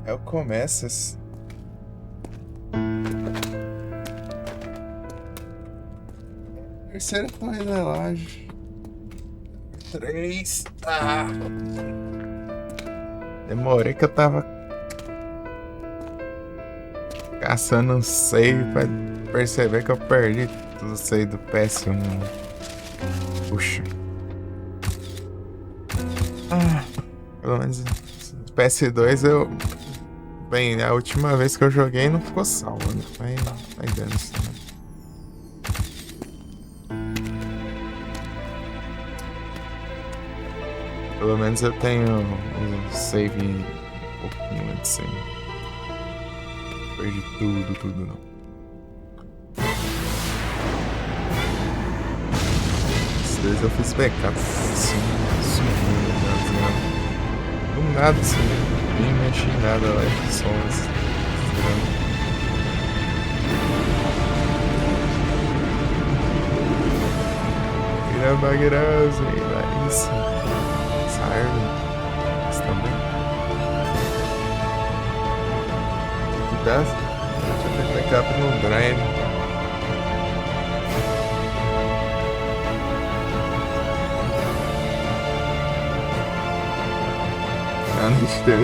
Eu começo. Terceira torre da laje. 3. Demorei que eu tava caçando um save pra perceber que eu perdi tudo save do PS1. Puxa. Pelo menos no PS2 eu. Bem, a última vez que eu joguei não ficou salvo, né? Vai dando isso também. Pelo menos eu tenho o save um pouquinho antes, assim. Perdi tudo não. Esses dois eu fiz backup, assim, sumiu, do nada, assim, nem mexi em nada lá, só vira bagrosa e lá isso. Essa árvore, isso também. Que dá? Deixa eu ter backup no drive. Ah, não estou.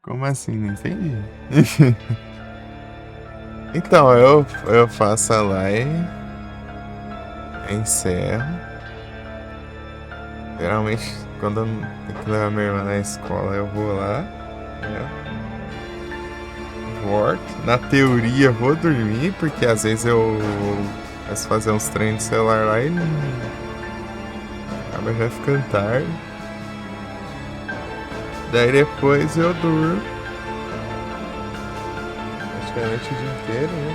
Como assim? Não entendi. Então, eu faço a live, encerro. Geralmente, quando eu tenho que levar minha irmã na escola, eu vou lá, né? Volto. Na teoria, vou dormir, porque às vezes eu começo a fazer uns treinos de celular lá e não. Acaba já ficando tarde. Daí depois eu durmo. Praticamente o dia inteiro, né?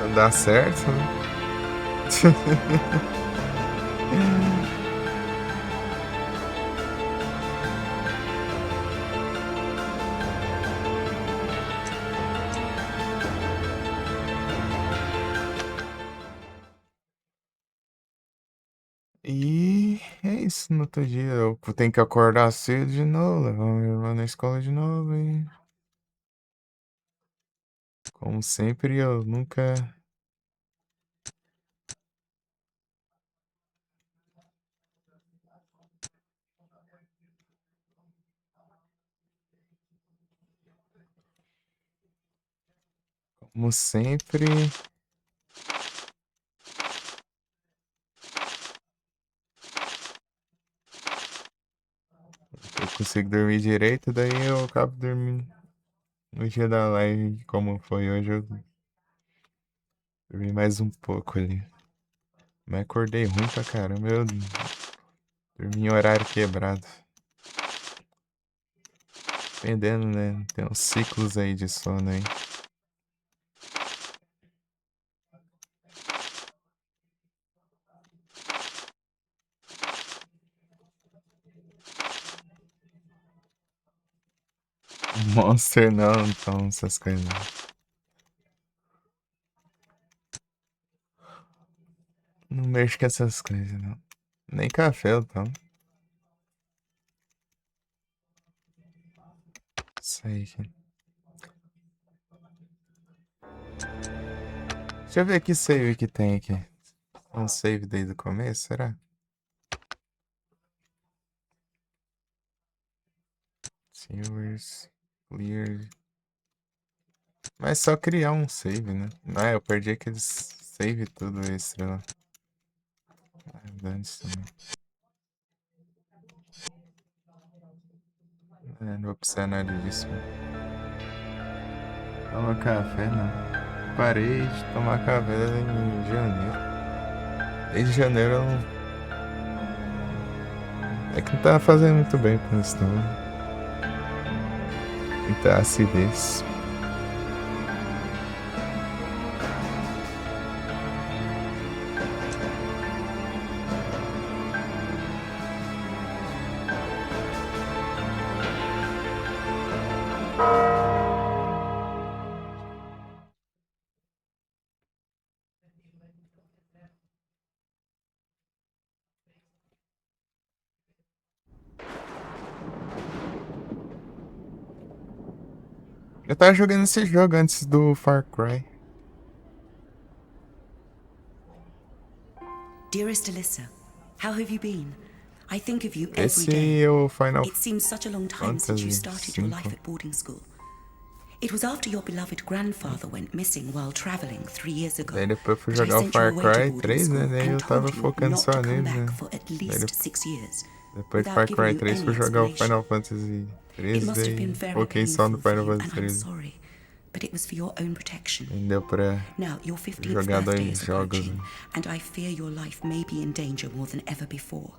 Não dá certo, né? E é isso, no outro dia eu tenho que acordar cedo de novo, levar minha irmã na escola de novo e. Como sempre, eu nunca. Como sempre. Eu consigo dormir direito, daí eu acabo dormindo. No dia da live, como foi hoje, eu dormi mais um pouco ali. Mas acordei ruim pra caramba, eu dormi em horário quebrado. Dependendo, né? Tem uns ciclos aí de sono aí. Monster não, então essas coisas não. Não mexo com essas coisas, não. Nem café eu tomo. Isso aí, gente. Deixa eu ver que save que tem aqui. Um save desde o começo, será? Silvers, clear. Mas só criar um save, né? Ah, eu perdi aqueles save tudo extra lá. Ah, dane-se também. Não vou precisar nada disso. Toma café, não. Parei de tomar café em janeiro. Desde janeiro eu não. É que não tava fazendo muito bem pra isso, não. Muita acidez. Eu tava jogando esse jogo antes do Far Cry. Dearest Alyssa, how have you been? I think of you every Esse day. é o Final It seems such a long time since you Fantasy started your life V. at boarding school. It was after your beloved grandfather went missing while traveling 3 years ago Daí depois eu fui that I jogar o sent you Far away to Cry boarding 3, né? school Daí and eu tava told you focando not to só come nele, back né? for at Daí least 6 years, depois do without Far giving Cry you 3 fui any jogar o explanation. Final Fantasy It 3, must have been daí very foquei só no painful for Final you, Fantasy and I'm 3. sorry, but it was for your own protection. Nem deu pra Now, your 15th jogar birthday dois is jogos, approaching, né? and I fear your life may be in danger more than ever before.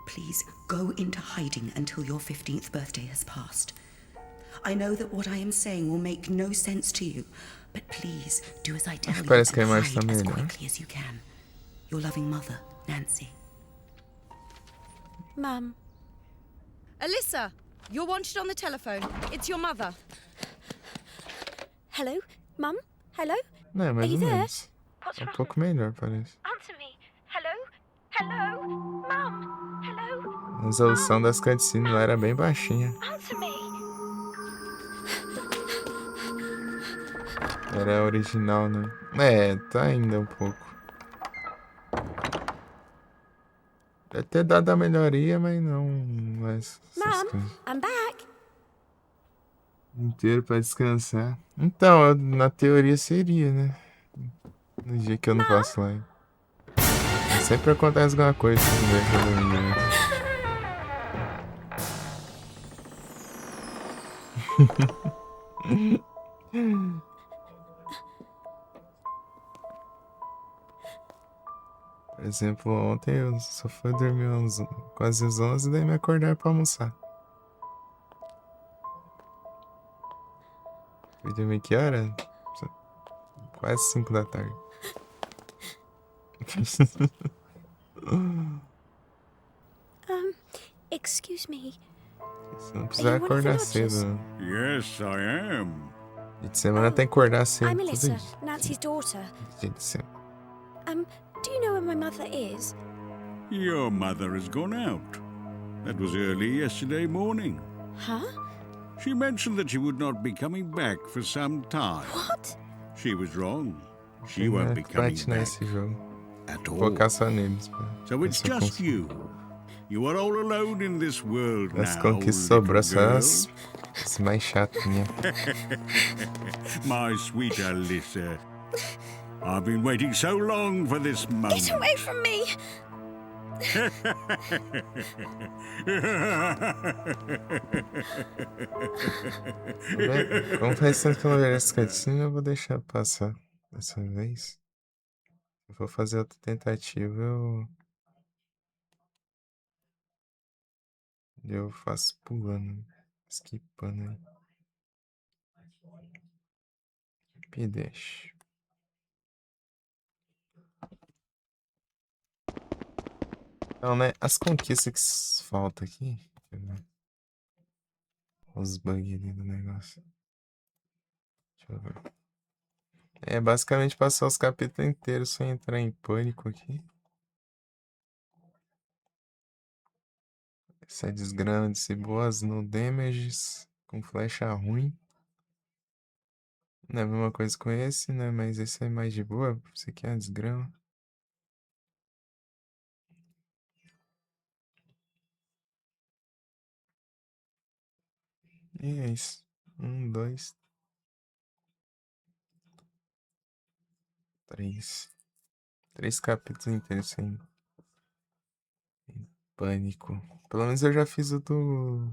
Please go into hiding until your 15th birthday has passed. I know that what I am saying will make no sense to you, but please do as I tell Mas you parece and que a imagem tá hide as melhor. quickly as you can. Your loving mother, Nancy. Mum. Alyssa, you're wanted on the telephone. It's your mother. Hello? Mum? Hello? Não, é mais you ou there? menos. What's É um wrong? pouco melhor, parece. Answer me. Hello? Hello? Mum? Hello? A resolução das cutscenes lá era bem baixinha. Answer me. Era original, né? É, tá ainda um pouco. Deve ter dado a melhoria, mas não essas Mum, coisas. I'm back. Inteiro pra descansar. Então, na teoria seria, né? No dia que eu não faço live. Mas sempre acontece alguma coisa no dia que eu dormir, né? Por exemplo, ontem eu só fui dormir quase às 11 e daí me acordar pra almoçar. Fui dormir que hora? Quase 5 da tarde. Excuse me. Você não Are precisa you one of the acordar cedo, lodgers? né? Yes, I am. Dia de semana tem que acordar cedo. I'm Todo Alyssa, dia. Nancy's daughter. Dia de semana. Do you know where my mother is? Your mother has gone out. That was early yesterday morning. Huh? She mentioned that she would not be coming back for some time. What? She was wrong. She won't be coming Platinar back esse jogo. at all. Focar só neles. So it's just you. You are all alone in this world As now, conquistas little sobrou só girl. as mais chatinhas. My sweet Alyssa. I've been waiting so long for this moment. Get away from me! Como faz tanto que eu não vejo essa cutscene, eu vou deixar passar dessa vez. Eu vou fazer outra tentativa, eu faço pulando, skipando aí. P10. Então, né, as conquistas que faltam aqui. Deixa eu ver. Os bugs ali do negócio. Deixa eu ver. É basicamente passar os capítulos inteiros sem entrar em pânico aqui. Sedes grandes e boas no damages. Com flecha ruim. Não é a mesma coisa com esse, né? Mas esse é mais de boa. Esse aqui é uma desgrama. E é isso. 1, 2, 3. 3 capítulos inteiros sem pânico. Pelo menos eu já fiz o do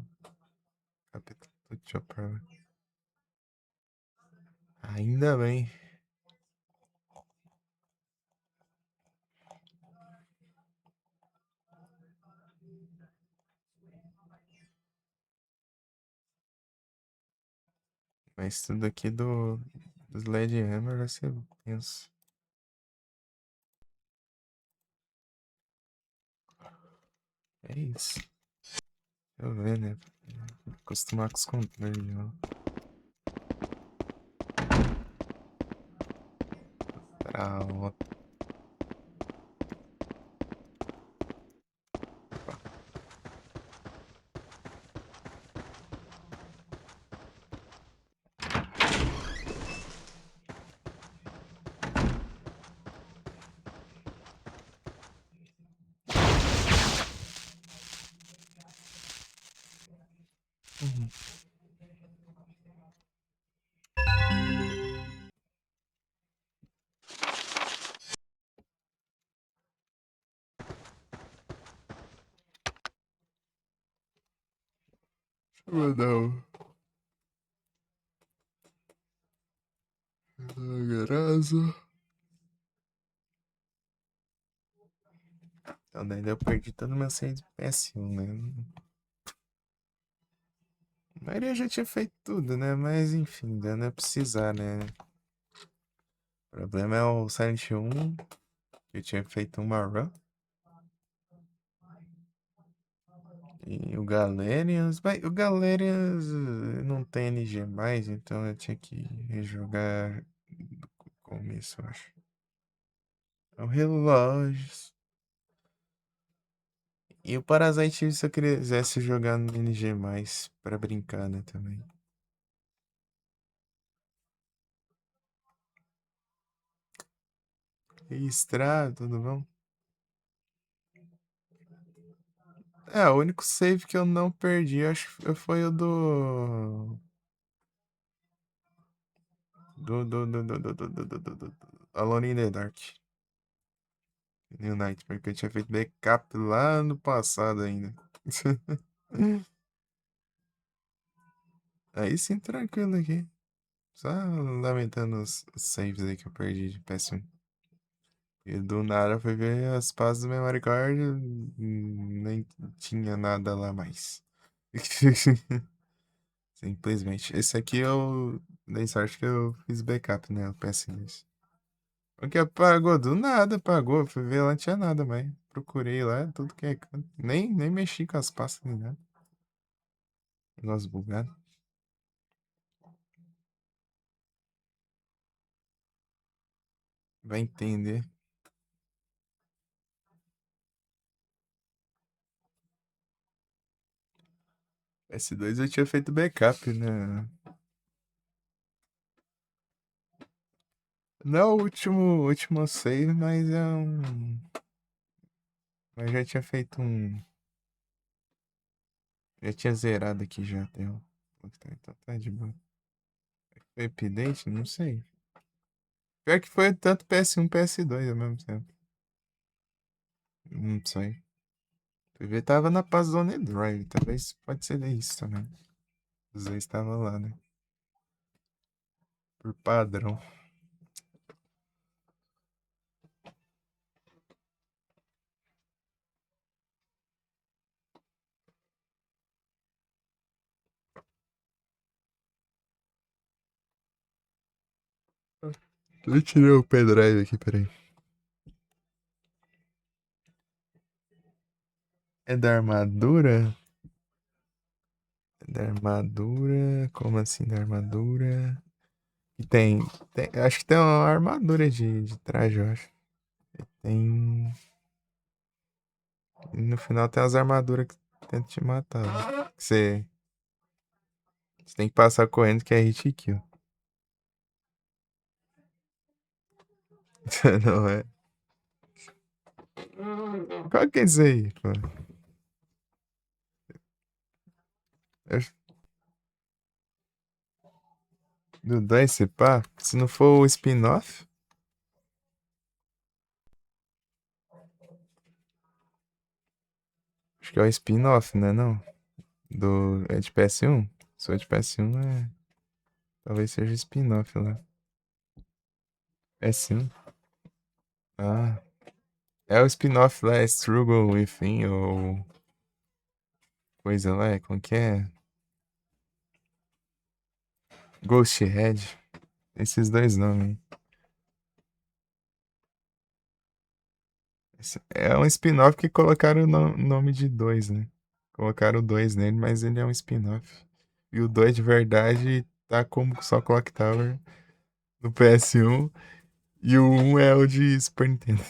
capítulo do Chopper. Ainda bem. Mas tudo aqui do Sledgehammer vai ser tenso. É isso. Deixa eu ver, né? Acostumar com os controles, ó. Pra Vou dar graça. Então, daí eu perdi todo o meu save de PS1, né? A maioria já tinha feito tudo, né? Mas enfim, dando é precisar, né? O problema é o Silent 1, que eu tinha feito uma run. E o Galerians. Mas o Galerians não tem NG mais, então eu tinha que rejogar do começo, eu acho. É o relógio. E o Parasite, se eu quisesse jogar no NG mais pra brincar, né, também. Registrado, tudo bom? É, o único save que eu não perdi, acho que foi o do. Do Alone in the Dark. New Night, porque eu tinha feito backup lá no passado ainda. Aí sim, tranquilo aqui. Só lamentando os saves aí que eu perdi de PS1. E do nada foi ver as pastas do memory card, nem tinha nada lá mais. Simplesmente. Esse aqui eu dei sorte que eu fiz backup, né? O PS2. Porque apagou do nada, apagou. Fui ver lá, não tinha nada mais. Procurei lá, tudo que é canto. Nem mexi com as pastas nem nada. Negócio bugado. Vai entender. PS2 eu tinha feito backup, né? Não é o último save, mas é um. Mas já tinha feito um. Já tinha zerado aqui já. Deu. Então tá de boa. Foi update? Não sei. Pior que foi tanto PS1 e PS2 ao mesmo tempo. Não sei. TV tava na Zone Drive. Talvez pode ser isso também. Os dois estavam lá, né? Por padrão. Eu tirei o pendrive aqui, peraí. É da armadura? É da armadura? Como assim da armadura? Acho que tem uma armadura de traje, eu acho. Tem. E no final tem as armaduras que tentam te matar, né? Que você tem que passar correndo que é hit kill. Não é? Qual que é isso aí, pô? Eu- Do 2 esse pá? Se não for o spin-off? Acho que é o spin-off, né? Não? É de PS1? Se for de PS1, talvez seja o spin-off lá. PS1? Ah. É o spin-off lá, é Struggle Within, ou coisa lá, como que é? Ghost Head. Esses dois nomes. É um spin-off que colocaram o nome de dois, né? Colocaram o dois nele, mas ele é um spin-off. E o 2 de verdade tá como só Clock Tower no PS1. E o 1 é o de Super Nintendo.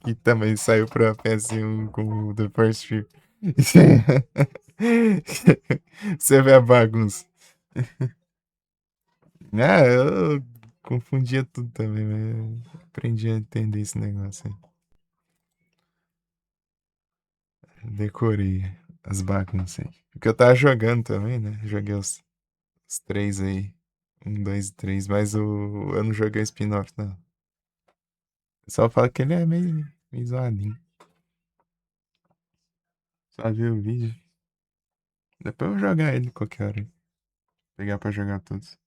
Que também saiu pra PS1 com o The First Trip. Você vê a bagunça. Ah, eu confundia tudo também, mas eu aprendi a entender esse negócio aí. Decorei as bagunças aí. Porque eu tava jogando também, né? Joguei os três aí. Um, dois, três, mas eu não joguei o spin-off, não. O pessoal fala que ele é meio zoadinho. Só viu o vídeo. Depois eu vou jogar ele qualquer hora. Pegar pra jogar todos.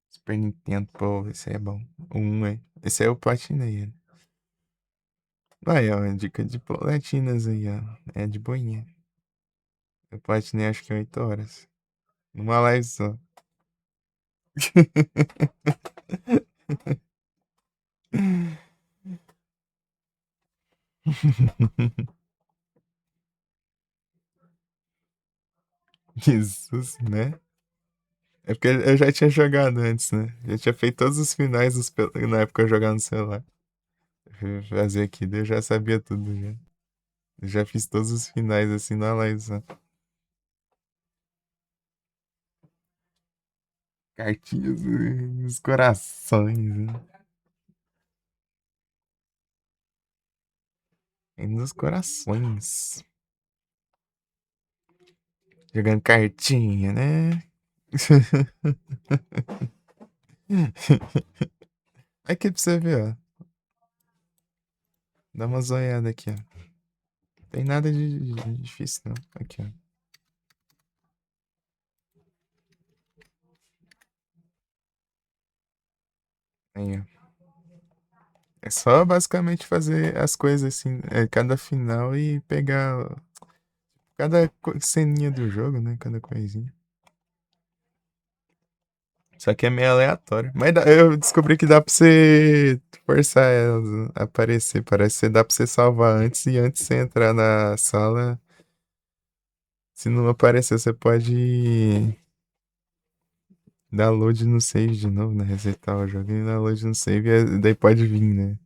Super Nintendo, pô, esse aí é bom. O 1, é. Esse aí eu platinei ele. Aí, ó, dica de platinas aí, ó. É de boinha. Eu platinei acho que 8 horas. Numa live só. Jesus, né? É porque eu já tinha jogado antes, né? Já tinha feito todos os finais na época eu jogava no celular. Eu fui fazer aqui, daí eu já sabia tudo já. Eu já fiz todos os finais assim na live só. Cartinhas, os corações, né? É nos corações. Jogando cartinha, né? Aqui pra você ver, ó. Dá uma zoiada aqui, ó. Tem nada de difícil, não. Aqui, ó. Aí, ó. É só basicamente fazer as coisas assim, cada final e pegar cada ceninha do jogo, né? Cada coisinha. Só que é meio aleatório. Mas eu descobri que dá pra você forçar elas a aparecer. Parece que dá pra você salvar antes e antes de você entrar na sala. Se não aparecer, você pode dar load no save de novo, né? Resetar o jogo e dar load no save. E daí pode vir, né?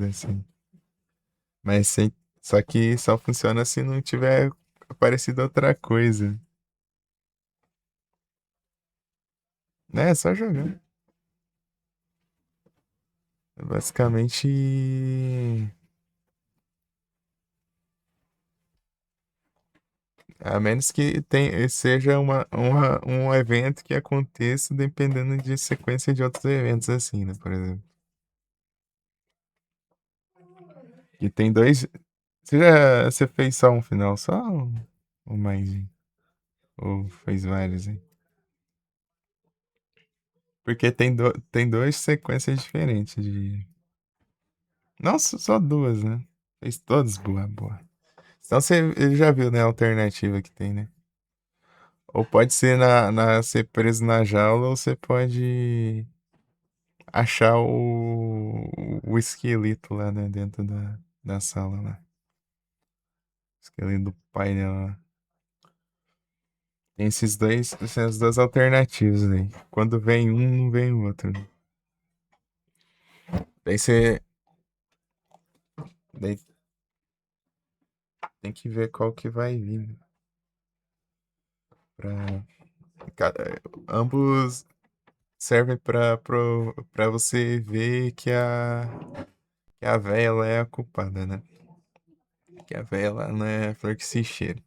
Assim. Mas sem... Só que só funciona se não tiver aparecido outra coisa. É só jogar. Basicamente. A menos que seja um evento que aconteça dependendo de sequência de outros eventos, assim, né? Por exemplo. E tem dois. Você fez só um final só ou mais? Ou fez vários, hein? Porque tem duas sequências diferentes de. Não, só duas, né? Fez todas, boa, boa. Então ele já viu, né, a alternativa que tem, né? Ou pode ser ser preso na jaula, ou você pode achar o esqueleto lá, né, dentro da sala lá. Esqueleto do painel lá. Tem essas duas alternativas aí. Quando vem um, não vem o outro, né? Daí você. Daí tem que ver qual que vai vir, né? Pra, ambos servem pra você ver que a véia ela é a culpada, né? Que a véia ela não é flor que se cheira.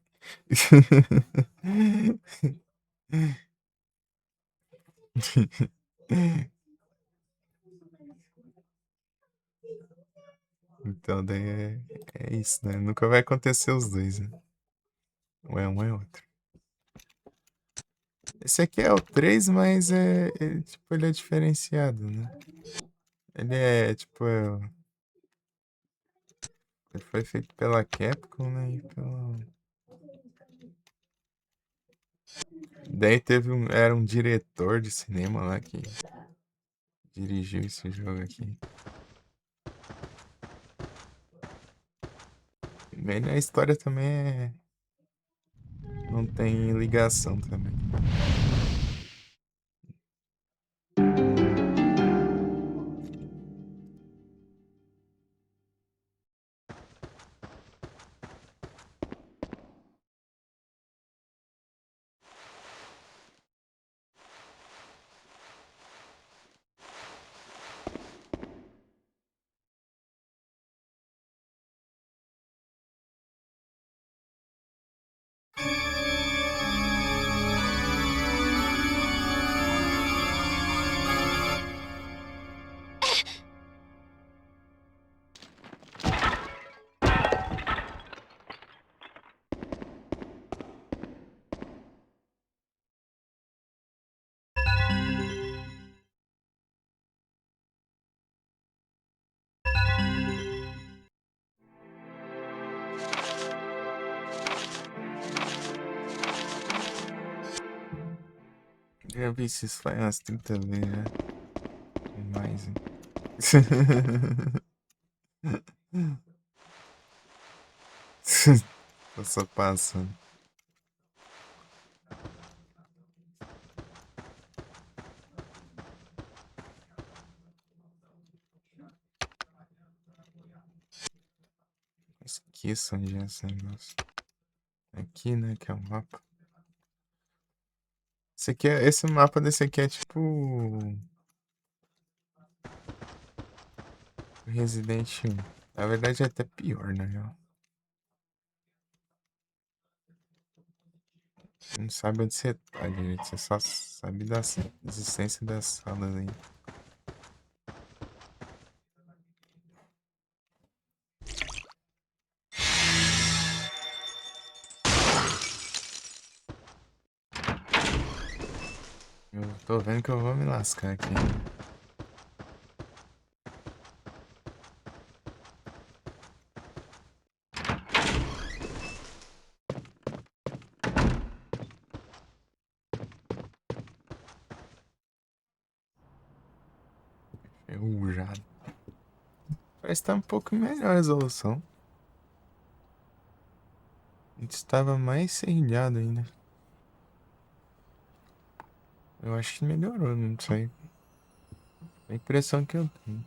Então, daí é isso, né? Nunca vai acontecer os dois, né? Ou é um ou é outro. Esse aqui é o 3, mas tipo, ele é diferenciado, né? Ele é, tipo, ele foi feito pela Capcom, né? Daí era um diretor de cinema lá que dirigiu esse jogo aqui. Bem, a história também não tem ligação também. Já vi esses faz umas 30 vezes, né? Mais, hein? Tô só passando. Esqueça onde é esse negócio. Aqui, né? Que é o mapa. Esse mapa desse aqui é tipo Resident Evil. Na verdade é até pior, na real. Você não sabe onde você tá direito. Você só sabe da existência das salas aí. Eu tô vendo que eu vou me lascar aqui. Ferrujado. Parece que tá um pouco melhor a resolução. Antes estava mais serrilhado ainda. Eu acho que melhorou, não sei. A impressão que eu tenho.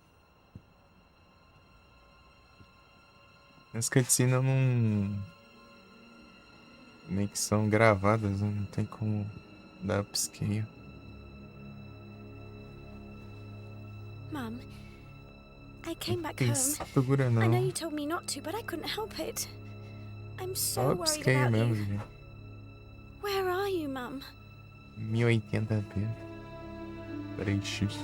As cutscenes não. Meio que são gravadas, né? Não tem como dar upscale. Mum, I came back Tem home. segura I know não. you told me not to, but I couldn't help it. I'm so Só worried upscale about mesmo, you. gente. Where are you, Mum? 1080p. 3x.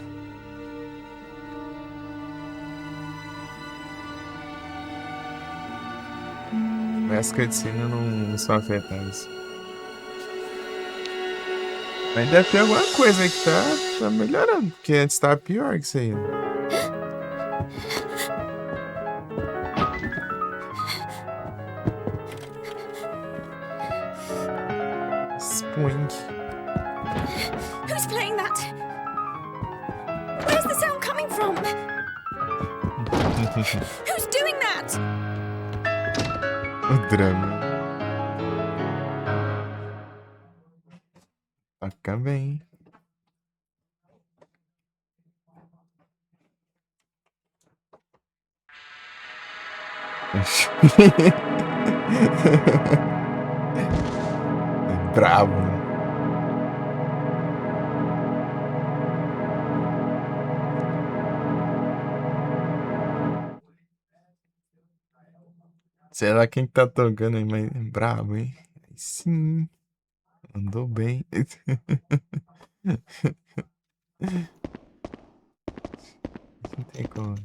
Mas as cutscenes não são afetadas. Mas deve ter alguma coisa aí que tá melhorando. Porque antes tava pior que isso aí. Spoink. Who's playing that? Where's the sound coming from? Who's doing that? O drama. Toca bem. Bravo, né? Sei lá quem tá tocando aí, mas é brabo, hein? Aí sim. Andou bem. Não tem como.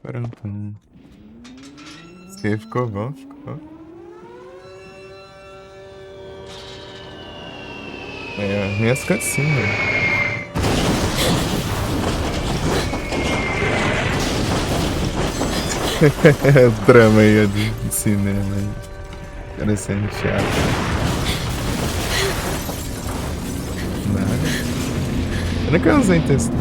Pam. Você ficou bom, ficou. É, minhas cutscenes, velho. O drama aí de cinema aí. Parecendo teatro. Nada. Eu nunca usei textura.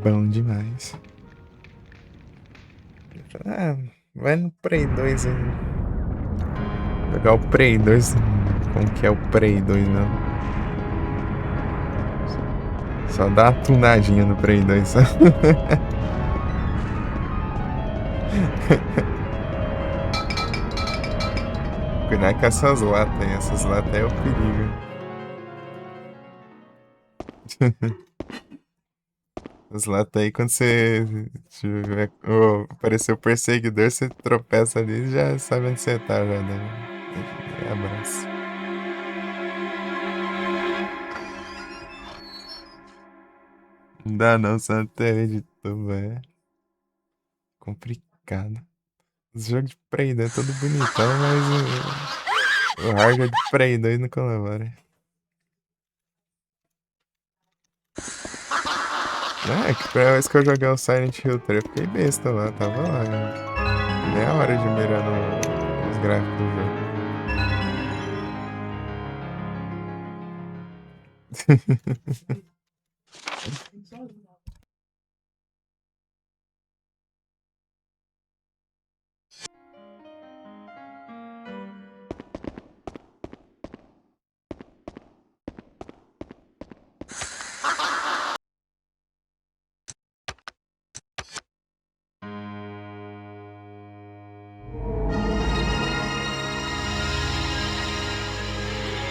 Bom demais. Ah, vai no Prey 2 aí. Jogar o Prey 2. Como que é o Prey 2, não? Só dá uma tunadinha no Prey 2, só. Cuidado com essas latas aí. Essas latas é o perigo. As latas aí, quando você tiver, aparecer o perseguidor, você tropeça ali e já sabe onde você tá, já, né? E abraço. Não dá não, só TV de tubo, é complicado. Os jogos de Play 2 é todo bonitão, mas o hardware de Play 2 não colabora. É, que a primeira vez que eu joguei o Silent Hill 3, eu fiquei besta lá, tava lá. Meia hora de mirar nos gráficos do jogo.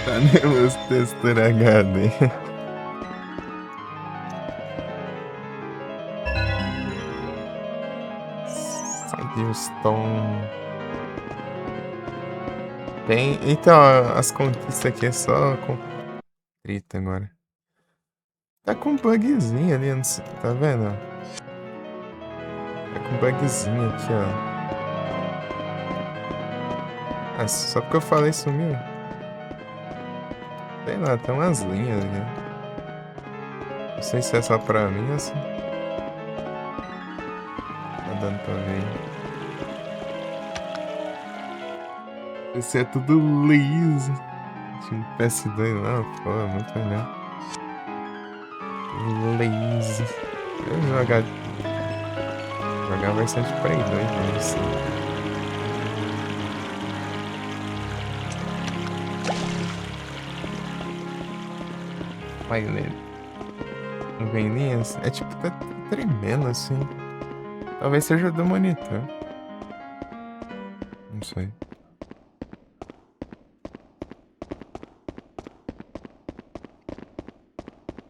Tá nervoso textura HD. Silverstone. Tem. Então, as conquistas aqui é só com trita agora. Tá com um bugzinho ali, não sei, tá vendo? Tá com um bugzinho aqui, ó. Ah, só porque eu falei sumiu. Sei lá, tem umas linhas aqui. Não sei se é só pra mim ou se. Tá dando pra ver. Esse é tudo liso. Tinha um PS2 não, pô, é muito melhor. Liso. Eu jogar a versão de Play 2 mesmo, assim. Vai ler. Não vem linhas? É tipo, tá tremendo assim. Talvez seja do monitor. Não sei.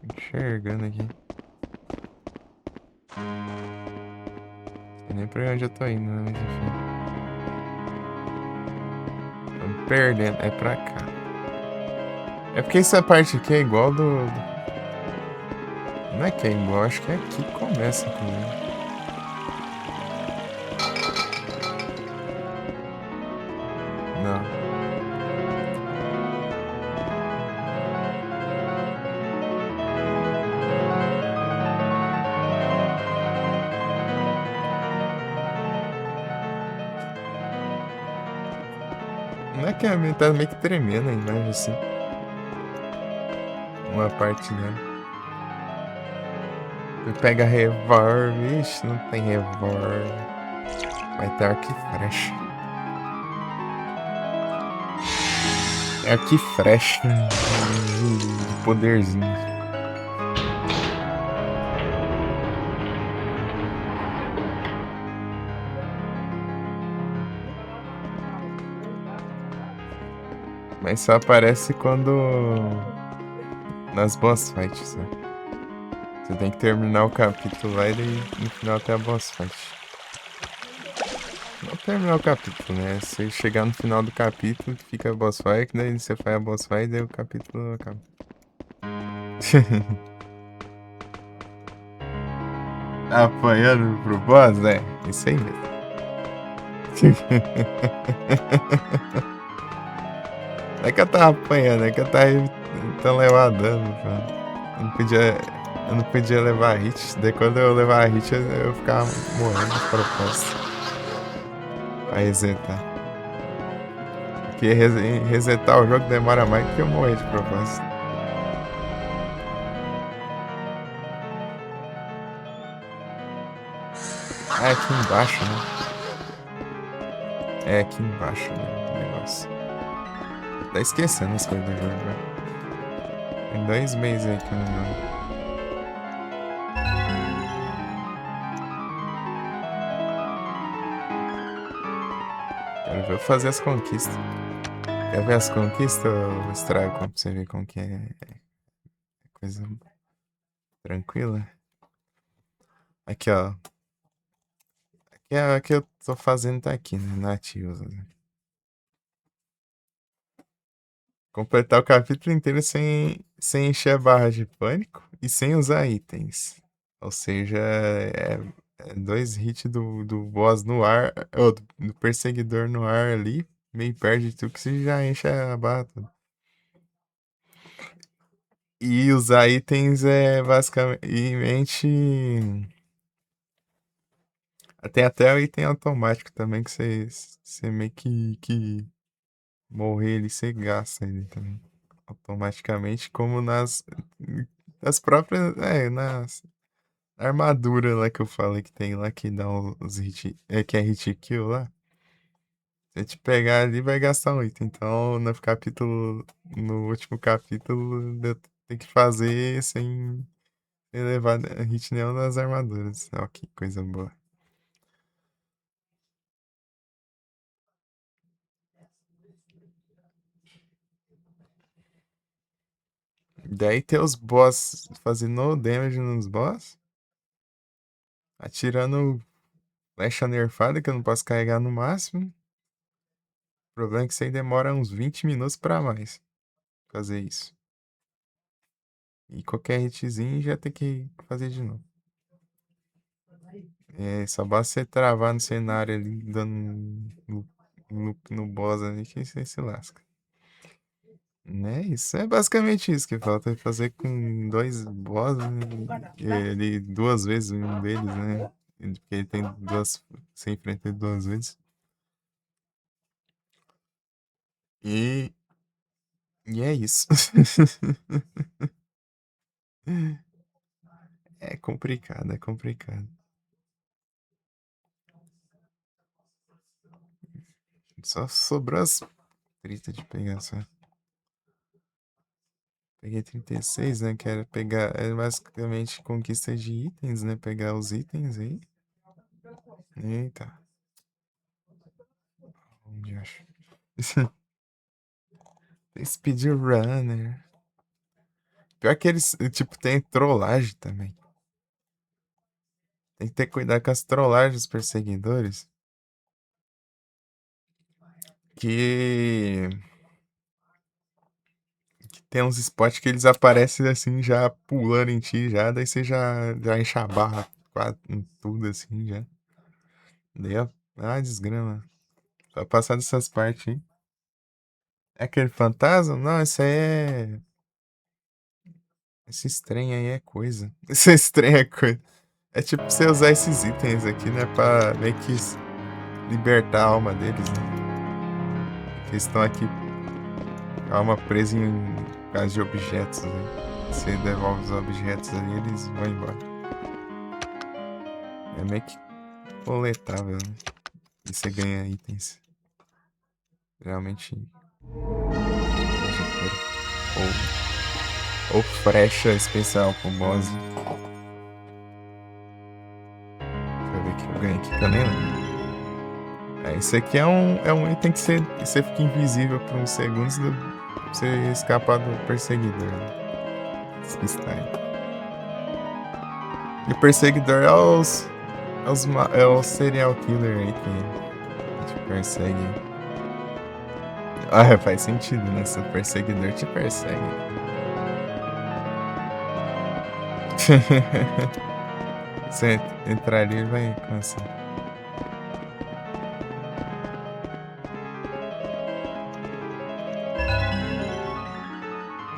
Enxergando aqui. Não sei nem pra onde eu tô indo, né? Mas enfim. Tô me perdendo. É pra cá. É porque essa parte aqui é igual Não é que é igual, acho que é aqui que começa inclusive. Não. Não é que a minha tá meio que tremendo a imagem assim. Uma parte dela. Tu pega revólver, ixi, não tem revólver. Vai ter arco e flecha. Arco e flecha. De poderzinho. Mas só aparece quando. Nas boss fights, né? Você tem que terminar o capítulo lá e daí no final tem a boss fight. Não terminar o capítulo, né? Você chegar no final do capítulo, fica a boss fight, daí você faz a boss fight e daí o capítulo acaba. Apanhando pro boss? É, isso aí mesmo. Não é que eu tava apanhando, é que eu tava tentando levar dano, cara. Eu não podia levar hit. Daí quando eu levar hit, eu ficava morrendo de propósito. Pra resetar. Porque resetar o jogo demora mais que eu morrer de propósito. Ah, é aqui embaixo, né? É aqui embaixo, né, o negócio. Tá esquecendo as coisas do jogo, velho. Tem 2 meses aí que eu não jogo. Quero ver eu fazer as conquistas. Quer ver as conquistas ou estrago pra você ver como que é coisa tranquila? Aqui, ó. Aqui eu tô fazendo tá aqui, né? Nativos. Né? Completar o capítulo inteiro sem encher a barra de pânico e sem usar itens. Ou seja, é 2 hits do boss no ar, ou do perseguidor no ar ali, meio perto de tudo que você já enche a barra toda. E usar itens é basicamente. Tem até o item automático também que você meio que morrer ali, você gasta ele também. Automaticamente, como nas próprias. Na armadura lá que eu falei que tem lá que dá os hit. Que é hit kill lá. Se a gente pegar ali, vai gastar um item. Então, no último capítulo, eu tenho que fazer sem levar hit nenhum das armaduras. Ó, que coisa boa. Daí tem os boss fazendo no damage nos boss. Atirando flecha nerfada que eu não posso carregar no máximo. O problema é que isso aí demora uns 20 minutos pra mais fazer isso. E qualquer hitzinho já tem que fazer de novo. Só basta você travar no cenário ali, dando no boss ali, que você se lasca. Né? Isso é basicamente isso que falta fazer com 2 boss, ele 2 vezes um deles, né? Porque ele tem duas. Você enfrenta ele 2 vezes. E, e é isso. É complicado, é complicado. Só sobrou as 30 de pegar só. Peguei 36, né? Que era pegar. É basicamente conquista de itens, né? Pegar os itens aí. Eita. Onde eu acho? Speedrunner. Pior que eles, tipo, tem trollagem também. Tem que ter cuidado com as trollagens dos perseguidores. Que tem uns spots que eles aparecem assim, já pulando em ti, já. Daí você já enche a barra quase em tudo assim, já. Daí, ó. Ah, desgrama. Só passar dessas partes aí. É aquele fantasma? Não, isso aí é. Esse trem aí é coisa. Esse trem é coisa. É tipo você usar esses itens aqui, né? Pra meio que libertar a alma deles, né? Porque eles estão aqui, a alma presa em causa de objetos, né? Você devolve os objetos ali, eles vão embora. É meio que coletável, né? E você ganha itens. Realmente. Ou frecha especial pro boss. Deixa eu ver o que eu ganhei aqui que eu nem lembro. Esse aqui é um item que você fica invisível por uns segundos pra você escapar do perseguidor. Né? Despistar ele. E o perseguidor é o serial killer aí que te persegue. Ah, faz sentido, né? Se o perseguidor te persegue. Você entrar ali e vai cansar.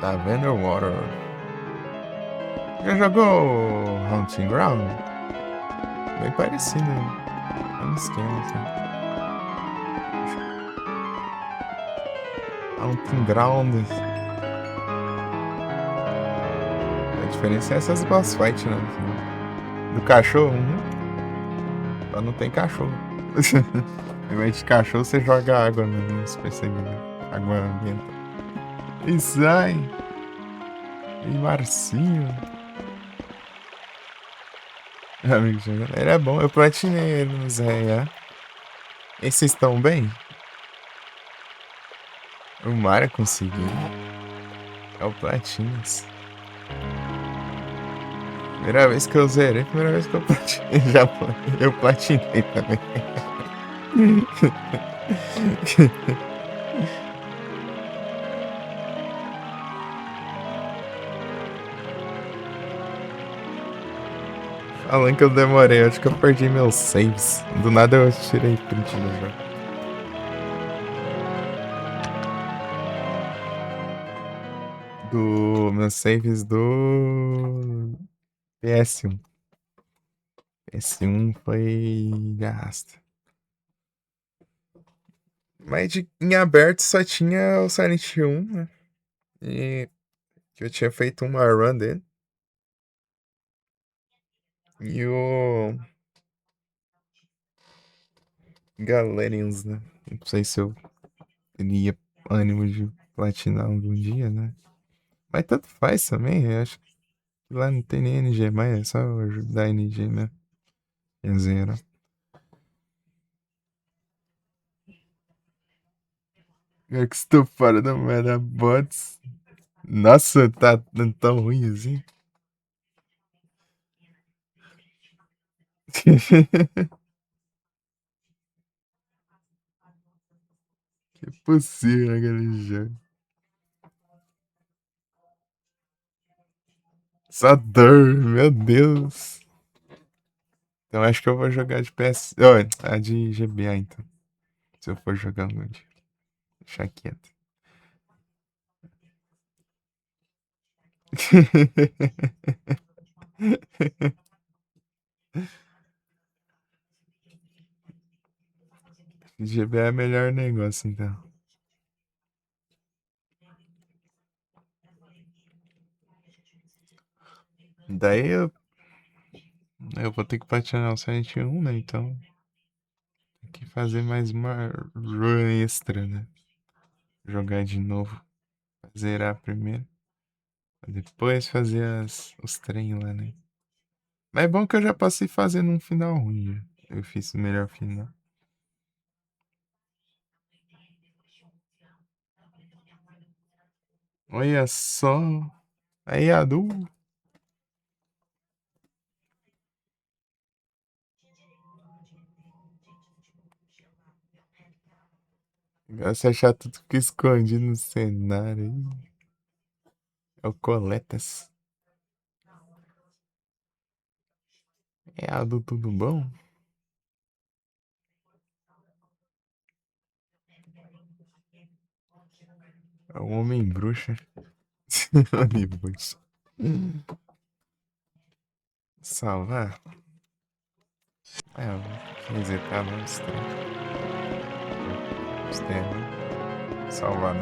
Lavender Water. Já jogou Hunting Ground? Bem parecido. É um esquema assim. Hunting Ground. A diferença é essas boss fight, né? Do cachorro, Só não tem cachorro. Ao invés de cachorro, você joga água nos perseguidores. Água ambiental. E sai. E Marcinho. Amigo, ele é bom. Eu platinei ele no Zé. E vocês estão bem? O Mario conseguiu. É o Platinas. Primeira vez que eu zerei, primeira vez que eu platinei. Eu platinei também. Além que eu demorei, acho que eu perdi meus saves. Do nada eu tirei print do jogo. Meus saves do PS1. PS1 foi de arrasta. Mas em aberto só tinha o Silent Hill 1, né? E que eu tinha feito uma run dele. E o Galerians, né? Não sei se eu teria ânimo de platinar algum dia, né? Mas tanto faz também, eu acho que lá não tem nem NG mais, é só ajudar a NG, né? É zero. É que estou fora da moeda bots. Nossa, tá tão ruim assim. Que é possível aquele jogo. Só dor, meu Deus. Então acho que eu vou jogar de PS. Oh, a de GBA então. Se eu for jogar um dia. Deixa quieto. GBA é melhor negócio então. Daí eu vou ter que platinar o Silent 1, né? Então tem que fazer mais uma run extra, né? Jogar de novo. Zerar primeiro. Depois fazer os treinos lá, né? Mas é bom que eu já passei fazendo um final ruim. Já. Eu fiz o melhor final. Olha só. Aí, Adu. Você achar tudo que escondido no cenário aí. É o Coletas. É, Adu, tudo bom? É o Homem Bruxa. Homem Bruxa. Salvar? É, eu vou resetar no extremo. Extremo. Salvar, né?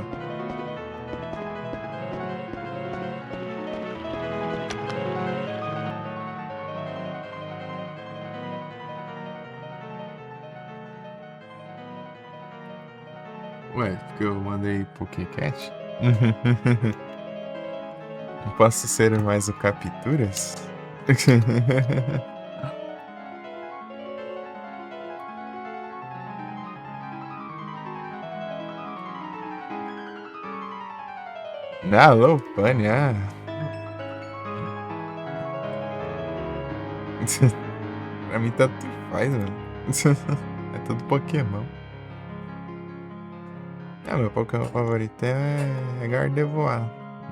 Ué, porque eu mandei Pokécat? Não posso ser mais o Capturas? Alô, Pane, ah. Pra mim tanto faz, mano. É tudo Pokémon. Ah, meu Pokémon favorito é Gardevoir.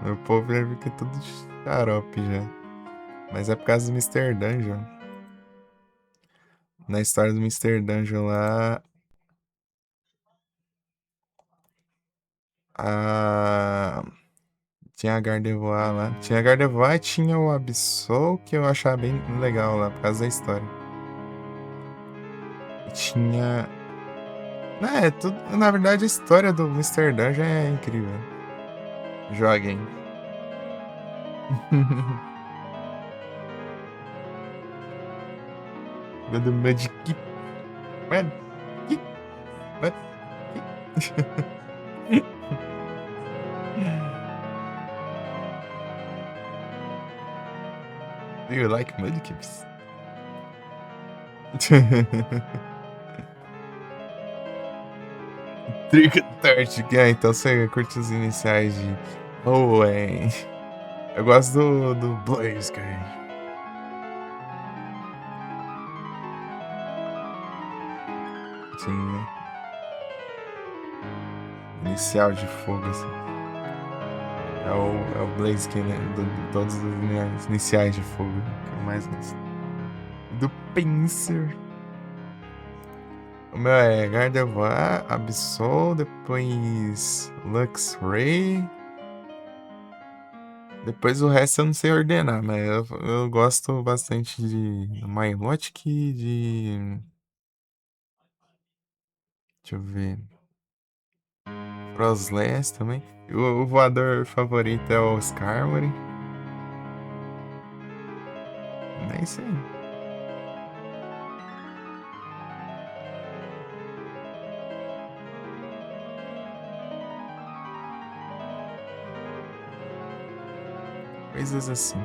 Meu povo já viu que é tudo xarope já. Mas é por causa do Mr. Dungeon. Na história do Mr. Dungeon lá. A... Tinha a Gardevoir lá. Tinha a Gardevoir e tinha o Absol, que eu achava bem legal lá, por causa da história. E tinha. É, tudo. Na verdade, a história do Mr. Dungeon é incrível. Joguem. Do Magic. Magic. Do you like Mudkips? Trick Tart, então você curte os iniciais de Owen. Eu gosto do Blaze, cara. Sim, né? Inicial de fogo, assim. É o Blaze, que, né? De todos os iniciais de fogo que eu mais gosto. Do Pinsir. O meu é Gardevoir, Absol, depois Luxray. Depois o resto eu não sei ordenar, mas eu gosto bastante de Milotic, de... Deixa eu ver... Frostless também. O voador favorito é o Skarmory. É isso aí. Coisas assim.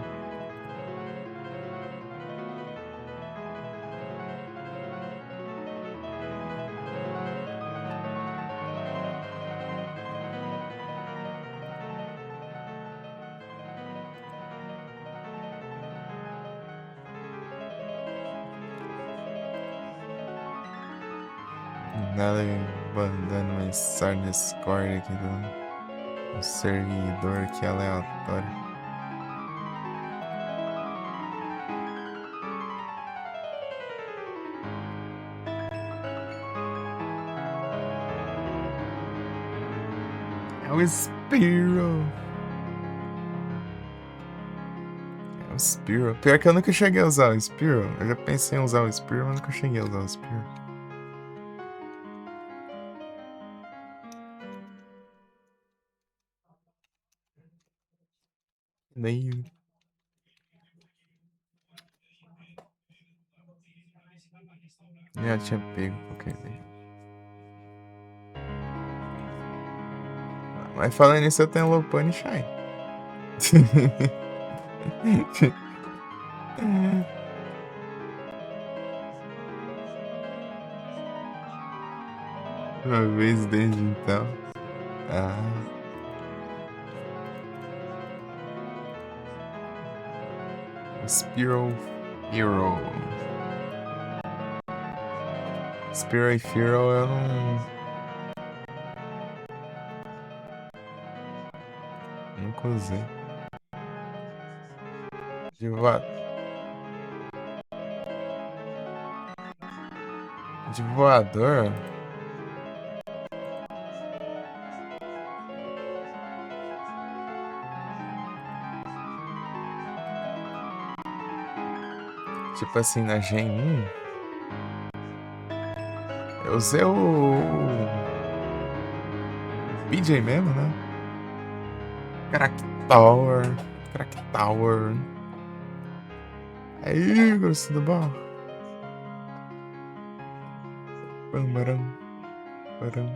Nada mandando mensagem no Discord aqui do servidor que é aleatório. É o Spearow. É o Spearow. Pior que eu nunca cheguei a usar o Spearow. Eu já pensei em usar o Spearow, mas nunca cheguei a usar o Spearow. Nem. Já tinha pego qualquer vez. Mas falando nisso, eu tenho Lopunny Shine. Uma vez desde então. Ah. Spearow Hero. Spearow Hero eu nunca usei. De voador. Tipo assim, na Gen 1. Eu usei o BJ mesmo, né? Cractower. Aí, grosso do bom. Pamaram. Param.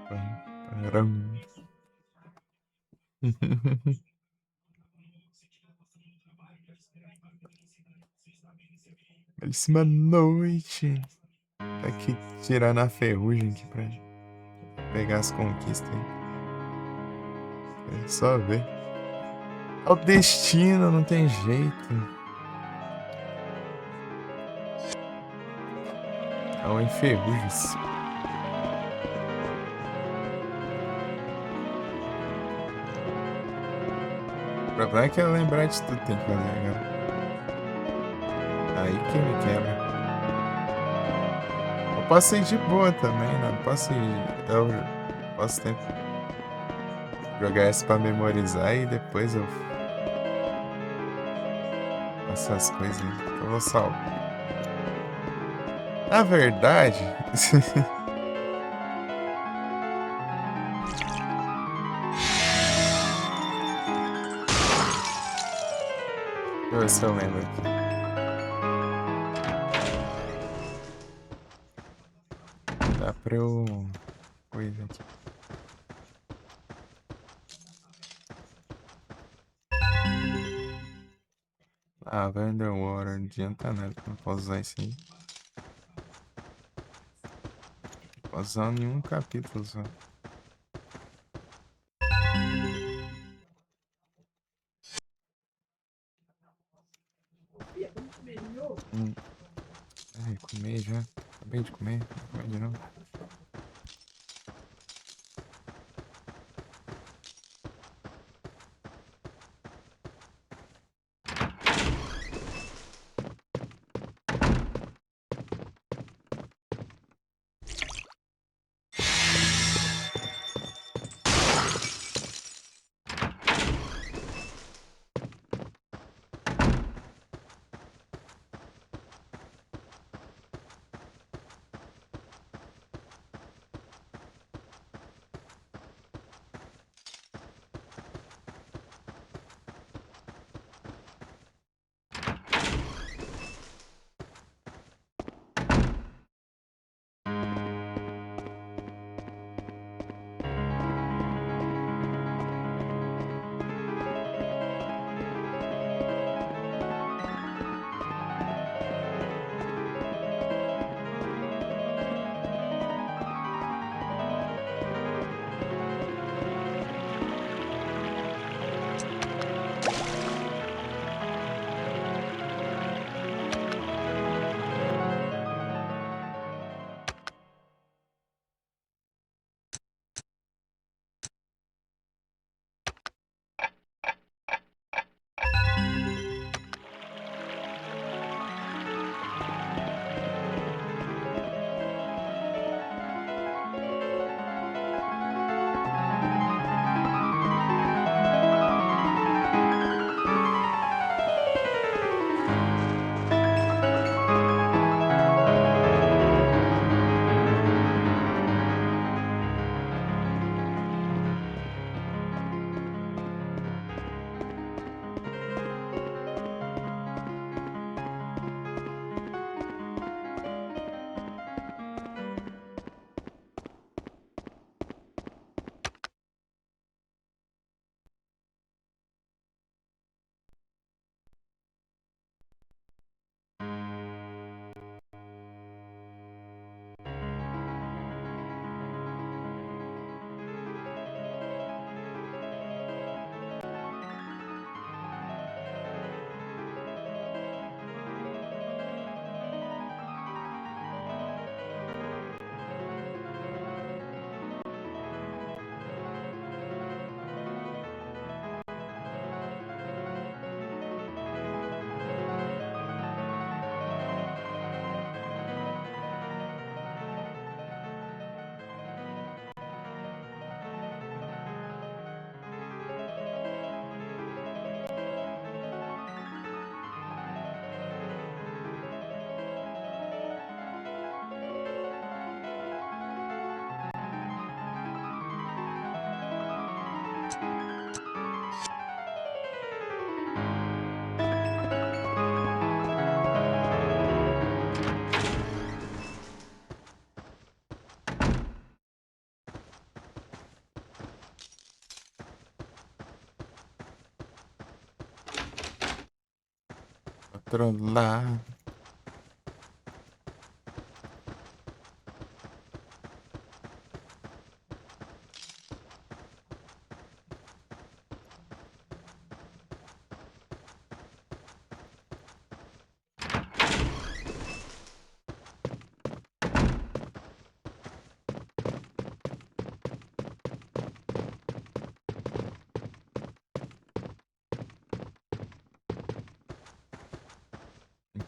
Param. Belíssima noite. Tá aqui tirando a ferrugem aqui pra pegar as conquistas aí. É só ver. É o destino, não tem jeito. É o enferrugens. O problema é que eu lembrar de tudo que tem que fazer agora. Aí que me quebra. Eu posso ir de boa também, né? Eu posso tentar jogar essa pra memorizar e depois eu faço as coisas aí. Eu vou salvar. Na verdade. Deixa eu ver se eu lembro aqui. Dá pra eu. Coisa aqui. Ah, vai Underwater, não adianta nada, não posso usar isso aí. Não posso usar nenhum capítulo só. Ai, comer já. Acabei de comer, vou comer de novo. Controlar.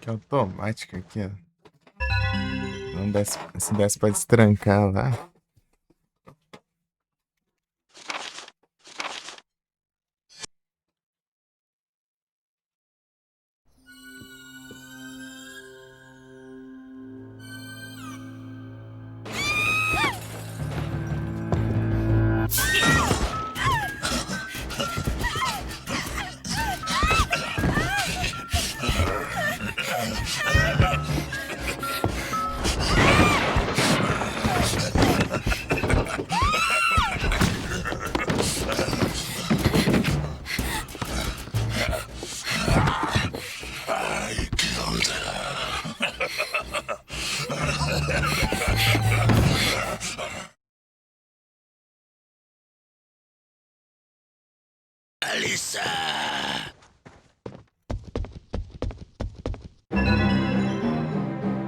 Que automática aqui, ó. Não desce, se desce pra destrancar lá.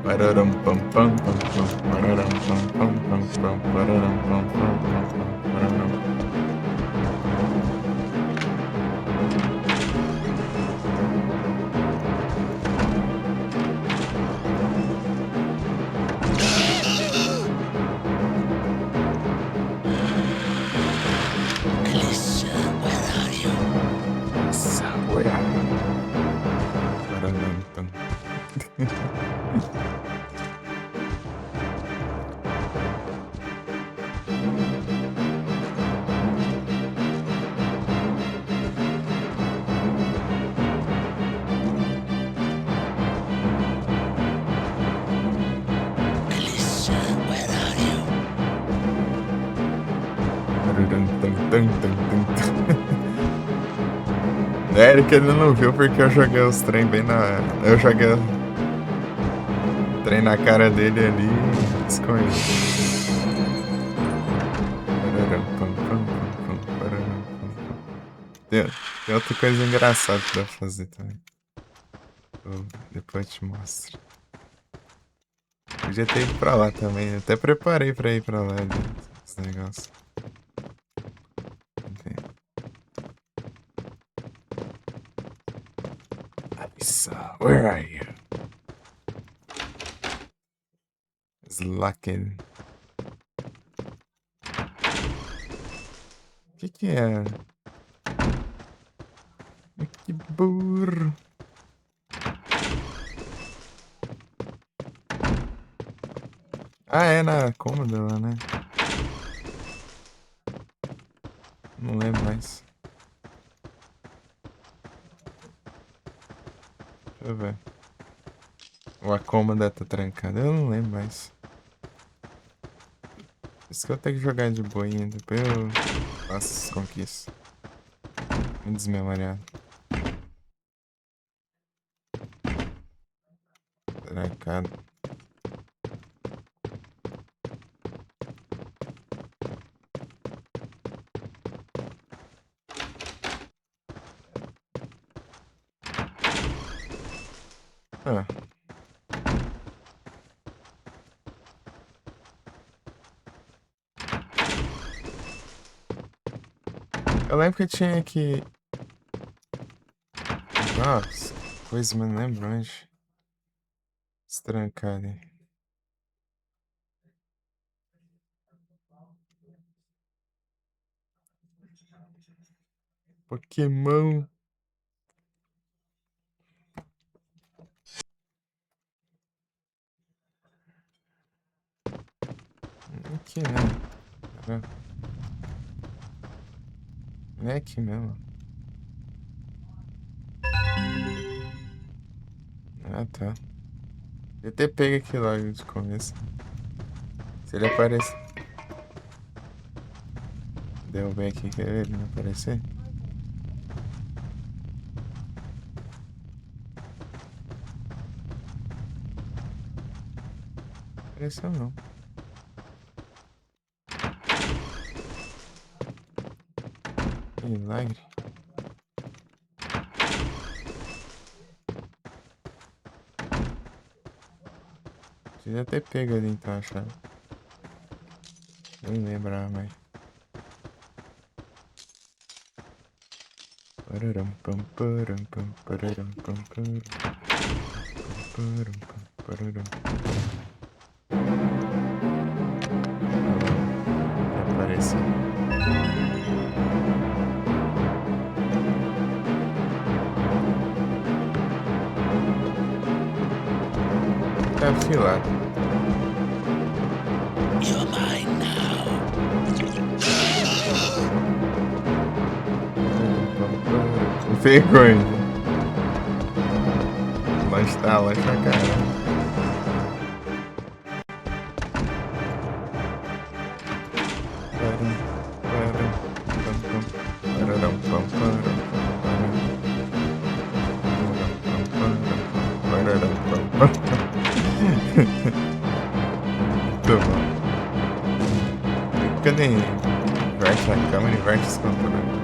Pararam pam pam pam pam, pararam pam pam pam pam, pararam pam pam pam pam, pararam. Saboia. Pararam pam. É, Eric, ele não viu porque eu joguei os trem bem na. Eu joguei o trem na cara dele ali e desconheci. Tem outra coisa engraçada pra fazer também. Depois eu te mostro. Podia ter ido pra lá também. Eu até preparei pra ir pra lá ali, esse negócio. Alissa, where are you? Slacken. Que é? Que burro. Ah, é na cômoda lá, né? Não lembro mais. Deixa eu ver. Ou a cômoda tá trancada. Eu não lembro mais. Isso que eu tenho que jogar de boinha. Depois eu faço as conquistas. Me desmemoriado. Trancado. Ah. Eu lembro que tinha que. Nossa, coisa, mas não lembro onde. Se trancar ali. Pokémon. Aqui, né? Tá vendo? É aqui mesmo. Ah, tá. Eu até pego aqui logo de começo. Se ele aparecer. Derrubei aqui, quer ver ele não aparecer? Apareceu não. Milagre. Podia até pego ali então, achava. Nem lembrava mais. Pararam, pam, param, pam, pararam, pam, param, param, pam, pararam. Apareceu. Tá afilado. You're mine now. Vergonha. Lanche tá, lanche a cara. Muito bom. Cadê? Inverte a câmera, inverte os controles.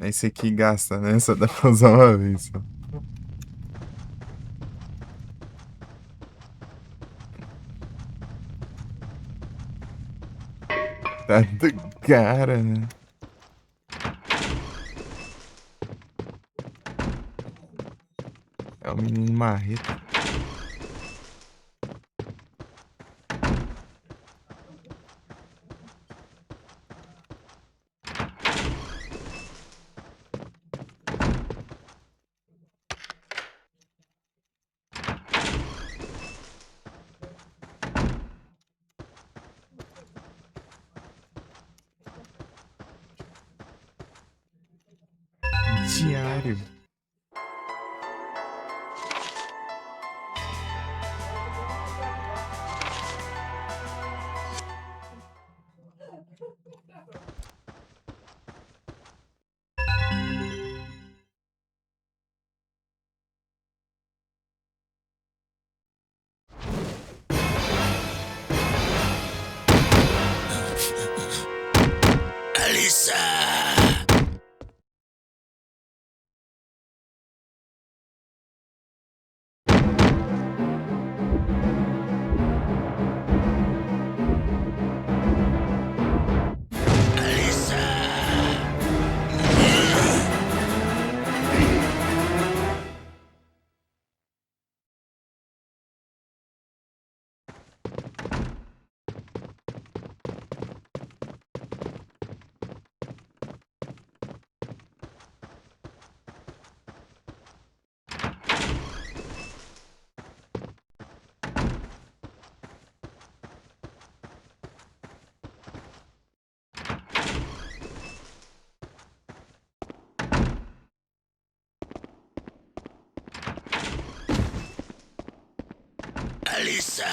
Esse aqui gasta, né? Só dá pra usar uma vez só. Tá do cara, né? É o menino marreta. Diário. Alyssa! Alyssa!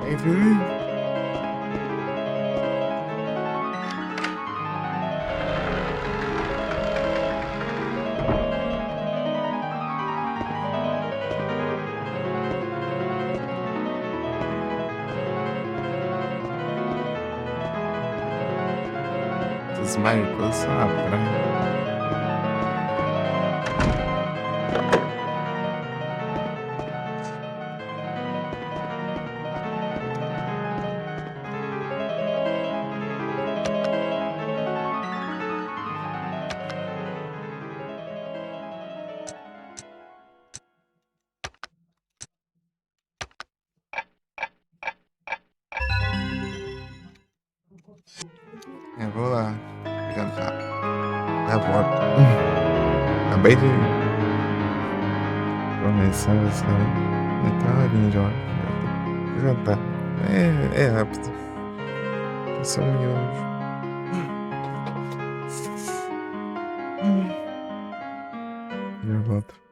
Aí, viu? mágicos só na praia. Eu vou lá jantar. Já volto. Acabei de começar essa. Tá uma horinha já. Jantar. É rápido. É só um miojo. Já volto.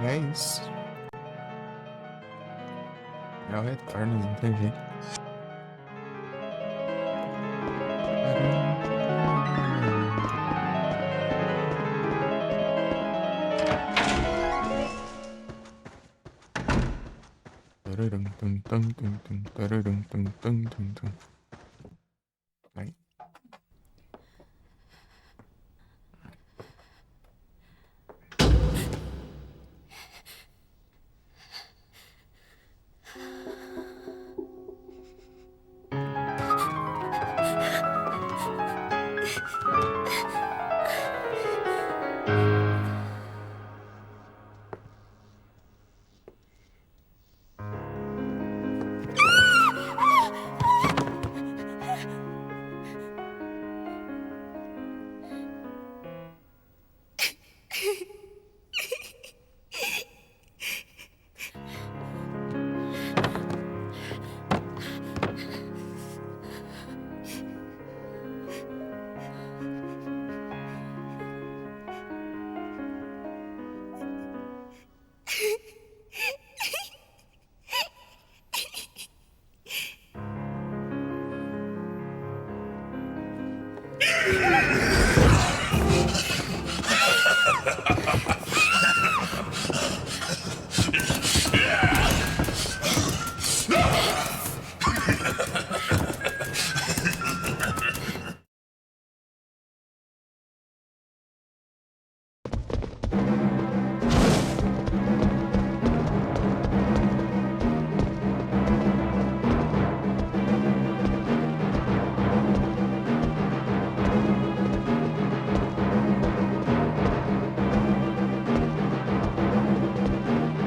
E é isso. É o retorno, não tem jeito. Aí.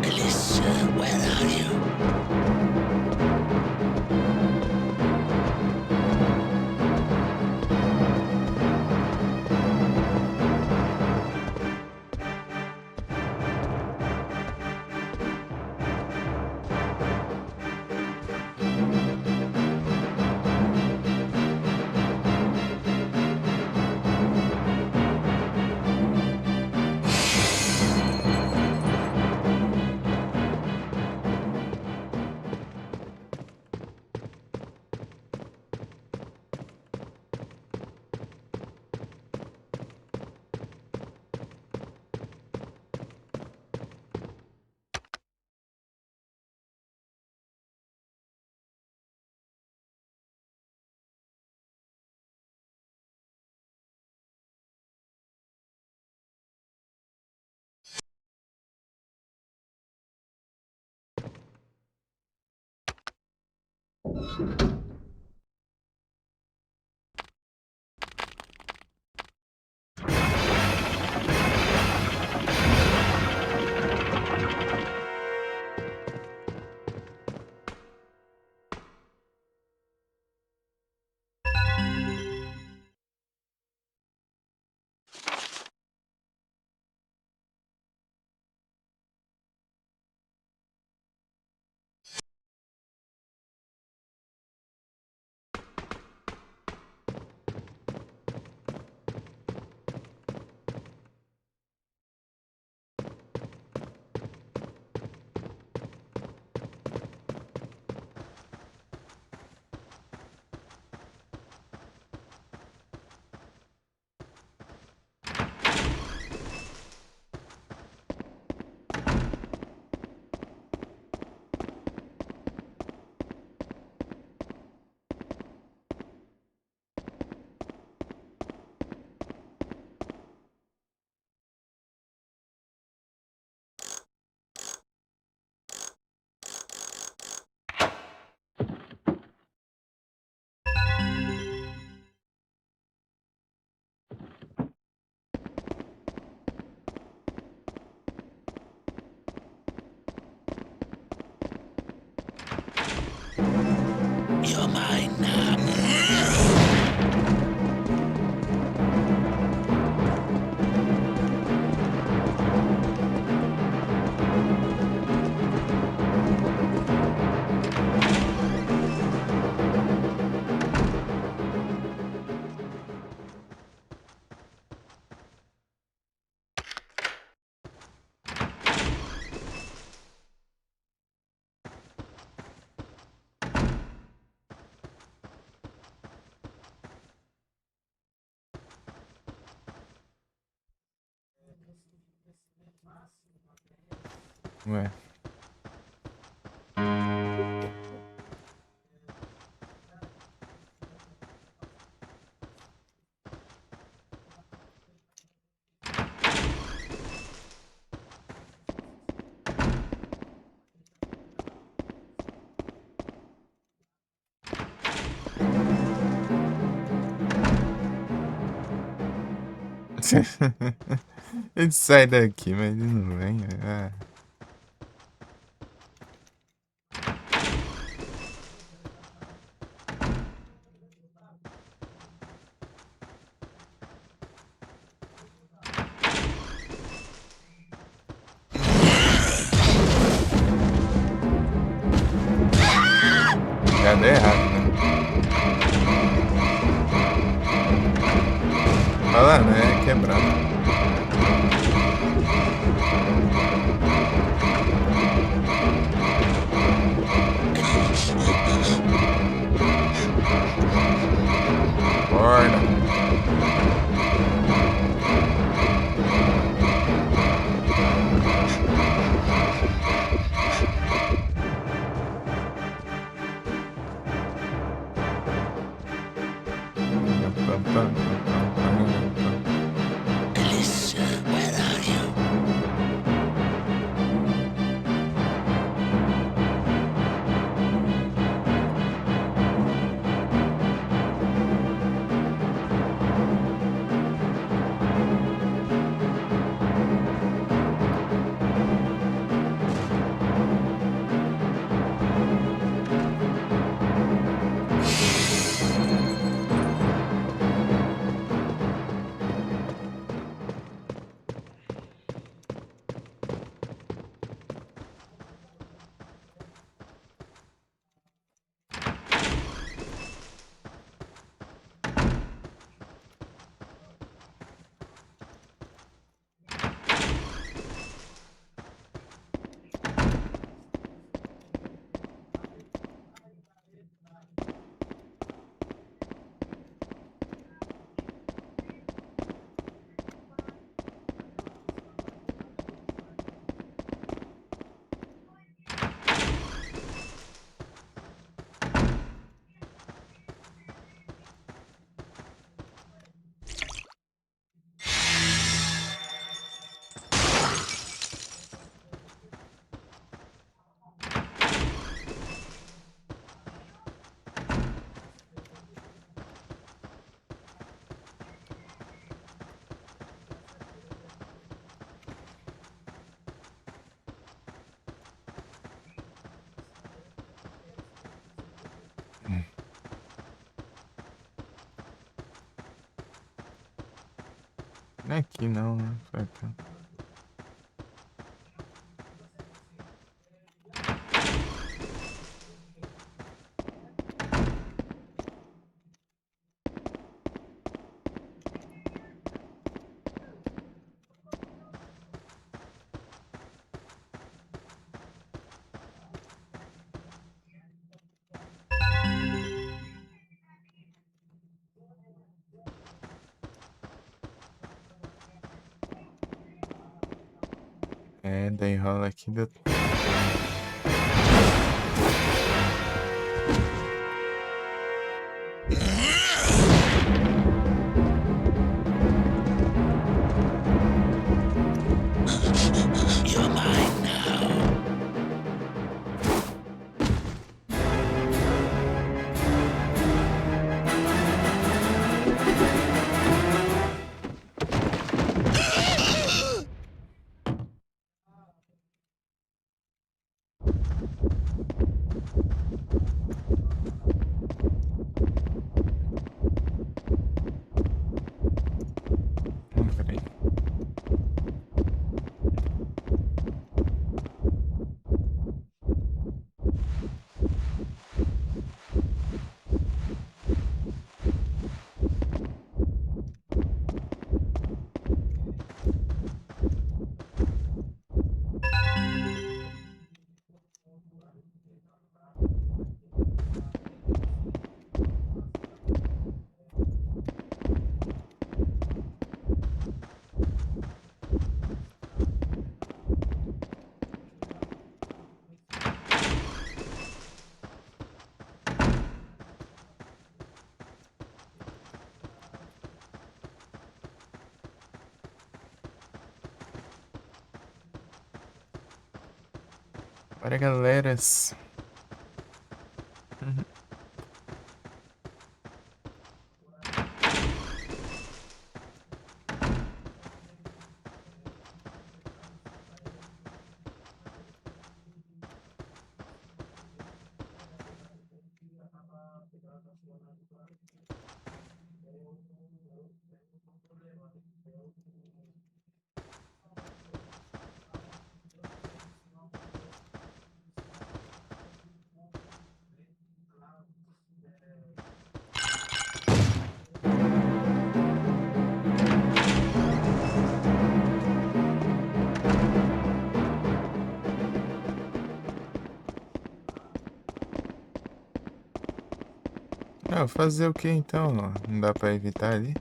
Alyssa, where are you? You're mine now. Ué. Ele sai daqui, mas ele não vem. Ah. Já deu errado, né? Olha lá, né? Quebrado. Acorda. Alyssa, where are you? Não é aqui não, né? Foi cá. É, daí rola aqui do... Bora, galeras. Ah, fazer o que então? Não dá pra evitar ali?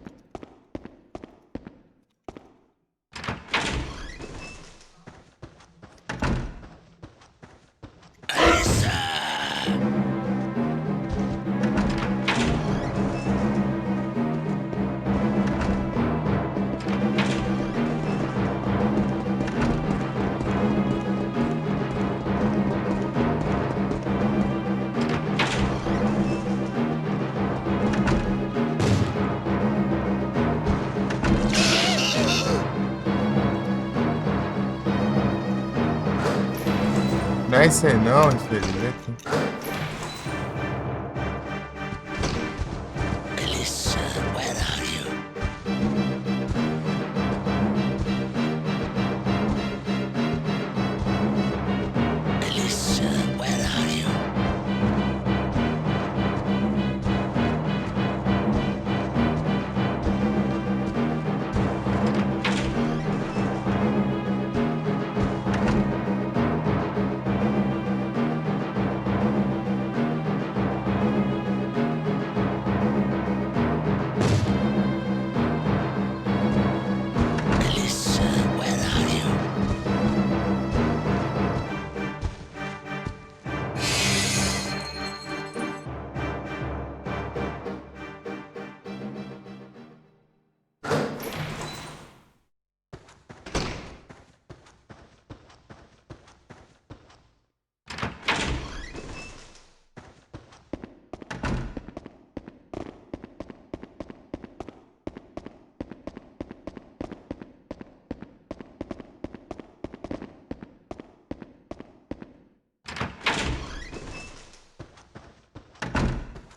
Não é isso aí não, infelizmente. Elissa, where are you? Elissa, where are you? Elissa, where are you?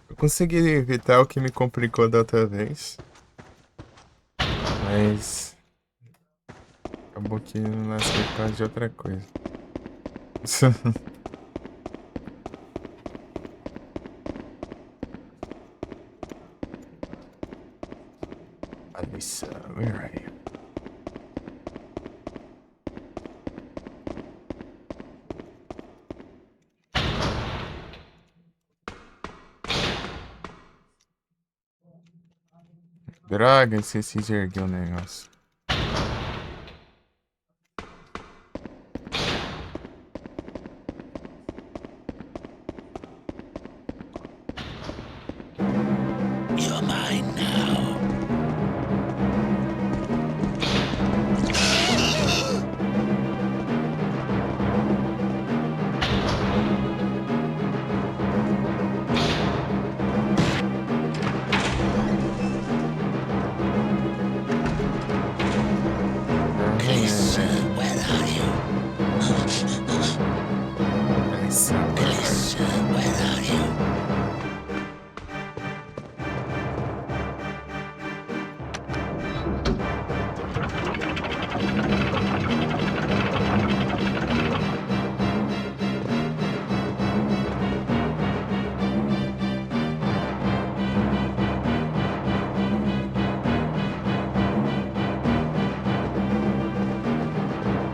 Eu consegui evitar o que me complicou da outra vez. Mas acabou que não lasquei por causa de outra coisa. Alissa, where are you? Droga, esqueci de erguer o negócio. You're mine now. Elissa, where are you? Alissa, where are you? Elissa, where are you?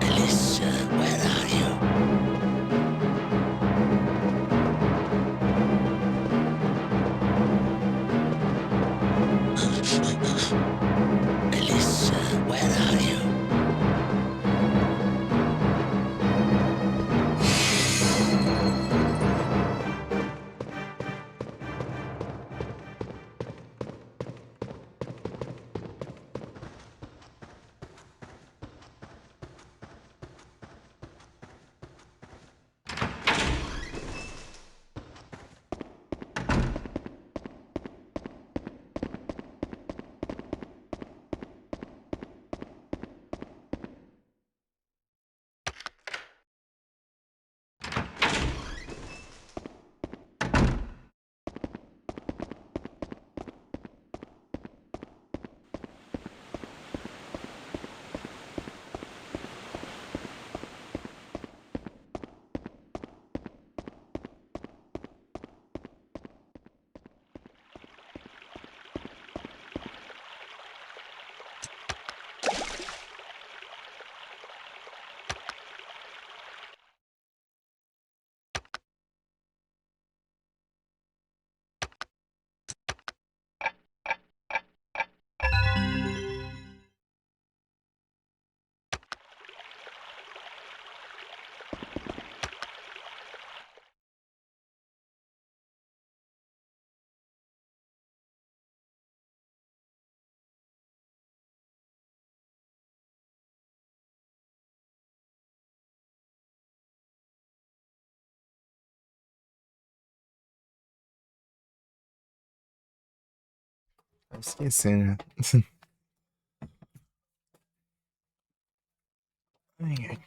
Elissa, where are you? Tá esquecendo. Ai, ai.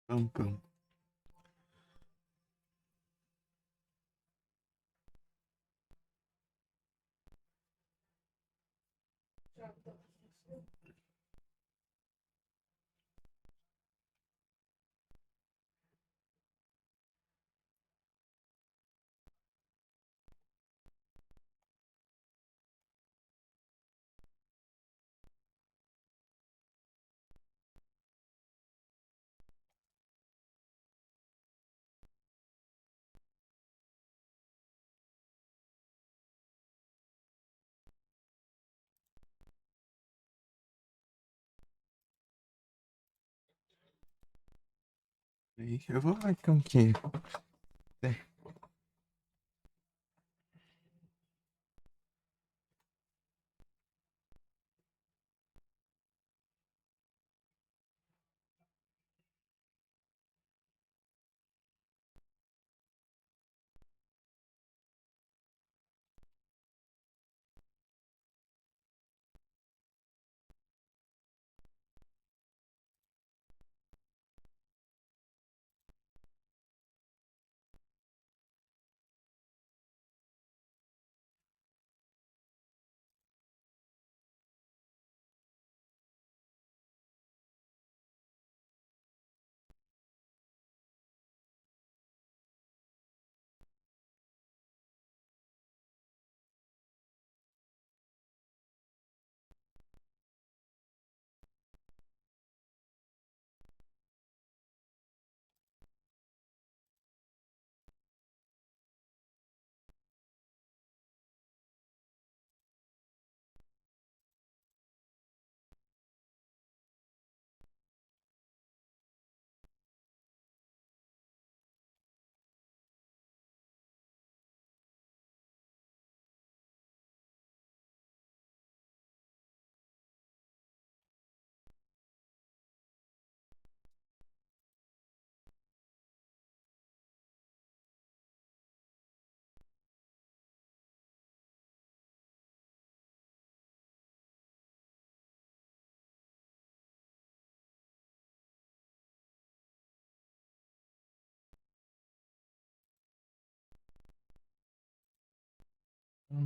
Pam, pam. Aí, eu vou marcar aqui.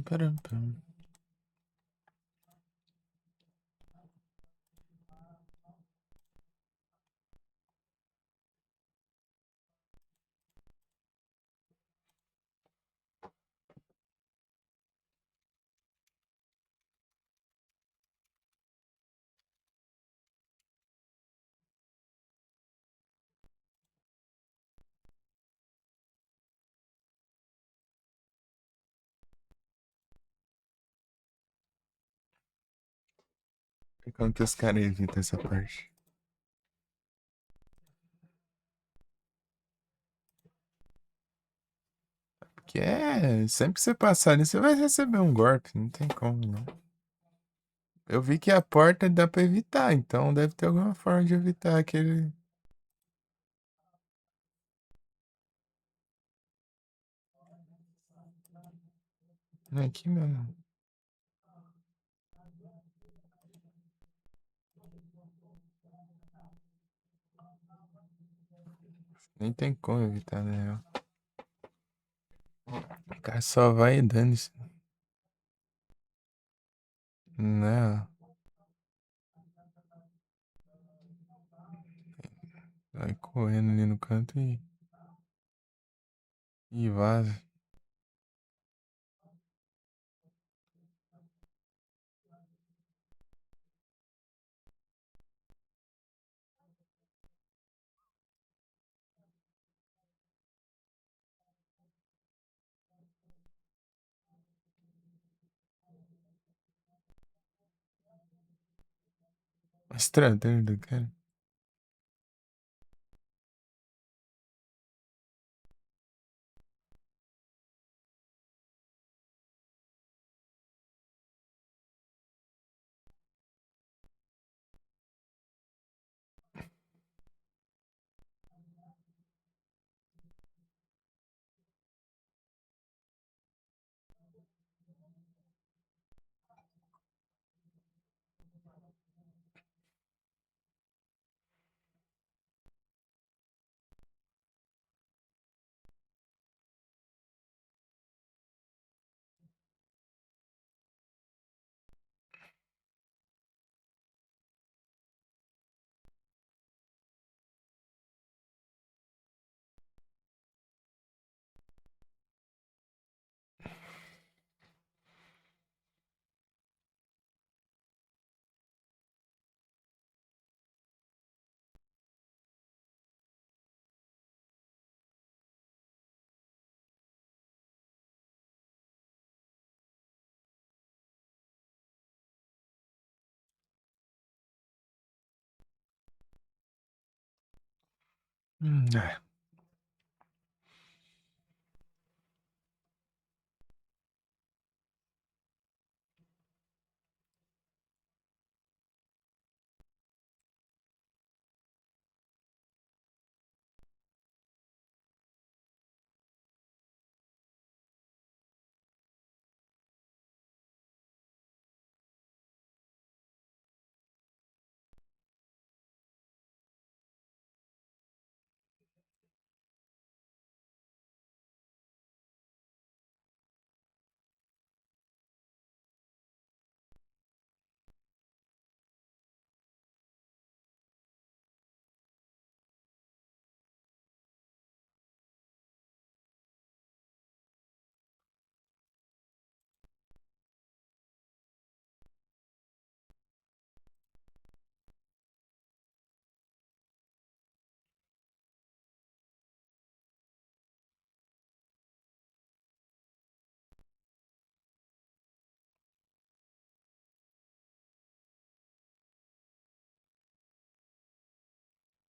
Param, pam. Como que os caras evitam essa parte? Porque sempre que você passar ali, você vai receber um golpe. Não tem como, não. Eu vi que a porta dá pra evitar, então deve ter alguma forma de evitar aquele. Não é aqui mesmo. Nem tem como evitar, né? O cara só vai dando isso. Né? Vai correndo ali no canto e vaza. Estradeiro do cara. É.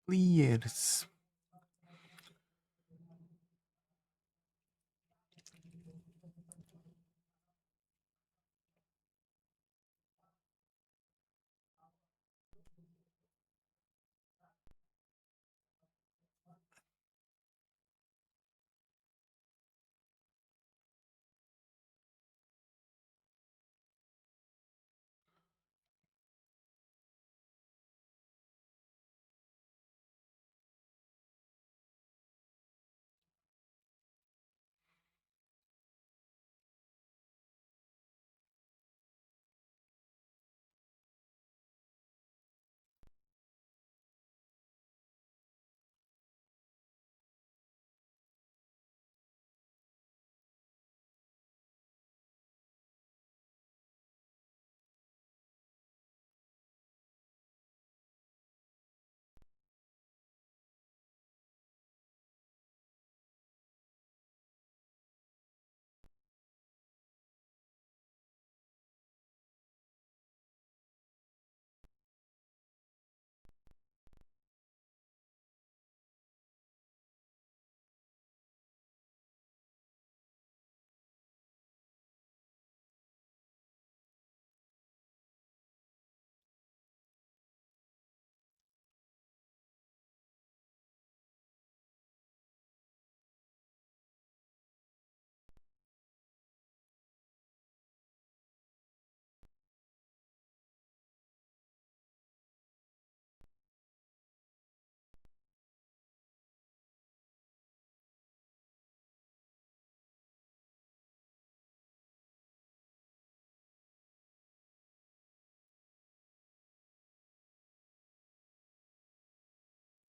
Clears.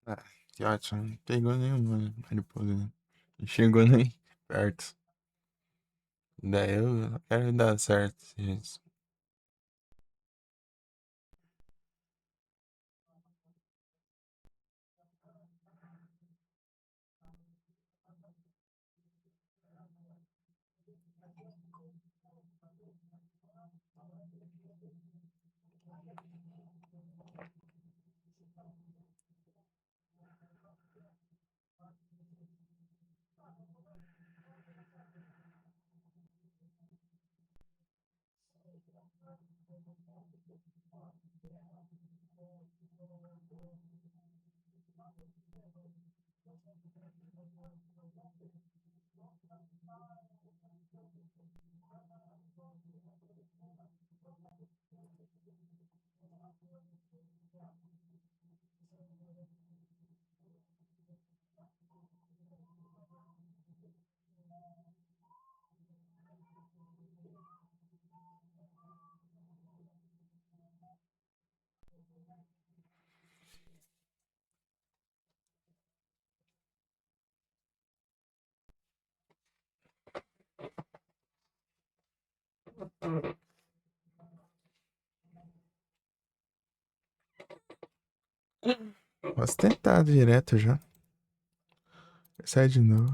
Ah, que ótimo. Não pegou nenhuma, né? Mariposa. Não chegou nem perto. Daí eu quero dar certo. Isso. Posso tentar direto já. Sai de novo.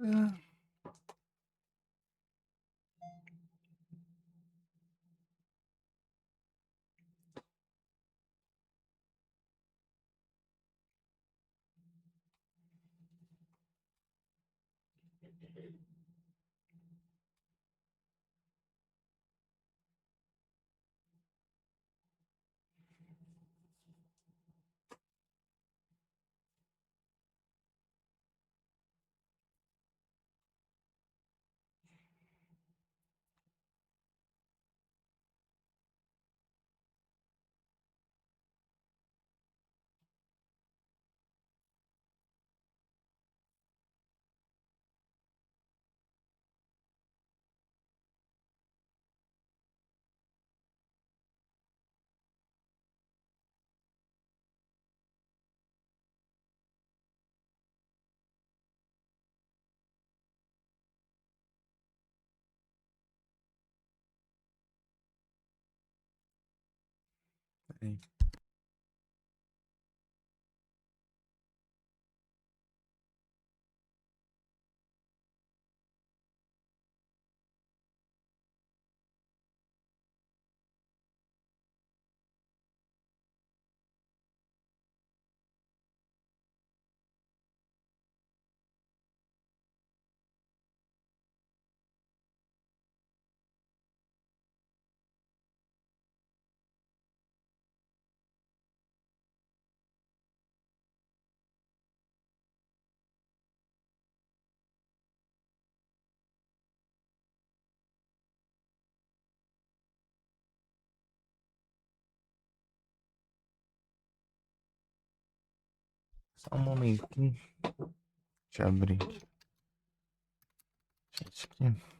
É. Peraí. Só um momentinho. Deixa eu abrir. Gente, aqui.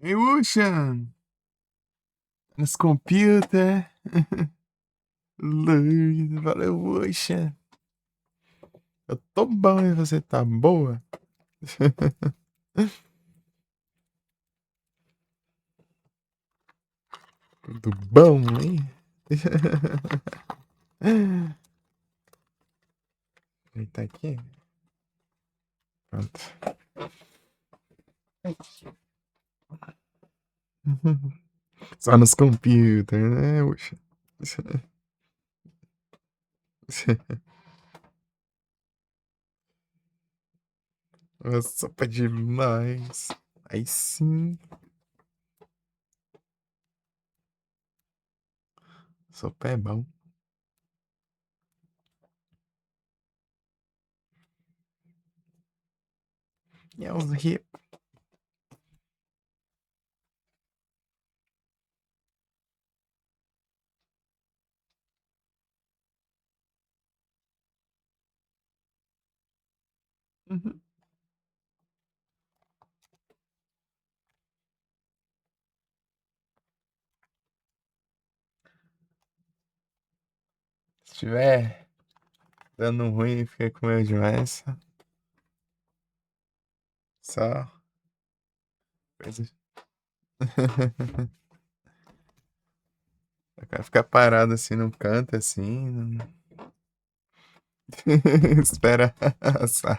Hey, Ocean! Nos computer. Valeu, Ocean. Eu tô bom e você tá boa? Tudo bom, hein? Ele tá aqui? Pronto. Só nos computers, né, Oxa? Sopa demais. Aí sim. Sopa é bom. E é os hip. Uhum. Se tiver dando ruim, fica com meu demais. Só. Coisa. Eu quero ficar parado assim num canto assim. Espera assar.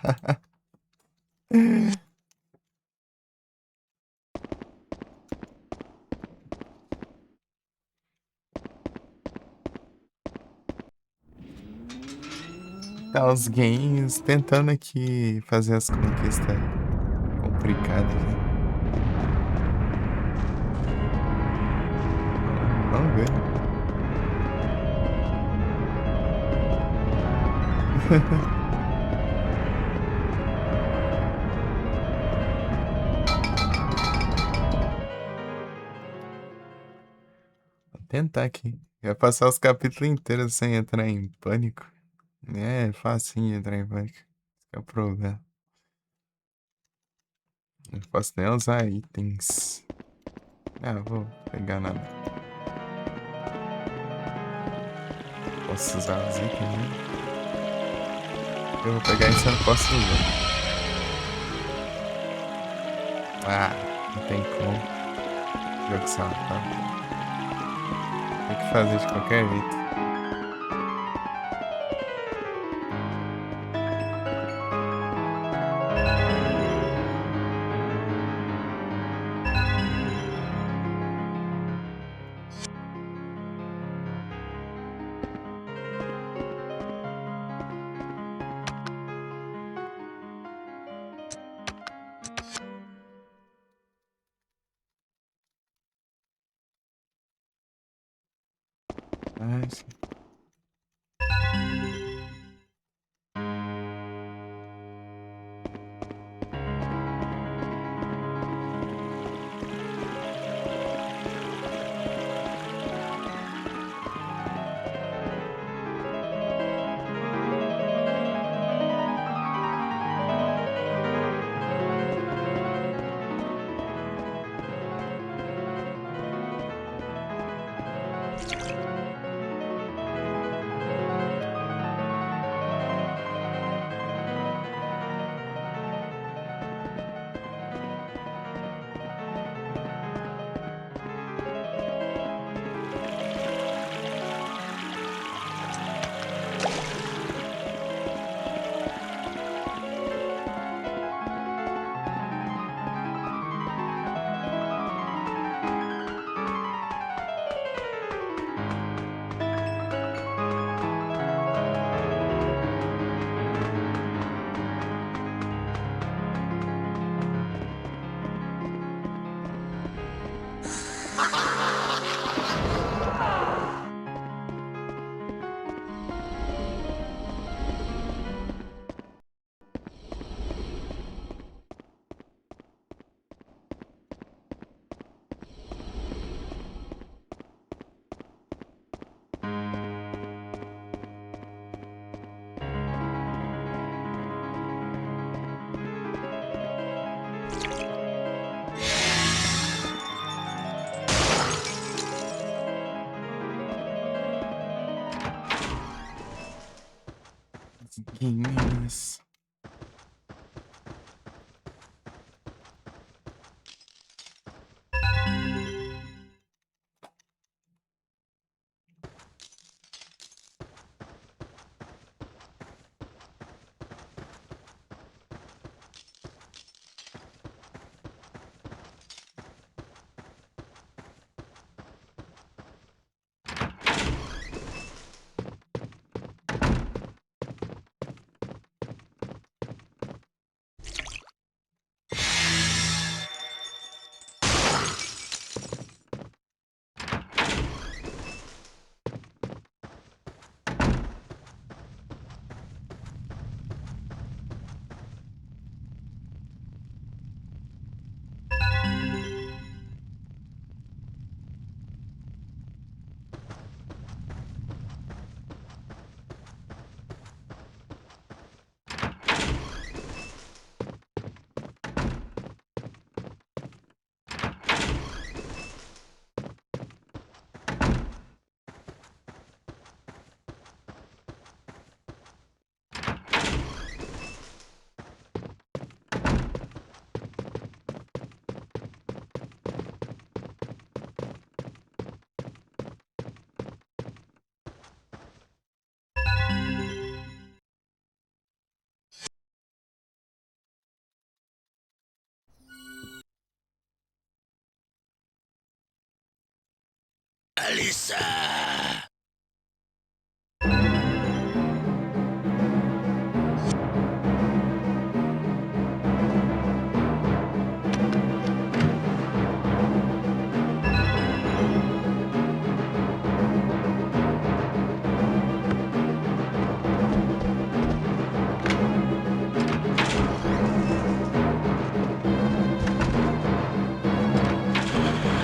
Tá os games tentando aqui fazer as conquistas complicadas, né? Vamos ver. Vou tentar aqui. Vai passar os capítulos inteiros sem entrar em pânico. É facinho entrar em pânico. Esse que é o problema. Não posso nem usar itens. Ah, vou pegar nada. Posso usar os itens, né? Eu vou pegar isso, eu não posso usar. Ah, não tem como. Jogo safado. Tem que fazer de qualquer jeito. Ah, sim. amiguinhas. Alyssa!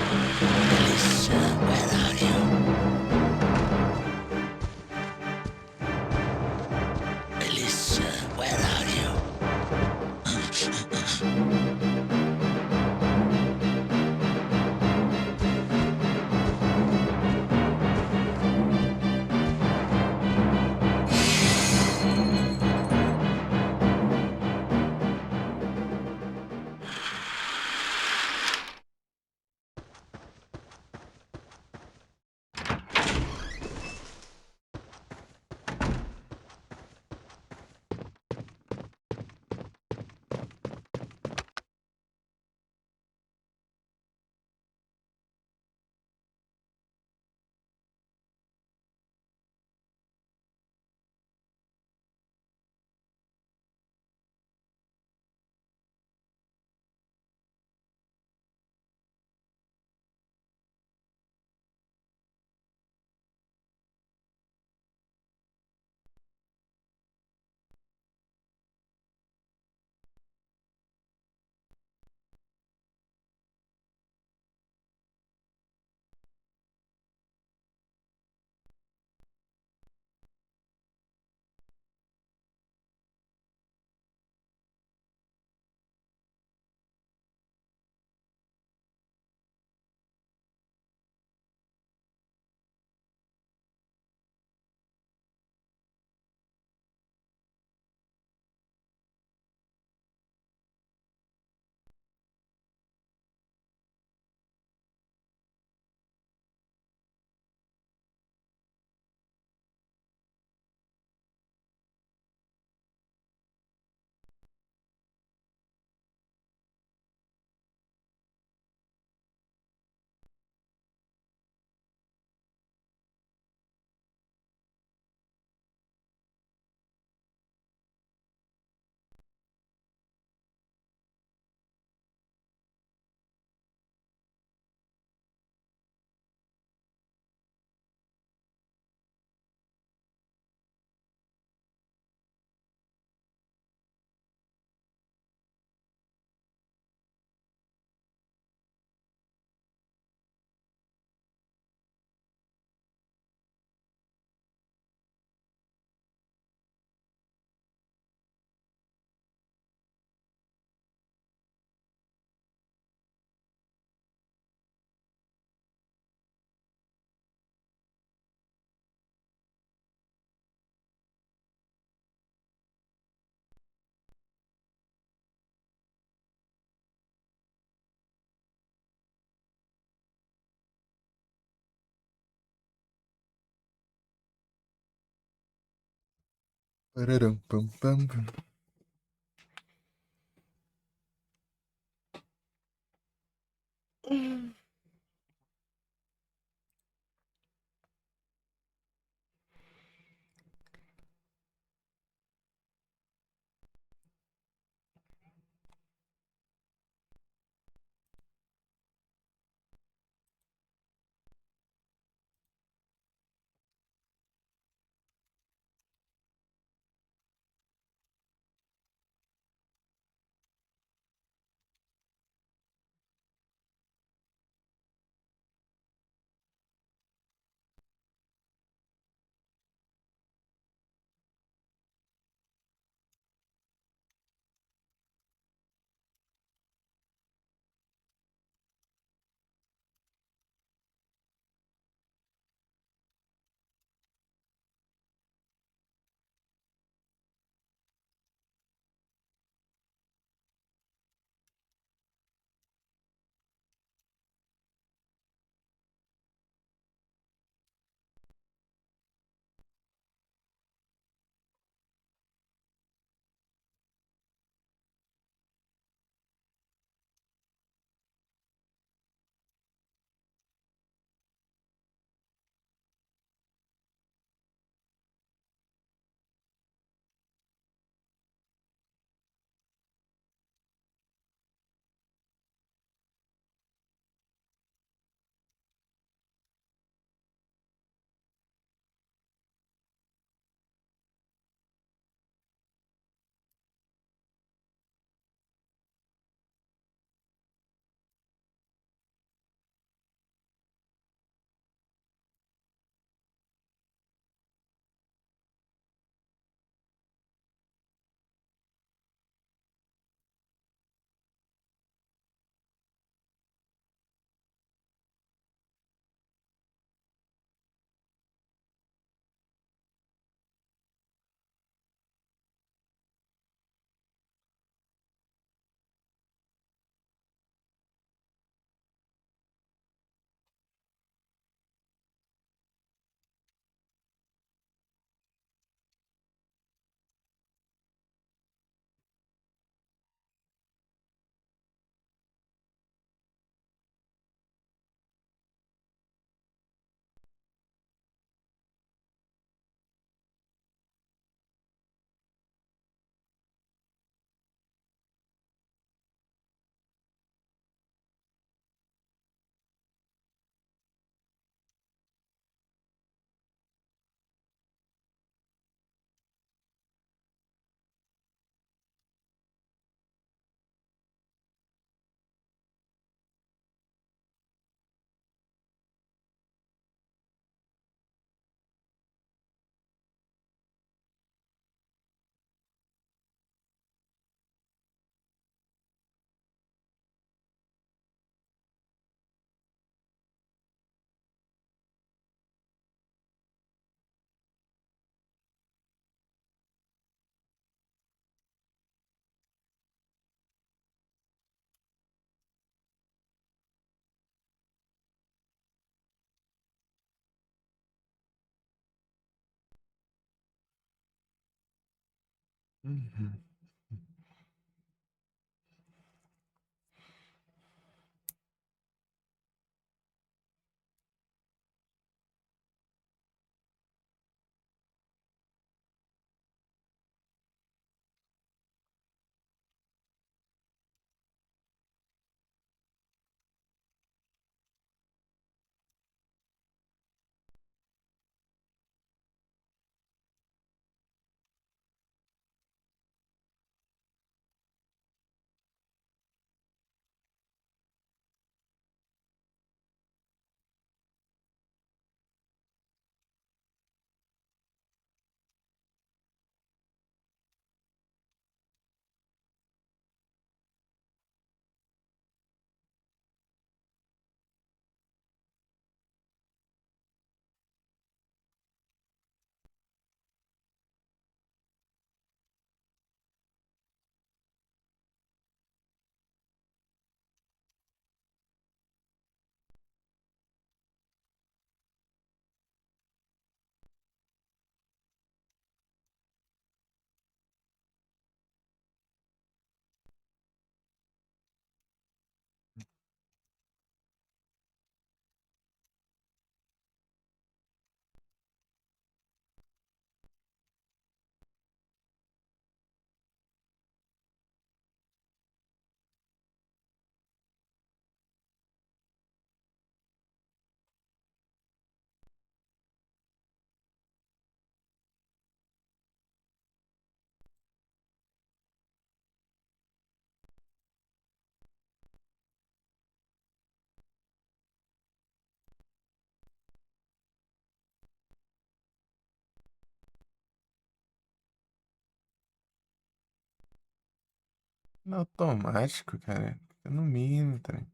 Alyssa, where are you? Pararam, pam, pam, pam. Uhum. No automático, cara. Fica no mínimo, trem.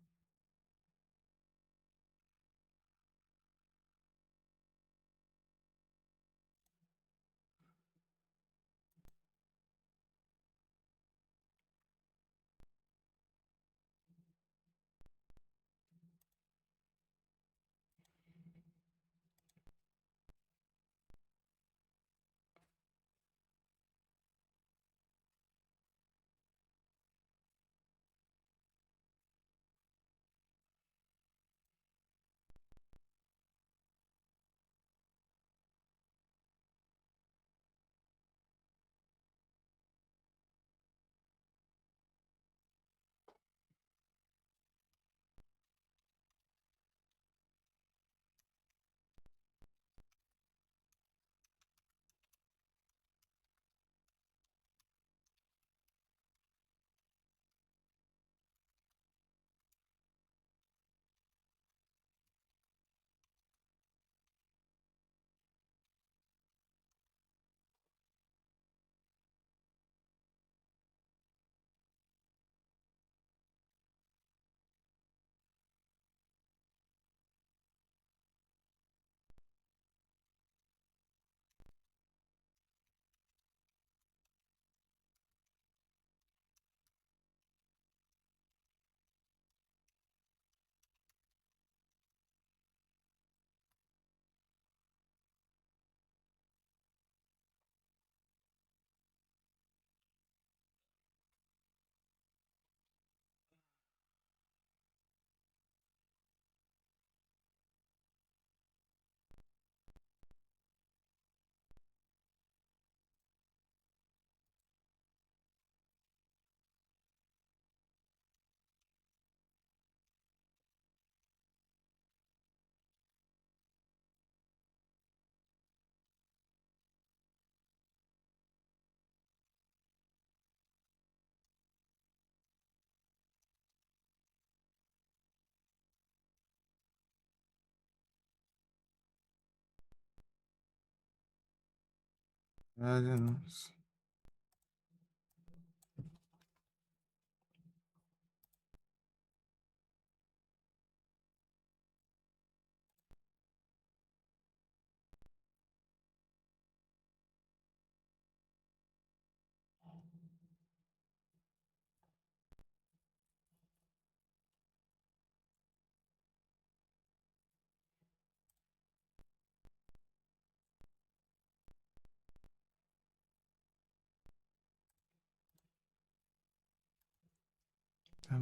Olha, nossa.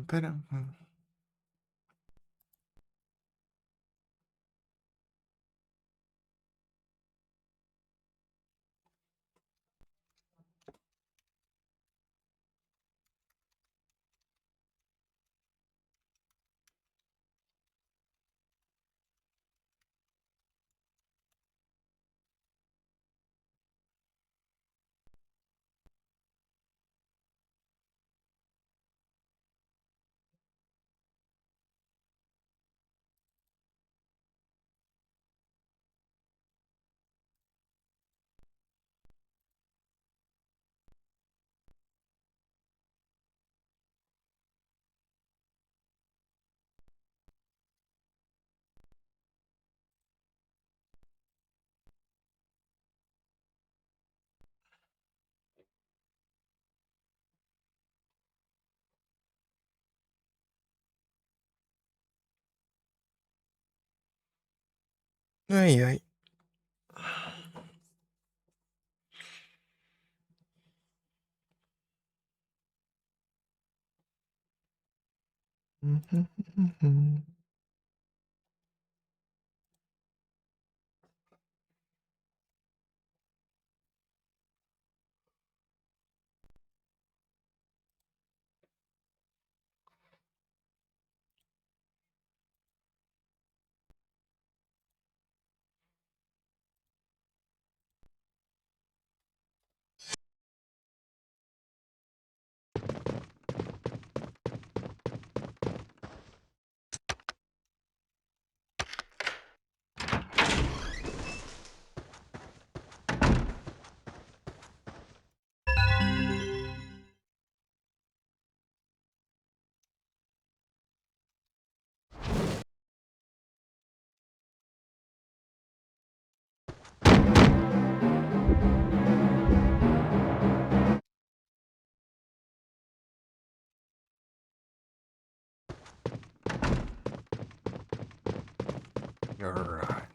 Pera. Ai, ai. Alright,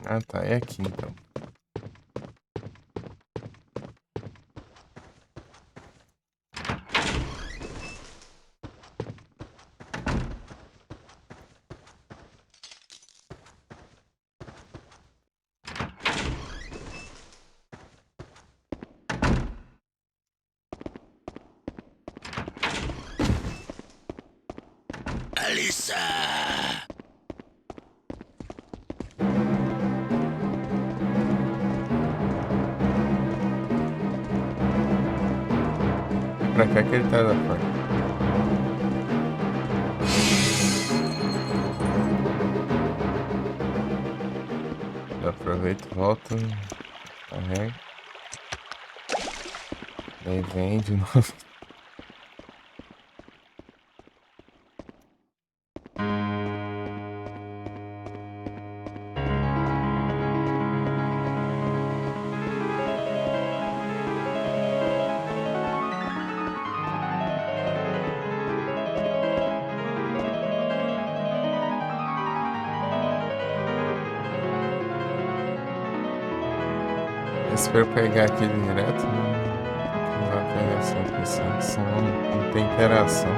Ah, tá. É aqui então. Alyssa! Pra cá que ele tá da porta. Já aproveita, volta, carrega. Daí vem de novo. Se for pegar aqui direto, não vai pegar sempre assim, senão não tem interação.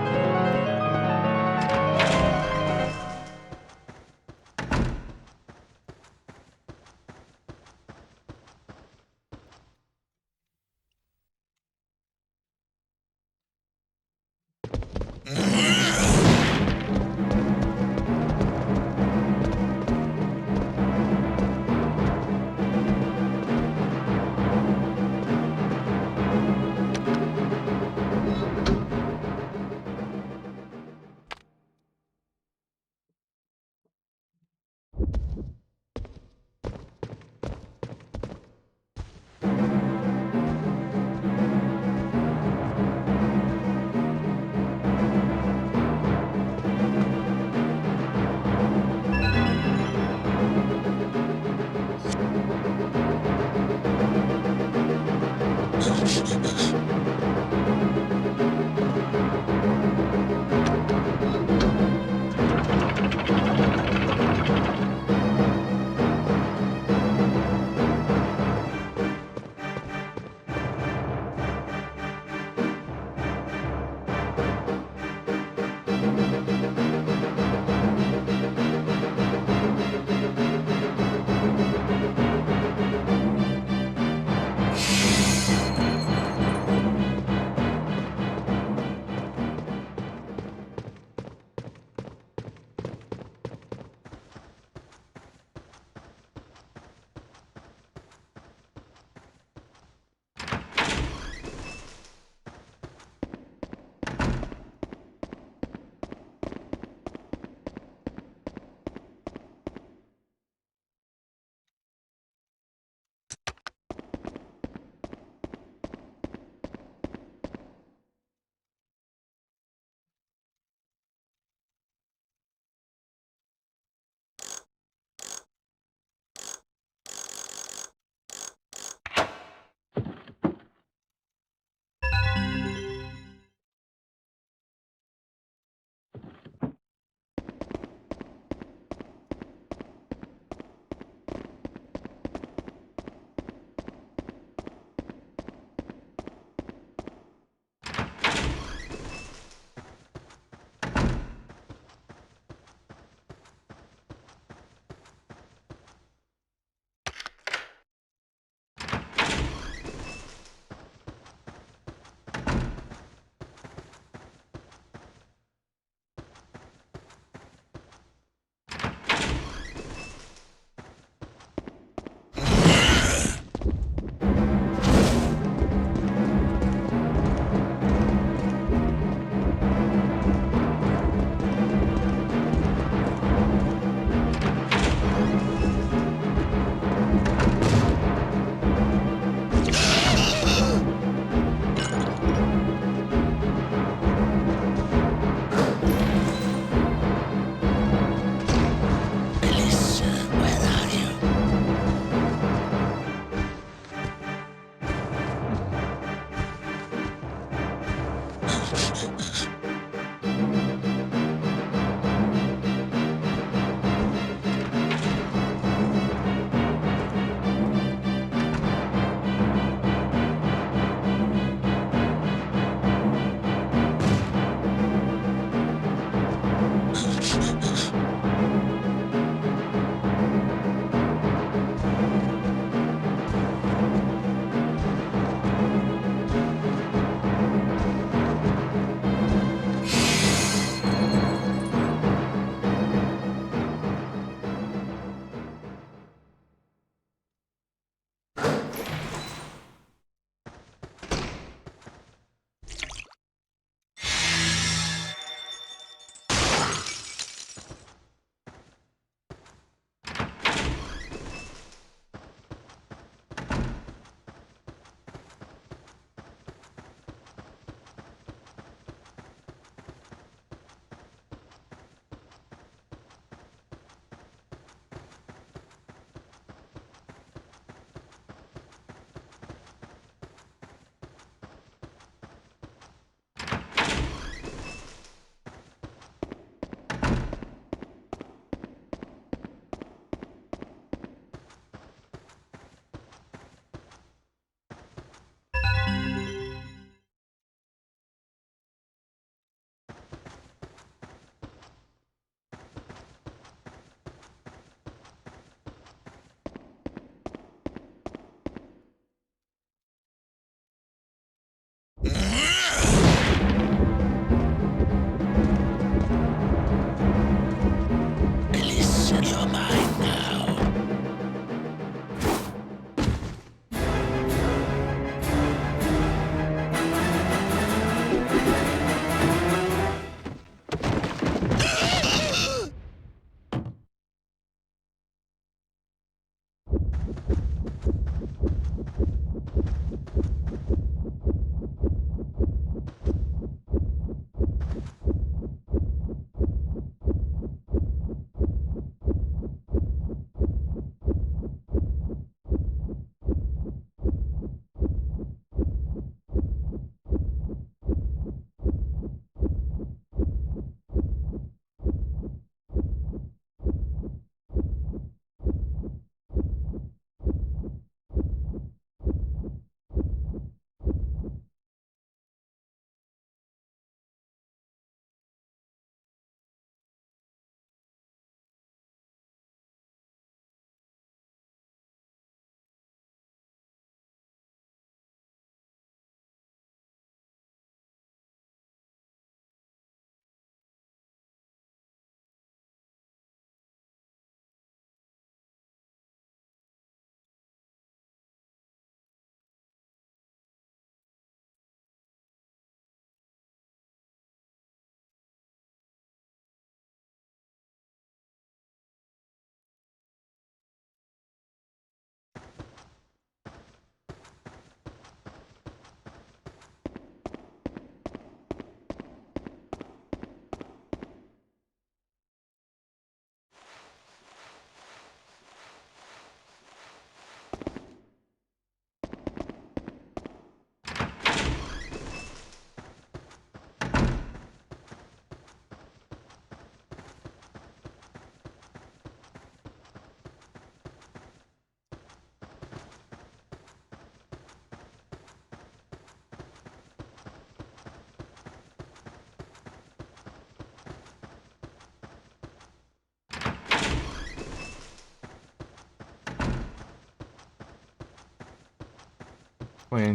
maconha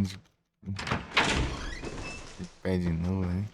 de pé de novo, hein?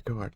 É que eu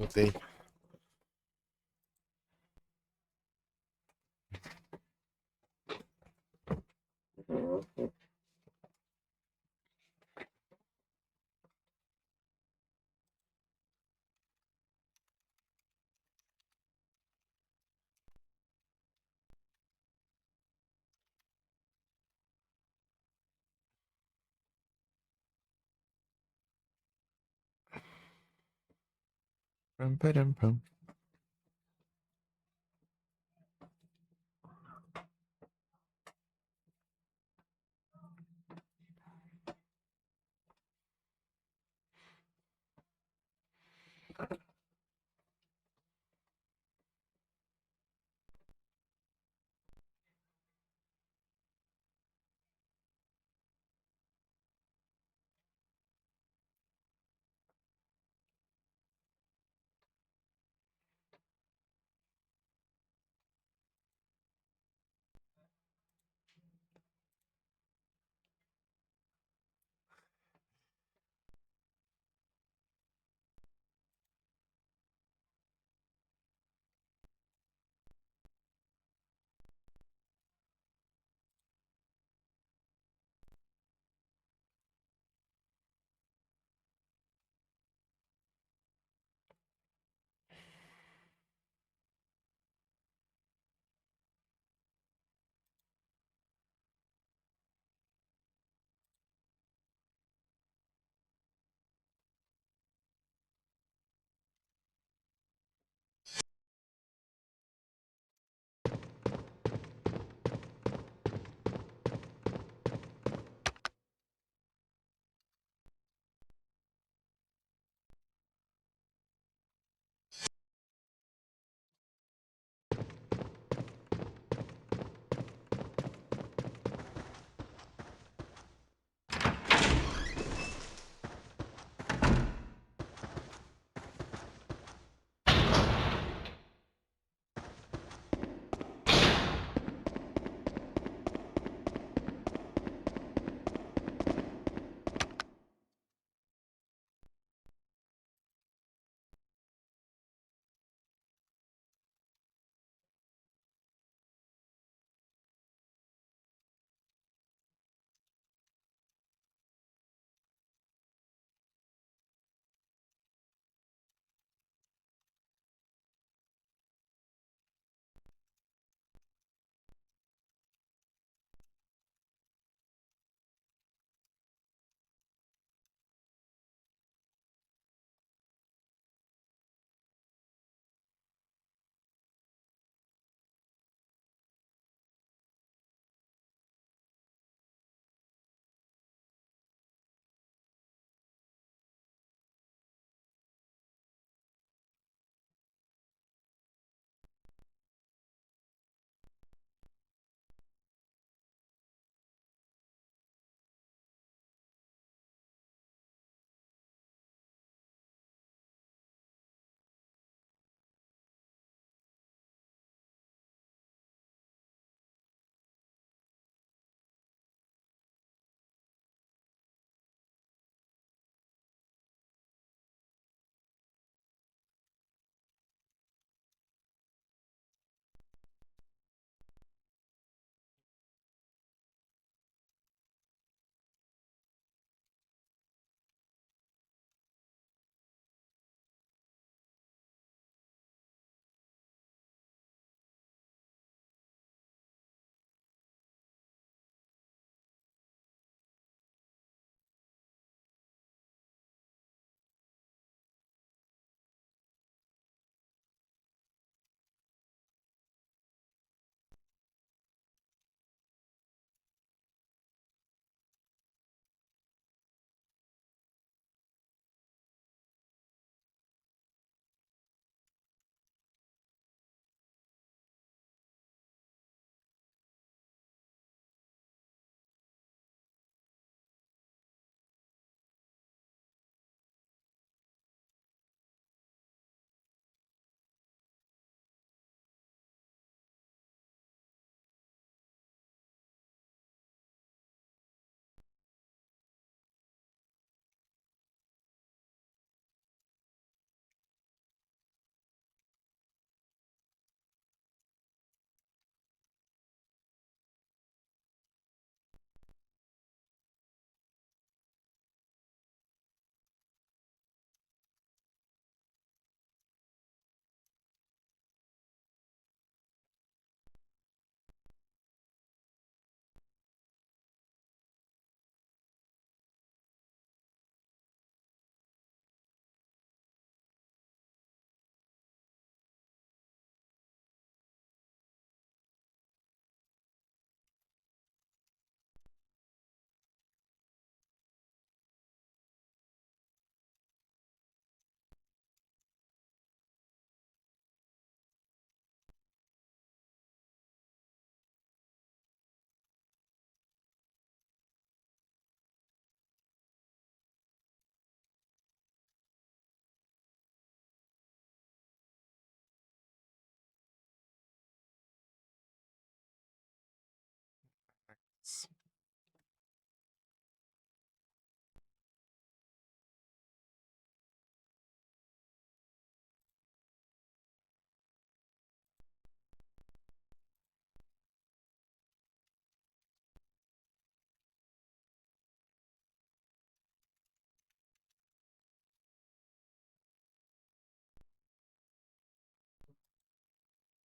Voltei. Pam, param, pam.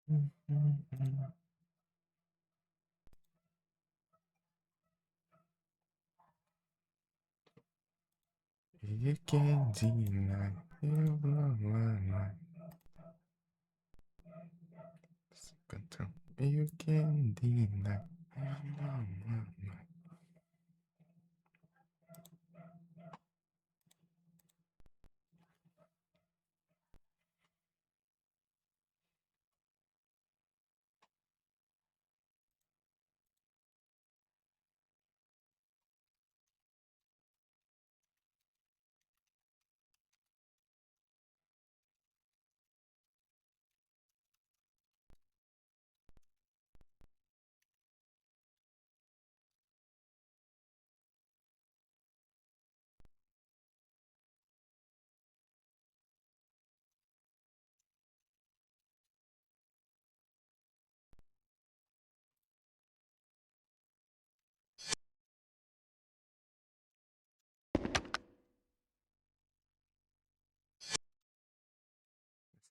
You can't deny your love. Cantando. You can't deny your love.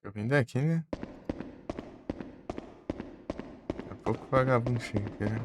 Fica bem daqui, né? Daqui a pouco o vagabundo chega, né?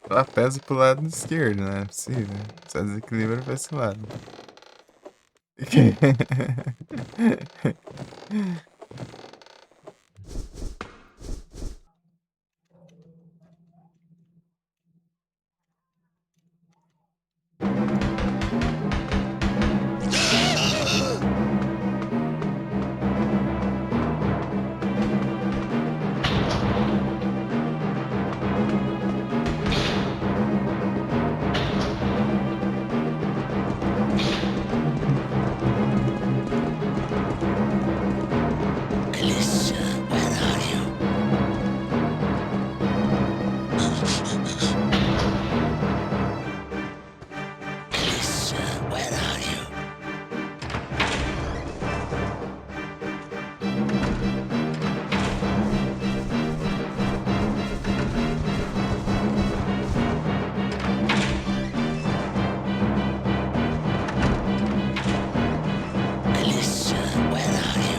Ela pesa pro lado esquerdo, não é possível. Só desequilibra pra esse lado. Alicia, where are you? Alicia, where are you? Alicia, where are you?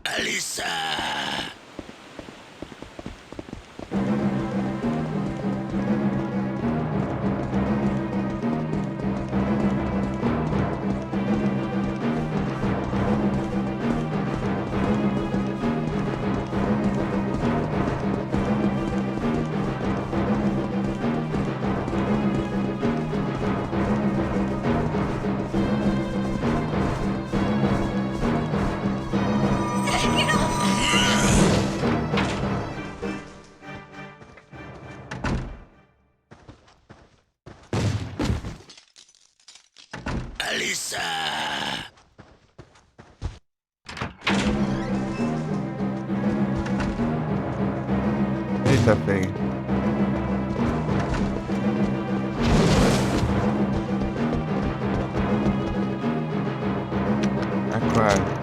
Alissa! Alissa! Eita, feio. Aquário.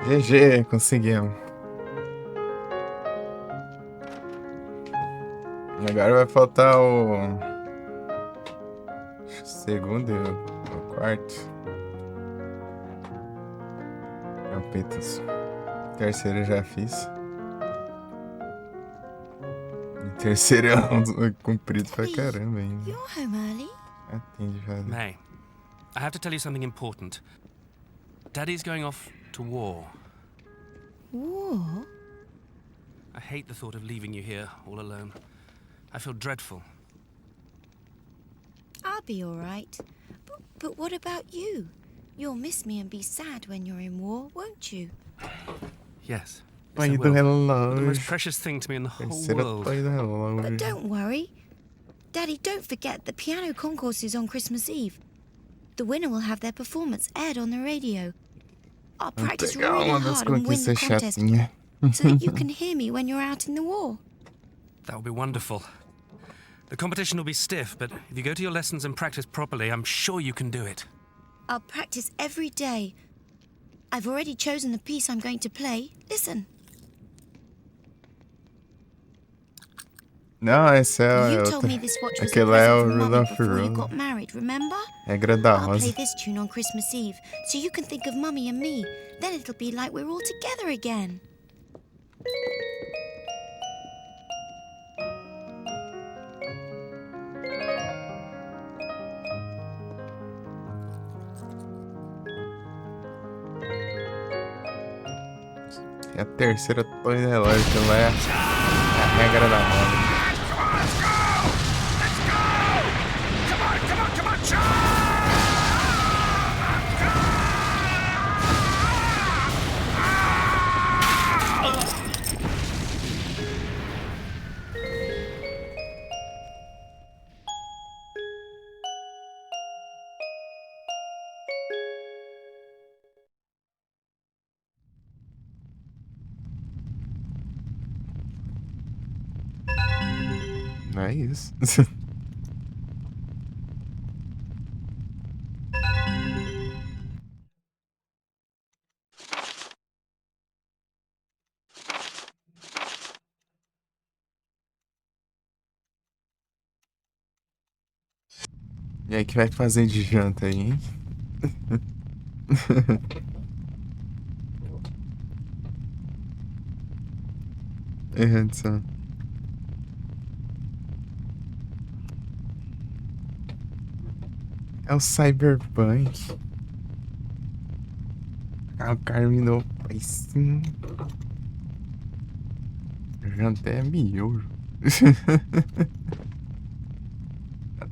GG, conseguimos. Agora vai faltar o segundo e o quarto. Campetas. Terceiro eu já fiz. E terceiro é um comprido pra caramba ainda. You're home early. Atende, velho. May, I have to tell you something important. Daddy's going off to war. War? I hate the thought of leaving you here all alone. I feel dreadful. I'll be all right. But what about you? You'll miss me and be sad when you're in war, won't you? Yes. Pai I do will. The relógio. most precious thing to me in the whole Terceira world. pai do But relógio. don't worry. Daddy, don't forget the piano concourse is on Christmas Eve. The winner will have their performance aired on the radio. I'll Vou practice pegar really uma das hard and win the conquistas contest chatinha. so that you can hear me when you're out in the war. That would be wonderful. The competition will be stiff, but if you go to your lessons and practice properly, I'm sure you can do it. I'll practice every day. I've already chosen the piece I'm going to play. Listen. Não, esse é You o told outro. me this watch was a Aquele é present o from Mummy Rudolph before you Rose. got married, remember? Regra da I'll play Rosa. this tune on Christmas Eve, so you can think of Mummy and me. Then it'll be like we're all together again. E a terceira torre do relógio, que lá é a regra da moda. Não é isso. E aí, que vai fazer de janta aí, hein? Edson. É o Cyberpunk. Ah, o Carmino. Aí sim. Janta é miojo.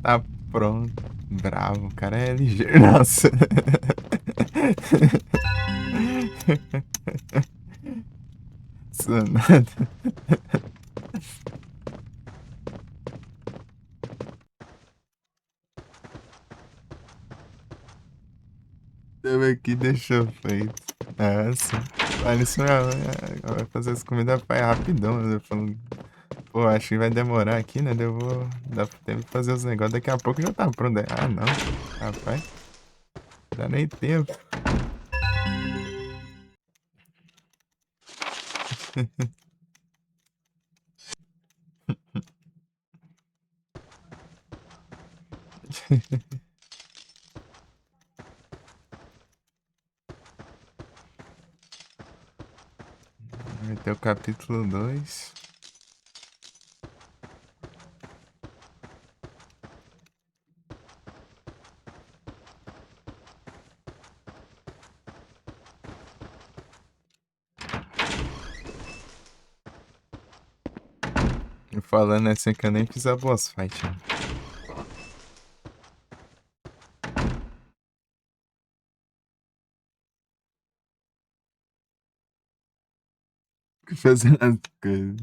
Tá pronto. Bravo, o cara é ligeiro. Nossa. Sonado. Teve aqui, deixou feito. Ah, sim. Olha, isso vai fazer essa comida pai rapidão. Né? Eu falo, pô, acho que vai demorar aqui, né? Eu vou dar tempo de fazer os negócios. Daqui a pouco já tá pronto. Ah, não. Rapaz. Não dá nem tempo. Vai ter o capítulo 2. Falando assim que eu nem fiz a boss fight. Né? Fazendo as coisas.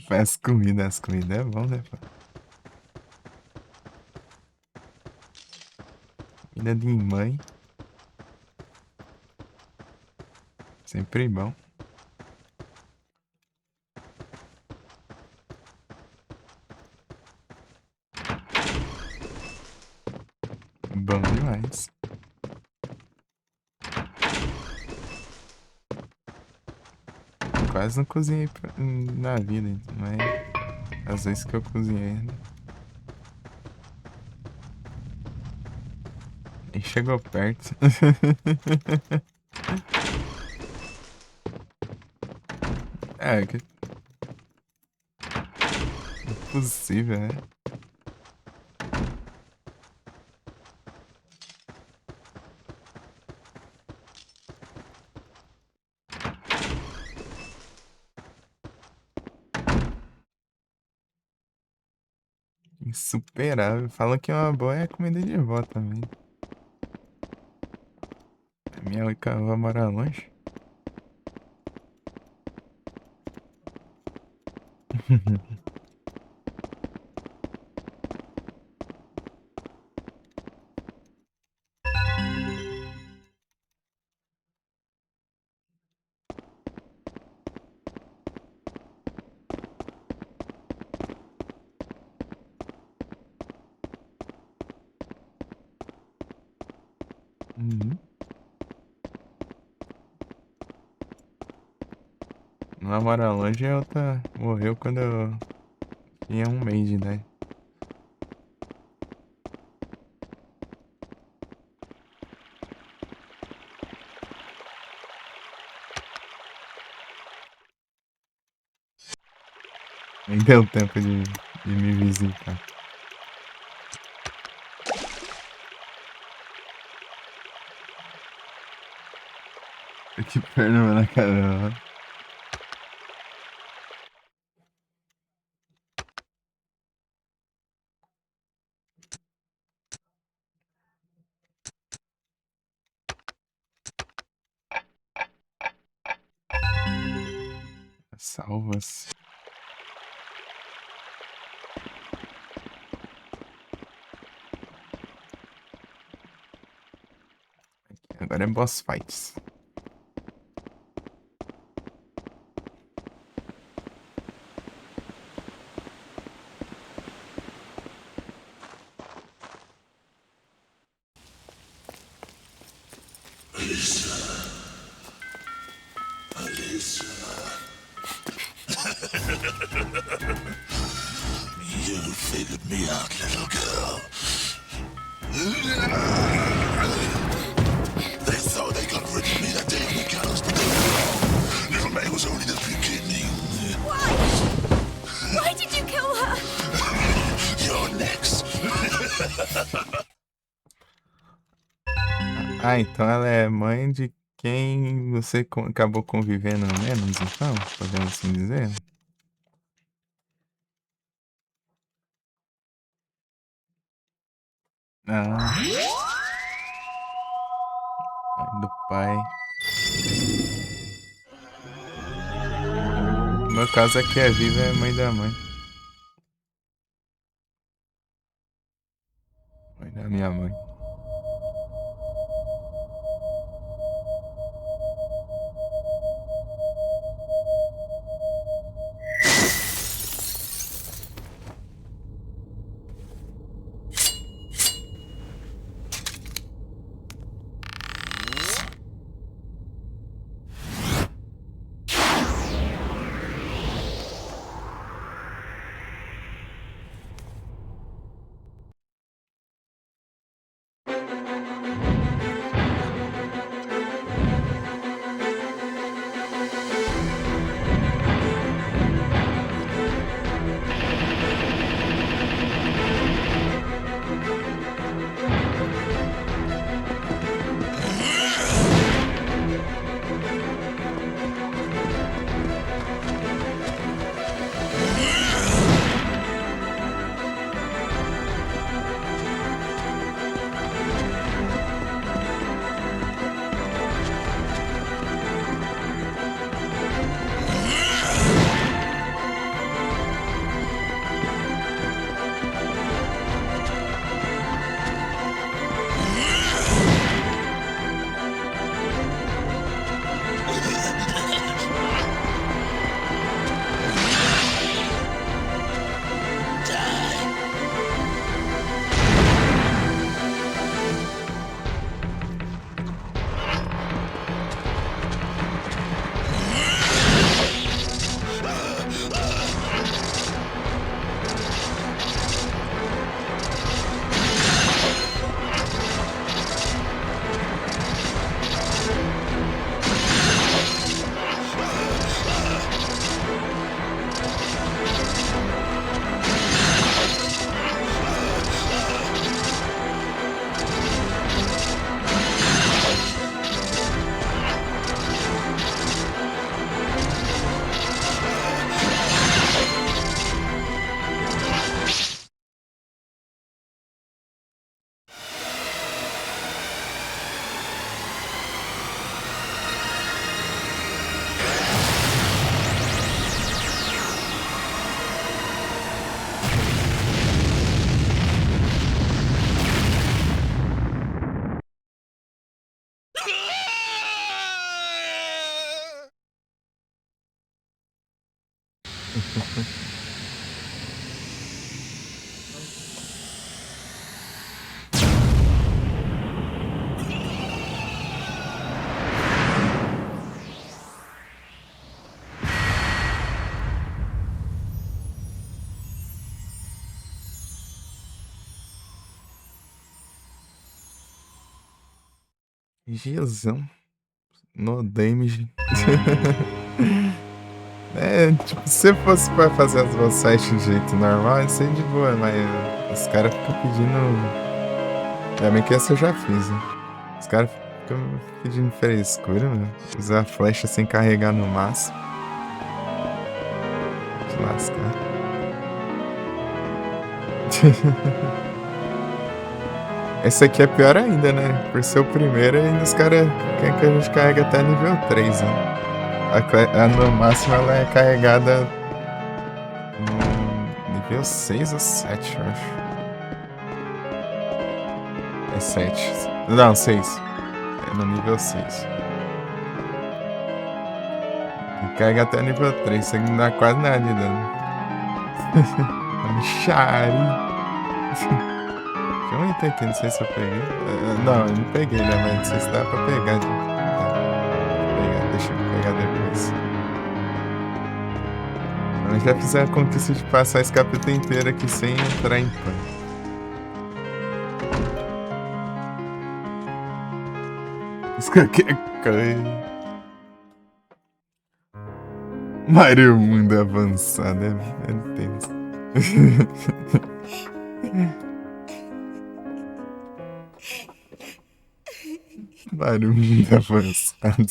Faz comida, as comidas é bom, né? Pô? Comida de mãe. Sempre bom. demais. Quase não cozinhei na vida, mas às vezes que eu cozinhei, né? Nem chegou perto. É, que impossível, né? Insuperável. Falam que uma boa é comida de vó também. A minha avó mora longe. Uhum. Uma mora longe e a outra morreu quando eu tinha 1 mês de idade. Nem deu tempo de me visitar. Que perna na cara. Salvas. Agora é boss fights. You figured me out, little girl. They thought they got rid of me that day on the gallows, but they were wrong. Little May was only the beginning. Why? Why did you kill her? You're next. Ah, então ela é mãe de quem você acabou convivendo menos, então? Podemos assim dizer? Ah. Mãe do pai. No meu caso aqui é viva é mãe da mãe. Mãe da minha mãe. Jesus. No damage. Tipo, se fosse pra fazer as voz sites de jeito normal, ia ser de boa, mas os caras ficam pedindo. Ainda bem que essa eu já fiz, né? Os caras ficam pedindo frescura, mano. Usar a flecha sem carregar no máximo. Se lascar. Esse aqui é pior ainda, né? Por ser o primeiro, ainda os caras querem que a gente carregue até nível 3, né? No máximo ela é carregada no nível 6 ou 7, eu acho. É 7. Não, 6. É no nível 6. E carrega até nível 3, isso aqui não dá quase nada de dano. Chari. Tinha um item aqui, não sei se eu peguei. Não, eu não peguei, né? Mas não sei se dá pra pegar. Deixa eu pegar depois. Eu já fiz a conquista de passar esse capítulo inteiro aqui sem entrar em pânico. Mario Mundo avançado, é tenso. Mario Mundo avançado.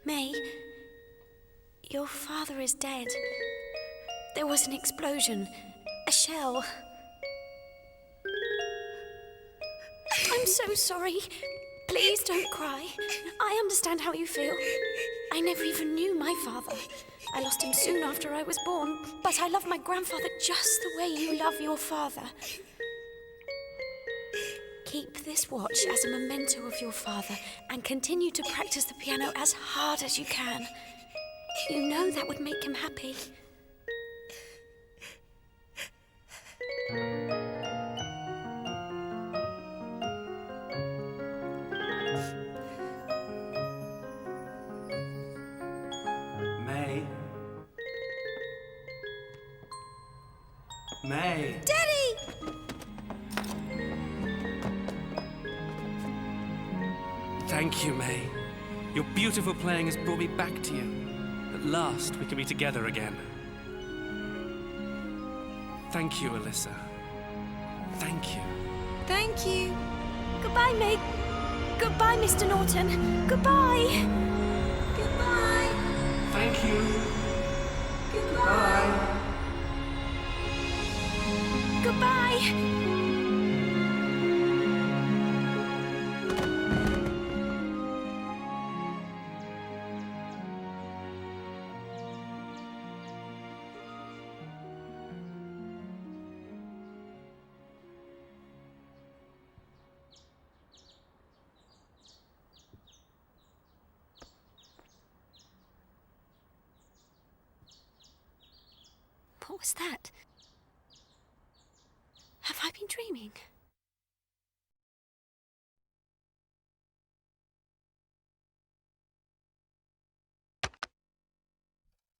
May, your father is dead. There was an explosion. A shell. I'm so sorry. Please don't cry. I understand how you feel. I never even knew my father. I lost him soon after I was born, but I love my grandfather just the way you love your father. Keep this watch as a memento of your father and continue to practice the piano as hard as you can. You know that would make him happy. May. Daddy! Thank you, May. Your beautiful playing has brought me back to you. At last, we can be together again. Thank you, Alyssa. Thank you. Thank you. Goodbye, May. Goodbye, Mr. Norton. Goodbye. Goodbye. Thank you. Goodbye. Goodbye. What was that? Have I been dreaming?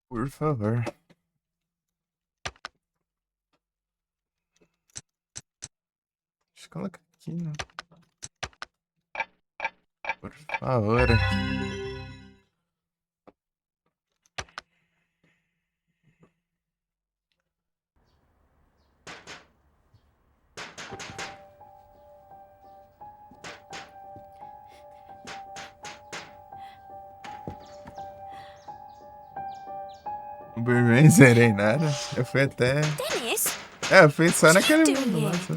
Por favor. Deixa eu colocar aqui, né? Por favor. Por mim, zerei nada. Eu fui até. Dennis? Eu fui só naquele doing mundo lá. here? Só.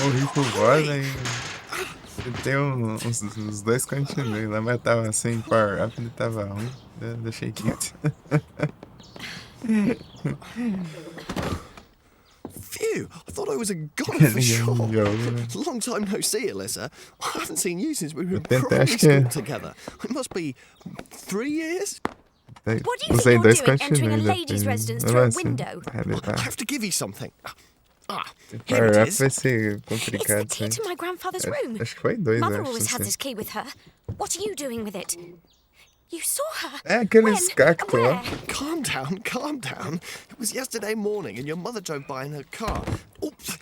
Morri por voz, aí. Tem uns dois continuei lá, mas tava sem power up e tava ruim. Deixei quieto. Phew, I thought I was a goner for sure. Long time no see, Alyssa. I haven't seen you since we were in primary school together. It must be 3 years? What do you think you're doing, entering a lady's residence through a window? I have to give you something. Power it up is. vai ser It's the complicado. key to my grandfather's room. Acho que foi 2, Mother acho. always Não had sei. this key with her. What are you doing with it? You saw her. É aqueles When? cactos lá. Where? Calm down, calm down. It was yesterday morning and your mother drove by in her car. Oops.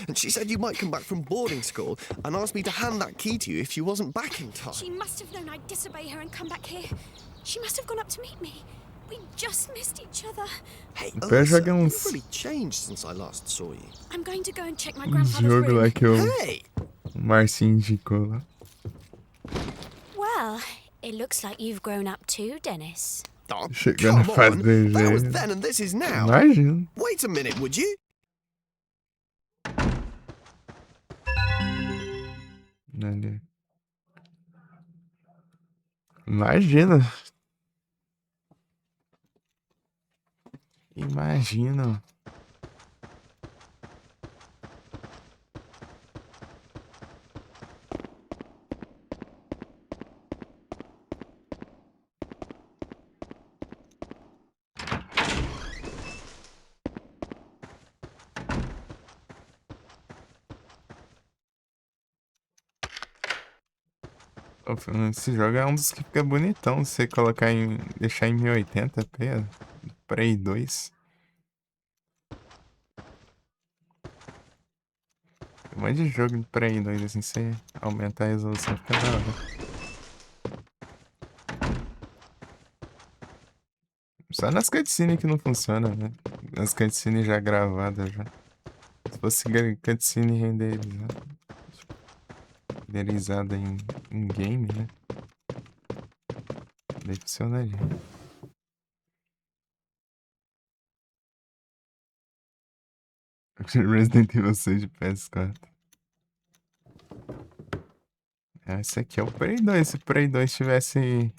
And she said you might come back from boarding school and asked me to hand that key to you if you wasn't back in time. She must have known I'd disobey her and come back here. She must have gone up to meet me. We just missed each other. Hey, Depois Alyssa, joga uns you've really changed since I last saw you. I'm going to go and check my grandfather's jogo room. lá que o Hey! Marcinho indicou lá. Well, it looks like you've grown up too, Dennis. Oh, Chegando na come fase on. do That was gênio. then and this is now. Imagina. Wait a minute, would you? Ali. Imagina. Imagina. Esse jogo é um dos que fica bonitão se você colocar em. Deixar em 1080p. Play 2. Tem um monte de jogo de Play 2 assim, você aumentar a resolução fica da hora. Só nas cutscenes que não funciona, né? Nas cutscenes já gravadas já. Se fosse cutscene renderizada em game, né? Daí funcionaria. Resident Evil 6 de PS4. Esse aqui é o Play 2. Se o Play 2 tivesse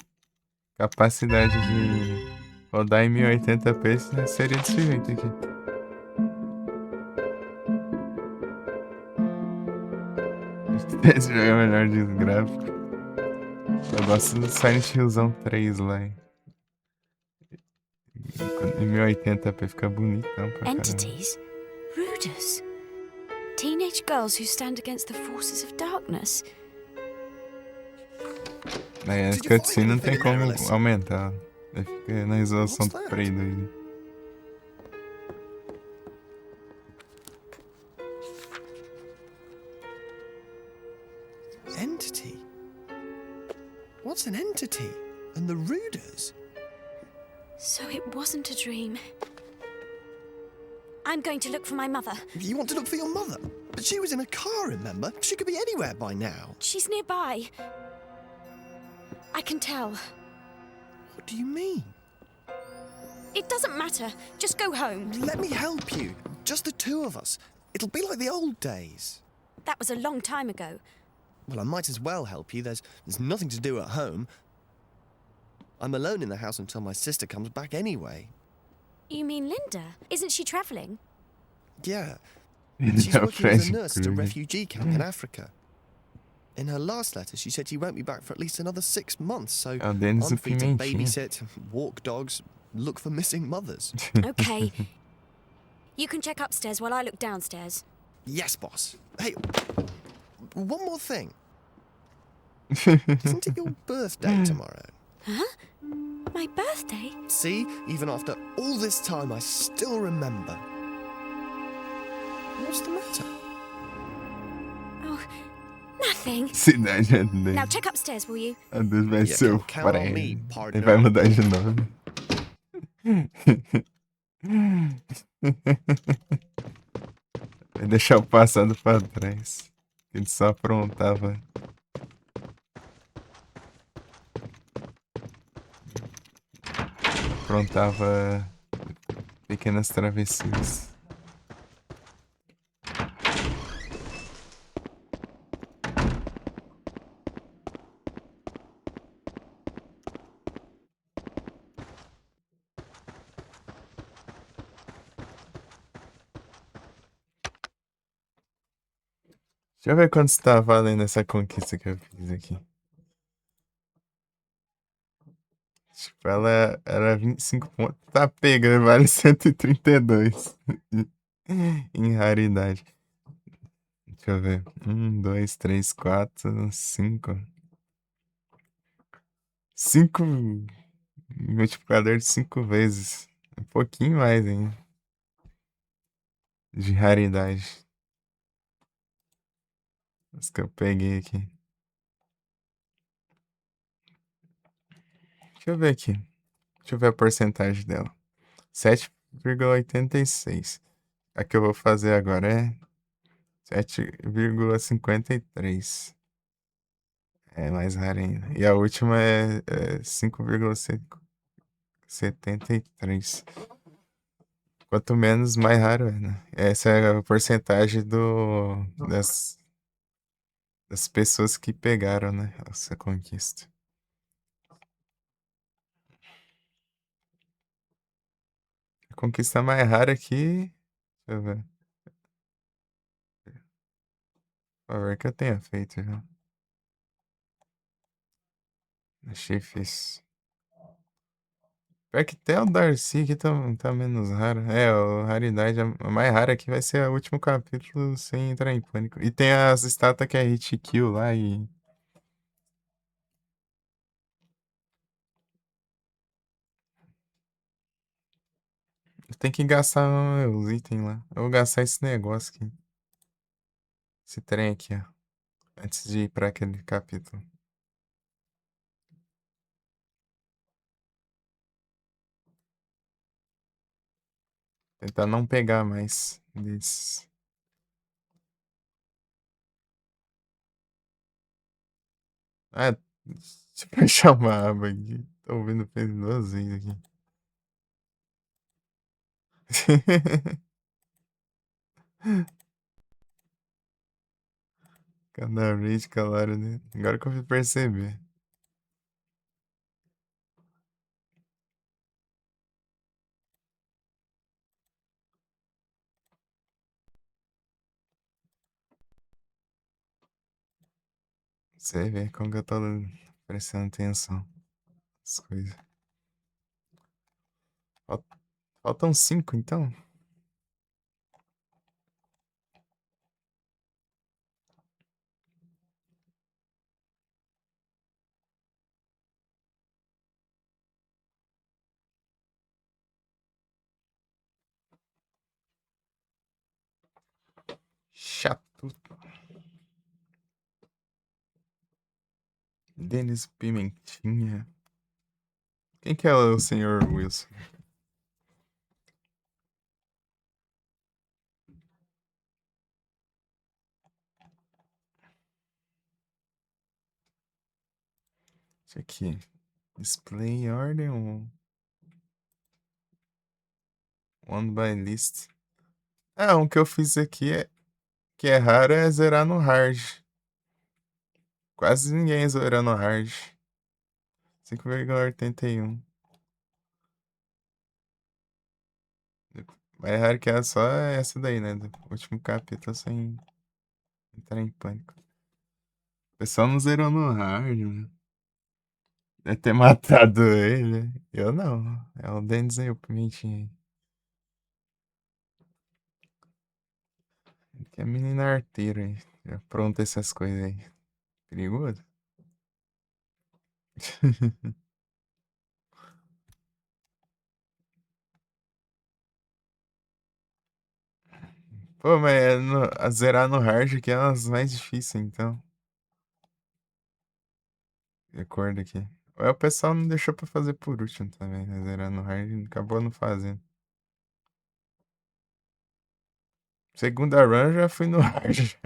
capacidade de rodar em 1080p, seria desse jeito aqui. Esse jogo é melhor de gráfico. Eu gosto do Silent Hillzão 3 lá. Em 1080p fica bonitão pra caramba. Entities? Ruders? Teenage girls who stand against the forces of darkness? Aí a cutscene não tem como aumentar. Aí fica na resolução do Play 2. Entity? What's an entity? And the Ruders? So it wasn't a dream. I'm going to look for my mother. You want to look for your mother? But she was in a car, remember? She could be anywhere by now. She's nearby. I can tell. What do you mean? It doesn't matter. Just go home. Let me help you. Just the two of us. It'll be like the old days. That was a long time ago. Well, I might as well help you. There's nothing to do at home. I'm alone in the house until my sister comes back anyway. You mean Linda? Isn't she travelling? Yeah. Ele She's é o working as a Fred nurse at a Krueger. refugee camp in Africa. In her last letter, she said she won't be back for at least another 6 months, so É o Dennis I'm o free to Pimentinha. babysit, walk dogs, look for missing mothers. Okay. You can check upstairs while I look downstairs. Yes, boss. Hey, one more thing. Isn't it your birthday tomorrow? Huh? My birthday? See, even after all this time, I still remember. What's the matter? Oh, nothing. Cidade é dele. Now check upstairs, will you? A Deus vai Yeah, ser o count on me, Fred. partner. Ele vai mudar de nome. Vai deixar o passado pra trás. Ele só aprontava. Aprontava pequenas travessuras. Deixa eu ver quanto está valendo essa conquista que eu fiz aqui. Tipo, ela era 25 pontos. Tá pegando, vale 132. Em raridade. Deixa eu ver. 1, 2, 3, 4, 5. 5 multiplicador de 5 vezes. Um pouquinho mais ainda. De raridade. As que eu peguei aqui. Deixa eu ver aqui. Deixa eu ver a porcentagem dela. 7,86. A que eu vou fazer agora é 7,53. É mais rara ainda. E a última é 5,73. Quanto menos, mais raro é, né? Essa é a porcentagem das pessoas que pegaram, né? Essa conquista. A conquista mais rara aqui. Deixa eu ver. Por favor, que eu tenha feito já. Achei difícil. Pior que até o Darcy aqui tá menos raro. É, a raridade a mais rara aqui vai ser o último capítulo sem entrar em pânico. E tem as estátuas que é hit kill lá e. Tem que gastar os itens lá. Eu vou gastar esse negócio aqui. Esse trem aqui, ó. Antes de ir pra aquele capítulo. Tentar não pegar mais desses. Ah, deixa eu fechar uma aba aqui. Tô ouvindo fez 2 vezes aqui. Cada vez calaram, né? Agora que eu fui perceber. Você vê como que eu tô prestando atenção nas coisas. Faltam 5, então? Chato. Denis Pimentinha. Quem que é o senhor Wilson? Isso aqui. Display order. One by list. Ah, um que eu fiz aqui que é raro é zerar no hard. Quase ninguém zerou no hard. 5,81. Mais raro que é só essa daí, né? Do último capítulo sem entrar em pânico. O pessoal não zerou no hard, né? Deve ter matado ele. Eu não. É o Dennis aí, o Pimentinha aí. Que é menina arteira aí. Já apronta essas coisas aí. Perigoso? Pô, mas a zerar no hard que é as mais difíceis, então. De acordo aqui. Ou o pessoal não deixou pra fazer por último também, né? Zerar no hard e acabou não fazendo. Segunda run já fui no hard.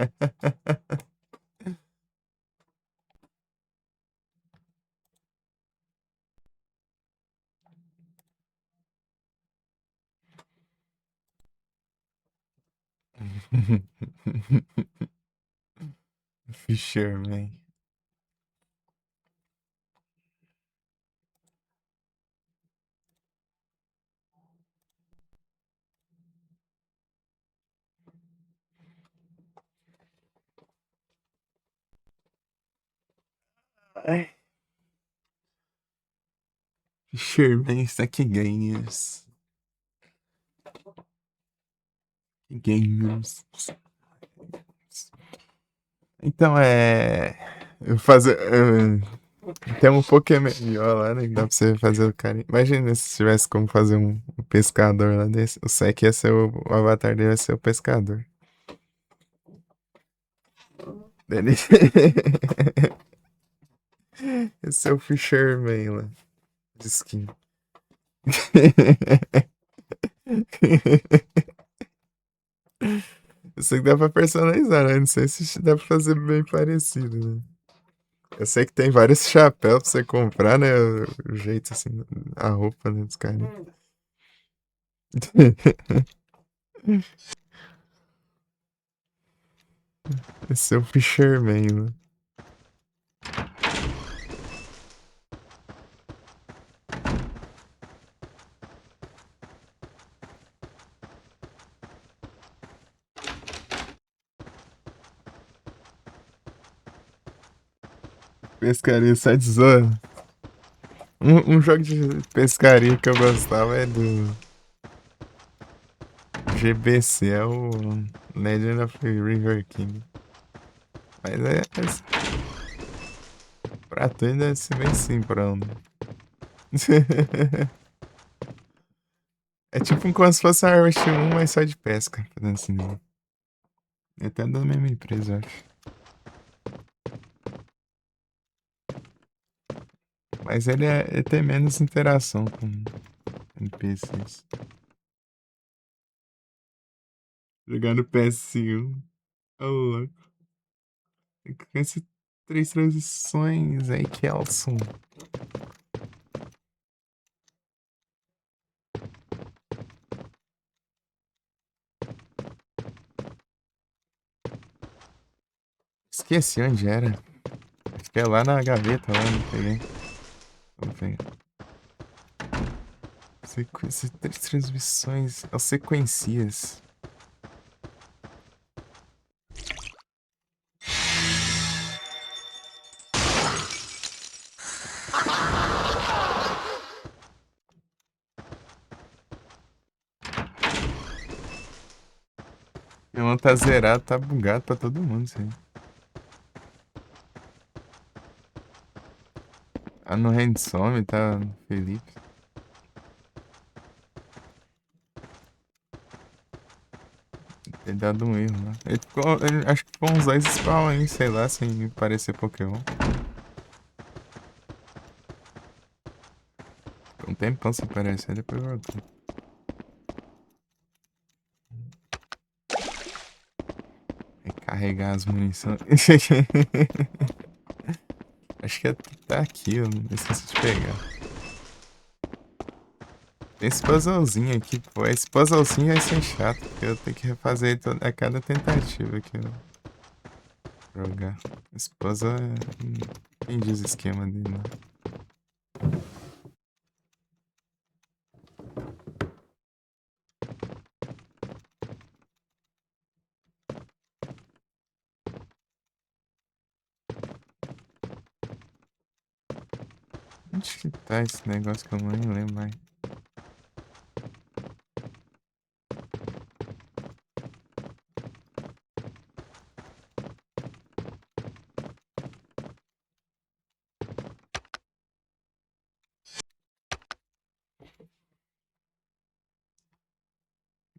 Fisherman. Ai. Fisherman está que ganhas. Gamers. Então eu fazer. Tem um Pokémon melhor lá, né? Que dá pra você fazer o cara. Imagina se tivesse como fazer um pescador lá desse. O Sek ia ser o avatar dele, ia ser o pescador. Ele... Esse é o Fisherman lá. De skin. Eu sei que dá pra personalizar, né? Não sei se dá pra fazer bem parecido, né? Eu sei que tem vários chapéus pra você comprar, né? O jeito assim, a roupa, né, dos caras. Esse é o Fisherman, né? Pescaria só de zona. Um jogo de pescaria que eu gostava é do GBC, é o Legend of River King. Mas pra tu ainda deve ser bem simplão. É tipo como se fosse a Harvest 1, mas só de pesca. Fazendo assim. É até da mesma empresa, eu acho. Mas ele tem menos interação com NPCs. Jogando PS1. Ô, louco. Com essas 3 transições aí, Kelson. Esqueci onde era. Acho que é lá na gaveta, lá, não peguei. Vamos pegar. Sequência, 3 transmissões. É o sequencias. Meu mano tá zerado, tá bugado pra todo mundo isso aí. Tá no Handsome, tá no Felipe. Ele dado um erro, né? Acho que ficou uns 2 spawn aí, sei lá, sem parecer Pokémon. Ficou um tempão sem aparecer, depois voltou. Carregar as munições. Acho que tá aqui, eu não esqueci de pegar. Tem esse puzzlezinho aqui, pô. Esse puzzlezinho vai ser chato, porque eu tenho que refazer a cada tentativa aqui, ó. Jogar. Esse puzzle é... Quem diz o esquema dele, né? Onde que tá esse negócio que eu nem lembro mais?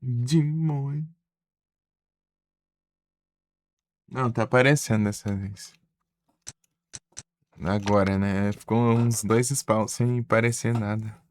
Demônio. Não, tá aparecendo dessa vez. Agora, né? Ficou uns 2 spawns sem parecer nada.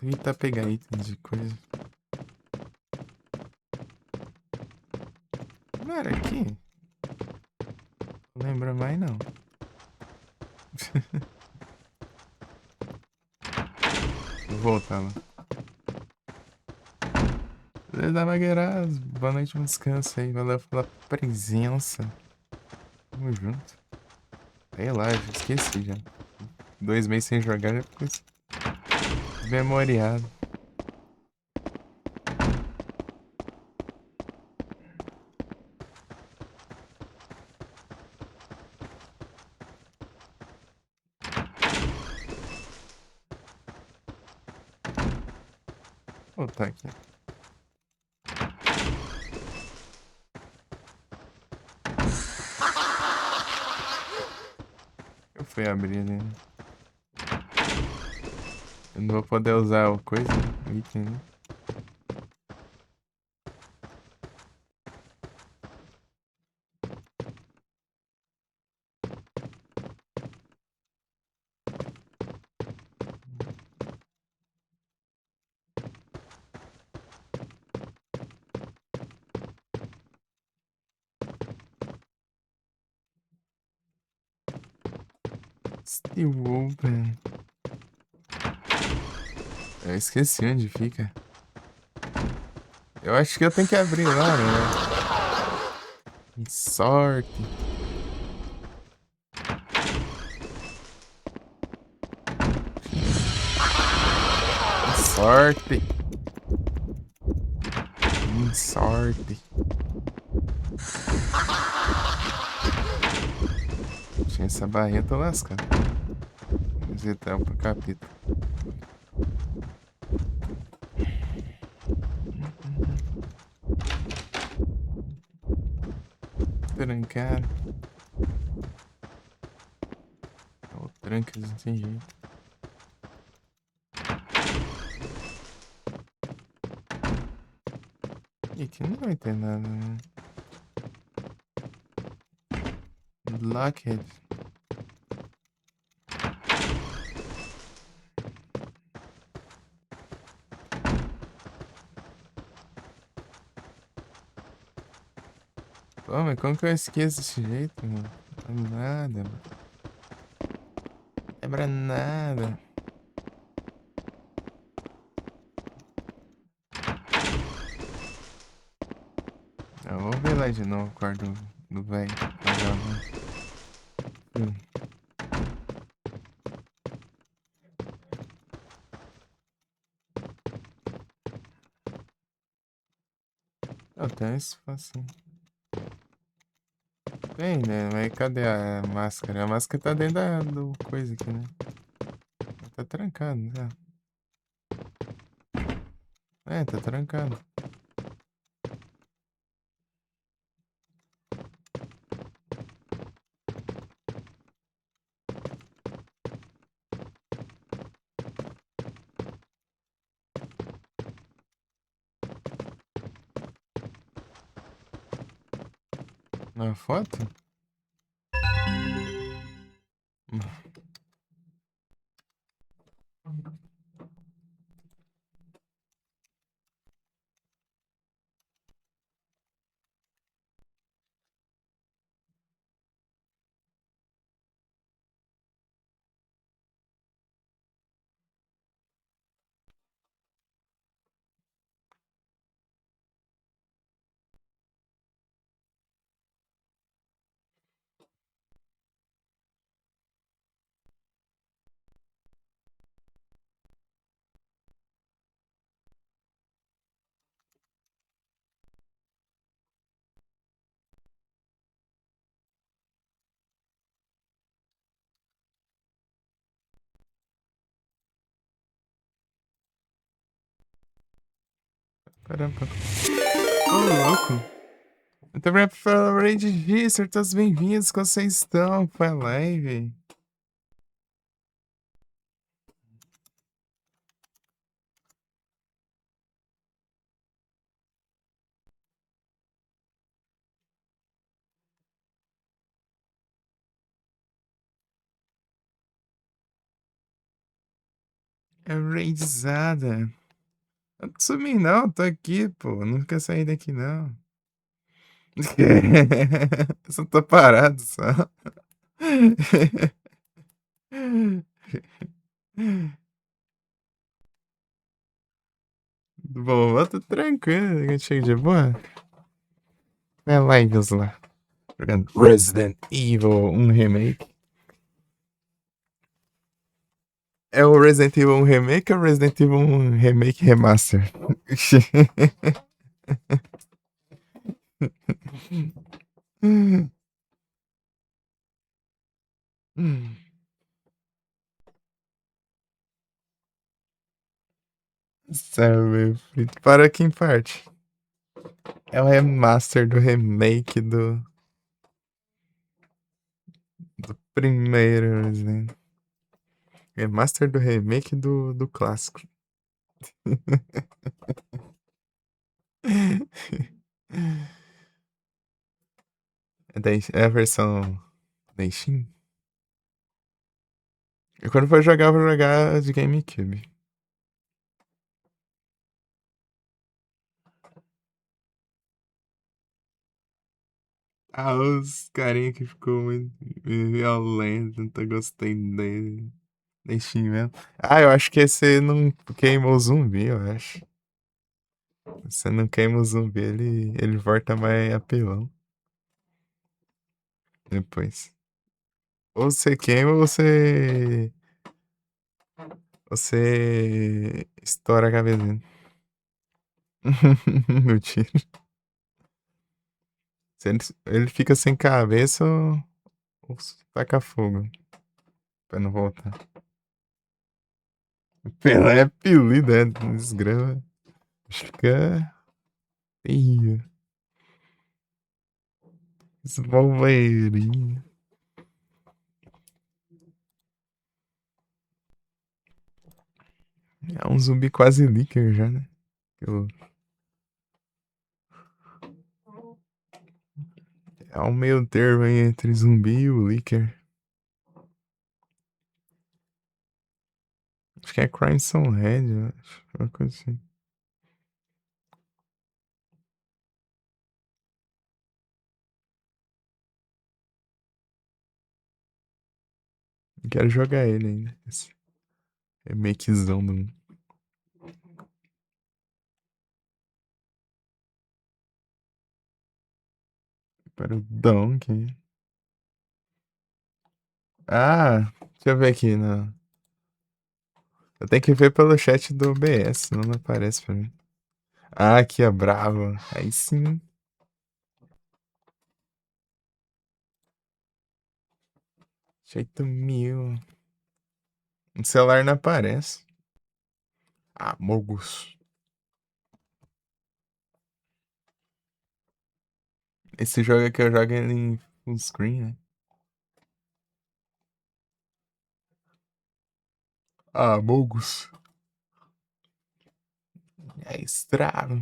Eita, pegar itens de coisa. Não era aqui? Não lembro mais, não. Vou voltar lá. Beleza, Magueiras. Boa noite, bom descanso aí. Valeu pela presença. Tamo junto. Sei lá, já esqueci já. 2 meses sem jogar, já ficou desmemoriado. Vou voltar aqui. Eu fui abrir ali. Eu não vou poder usar o coisa, o item, né? Steve Open. Eu esqueci onde fica. Eu acho que eu tenho que abrir lá, né? Que sorte. Que sorte. Que sorte. Tinha essa barrinha, eu tô lascado. Visitar pro capítulo. Trancar. O tranca não tem jeito. E aqui não vai ter nada, né? Lockheed. Pô, mas como que eu esqueço desse jeito, mano? Não é nada, mano. Lembra nada. Eu vou ver lá de novo o quarto do velho. Tem isso assim. Tem, né? Mas cadê a máscara? A máscara tá dentro do coisa aqui, né? Tá trancado, né? É, tá trancado. Na foto? Caramba. Ô, louco. Muito obrigado pela raid Register. Todos bem-vindos. Como vocês estão? Foi a live. É raidzada. Eu não sumi não, tô aqui, pô. Não quer sair daqui, não. Eu só tô parado, só. Bom, eu tô tranquilo. Eu cheguei de boa. É lives lá. Jogando Resident Evil 1 Remake. É o Resident Evil 1 Remake ou Resident Evil 1 Remake Remaster? Sabe, para que parte? É o remaster do remake do primeiro Resident. Remaster do remake do clássico. É a versão da Steam? E quando for jogar, eu vou jogar de GameCube. Ah, os carinha que ficou muito violento, não gostei dele. Da Steam mesmo. Ah, eu acho que esse não queimou o zumbi, eu acho. Você não queima o zumbi, ele volta mais apelão. Depois. Ou você queima ou você. Você estoura a cabeça dele. No tiro. Se ele fica sem cabeça ou taca fogo. Pra não voltar. Pelé é apelido, é desgrama. Fica terrível. Esse Wolverine. É um zumbi quase líquido já, né? É um meio termo aí entre zumbi e o Licker. Acho que é Crimson Red, eu acho. Uma coisa assim. Quero jogar ele ainda. Esse remakezão do. Para o Donkey. Ah, deixa eu ver aqui. Não. Eu tenho que ver pelo chat do OBS, senão não aparece pra mim. Ah, aqui é bravo. Aí sim. 8.000. No celular não aparece. Ah, Mogus. Esse jogo aqui eu jogo ele em full screen, né? Ah, Mogus. É estrago.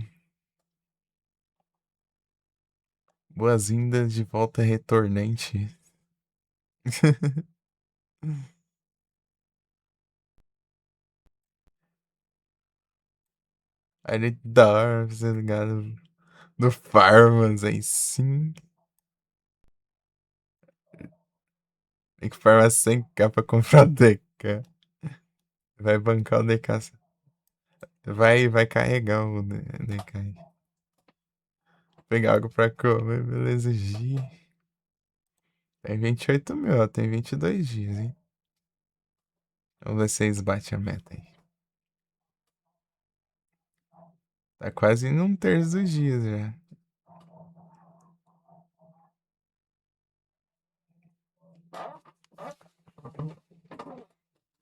Boas-vindas de volta retornante. Aí ele dá, tá ligado? Do Farmers, aí sim. Tem que farmar 100k pra comprar o DK. Vai bancar o DK. Vai carregar o DK aí. Pegar algo pra comer, beleza, G. Tem 28.000, ó. Tem 22 dias, hein? Vamos ver se vocês batem a meta aí. Tá quase indo um terço dos dias já.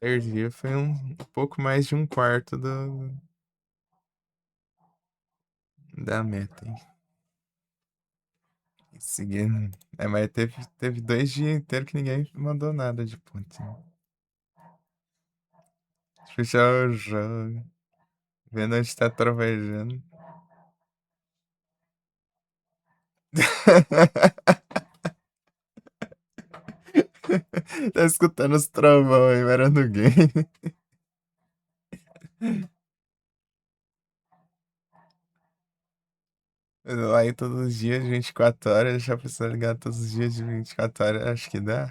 Terço dia foi um pouco mais de um quarto da meta, hein? Seguindo. É, mas teve 2 dias inteiros que ninguém mandou nada de pontinho. Fechar o jogo. Vendo onde tá trovejando. Tá escutando os trovão aí, era no game. Lá em todos os dias de 24 horas, deixar a pessoa ligar todos os dias de 24 horas, acho que dá.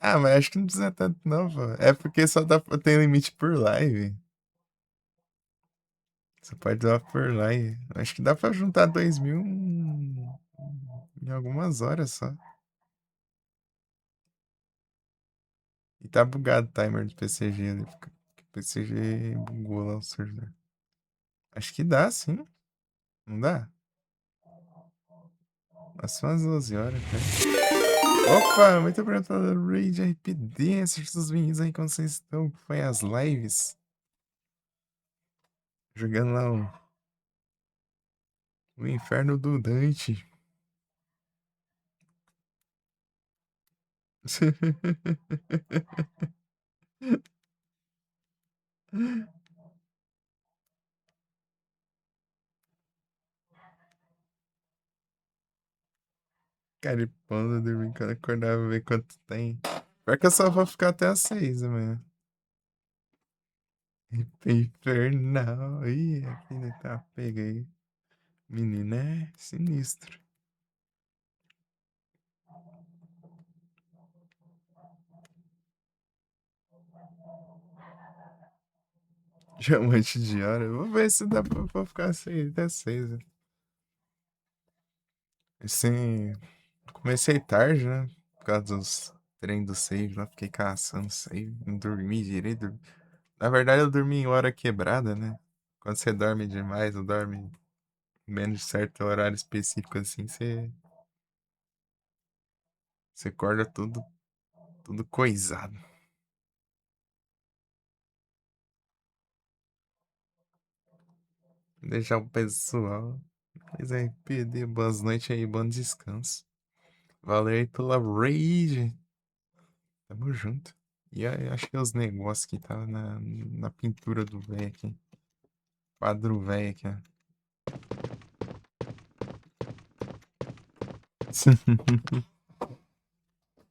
Ah, mas acho que não precisa tanto não, pô. É porque só tem limite por live. Você pode doar por live. Acho que dá pra juntar 2.000 em algumas horas só. E tá bugado o timer do PCG ali. PCG bugou lá o servidor. Acho que dá, sim. Não dá? Mas são as 12 horas, cara. Opa, muito obrigado pela Raid RPD. Sejam todos bem-vindos aí como vocês estão. Foi as lives. Jogando lá o Inferno do Dante. Caripando, dormindo quando acordava, ver quanto tem. Pior que eu só vou ficar até às 6 amanhã. Infernal. Ih, aqui não tá pega aí. Menina é sinistro. Diamante de hora. Vou ver se dá pra ficar assim até 6. Né? Assim, comecei tarde, né? Por causa dos treinos do save lá. Fiquei caçando save. Não dormi direito. Na verdade, eu dormi em hora quebrada, né? Quando você dorme demais, ou dorme menos de certo horário específico assim, você acorda tudo coisado. Deixar o pessoal. Mas é, PD, boas noites aí, bom descanso. Valeu aí pela raid. Tamo junto. E aí, achei os negócios que tava na pintura do velho aqui. Quadro velho aqui, ó.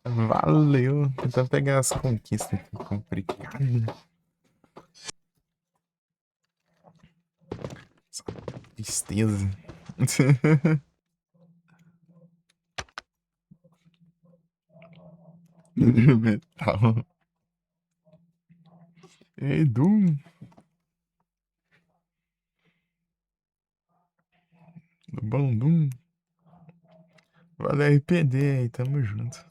Valeu. Tentar pegar as conquistas aqui complicadas. Tristeza. Metal. Ei, Doom. Do bom Doom. Valeu, RPD aí, tamo junto.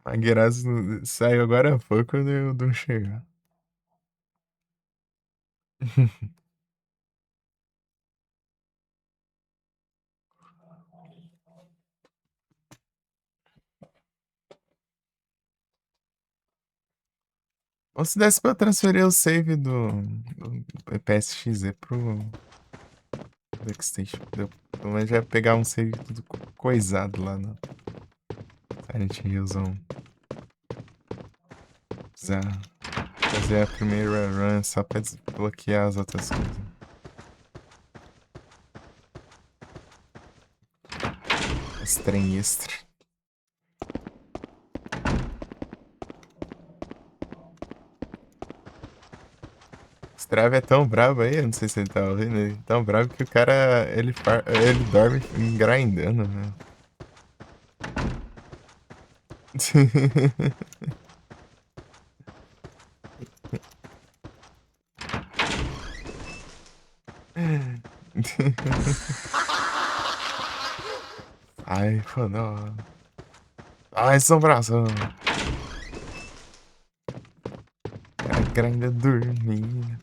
A Gueraz saiu agora há pouco quando o Doom chegar. Ou se desse pra transferir o save do PSXZ pro Backstation. Pelo menos já ia pegar um save tudo coisado lá no Silent Hillzão. Precisar fazer a primeira run só pra desbloquear as outras coisas. Esse trem extra. Strave é tão brabo aí, eu não sei se ele tá ouvindo, ele é tão brabo que o cara, ele dorme grindando, né? Ai, pô, não. Ai, assombração. Cara grande dormindo.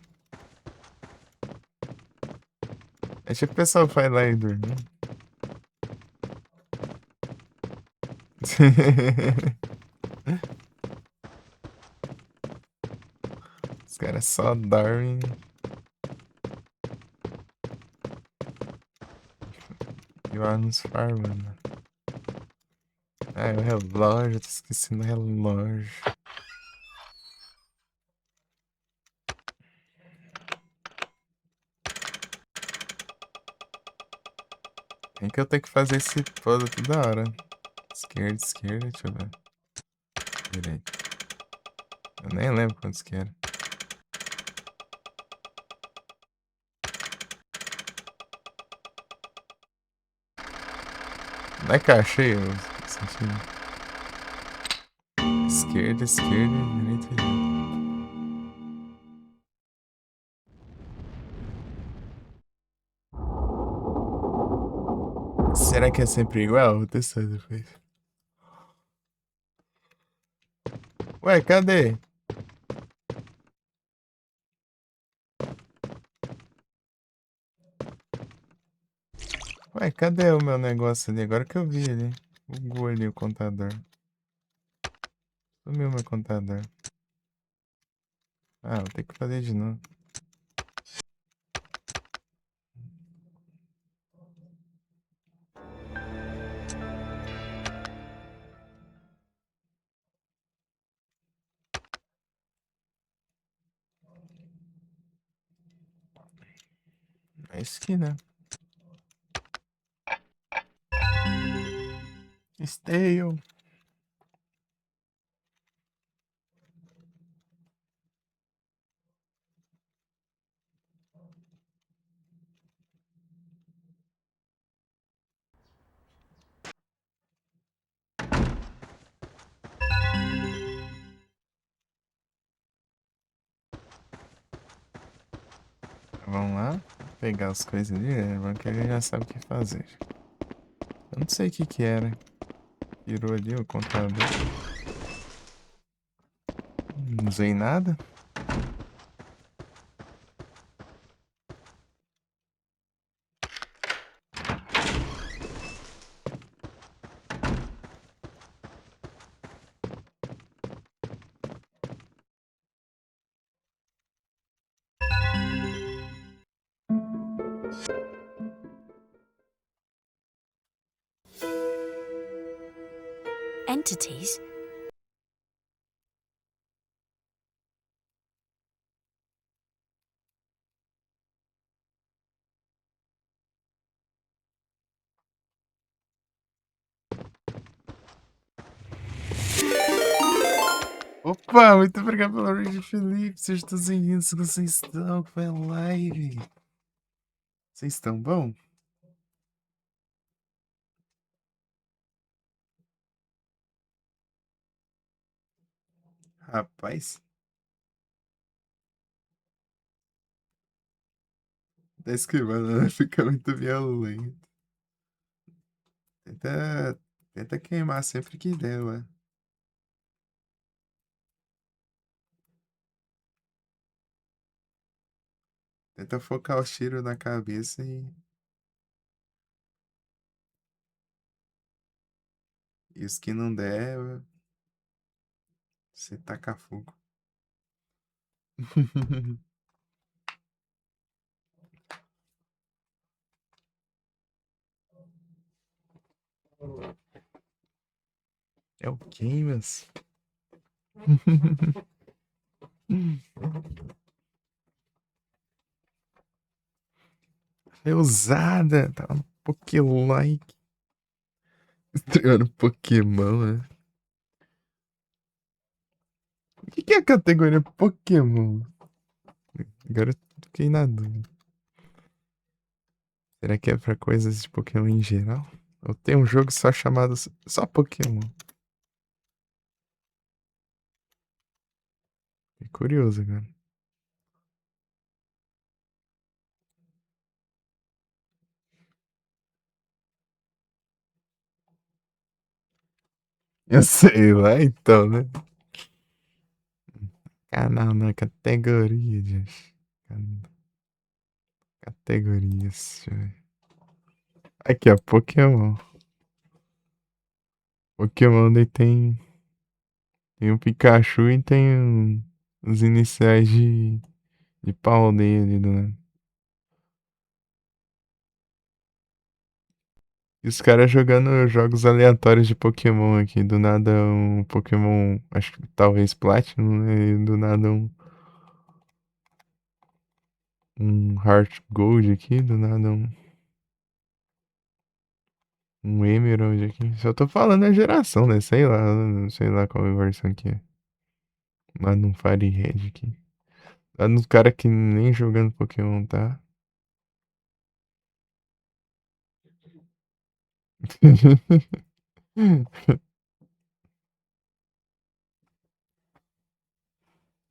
É tipo o pessoal vai lá e dormir. Os caras só dormem. E lá nos farmando. Ah, o relógio, tô esquecendo o relógio. Tem que eu tenho que fazer esse puzzle toda hora. Esquerda, deixa eu ver. Direita. Eu nem lembro quantos que era. Não é que eu achei, eu senti. Esquerda, direita. Será que é sempre igual? Vou testar depois. Ué, cadê? Ué, cadê o meu negócio ali? Agora que eu vi ali. Bugou ali o contador. Sumiu meu contador. Ah, vou ter que fazer de novo. Na esquina. Stale. Vamos lá. Pegar as coisas ali. Vamos que a gente já sabe o que fazer. Eu não sei o que que era. Virou ali o contador. Não usei nada. Entities? Opa, muito obrigado pela raid, Felipe. Sejam todos bem-vindos. Vocês estão? Que foi a live. Vocês estão bom? Rapaz. Tá esquivando, né? Fica muito violento. Tenta queimar sempre que der, ué. Tenta focar os tiros na cabeça e os que não der, você taca fogo. É o Games. É usada. Tá no Pokélike. Estreando Pokémon, né? O que é a categoria Pokémon? Agora eu fiquei na dúvida. Será que é pra coisas de Pokémon em geral? Ou tem um jogo só chamado só Pokémon? É curioso, cara. Eu sei lá, então, né? Canal na categoria, gente. Categorias. Deixa eu ver. Aqui, ó, Pokémon. Pokémon daí tem um Pikachu e tem os iniciais de pau dele, né? E os caras jogando jogos aleatórios de Pokémon aqui. Do nada um Pokémon, acho que talvez Platinum, né? E do nada um Heart Gold aqui. Do nada um Emerald aqui. Só tô falando a geração, né? Sei lá qual versão que é. Lá no Fire Red aqui. Lá nos caras que nem jogando Pokémon tá.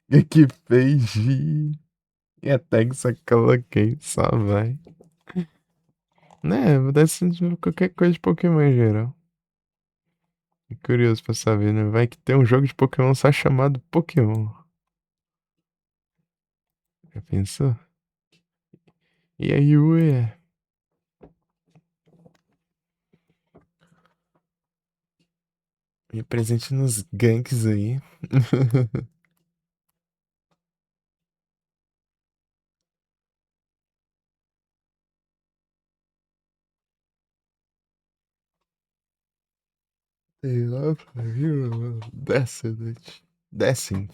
E que fez de... E até que só coloquei, só vai. Né, vou dar qualquer coisa de Pokémon em geral. É curioso pra saber, né? Vai que tem um jogo de Pokémon só chamado Pokémon. Já pensou? E aí, ué? Me presente nos ganks aí. Sei lá, viu? Descent.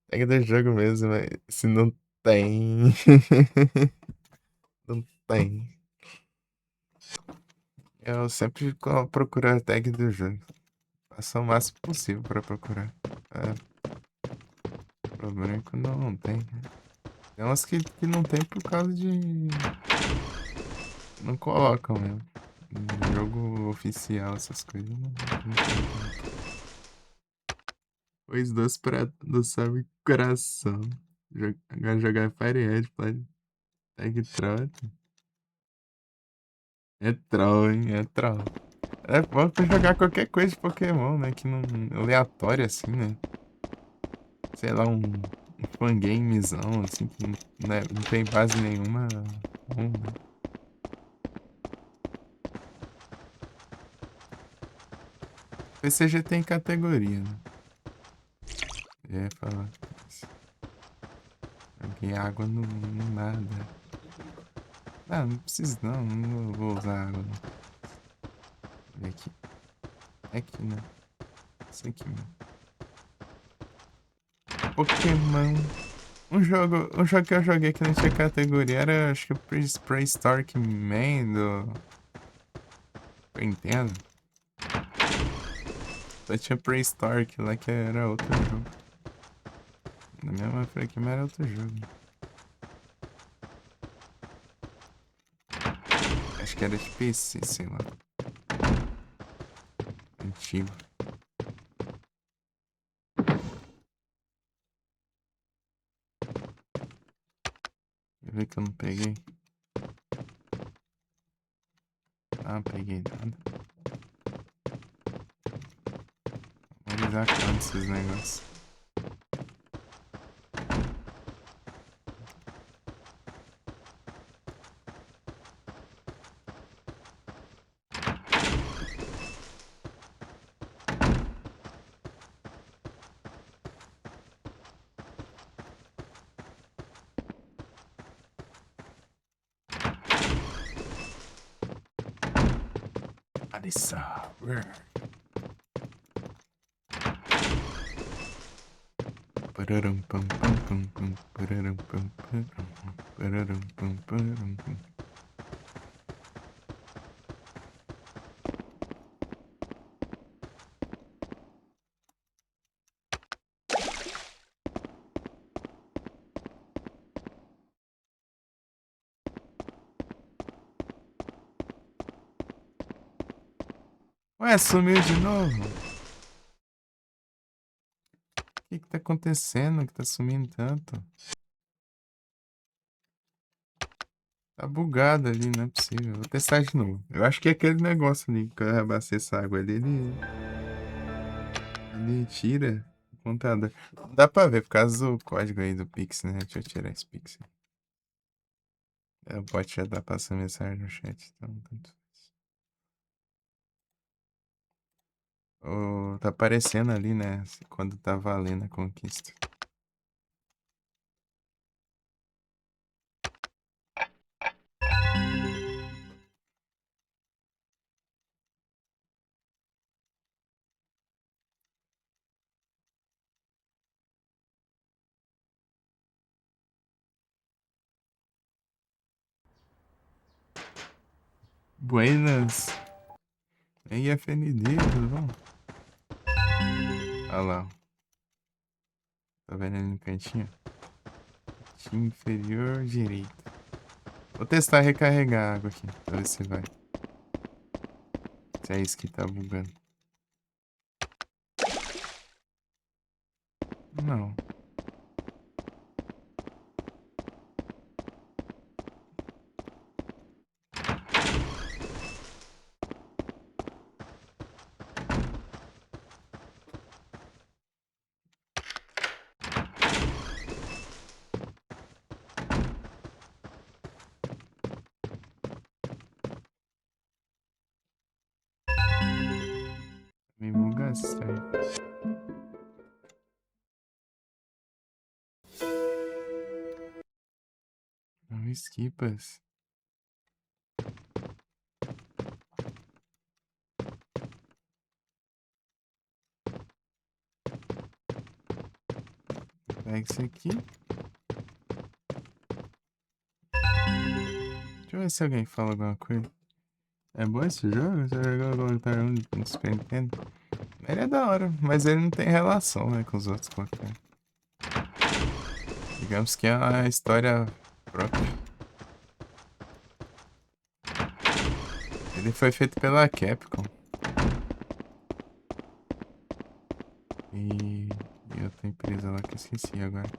Tem que do jogo mesmo, mas se não tem. Não tem. Eu sempre procuro a tag do jogo. Faço o máximo possível pra procurar. O problema é quando não tem. Tem umas que não tem por causa de. Não colocam mesmo. No jogo oficial, essas coisas não tem. Pois doce pra adoçar o coração. Agora jogar Firehead, pode. Tag Trot. É troll, hein? É troll. É bom pra jogar qualquer coisa de Pokémon, né? Que não. Aleatório assim, né? Sei lá, um fangamezão, assim, que não tem base nenhuma. Bom, né? PCG tem categoria, né? Eu ia falar. Joguei água no nada. Ah, não preciso não, não vou usar água não. Olha aqui. É aqui, né? Isso aqui mesmo. Pokémon. Um jogo que eu joguei que não tinha categoria era, acho que o Prehistoric Man do Nintendo. Só tinha Prehistoric lá que era outro jogo. Na mesma franquia, mas era outro jogo. Acho que era de PC, sei lá. Antigo. Deixa eu ver que eu não peguei. Ah, não peguei nada. Vou analisar quanto esses negócios. Alissa, where? Pararam pam pam pam pam, pararam pam pam pam, pararam pam pam pam. Ué, sumiu de novo? O que tá acontecendo que tá sumindo tanto? Tá bugado ali, não é possível. Vou testar de novo. Eu acho que é aquele negócio ali que eu abasteço a água ali, ele tira o contador. Dá pra ver por causa do código aí do Pix, né? Deixa eu tirar esse Pix. O bot já tá passando mensagem no chat, então tanto faz. Tá aparecendo ali, né? Quando tá valendo a conquista. Buenas. E aí, FND, tudo bom? Olha lá. Tá vendo ali no cantinho? Cantinho inferior direito. Vou testar recarregar a água aqui, pra ver se vai. Se é isso que tá bugando. Não. negócio estranho. Não esquipas. Pega isso aqui. Deixa eu ver se alguém fala alguma coisa. É bom esse jogo? Você jogou algum no Super Nintendo? Ele é da hora, mas ele não tem relação, né, com os outros qualquer. Digamos que é uma história própria. Ele foi feito pela Capcom. E outra empresa lá que eu esqueci agora.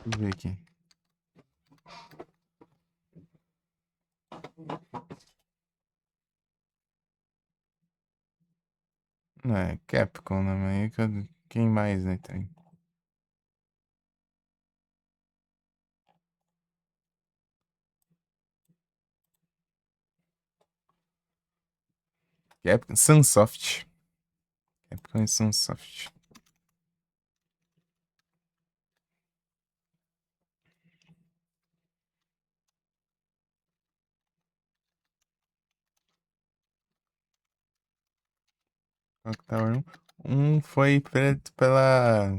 Deixa eu ver aqui. Não é Capcom, né? Mas quem mais, né? Tem? Capcom, Sunsoft. Capcom e Sunsoft. Clock Tower 1. Foi feito pela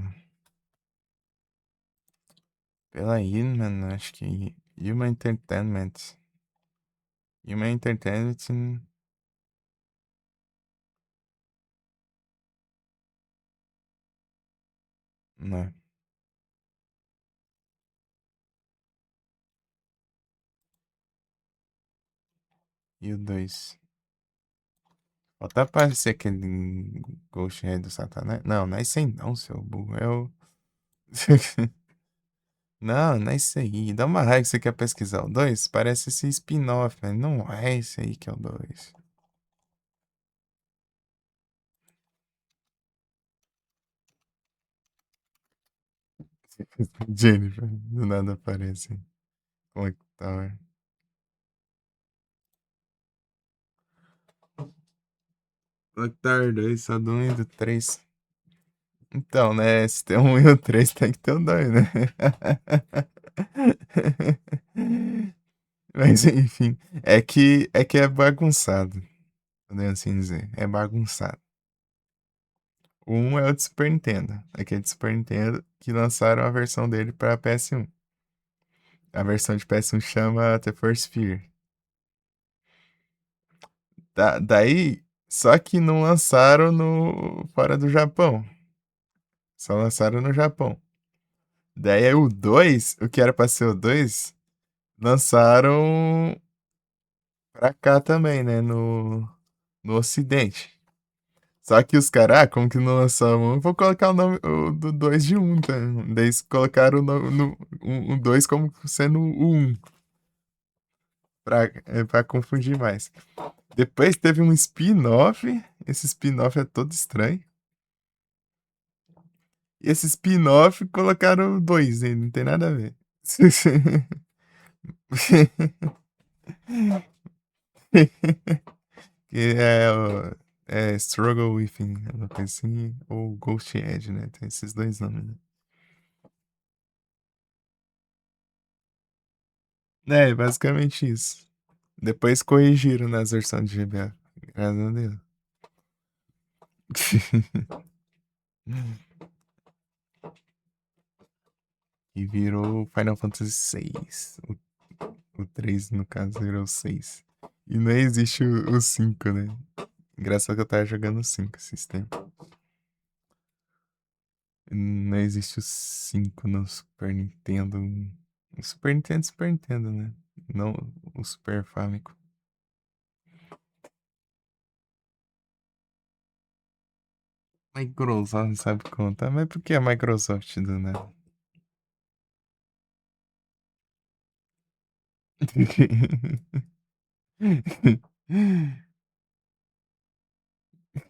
Human, acho que Human Entertainment. Human Entertainment. Não. E o 2. Falta aparecer aquele Ghost Head do Satanás. Não, não é isso aí não, seu burro. É o. Não, não é isso aí. Dá uma raiva que você quer pesquisar o 2. Parece esse spin-off, mas não é esse aí que é o 2. Jennifer, do nada aparece. Como é que tá? Clock Tower 2, só do 1 e do 3. Então, né? Se tem um e o 3, tem que ter o 2, né? Mas enfim, é que é bagunçado. Podemos assim dizer. É bagunçado. O 1 é o de Super Nintendo. Aquele de Super Nintendo que lançaram a versão dele para PS1. A versão de PS1 chama The First Fear. Daí, só que não lançaram fora do Japão. Só lançaram no Japão. Daí o 2, o que era pra ser o 2, lançaram pra cá também, né? No Ocidente. Só que os caras, como que não lançamos? Vou colocar o nome do 2 de 1, tá? Daí eles colocaram o 2 como sendo o 1. Pra confundir mais. Depois teve um spin-off. Esse spin-off é todo estranho. E esse spin-off colocaram dois, hein? Não tem nada a ver. Que é Struggle Within, uma coisa assim, ou Ghost Edge, né? Tem esses dois nomes, né? É, basicamente isso. Depois corrigiram nas versões de GBA. Graças a Deus. E virou Final Fantasy VI. O 3, no caso, virou o 6. E não existe o 5, né? Engraçado que eu tava jogando o 5 esses tempos. Não existe o 5 no Super Nintendo. O Super Nintendo é Super Nintendo, né? Não o Super Famicom. Microsoft não sabe contar, mas por que a Microsoft do nada?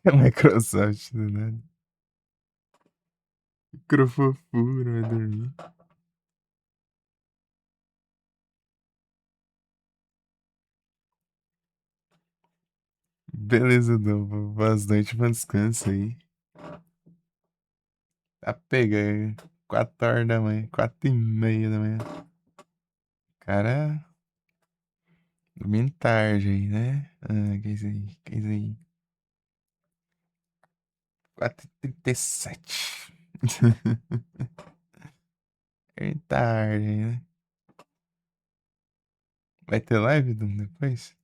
A Microsoft do nada. Microfofura, vai dormir. Beleza, Dom. Boas noites, bom descanso aí. Tá pega, 4 horas da manhã, 4h30 da manhã. Cara, dormindo tarde aí, né? Ah, que isso aí, que isso aí. 4h37. É tarde, aí, né? Vai ter live, Dom, depois?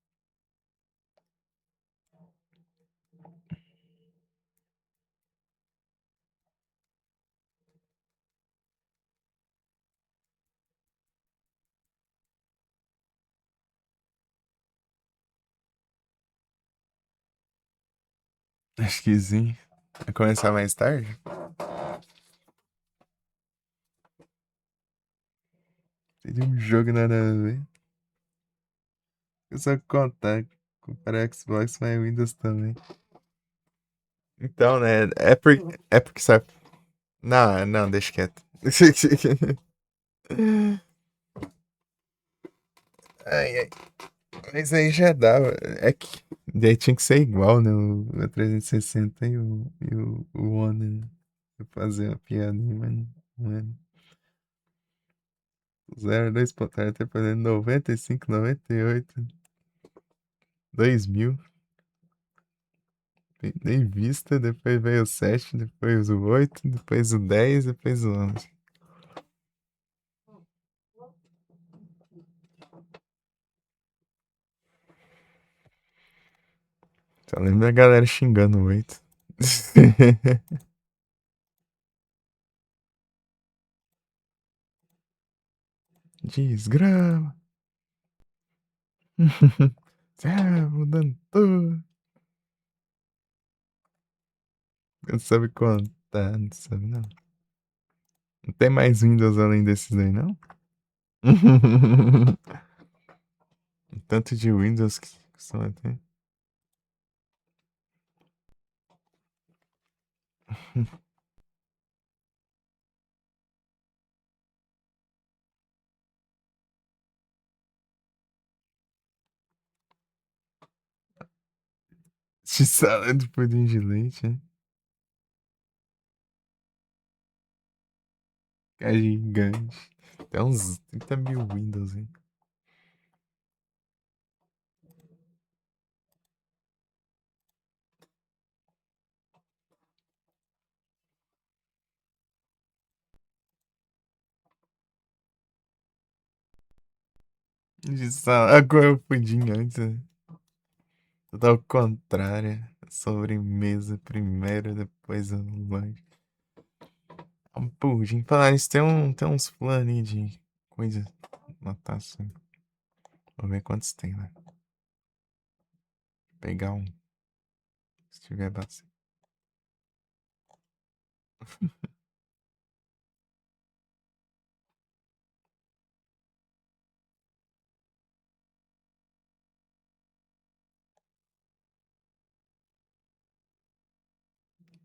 Acho que sim. Vai começar mais tarde? Seria um jogo nada a ver. Eu só contar comparar Xbox, mas Windows também. Então, né? É porque sabe. Não, não, deixa quieto. Ai, ai. Mas aí já dava. É que. Daí tinha que ser igual, né? O 360 e o One, né? Eu fazer uma piadinha, mas não é. 02 pontar, tá fazendo 95, 98, 2000. Nem vista, depois veio o 7, depois o 8, depois o 10, depois o 11. Só lembro da galera xingando o 8. Desgrama. Mudando tudo. Não sabe contar, não sabe não. Não tem mais Windows além desses aí, não? Tanto de Windows que costuma ter. De sala de pudim de leite, né? É gigante. Tem uns 30 mil Windows, hein? De sala. Agora o pudim antes, né? Tudo ao contrário. Sobremesa primeiro, depois o lanche. Um pudim. Falar isso, tem uns planos aí de coisa. Notar assim. Vou ver quantos tem, né? Pegar um. Se tiver bastante.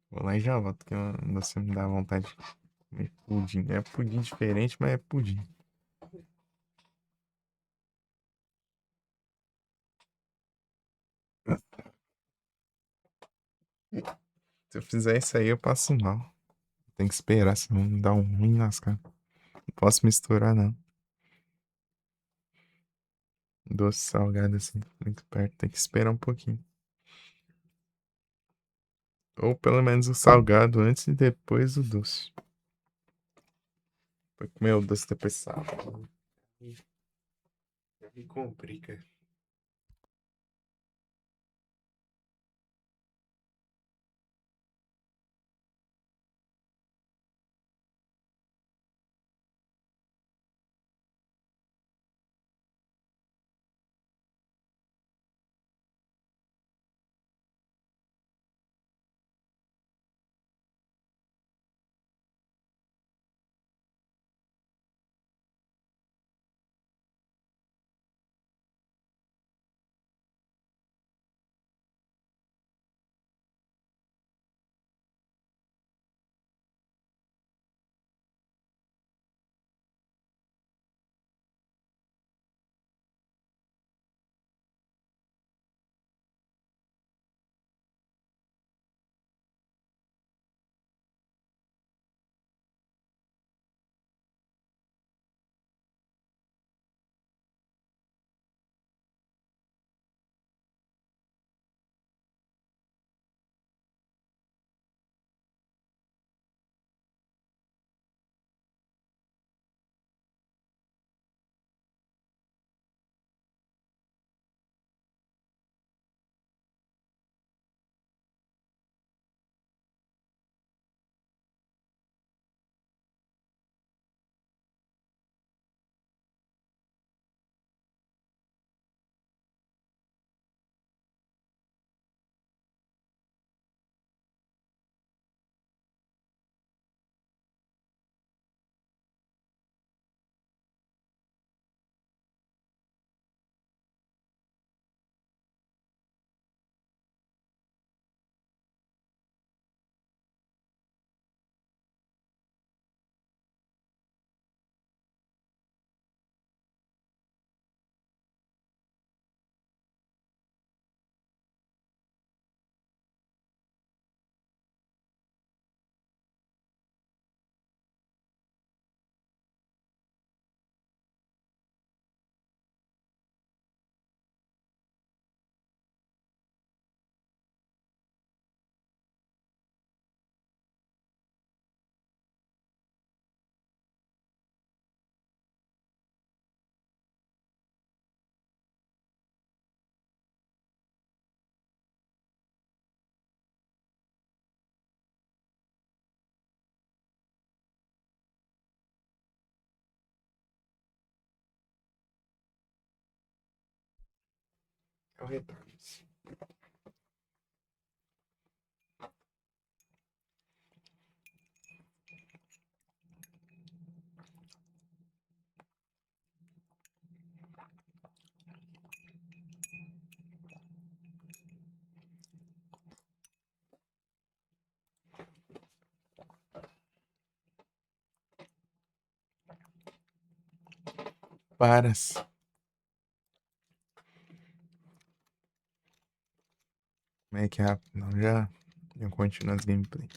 Vou lá e já volto, que você me dá vontade de comer pudim. É pudim diferente, mas é pudim. Se eu fizer isso aí, eu passo mal. Tem que esperar, senão me dá um ruim lascar. Não posso misturar, não. Doce salgado assim, muito perto. Tem que esperar um pouquinho. Ou pelo menos o salgado antes e depois o doce. Foi comer o doce depois salgado. Já me complica. Retornos. Paras. Como é que é rápido? Não, já eu continuo as gameplay.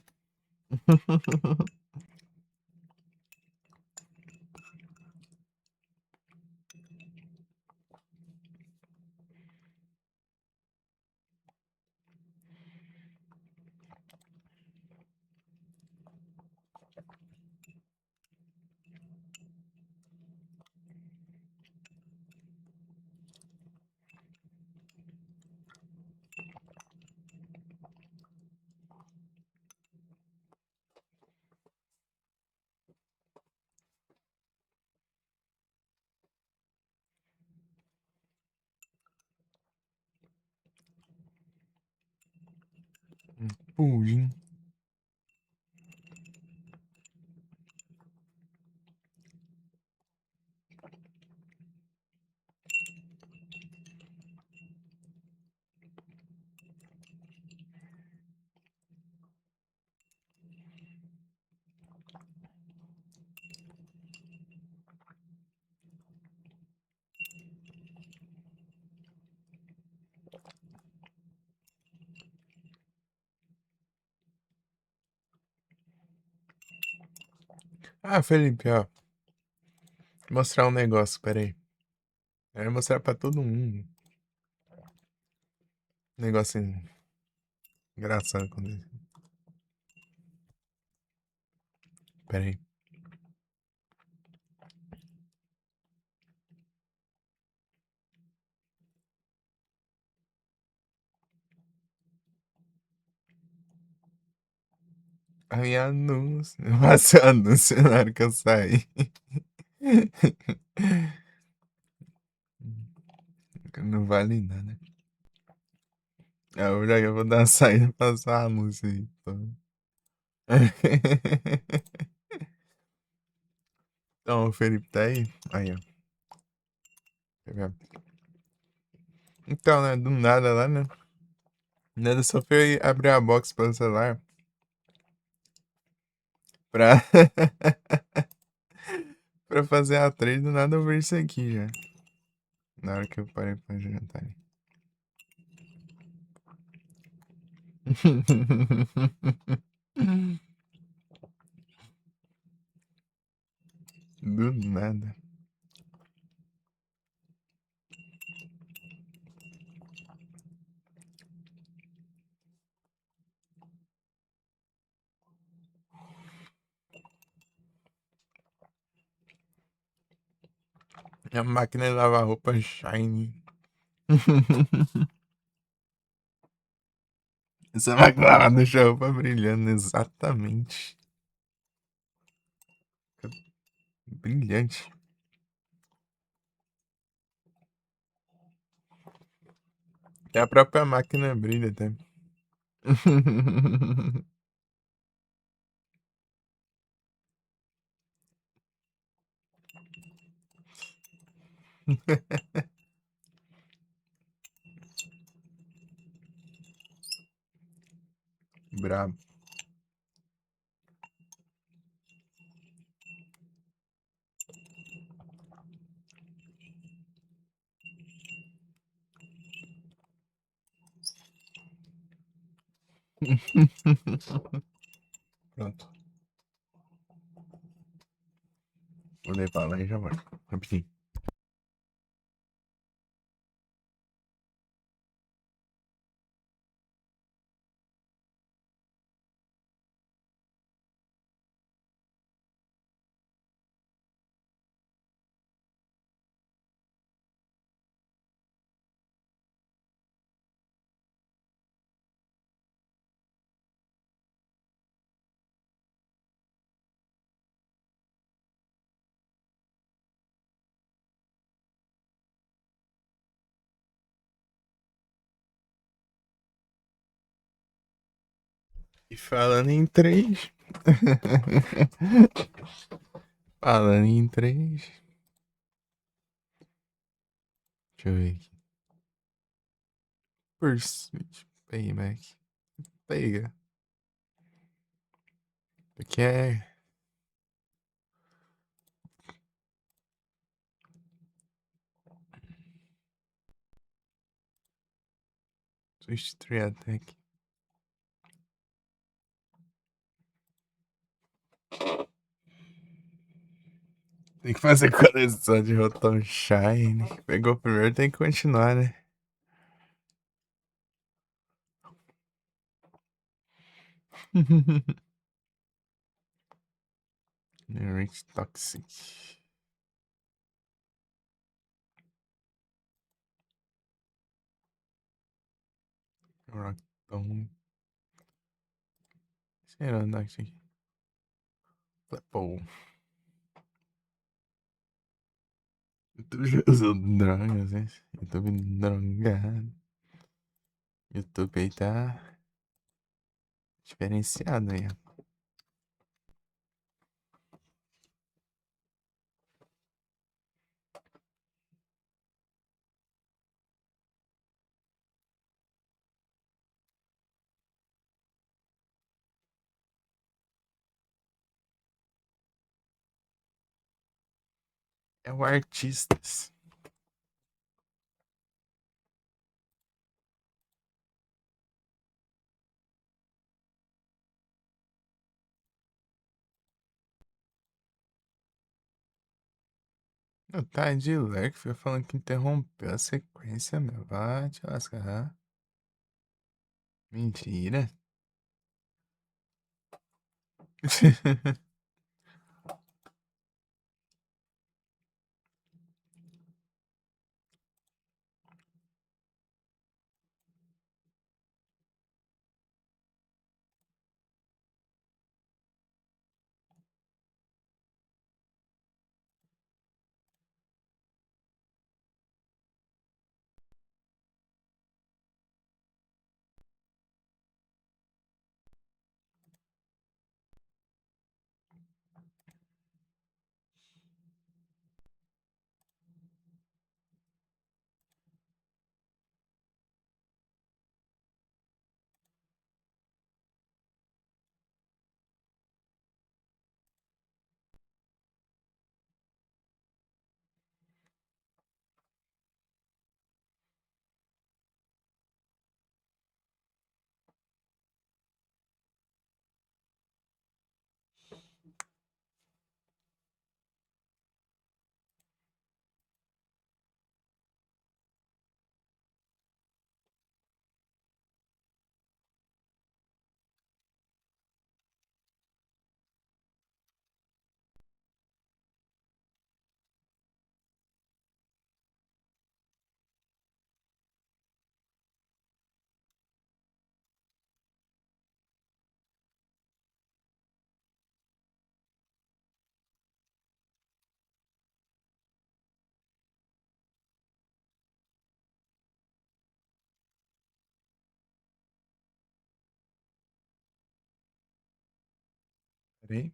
Pudim. Ah, Felipe, ó. Mostrar um negócio, pera aí. Eu vou mostrar pra todo mundo. Um negócio engraçado com ele. Pera aí. Aí anúncio. Eu faço anúncio na hora que eu sair. Não vale nada. Eu vou dar uma saída e passar a música aí. Então, o Felipe tá aí? Aí, ó. Tá vendo? Então, né? Do nada lá, né? Nada, só foi abrir a box pelo celular. Pra... pra fazer a trade, do nada eu vi isso aqui já. Na hora que eu parei pra jantar. Do nada. A máquina de lavar roupa shine. Essa máquina de lavar deixa a roupa brilhando, exatamente. Brilhante. Até a própria máquina brilha até. Brabo. Pronto. Vou levar lá e já volto. Rapidinho. E falando em 3. Falando em 3. Deixa eu ver aqui. Pursuit Payback. Pega. Aqui é. Twist 3 Attack. Tem que fazer coleção de Rotom Shine. Pegou o primeiro, tem que continuar, né? Rich Toxic. Rockton. Será andar aqui? Flapple. YouTube já usou drogas, né? YouTube drogado. YouTube aí tá diferenciado aí. É o Artistas. O Tade Leque fica falando que interrompeu a sequência, meu. Vai te lascar. Mentira. Peraí.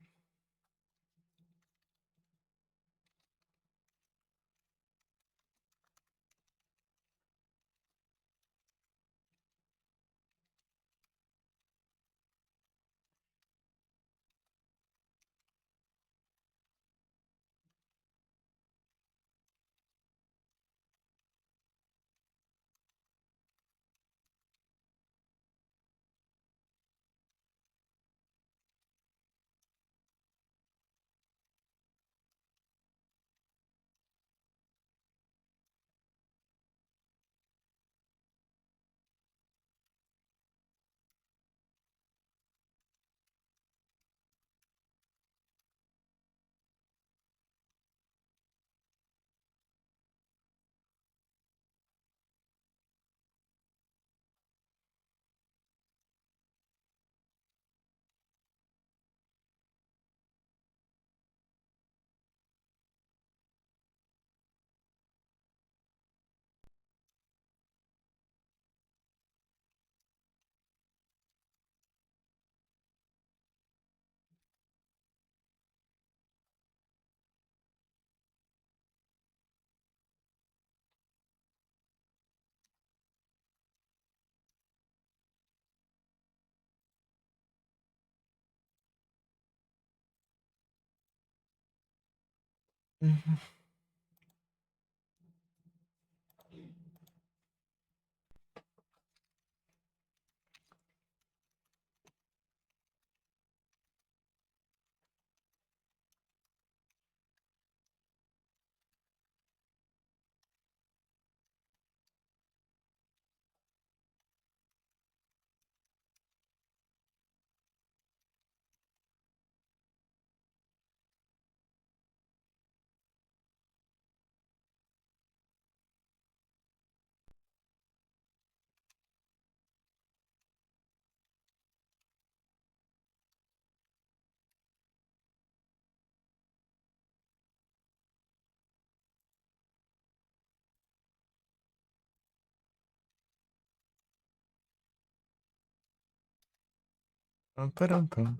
Pam, param, pam.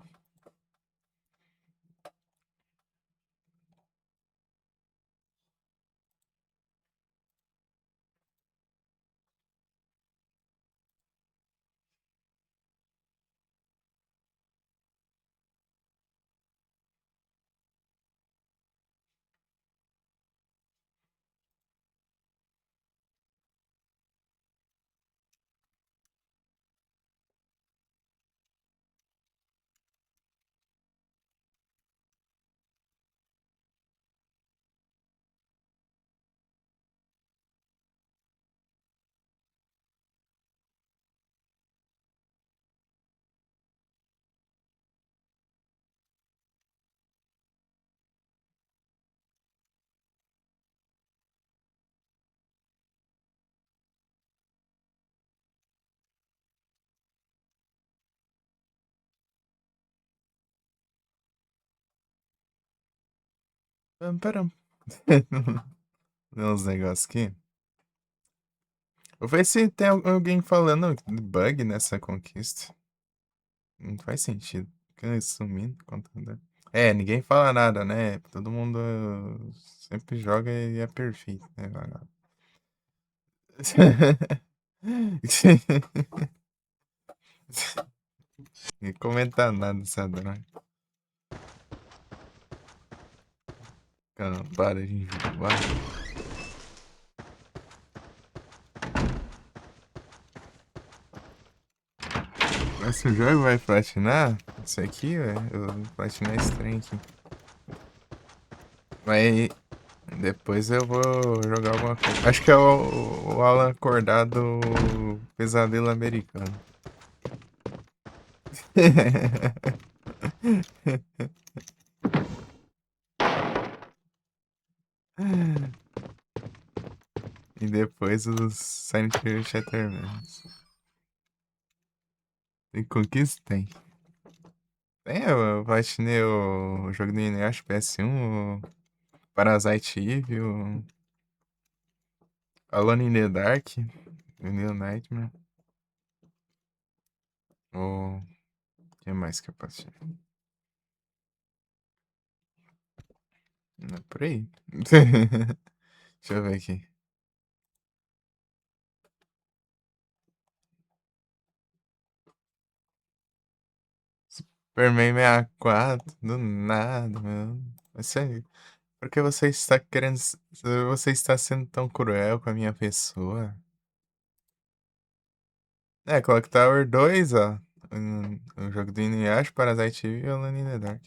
Pam, param. Deu uns negócios aqui. Vou ver se tem alguém falando bug nessa conquista. Não faz sentido. Fica sumindo, contando. É, ninguém fala nada, né? Todo mundo sempre joga e é perfeito, né? Nem comentar nada, sabe? Cara, para de enjoar. Esse jogo vai platinar? Isso aqui, velho? Eu vou platinar esse trem aqui. Mas depois eu vou jogar alguma coisa. Acho que é o Alan acordado pesadelo americano. E depois os Silent Hill Shattermans. Tem conquista? Tem. Tem, eu platinei o jogo do Inuyasha PS1, o Parasite Eve, o Alone in the Dark, o New Nightmare. O que mais que eu platinei? Não é por aí. Deixa eu ver aqui. Superman 64, do nada, meu. Você, por que você está querendo. Você está sendo tão cruel com a minha pessoa? É, Clock Tower 2, ó. O jogo do Inuyasha, Parasite Eve e Alone in the Dark.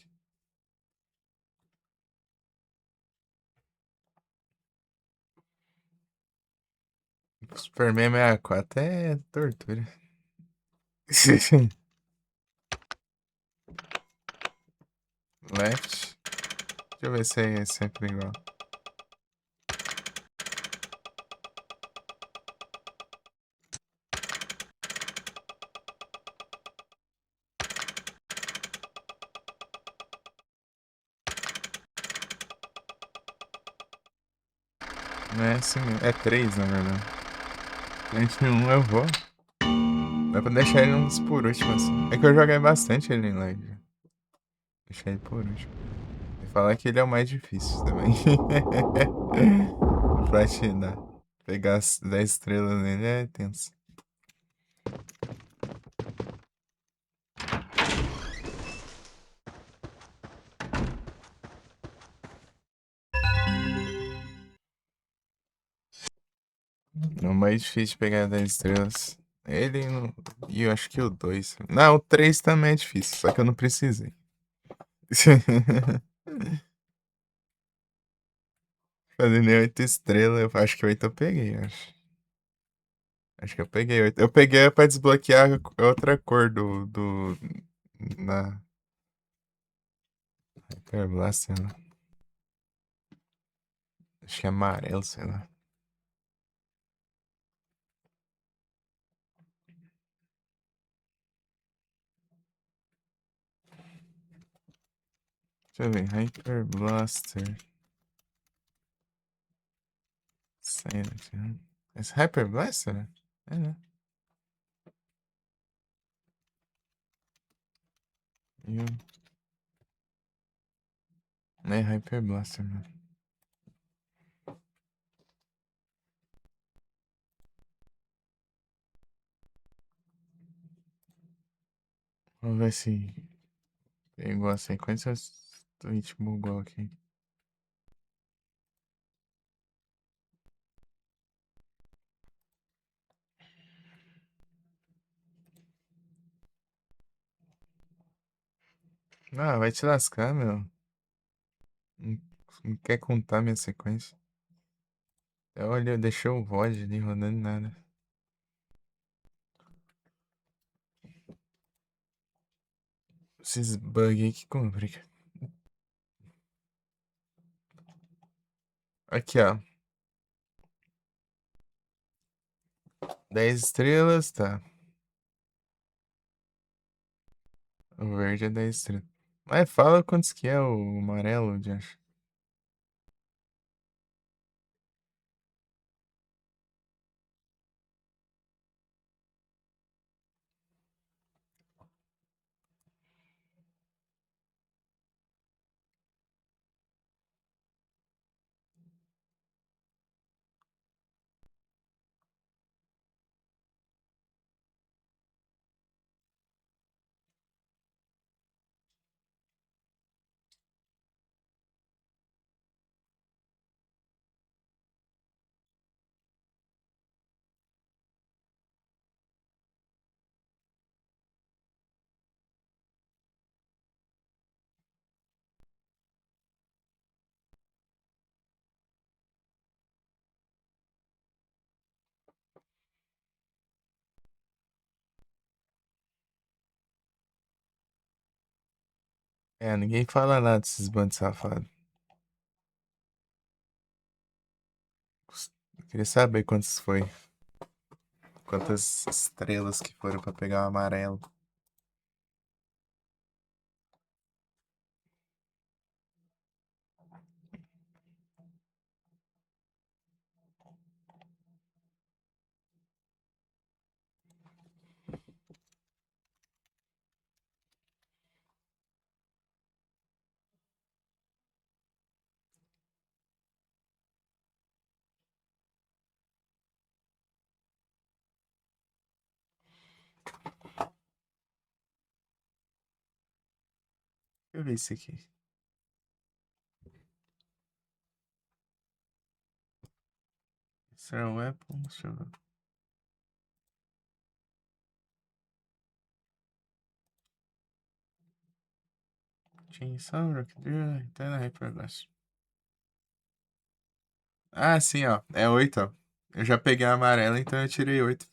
Superman 64 é tortura. Left. Deixa eu ver se é sempre igual. Não é assim, é 3 na verdade. Frente 1 eu vou. Dá pra deixar ele uns por último assim. É que eu joguei bastante ele em live. Deixar ele por último. E falar que ele é o mais difícil também. Platinar. Pegar as 10 estrelas nele é tenso. É o mais difícil de pegar 10 estrelas. Ele e eu acho que o 2. Não, o 3 também é difícil, só que eu não precisei. Fazendo 8 estrelas, eu acho que 8 eu peguei, acho. Acho que eu peguei 8. Eu peguei pra desbloquear outra cor na Hyper Blast, sei lá. Acho que é amarelo, sei lá. Deixa eu ver, Hyper Blaster. Silent, né? Esse Hyper Blaster? É, né? E é Hyper Blaster, mano. Vamos ver se pegou a sequência ou se o Twitch bugou aqui. Ah, vai te lascar, meu. Não, não quer contar minha sequência. Olha, deixou o VOD ali rodando nada. Esses bugs aí que complica. Aqui, ó. 10 estrelas, tá. O verde é 10 estrelas. Mas fala quantos que é o amarelo, Josh. É, ninguém fala nada desses bandos safados. Eu queria saber quantos foi. Quantas estrelas que foram pra pegar o amarelo. Deixa eu ver isso aqui. Isso é um Apple? Deixa eu ver. Chainsaw, Rock Drill, Eterna Hyperblast. Ah, sim, ó. É 8, ó. Eu já peguei a amarela, então eu tirei 8.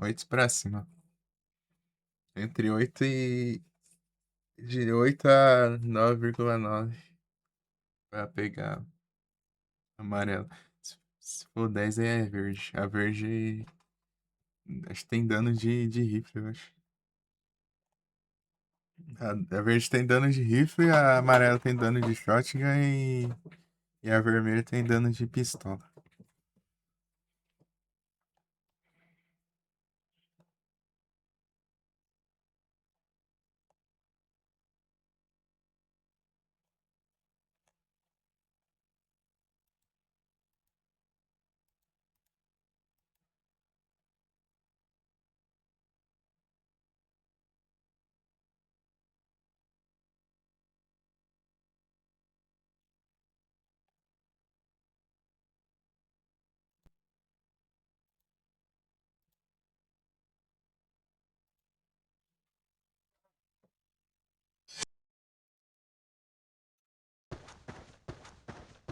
8 pra cima. Entre 8 e. De 8 a 9,9 pra pegar amarelo. Se for 10 aí é verde. A verde. Acho que tem dano de rifle, eu acho. A verde tem dano de rifle, a amarela tem dano de shotgun e a vermelha tem dano de pistola.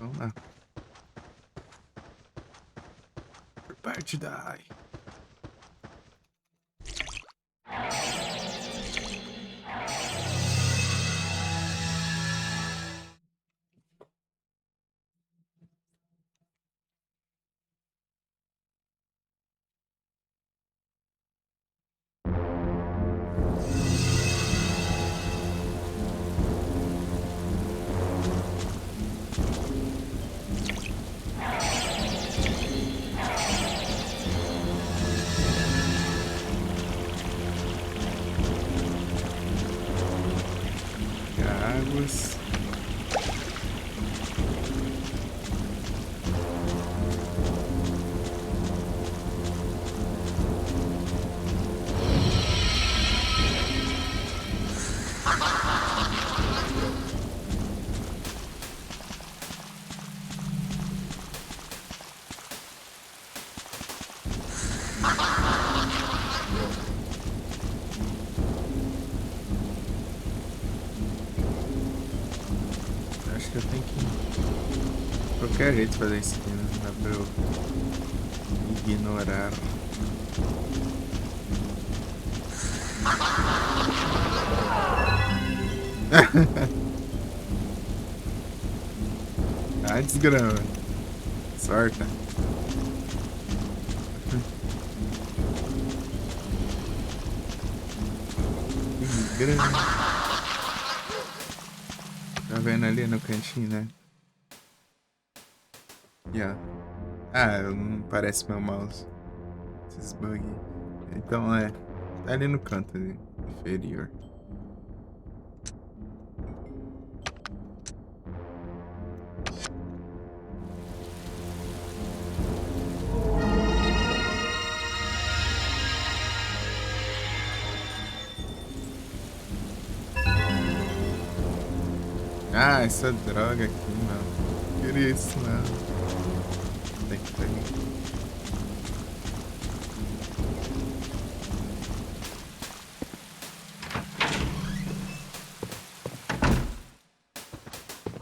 Vamos lá. Prepare to die. Águas. Acho que eu tenho que de qualquer jeito fazer isso aqui, não dá pra eu ignorar. Ah, desgrama. Sorte. Desgrama. Tá vendo ali no cantinho, né? Yeah. Ah, não parece meu mouse. Esses bugs. Então tá ali no canto ali, inferior. Ah, essa droga aqui, mano. Não queria isso, não. Tem que pegar.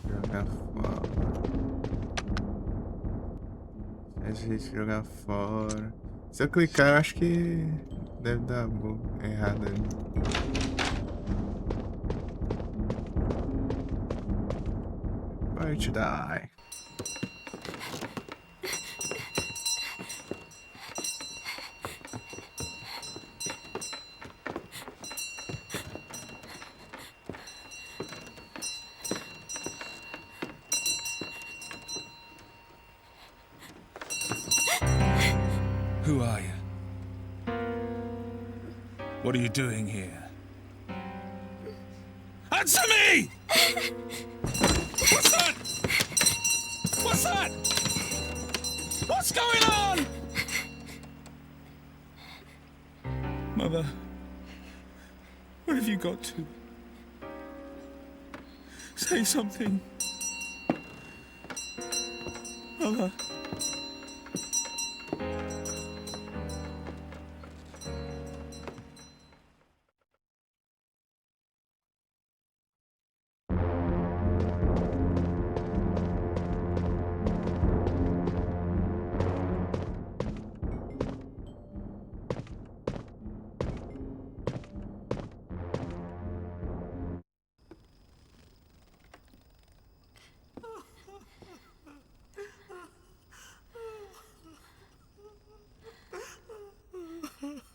Jogar fora. A gente jogar fora. Se eu clicar, eu acho que deve dar errado ali. Prepare to die. Who are you? What are you doing here? Answer me! What's that? What's that? What's going on? Mother, where have you got to? Say something. Mother.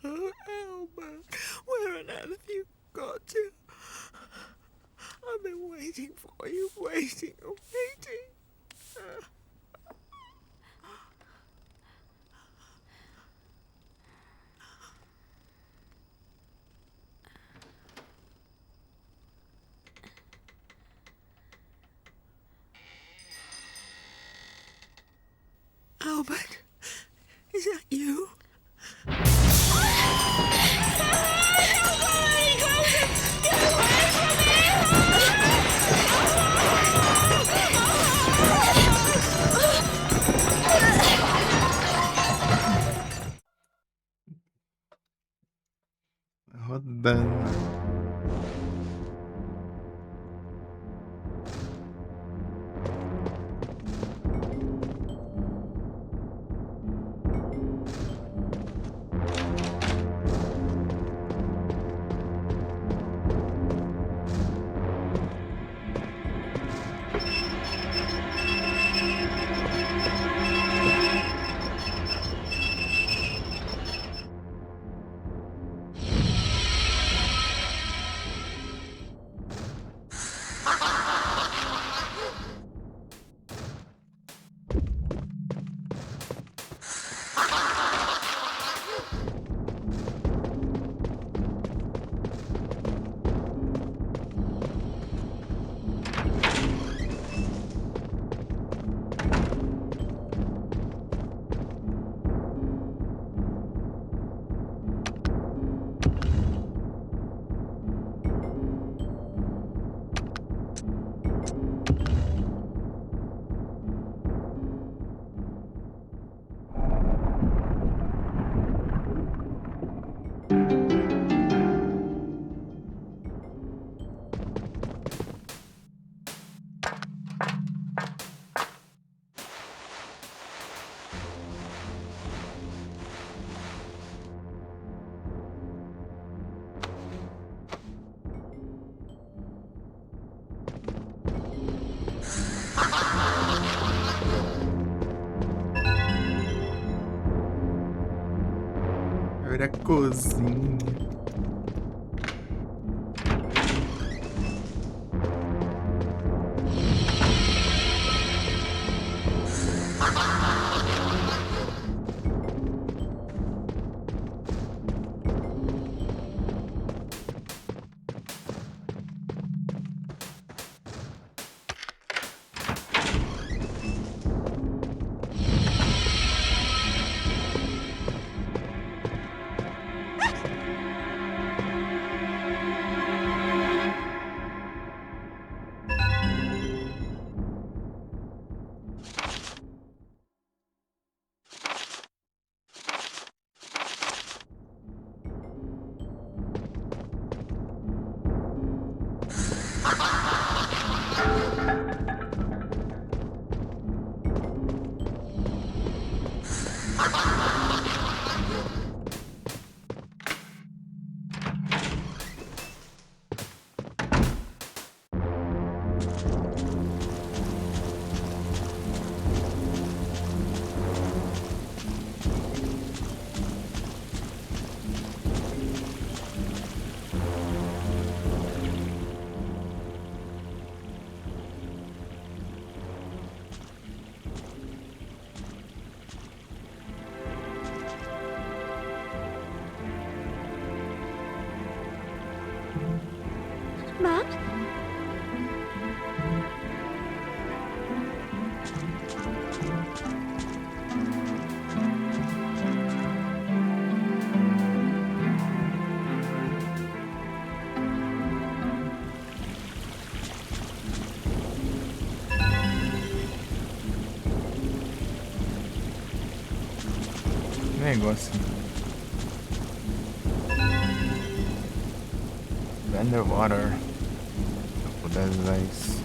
Albert, where on earth have you got to? I've been waiting for you, waiting. Albert, is that you? Rodando. Abre a cozinha. Mum? Negócio. Underwater. Topo das Ais.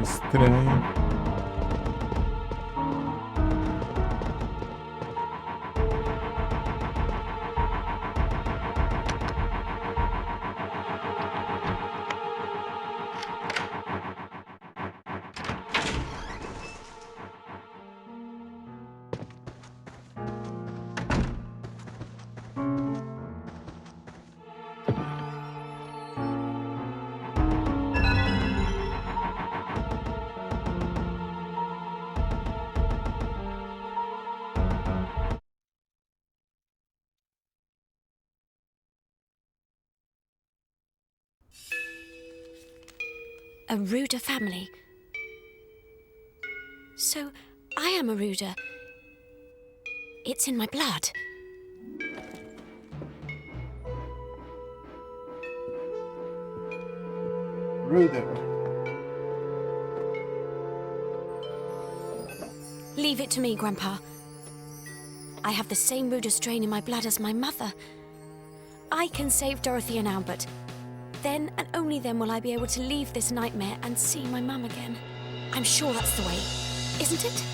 Estranho. A Ruder family. So, I am a Ruder. It's in my blood. Ruder. Leave it to me, Grandpa. I have the same Ruder strain in my blood as my mother. I can save Dorothy and Albert. Then and only then will I be able to leave this nightmare and see my mum again. I'm sure that's the way, isn't it?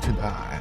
To die.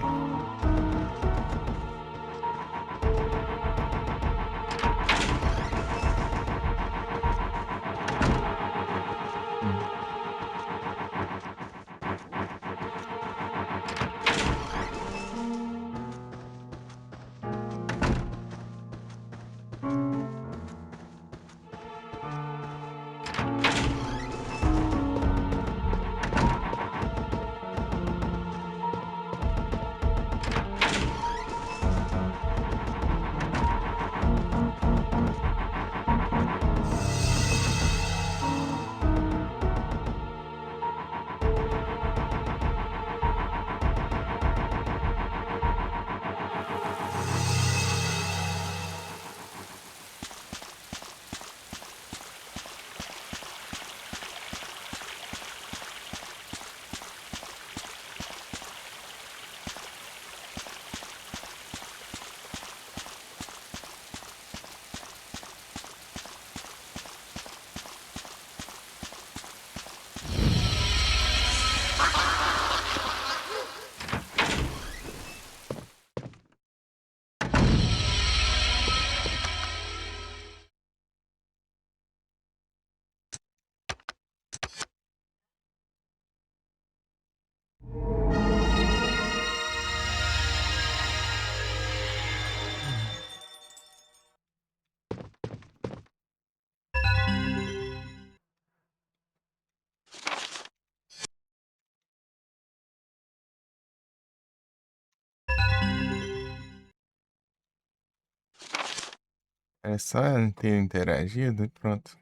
É só ter interagido e pronto.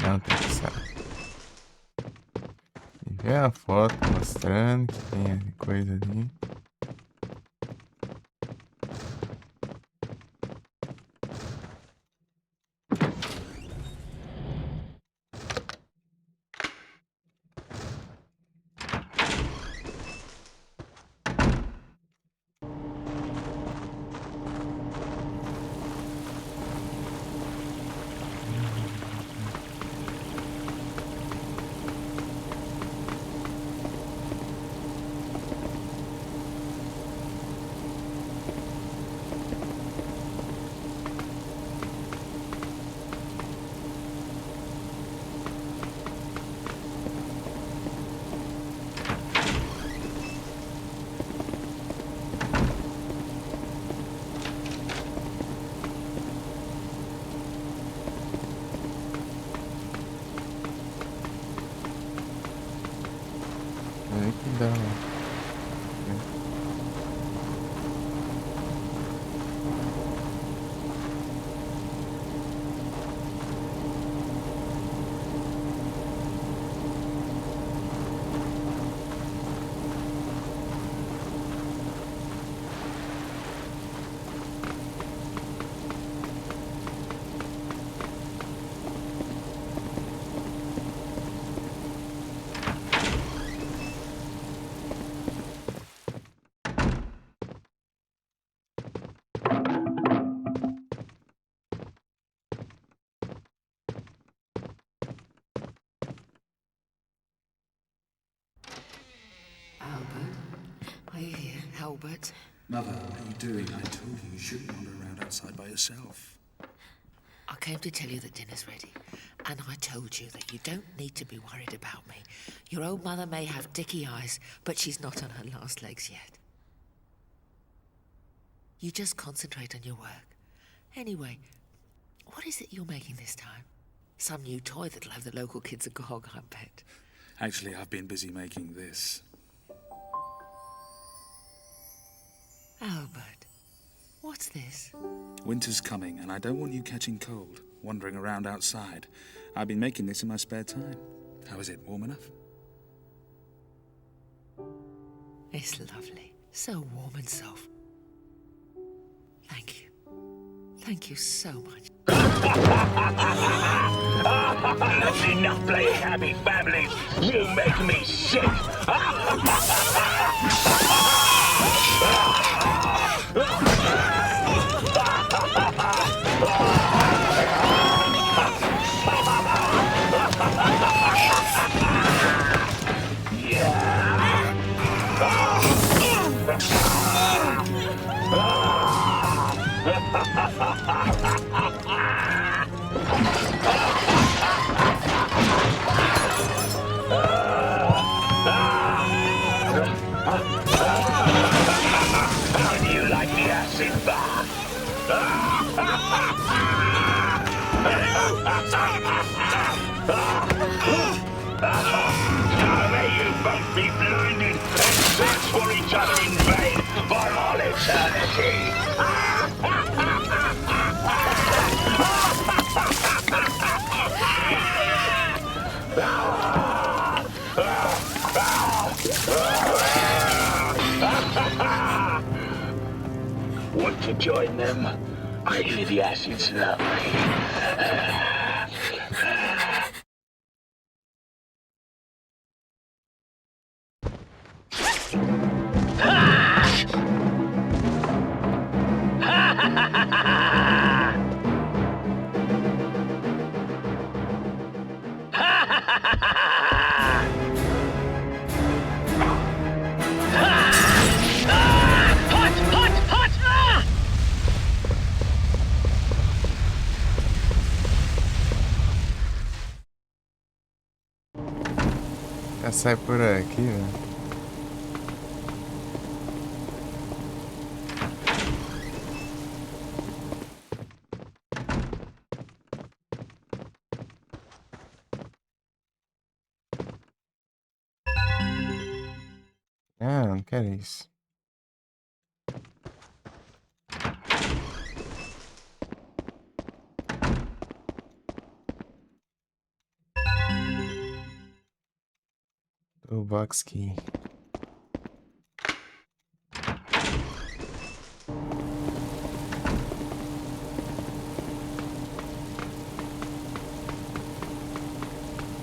Não, tem que saber. E ver a foto mostrando que tem coisa ali. Que dá, Are you here, Albert? Mother, what are you doing? I told you you shouldn't wander around outside by yourself. I'll came to tell you that dinner's ready. And I told you that you don't need to be worried about me. Your old mother may have dicky eyes, but she's not on her last legs yet. You just concentrate on your work. Anyway, what is it you're making this time? Some new toy that'll have the local kids agog, I bet. Actually, I've been busy making this. Albert, what's this? Winter's coming, and I don't want you catching cold, wandering around outside. I've been making this in my spare time. How is it? Warm enough? It's lovely. So warm and soft. Thank you. Thank you so much. That's enough playing happy families. You make me sick. How do you like the acid bath? May you both be blinded and search for each other in vain for all eternity. Want to join them? I hear the acid's lovely. Já sai por aqui, né? Ah, não quero isso. O box key.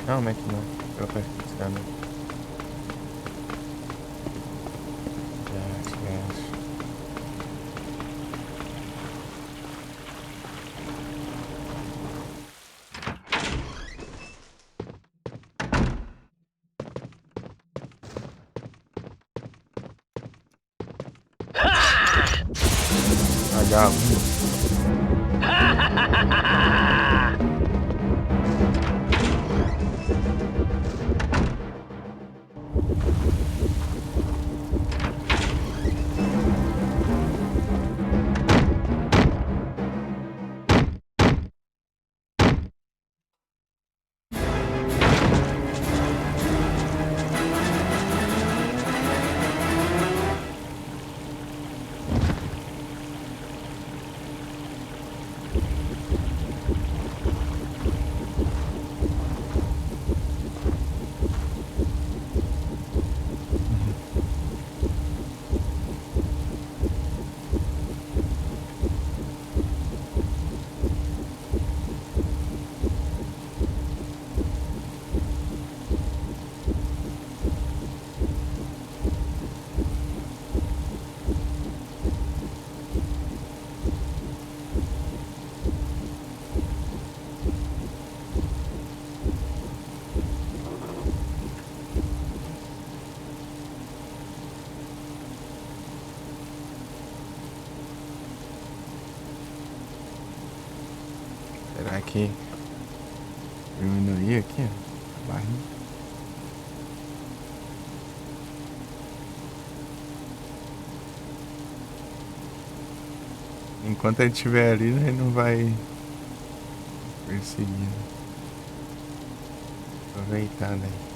Calma aqui não. Eu vou ficar no... Será que diminuir aqui a barriga? Enquanto ele estiver ali, ele não vai perseguir. Aproveitar daí.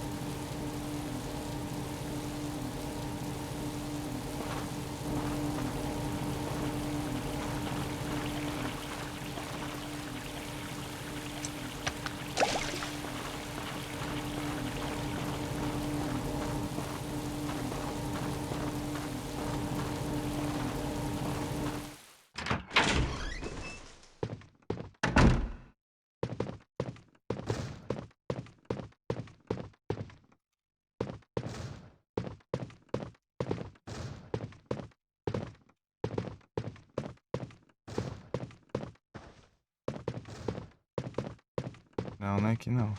Não, não é aqui não.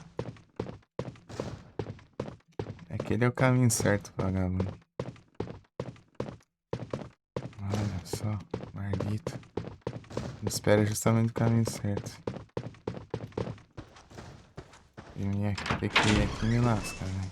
Aquele é o caminho certo, vagabundo. Olha só, maldito. Me espera justamente o caminho certo. E ter que ir aqui me lasca, né?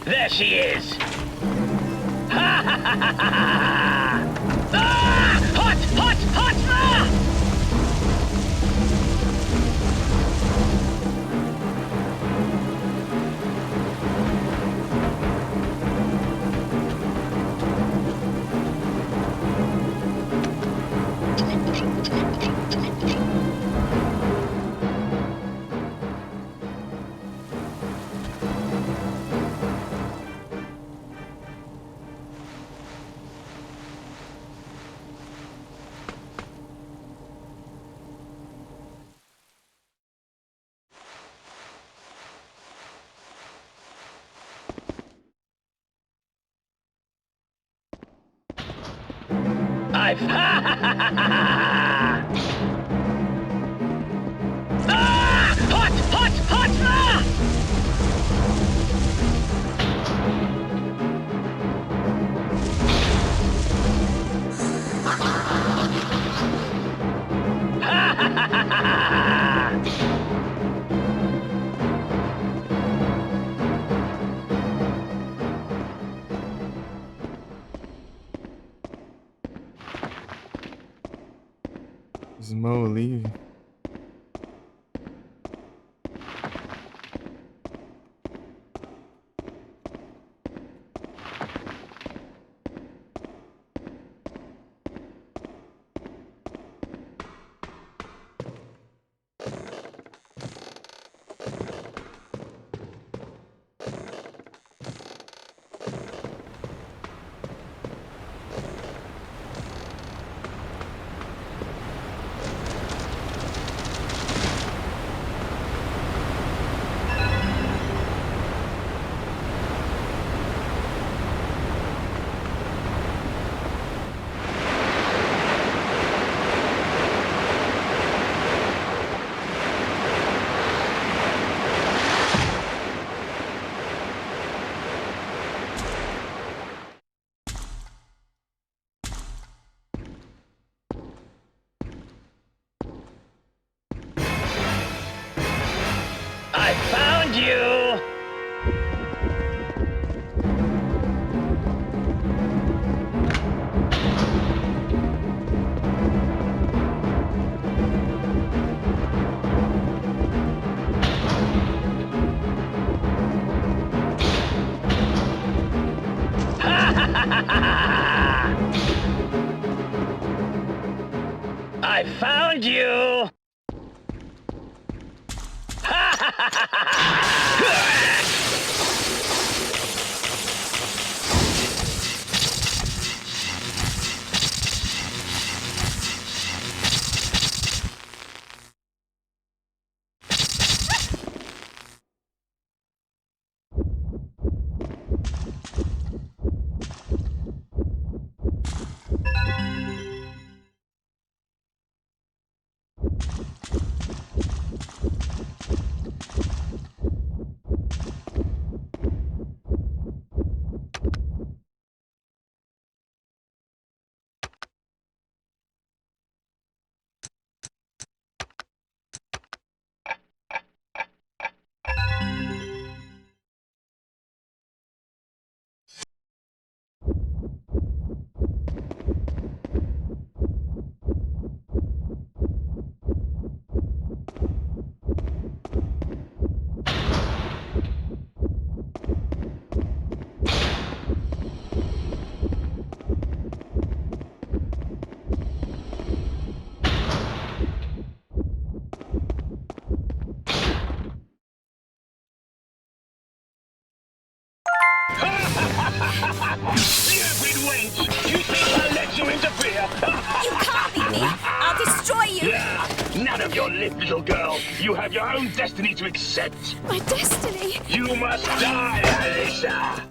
There she is! Ha ha ha ha ha! Ah! Hot! Hot! Hot! Ah! I've ha ha ha ha ha! Ah! Hot! Hot! Hot! Ah! Ha ha ha ha ha! Smoke leave. I found you! Ha ha ha ha ha! I found you! Stupid wench! You think I'll let you interfere? You can't beat me! I'll destroy you! Yeah, none of your lip, little girl. You have your own destiny to accept. My destiny? You must die, Alyssa!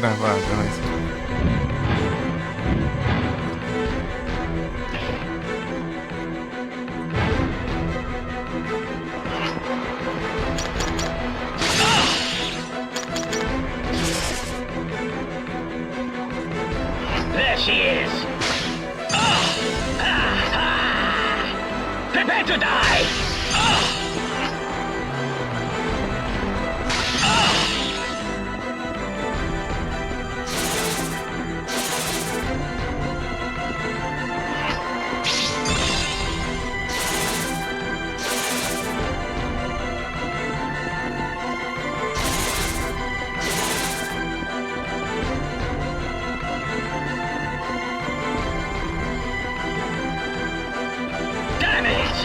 Travadões. There she is! Prepare to die! Damn it!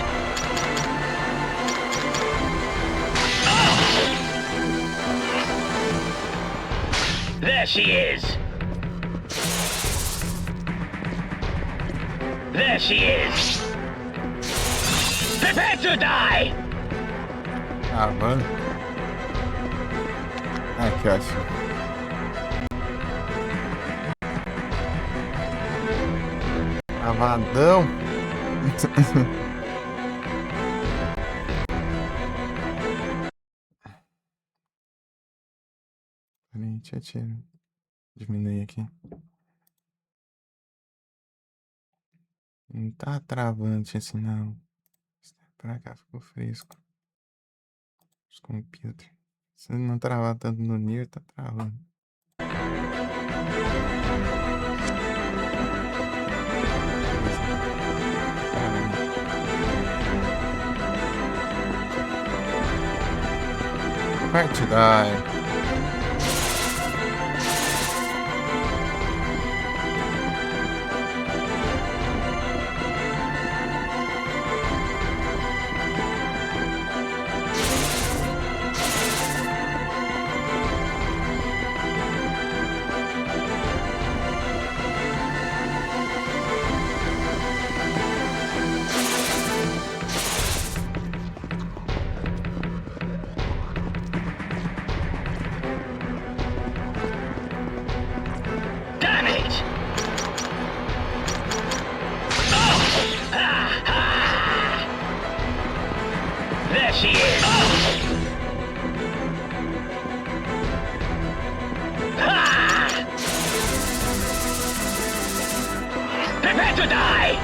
There she is! There she is! Prepare to die! Ah, mano. Ai, que ótimo. Travadão. Peraí, deixa eu diminuir aqui. Não tá travando assim, não. Pra cá ficou fresco. Os computers. Se não travar tanto no Nier, tá travando. Partidar. Damn it! There she is! Prepare to die!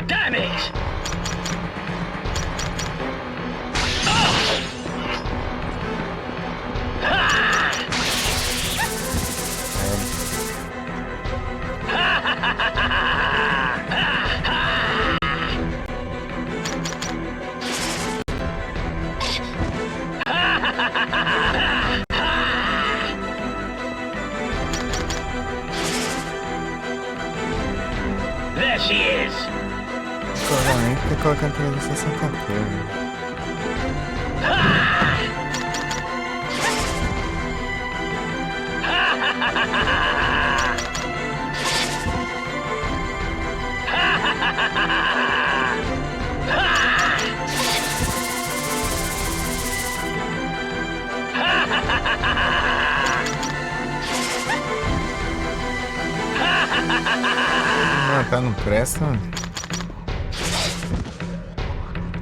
Damn it! There she is! Tem que colocar a atualização 14. Tá, não presta, mano.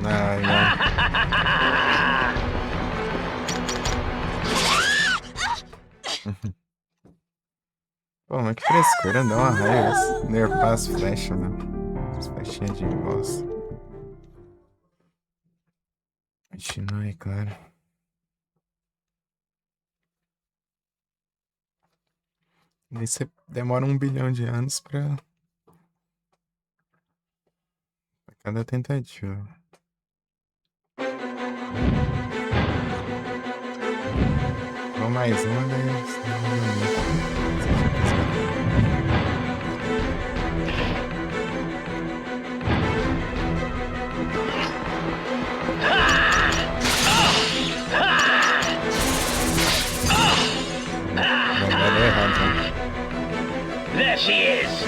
Ai, ai. Pô, mas que frescura, dá uma raiva. Nerfar as flechas, mano. As flechinhas de bosta. Continua aí, claro. Aí você demora 1 bilhão de anos pra cada tentativa. Vou mais uma, vai dar errado, né? There she is!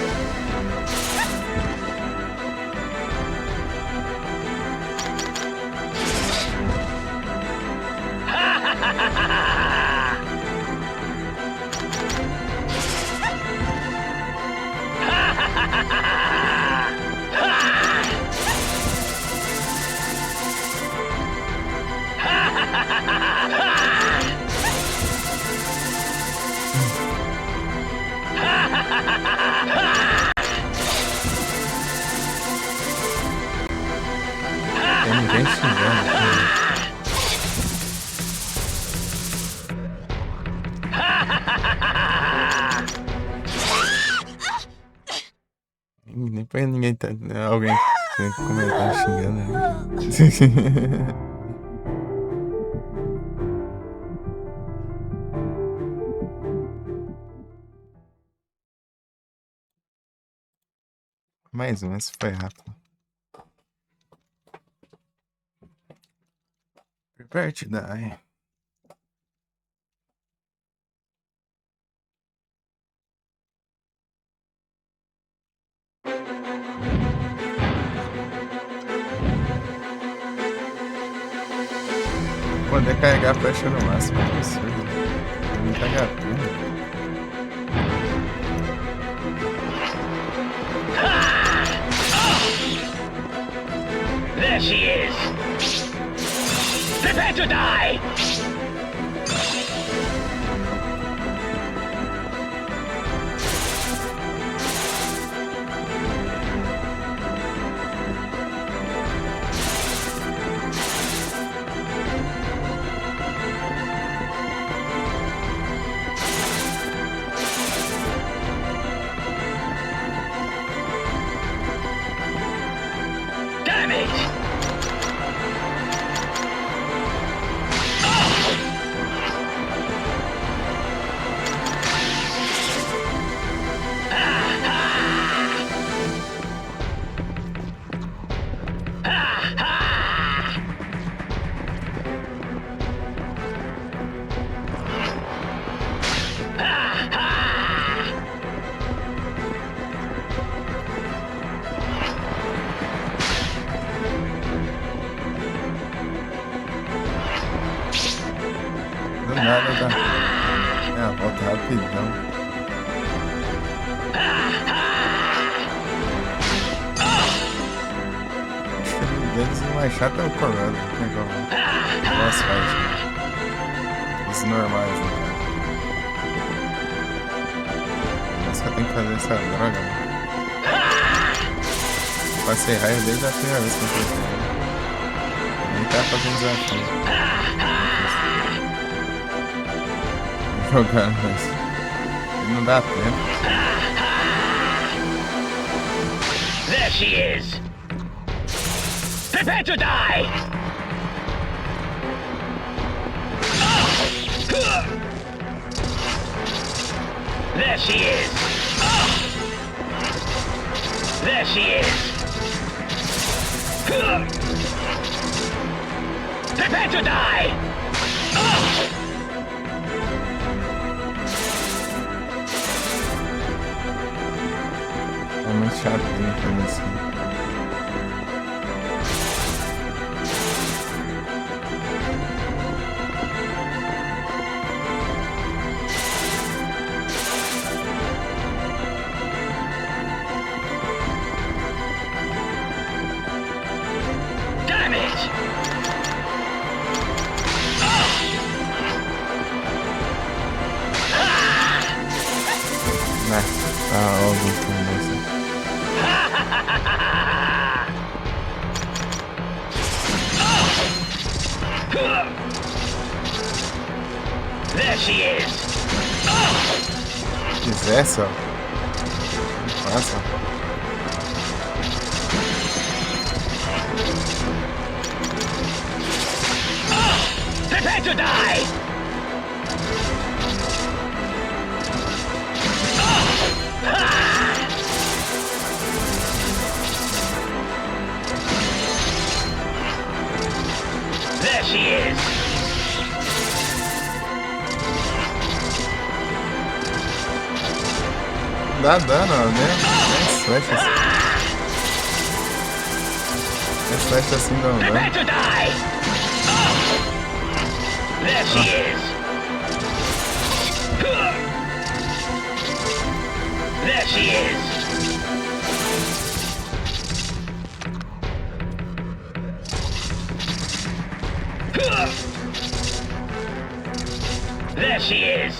Tem ninguém xingando. Nem pra ninguém tá. Alguém tem que comentar xingando. Né? Mais um, esse foi rápido. Prepare to die. Poder carregar a flecha no máximo é absurdo. Tem muita HP. There she is! Prepare to die! Damn it! Do nada dá. É, a volta rapidão. Acho que o deles o mais chato é o Corrado. Não tem como. Boss fight. Os normais, né, cara? Mas que eu tenho que fazer essa droga, mano. Passei raio desde a primeira vez que eu fiz. Nem tá fazendo desafio. Jogando, mas não dá tempo. There she is! Prepare to die! There she is! There she is! Prepare to die! É muito chato ele fazer assim. Damn it! Né? Tá óbvio com você. There she is! Se quisesse, ó. Passa. Prepare to die! There she is! Dá dano, ó, né? É slash assim não dá. Prepare to die! There she is! There she is! There she is!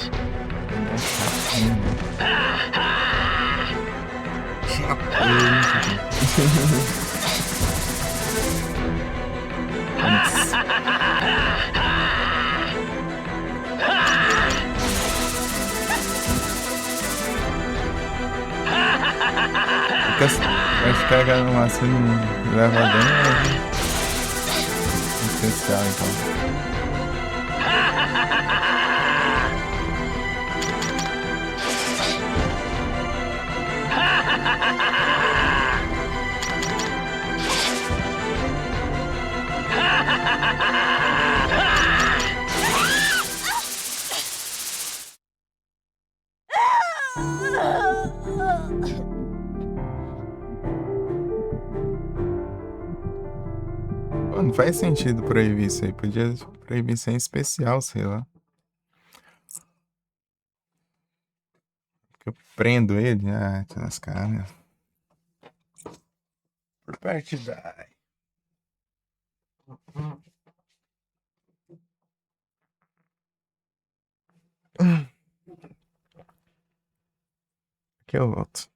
Vai ficar uma cena leva dano especial então. Pô, não faz sentido proibir isso aí. Podia proibir isso em especial, sei lá. Eu prendo ele. Ah, te lascar, né? Prepare to die. Aqui eu volto.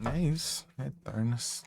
É isso, retornos.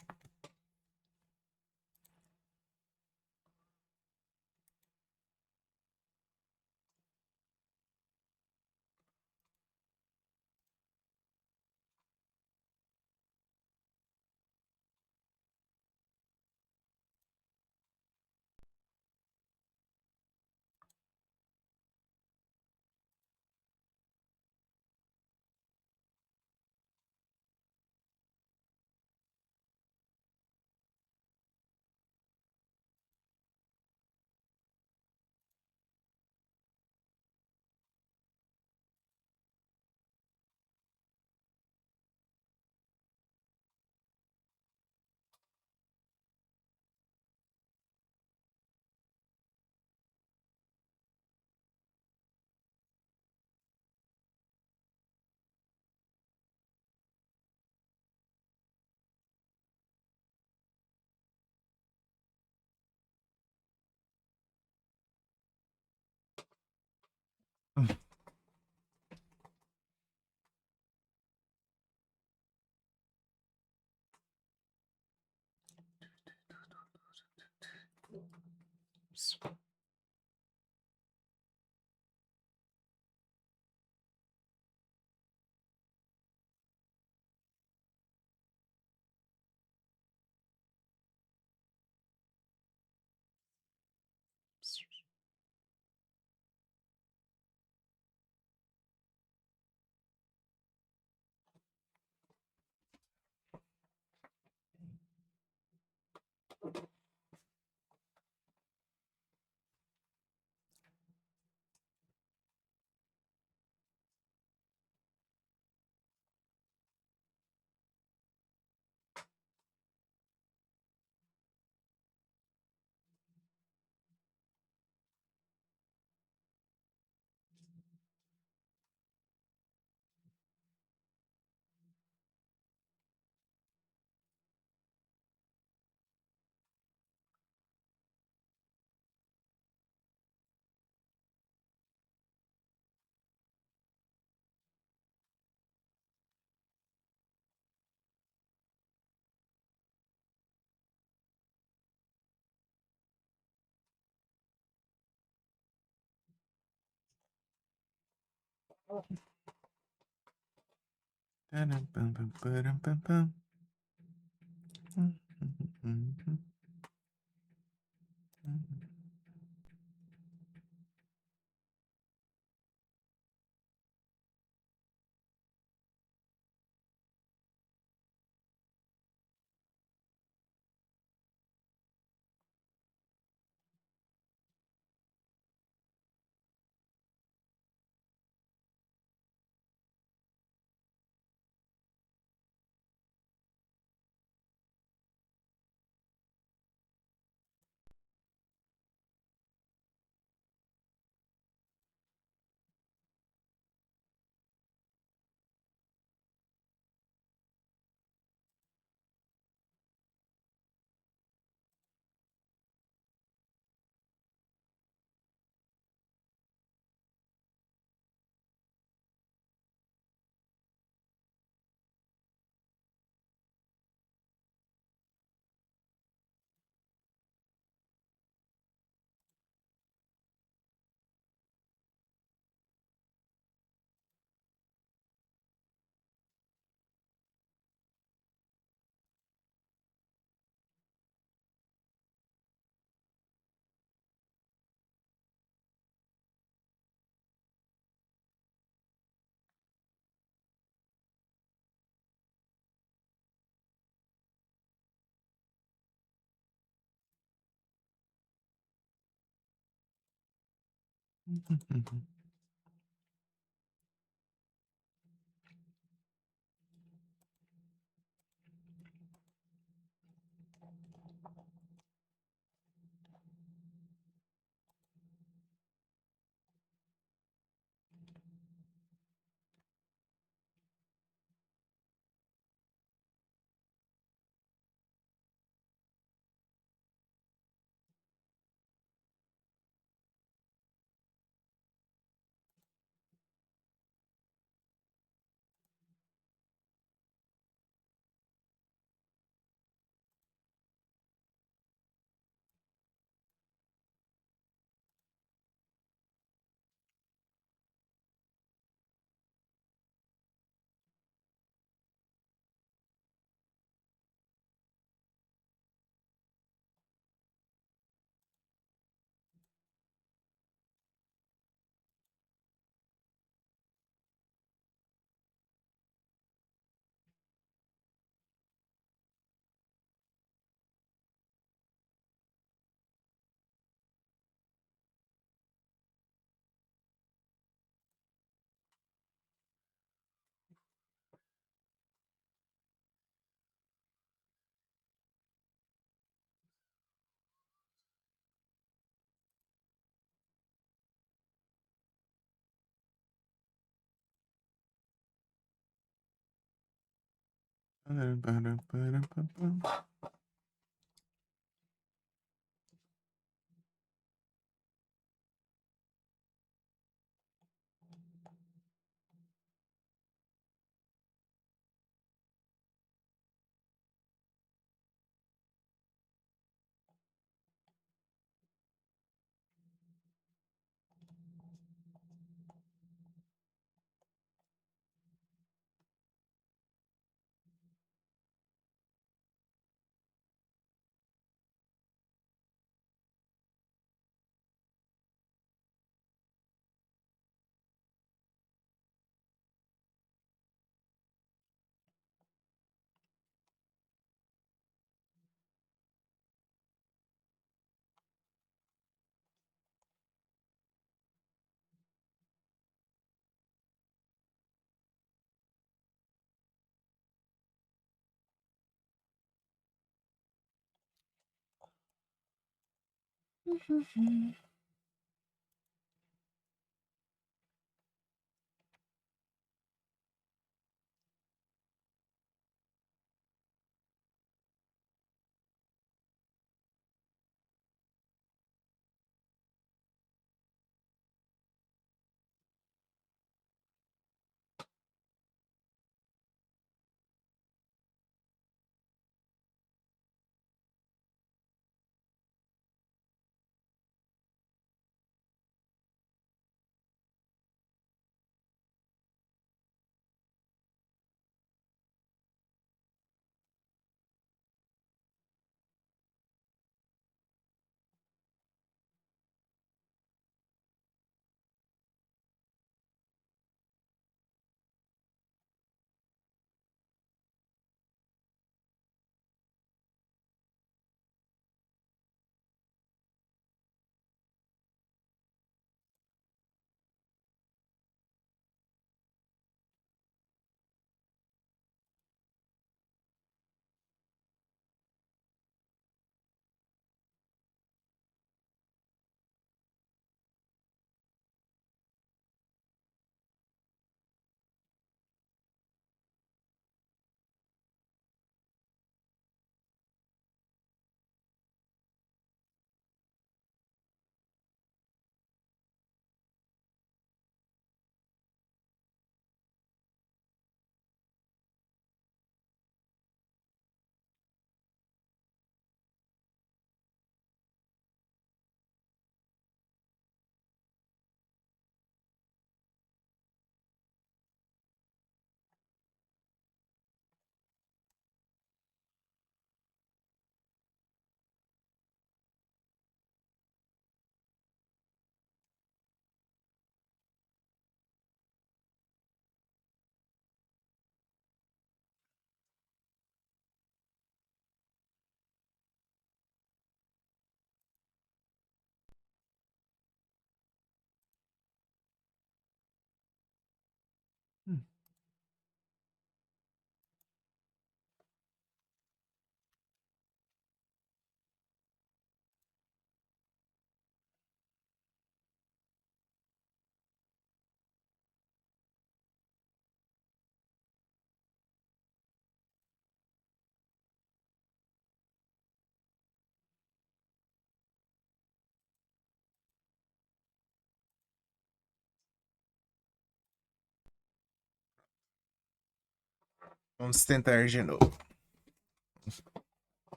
Vamos tentar de novo.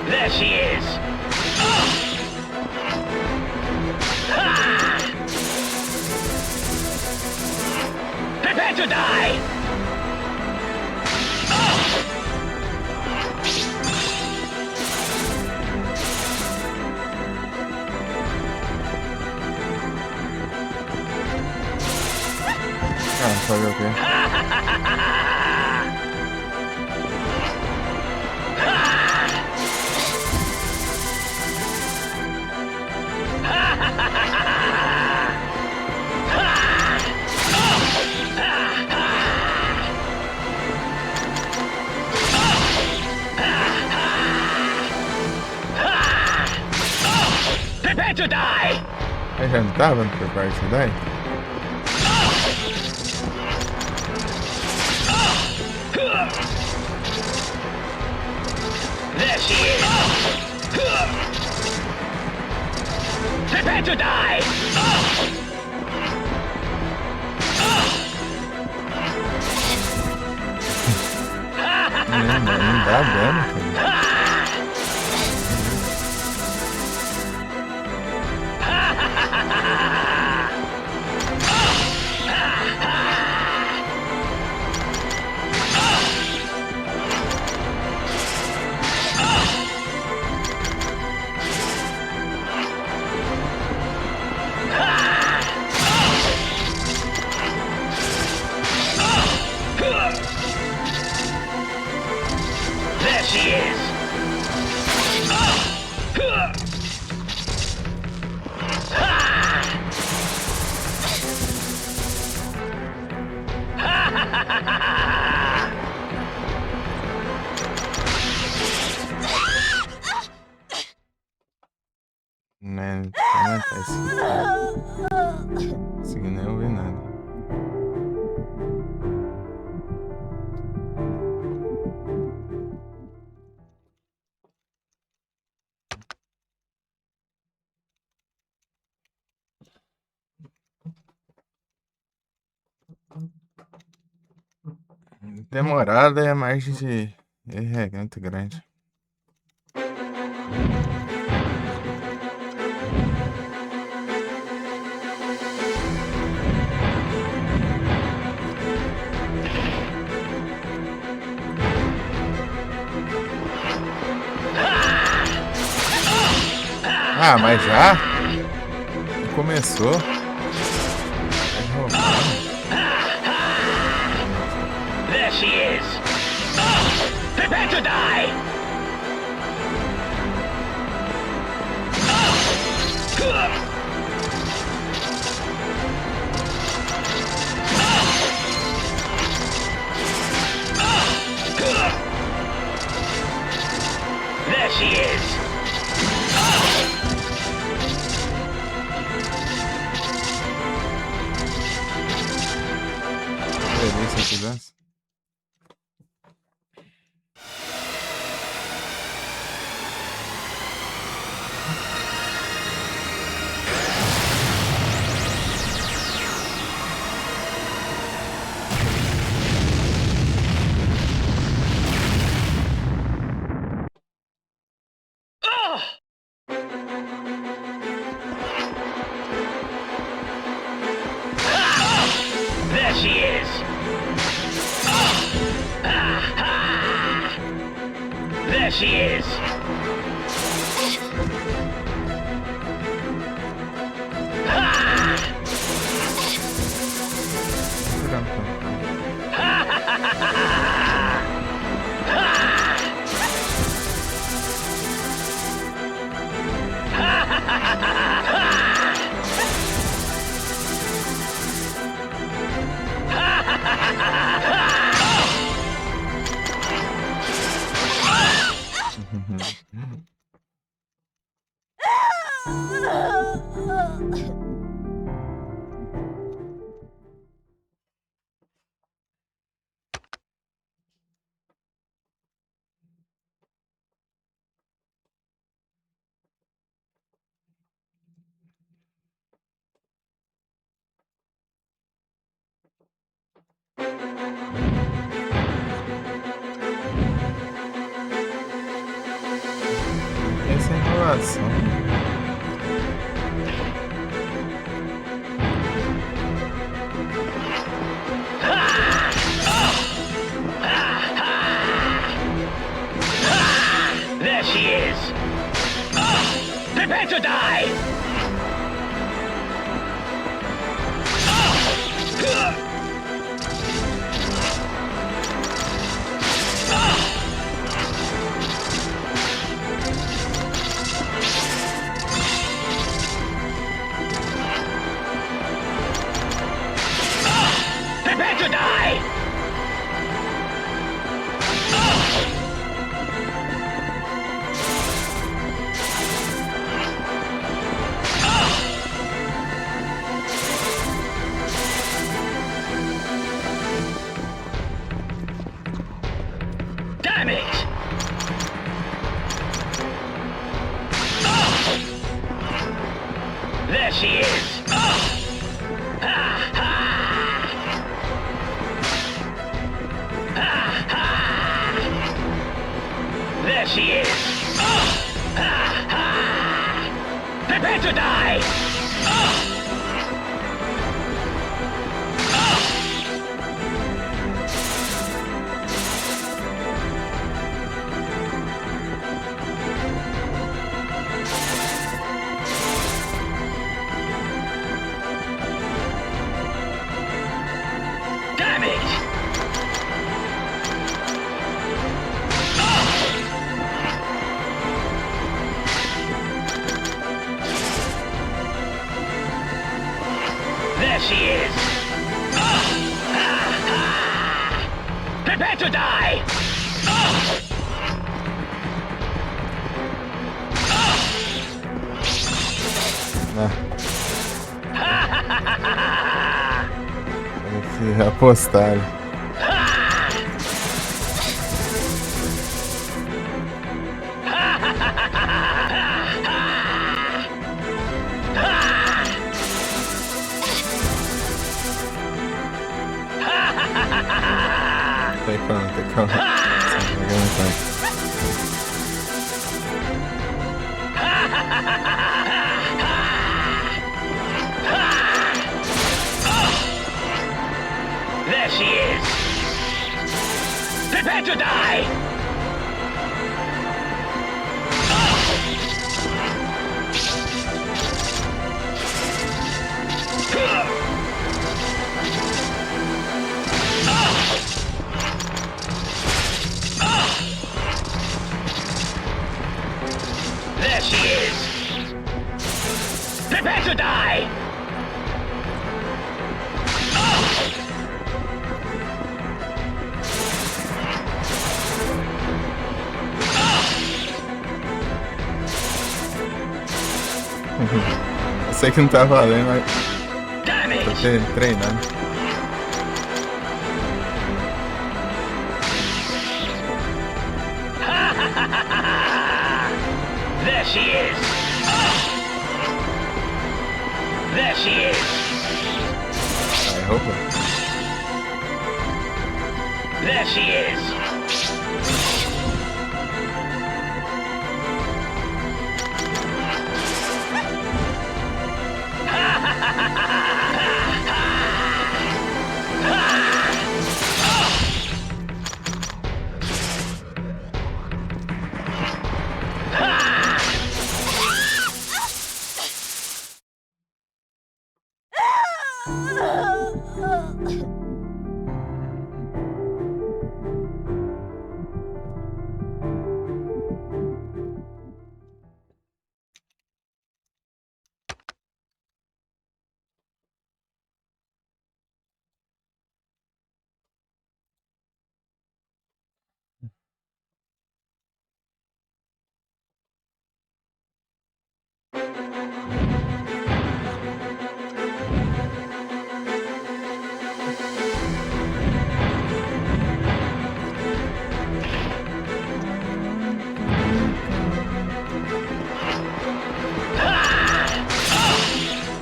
There she is! Oh! Ha! Prepare to die! Ah, fazer o quê? Prepare to die! Mas já não tava no Prepare to Die? There she is! Prepare to die! Não dá dano, cara. There she is! Né, comentar isso. Consegui nem ouvir nada. Demorada e a margem de erro é muito grande. Ah, mas já? Começou. There she is! Prepare to die! There she is! Delícia que dança. There she is! There she is! Essa é enrolação. There she is! Prepare to die! Prepare to die! she is. There she is. Prepare to die. Damn it! There she is! Prepare to die! Tem que apostar. Tem como. There she is! Prepare to die! There she is! Prepare to die! Eu sei que não tá valendo, mas tô treinando. There she is! There she is! I hope. There she is!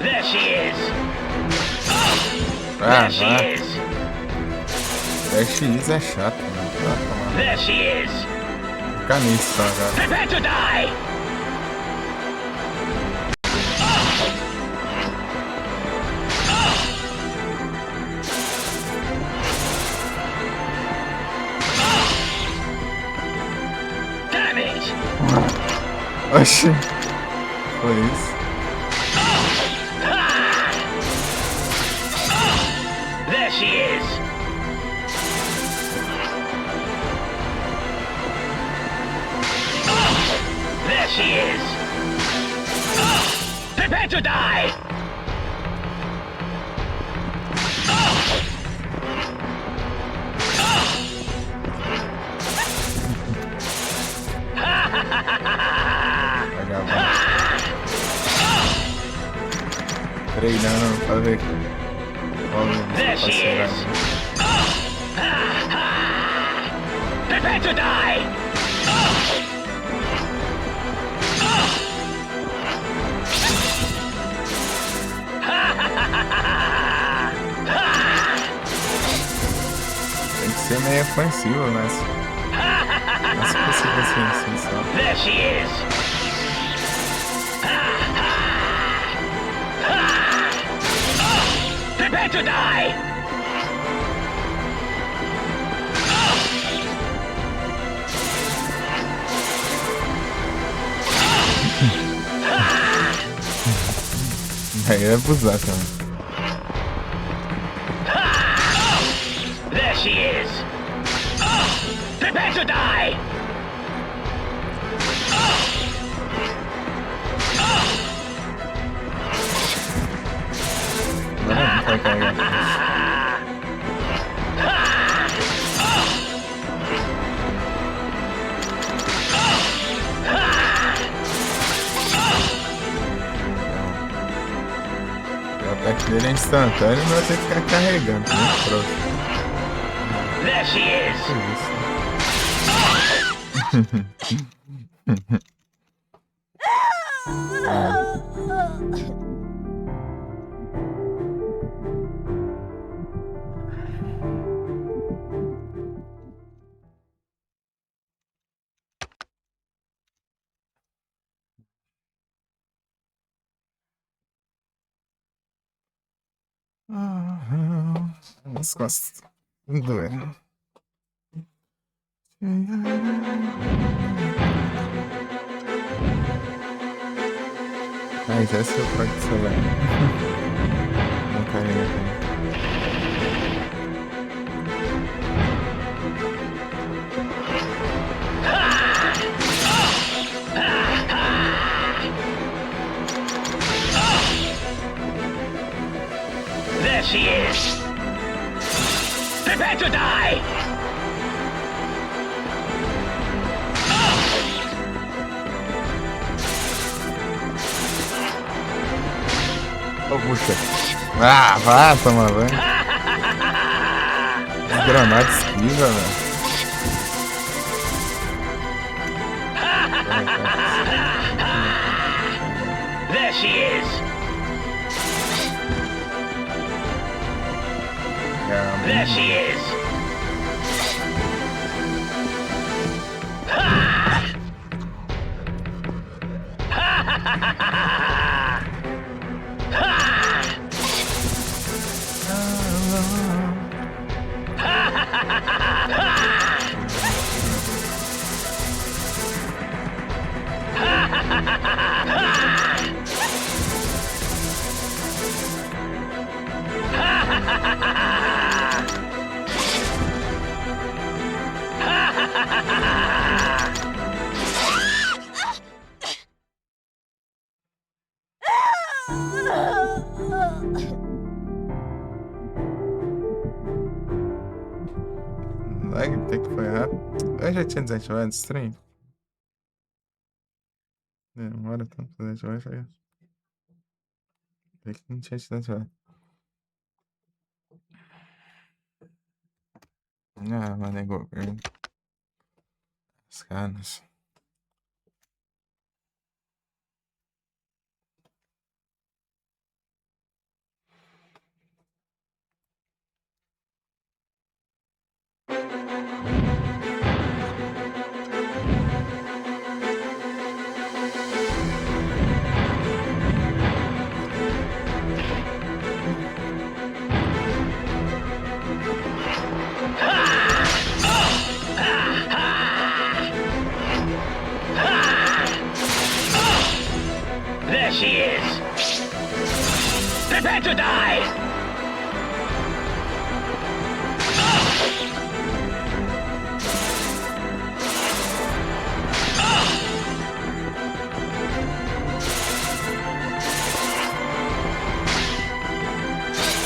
There she is! There she is! There she is é chato, mano. There she is! Ficar nisso, tá, cara? Prepare to die! Damn it! Oxi. Foi isso. There she is! There she is! Prepare to die! Treinando pra ver. There she is! Prepare to die! ofensivo, mas se fosse assim só. There she is. Prepare to die. Aí é abusar também. There she is. Prepare to die. Não vai carregar. O ataque dele é instantâneo, mas vai ter que ficar carregando. Muito próximo. There she is. As costas doendo. Mas essa eu pago de celular. Não carrega também. There she is. Prepare to die. Oh, puxa. Ah, vá, toma banho. Desgramado esquiva, velho. There she is. There she is. Lag, tem que foi rápido. Eu já tinha desativado o stream. Demora tanto pra desativar, já. Tem que não tinha desativado. Ah, mano, é governo. Os caras. There she is. Prepare to die.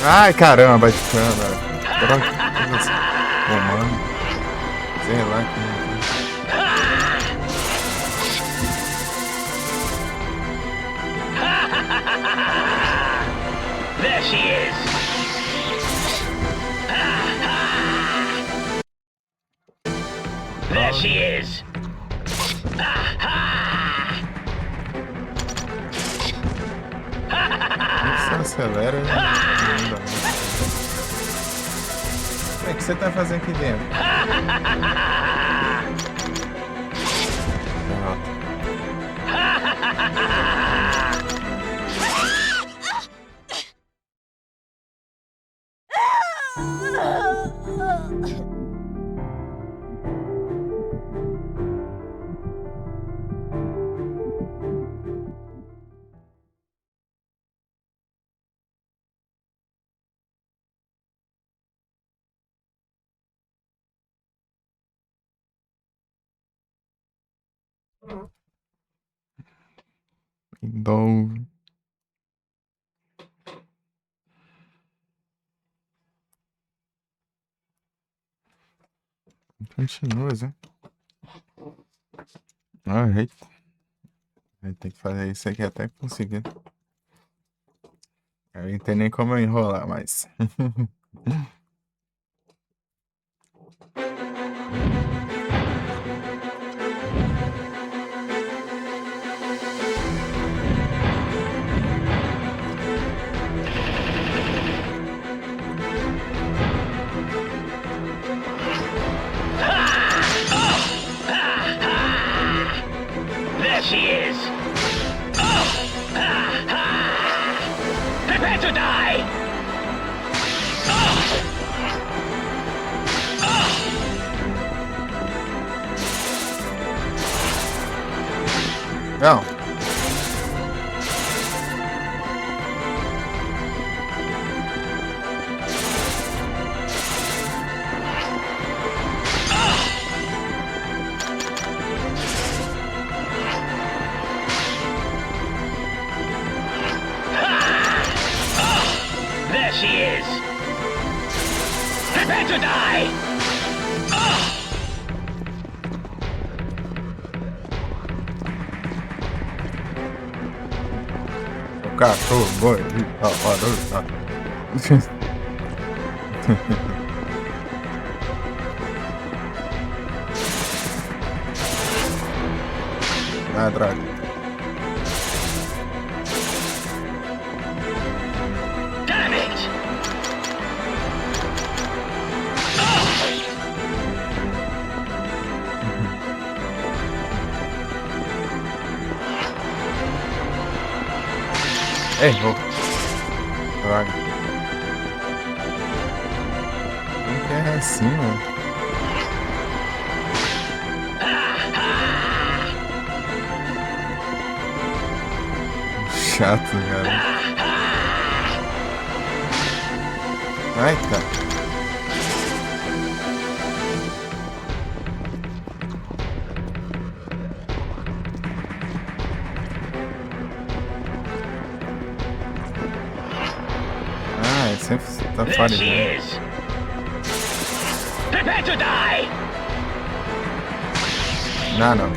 Ai, caramba, bate câmera. Pronto. Comando. Sei lá que. There she is. There she is. Isso acelera. Não dá. O que você tá fazendo aqui dentro? Então... Continua, né? Vai ter que fazer isso aqui até conseguir. Eu não tenho nem como eu enrolar mais. There she is! Prepare to die! Não. There she is! Prepare to die! O cachorro boi. Ah, droga. Damn it! Errou. Droga. Como que é assim, mano? Chato, cara. Ai, cara. Sempre tá There she is! Prepare to die! Não.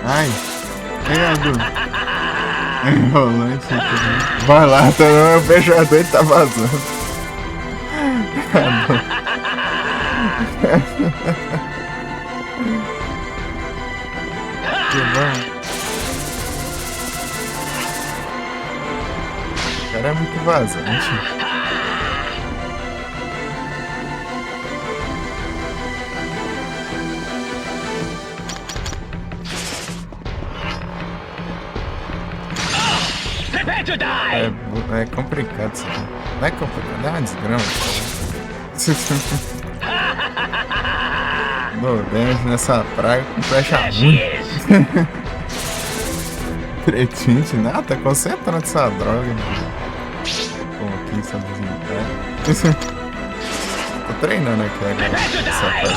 Ai, pegado. Enrolante aqui. Vai lá, o fechador tá vazando. Que bom. O cara é muito vazante. Prepare to die! É complicado isso aqui. Não é complicado, é uma desgrama. Dentro nessa praia com flecha ruim. Pretinho de nada, tá concentrando essa droga. Pô, aqui essa desempenho. Tô treinando aqui agora. Essa praia.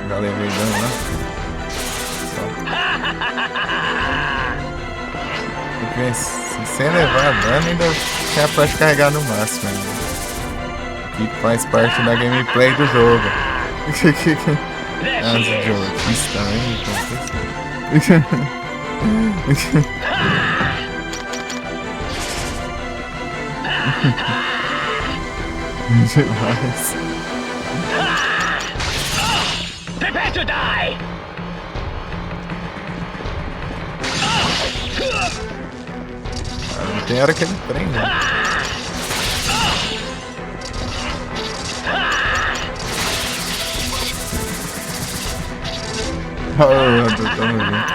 Já levei dano lá. Porque sem levar dano ainda tem a flecha carregar no máximo ainda. Que faz parte da gameplay do jogo. As idiotices também. Demais. Prepare to die! Não tem hora que ele prende. Oh, tamo junto.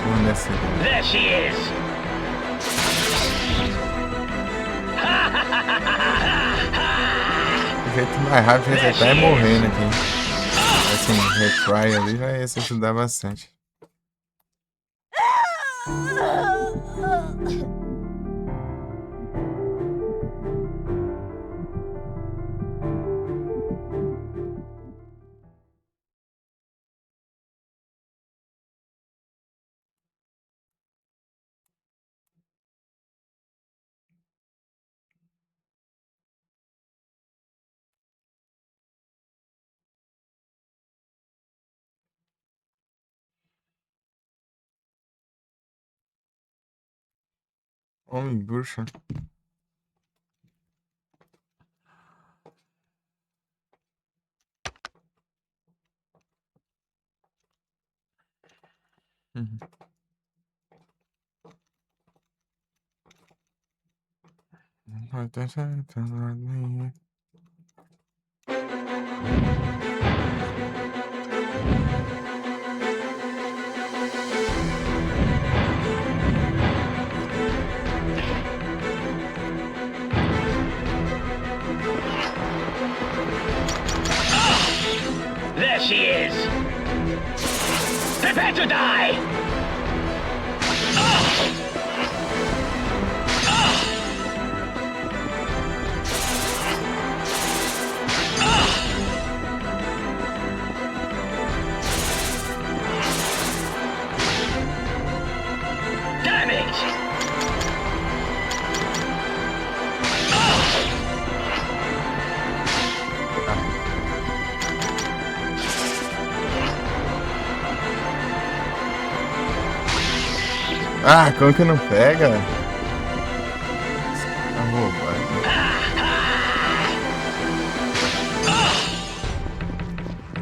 Vamos nessa aqui. There she is! O jeito mais rápido de resetar é morrendo aqui. Assim, retry ali já ia se ajudar bastante. Homem bruxa. Vai ter certo, não. There she is! Prepare to die! Ah, como que não pega? Tá roubado.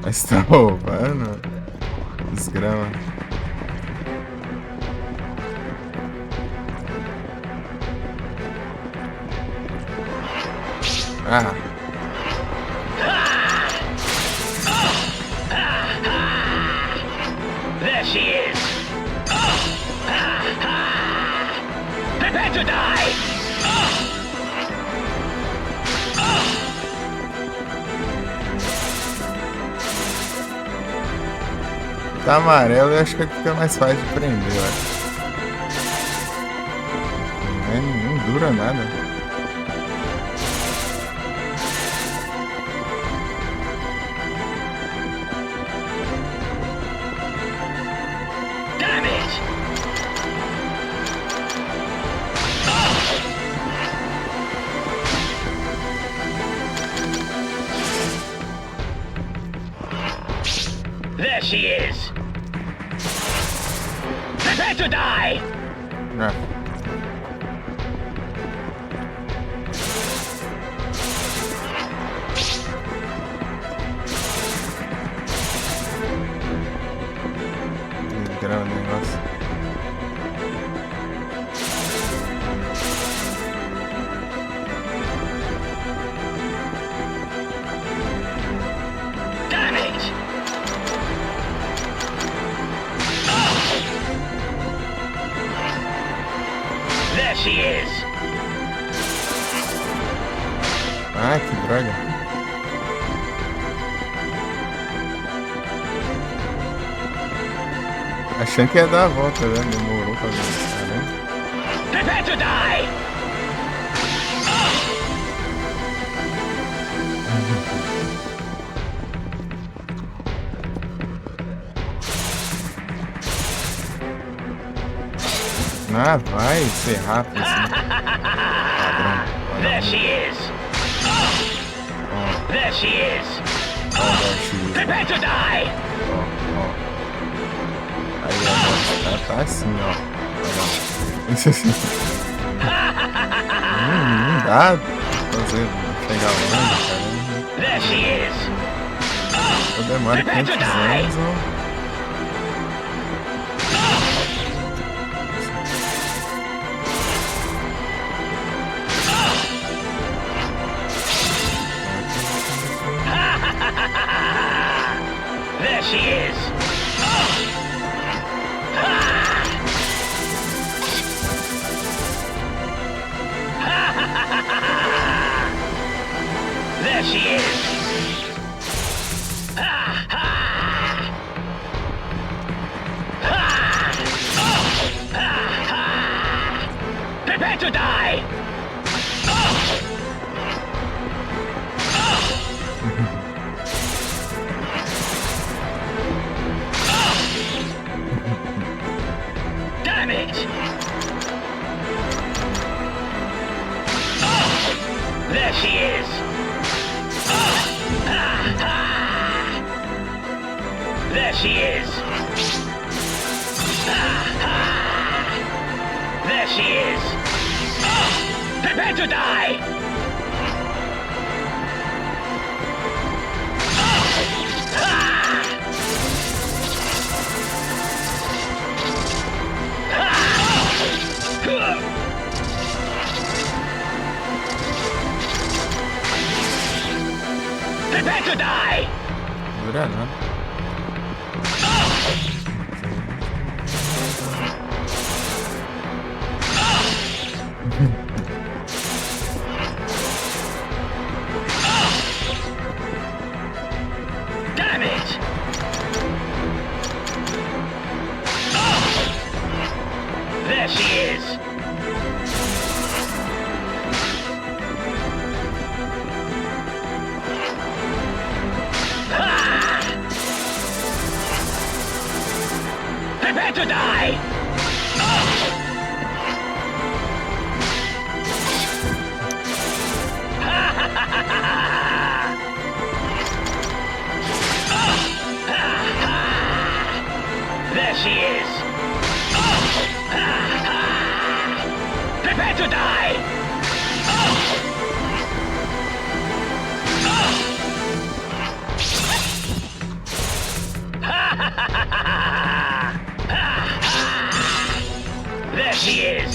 Mas tá roubando? Desgrama. Ah. There she is! Prepare to die! Tá amarelo, eu acho que fica mais fácil de prender, eu acho. Não dura nada. There she is! Prepare to die! Não. Grava o negócio. There she is! Ah, que droga. Achando que ia dar a volta, né? Demorou pra ver. Prepare to die! Ah, vai ser rápido assim. Padrão. There she is! There she is! Prepare to die! Aí agora tá assim, ó. Não dá pra fazer. pegar longe, cara. There she is. Eu demoro 500 anos, ó. There she is. There she is. Prepare to die. Damn it! There she is. There she is. There she is. Prepare to die. Prepare to die! Dura não. Damn it! There she is! Prepare to die! There she is! Prepare to die! There she is!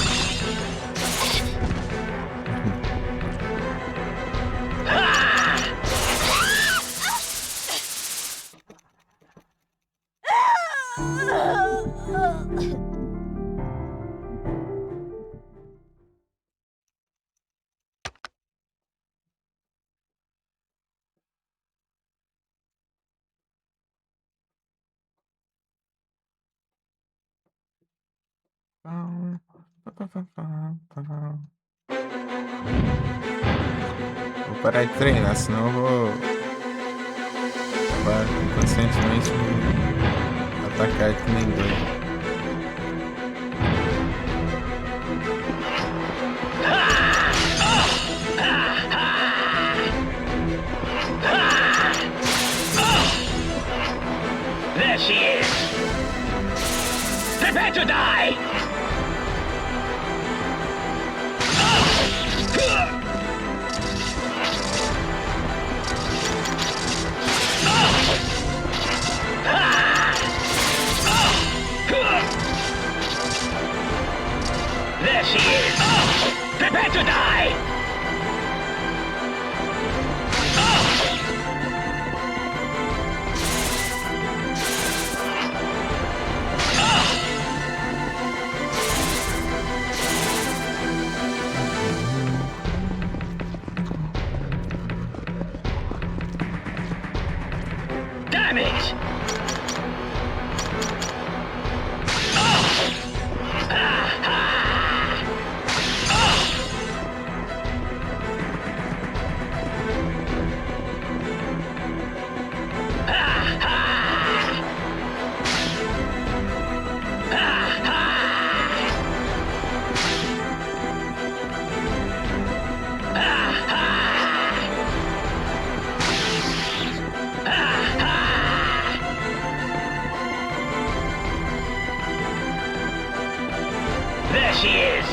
Vou parar de treinar, senão eu vou acabar inconscientemente atacar que nem doido. There she is! Prepare to die! There she is! Prepare to die! Damn it! There she is!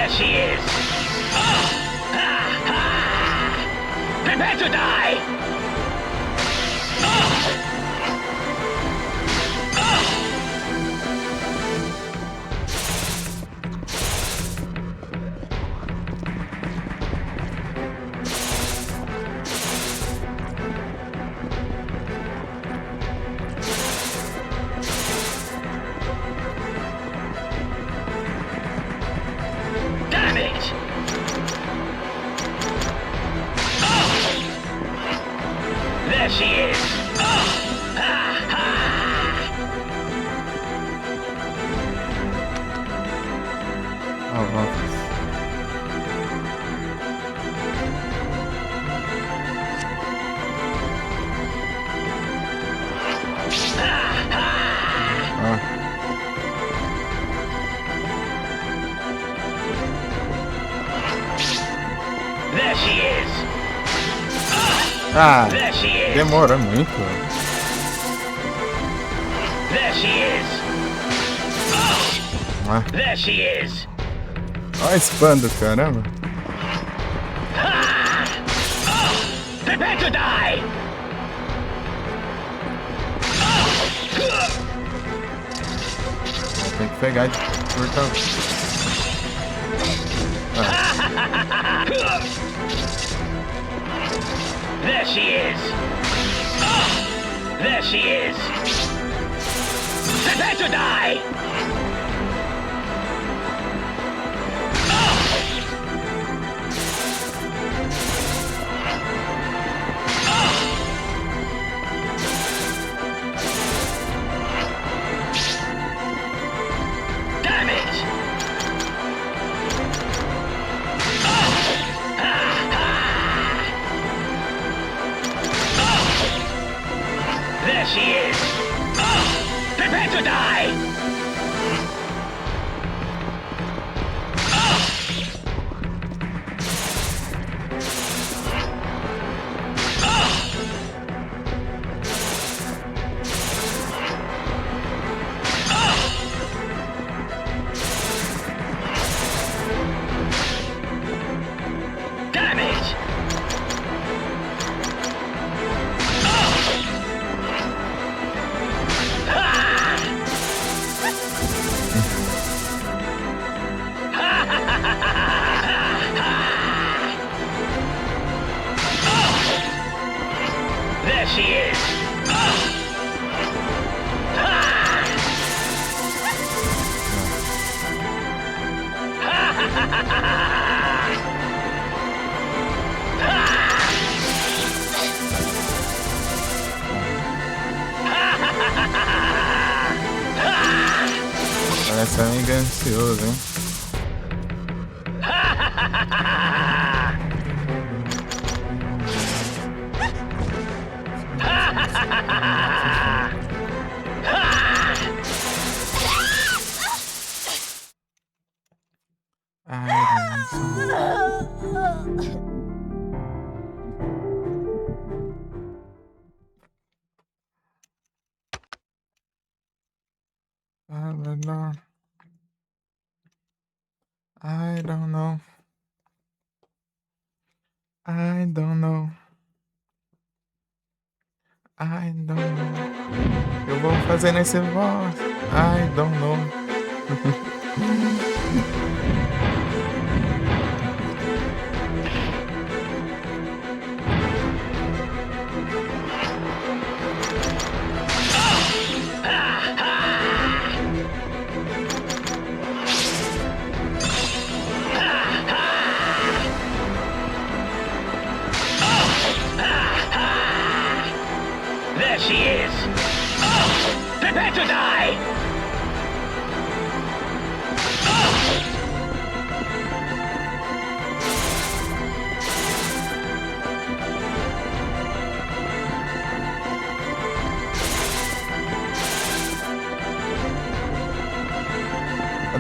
There she is. Prepare to die. Damn it! There she is. Oh, Waffles. There she is. Ah, There she is. demora muito. There she is. Ah, There she is. olha a spam do caramba. Prepare to die. Tem que pegar de portão. There she is. There she is. Prepare to die. Damn it! There she is. Prepare to die. Damn it! There she is. Parece amigo ansioso, hein? I don't know. I don't know. I don't know. Eu vou fazer nesse voz. I don't know. There she is. Prepare to die.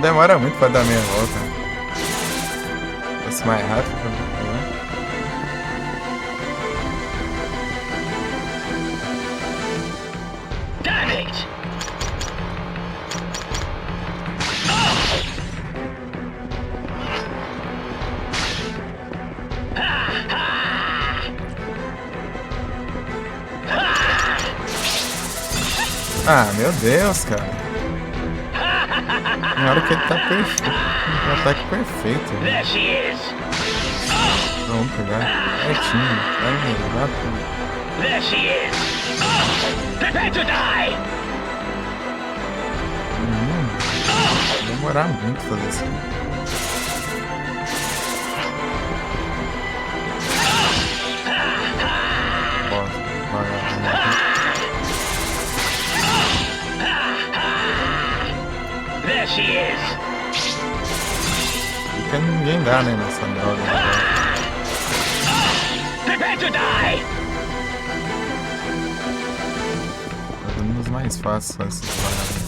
Demora muito pra dar meia volta. Fosse mais rápido. Né? Damn it! Ah, meu Deus, cara. Na hora que ele tá perfeito. Um ataque perfeito. There she is. Vamos pegar. Certinho. Vai lá tudo. There she is. Prepare to die. Vai demorar muito fazer isso. There she is. Fica ninguém dá, né, nessa droga. Prepare to die. É um dos mais fáceis essas paradas.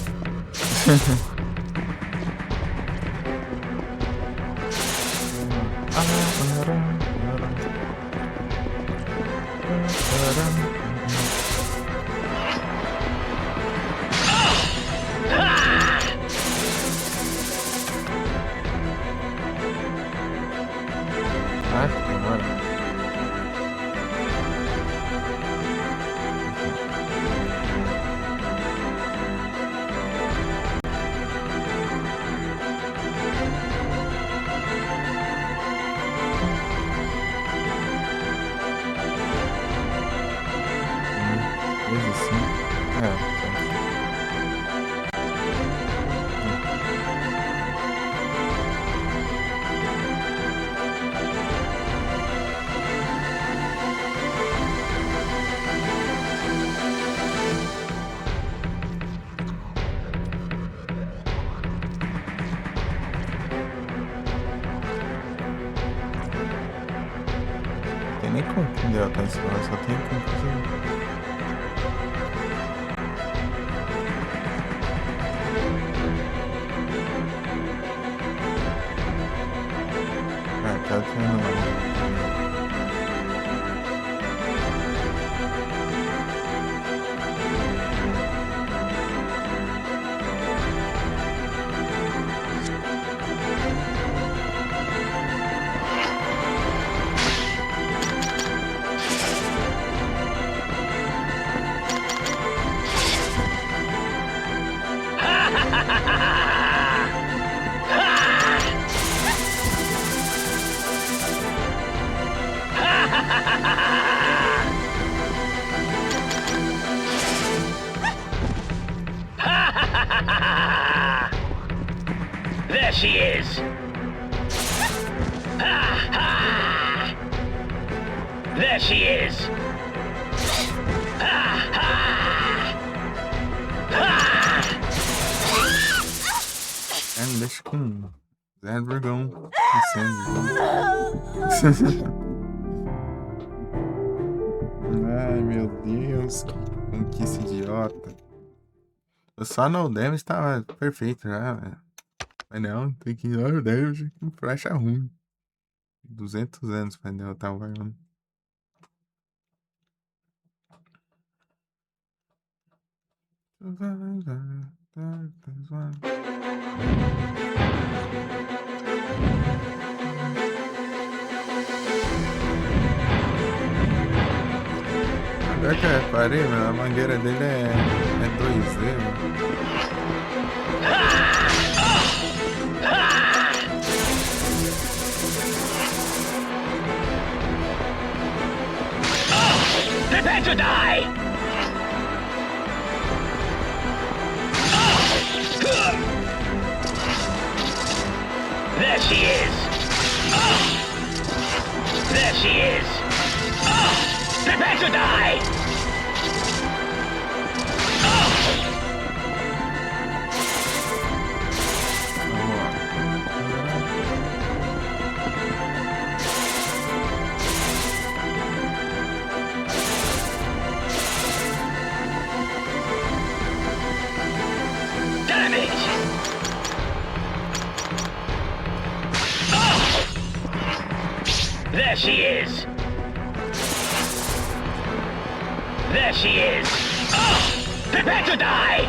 Tem nem como entender a canção, só tem como fazer. Tá tendo lá. There she is. There she is. Me deixa com Zé Dragão incêndio. Ai, meu Deus, que conquista idiota. O só no damage tava perfeito já, velho. Mas não, tem que ir no damage com flecha ruim. 200 anos pra derrotar o Varone. Agora que eu reparei, mano, a mangueira dele é 2D, mano. Prepare to die! There she is! There she is! Prepare to die! There she is! There she is! Prepare to die!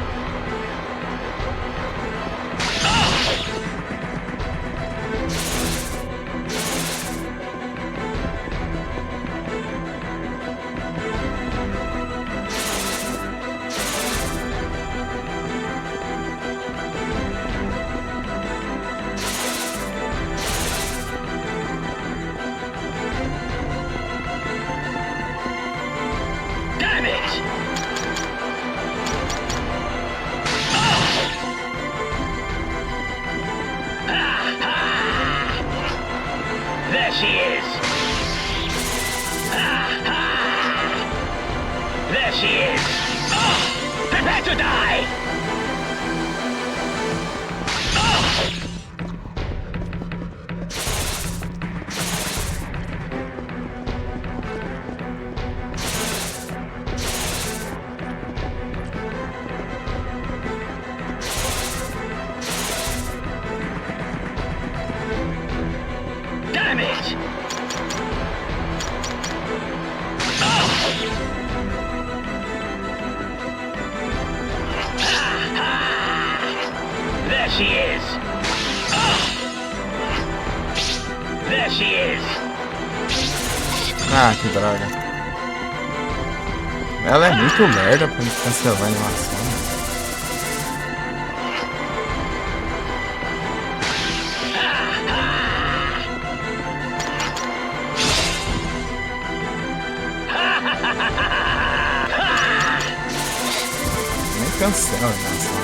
she is. There she is. Ah, que droga. Ela é muito merda pra gente cancelar a animação. Nem cancela a animação.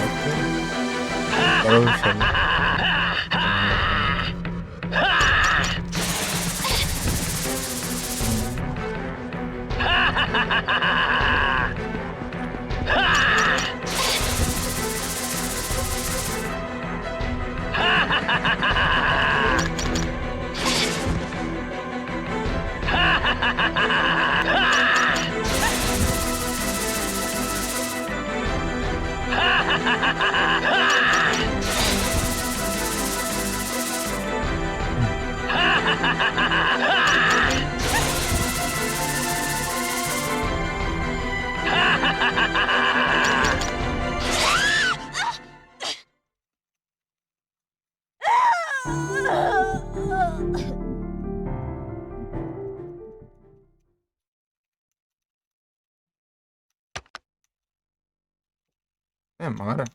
Demora.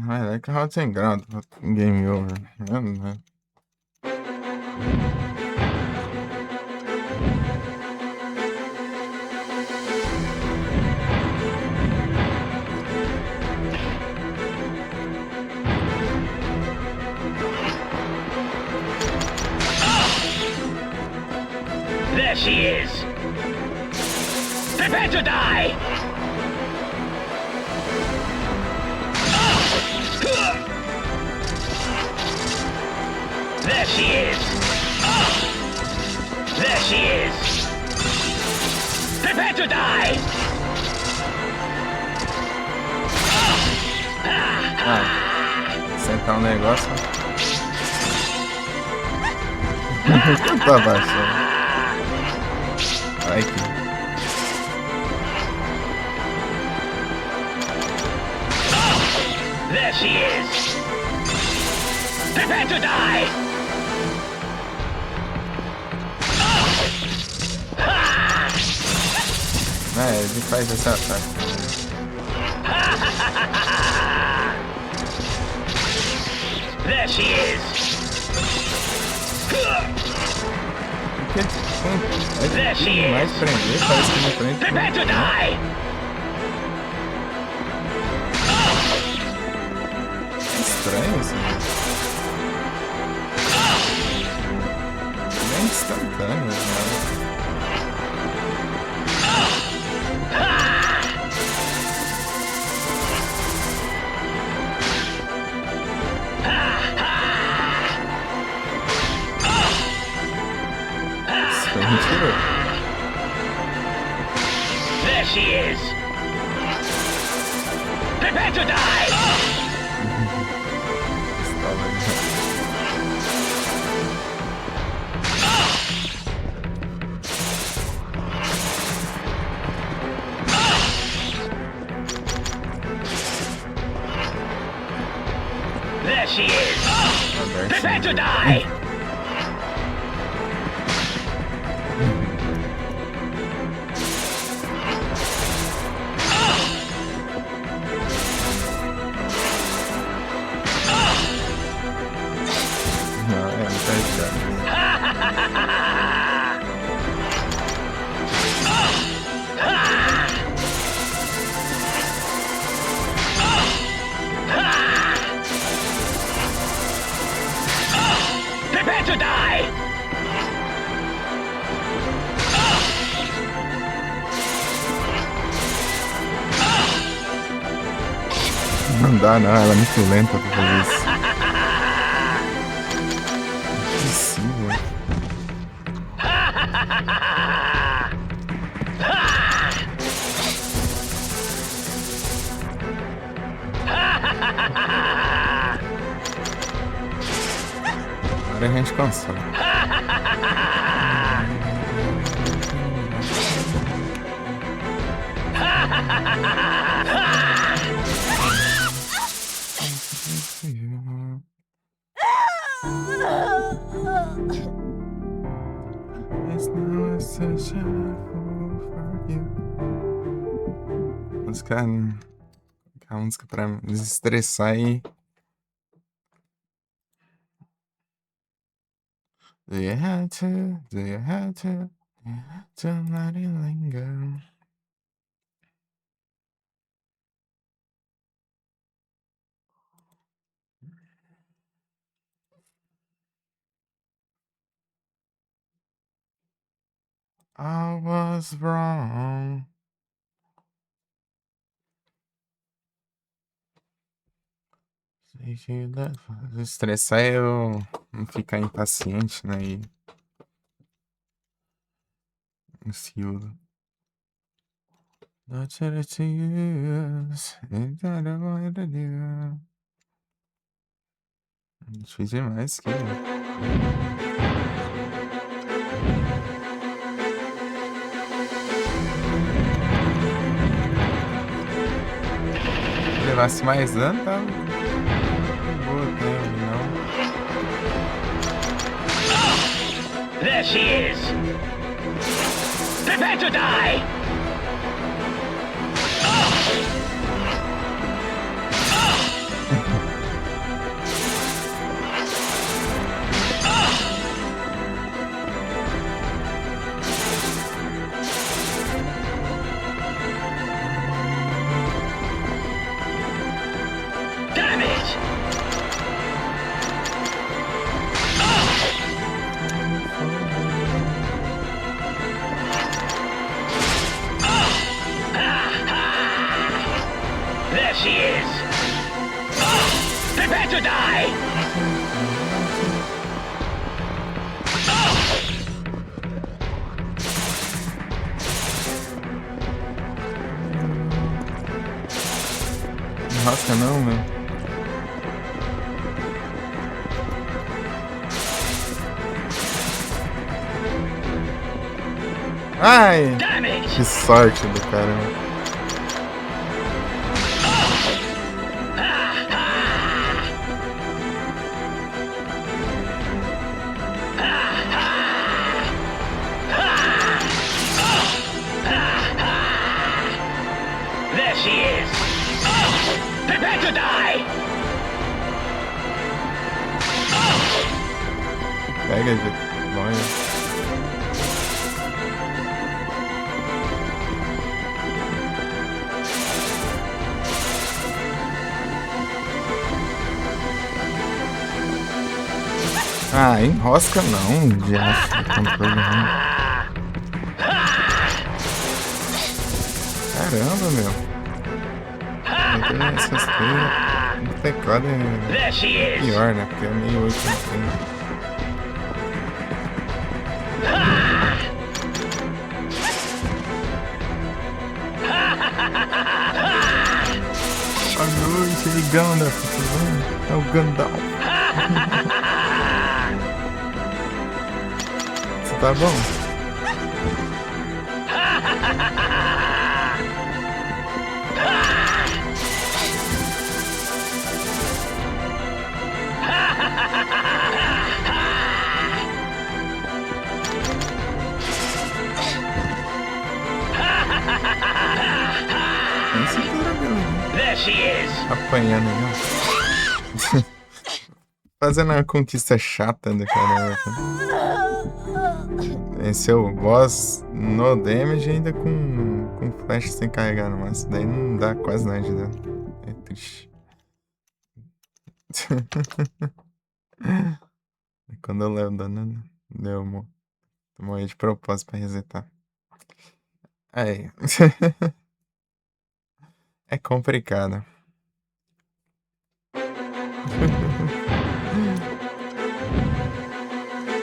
I like how it's in ground, but game over. There she is. Prepare to die. There she is. There she is. Prepare to die. Sentar negócio. Tá baixando. Vai aqui. There she is. Prepare to die. Ele faz esse ataque. There she is. There she is. Mais prender, parece que não prende. Prepare to die. Estranho isso. Nem instantâneo, né? There she is. Prepare to die. There she is. Prepare to die. Prepare to die! Não dá não, ela é muito lenta pra fazer isso. Impossível. Agora a gente consegue. A música pra desestressar e... Do you have to let it linger? I was wrong. Estressar é eu não ficar impaciente, né? E ansioso. That's what it is. It's what I want to do. Difícil demais, que... Se levasse mais dano, tava... Boa, não. There she is! Prepare to die! Damn it! There she is! Prepare to die! Não rasca não, meu. Ai! Que sorte do caramba. There she is! Prepare to die! Pega, gente. Olha. Ah, enrosca não, diacho. Controle ruim. Caramba, meu. Essas coisas. O teclado é pior, né? Porque é meio 880. Boa noite, Gandalf. É o Gandalf. Você tá bom? There she is! Apanhando, viu? Fazendo uma conquista chata do caramba. Venceu o boss no damage ainda com flash sem carregar no máximo. Daí não dá quase nada de dano. É triste. Quando eu levo dano, deu morri de propósito pra resetar. Aí. É complicado.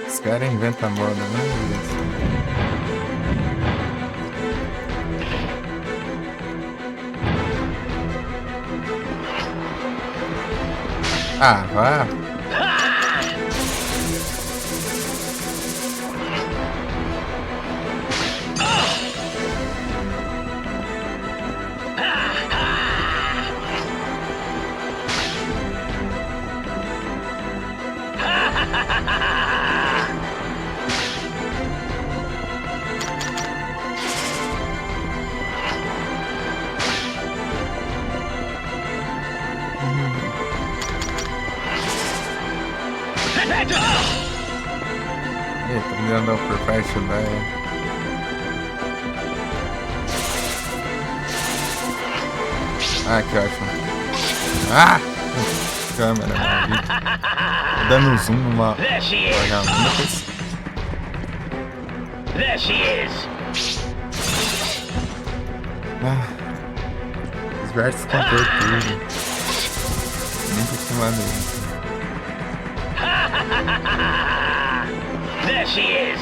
Os caras inventam moda, né? Ah, vá. Ele andou por perto daí. Ah, que ótimo. Ah! Câmera maldita. Dando zoom numa vagabunda. There she is. Ah. Os vértices com tortura. Muito acima dele. There she is.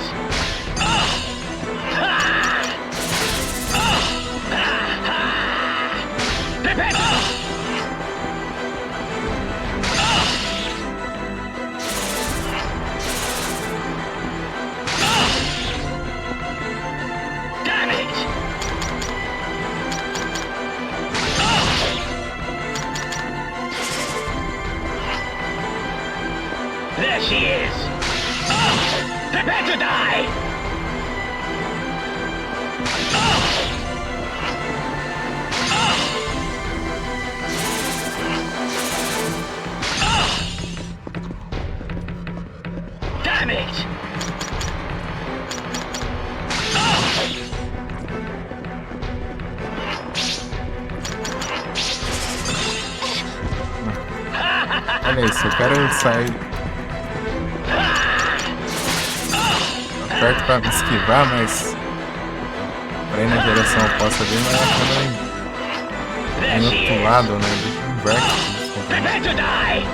Damn it! There she is. Prepare to die! Damn it! Olha isso, eu quero sair perto pra me esquivar, mas pra ir na direção oposta dele, mas acaba em outro lado, né? Um vértice. Prepare to die!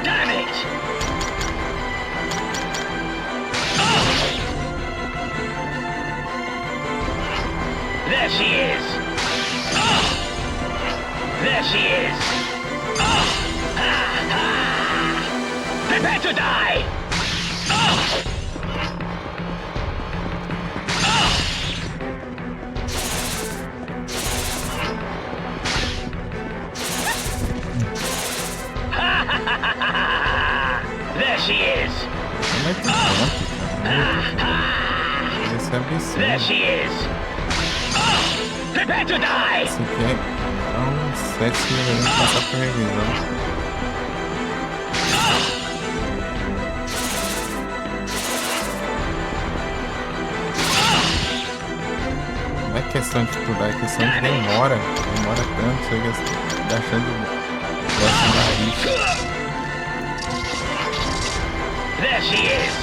Damn it! There she is! There she is! Prepare to die! There she is! Esse é absurdo. There she is! Prepare to die! Isso aqui é um set que devemos passar por revisão. Não é questão de estudar, é questão de demora. Demora tanto, chega achando gosto da rixa. There she is!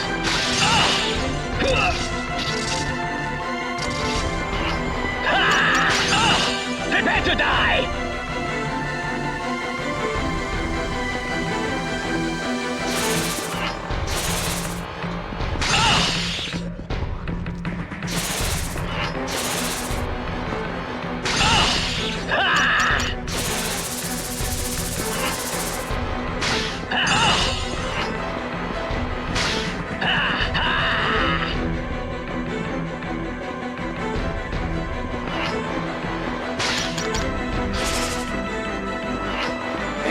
Prepare to die!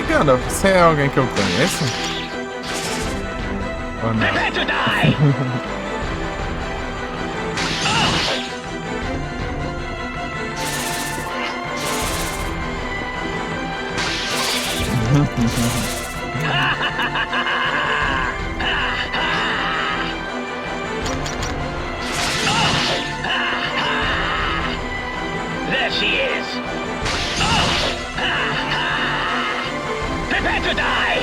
Gandalf, você é alguém que eu conheço? Ou não? Prepare to die! There she is! Prepare to die!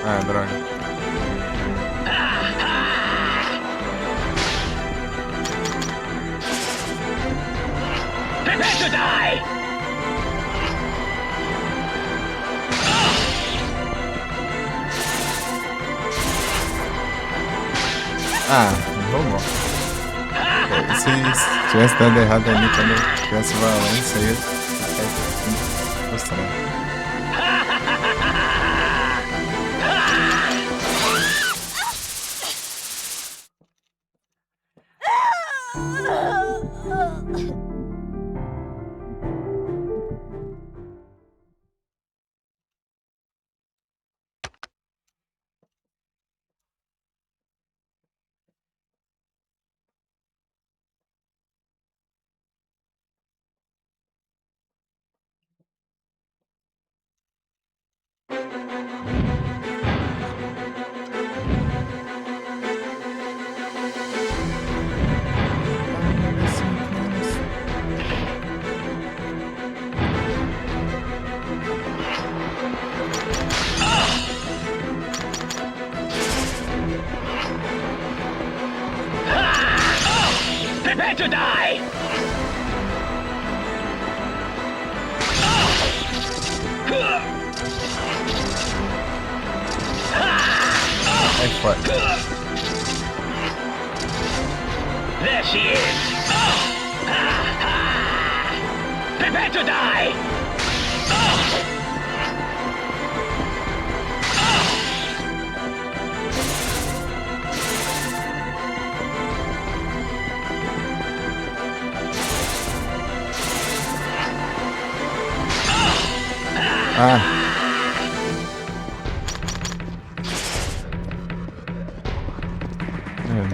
Ah, droga. Prepare to die! Ah, me roubou. Se tivesse dado errado ali quando eu tivesse Valência, aí eu ia frustrado. Prepare to die! É foda. There she is! Prepare to die! Ah.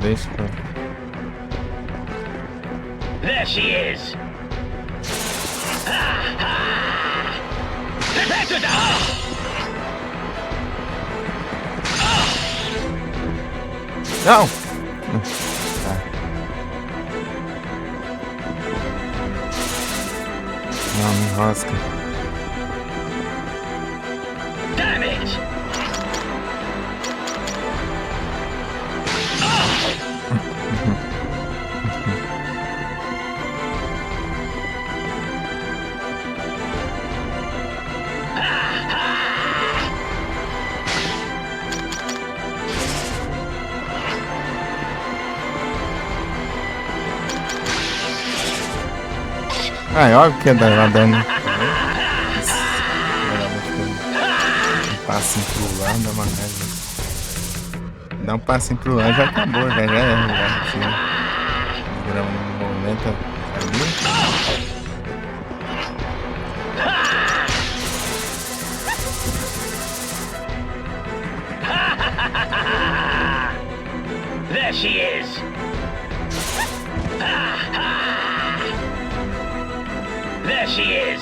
Deixa pra... There she is! Prepare to die! Não! Não, me enrosca. Damn it! Ah, é óbvio que é dar dano. Um passinho pro lado, dá uma raiva. Dá um passinho pro lado, já acabou, já era. Virar um movimento ali. There she is! There she is!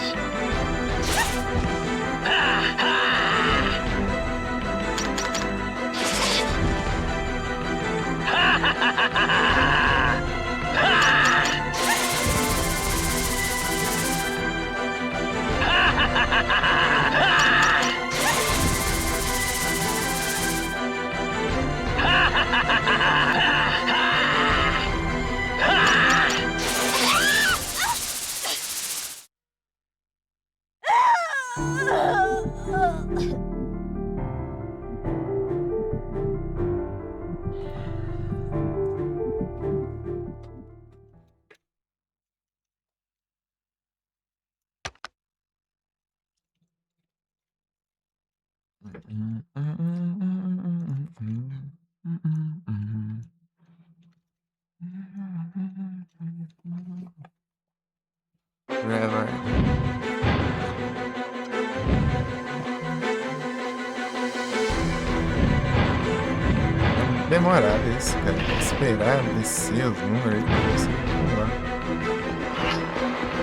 Demorado isso, cara. Esperar descer os números pra você pular.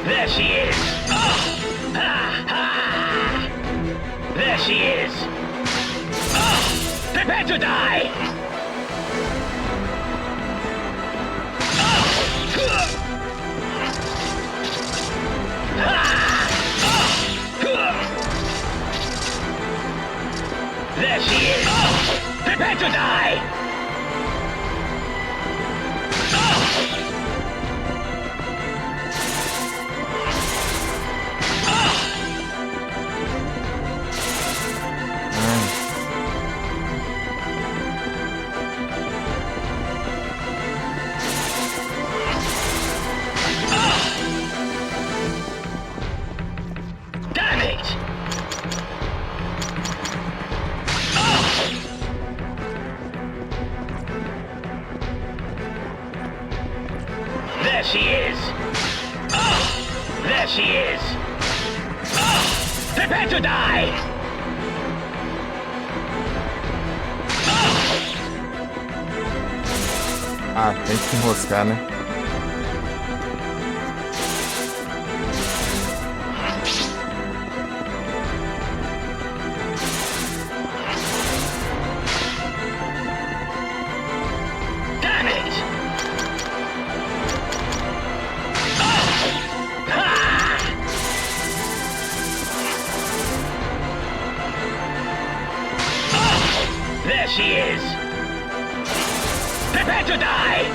There she is! There she is! Prepare to die! There she is! Prepare to die! she is. Prepare to die. Ah, tem que enroscar, né? Damn it! There she is. Prepare to die.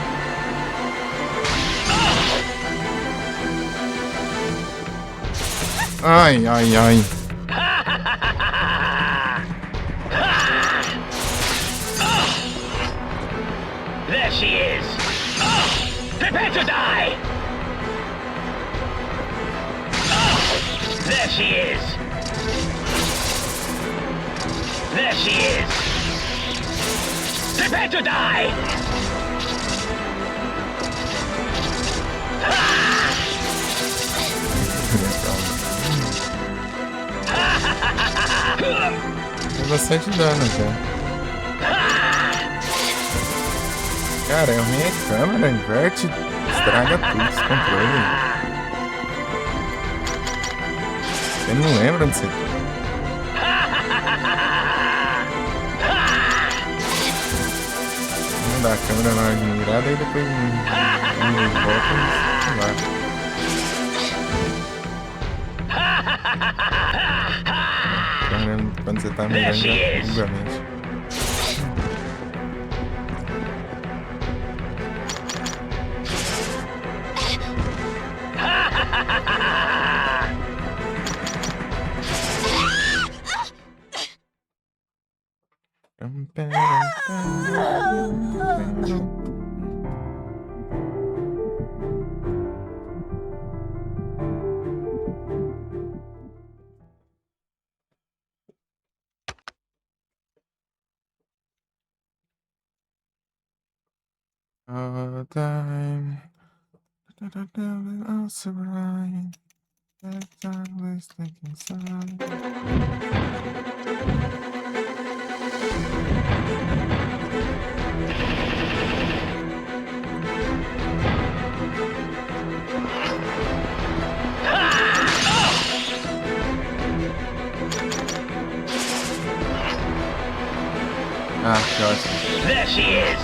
Ai, ai, ai. There she is. Prepare to die. There she is. There she is. Prepare to die. Tem bastante dano, cara. Cara, é ruim a câmera, inverte, estraga tudo esse controle. Você não lembra onde você tá? Não dá a câmera na hora de mirada e depois volta e vai. Quando você tá mirando, já buga mesmo. All the time, I'll survive. That time is thinking inside. Ah, God. There she is.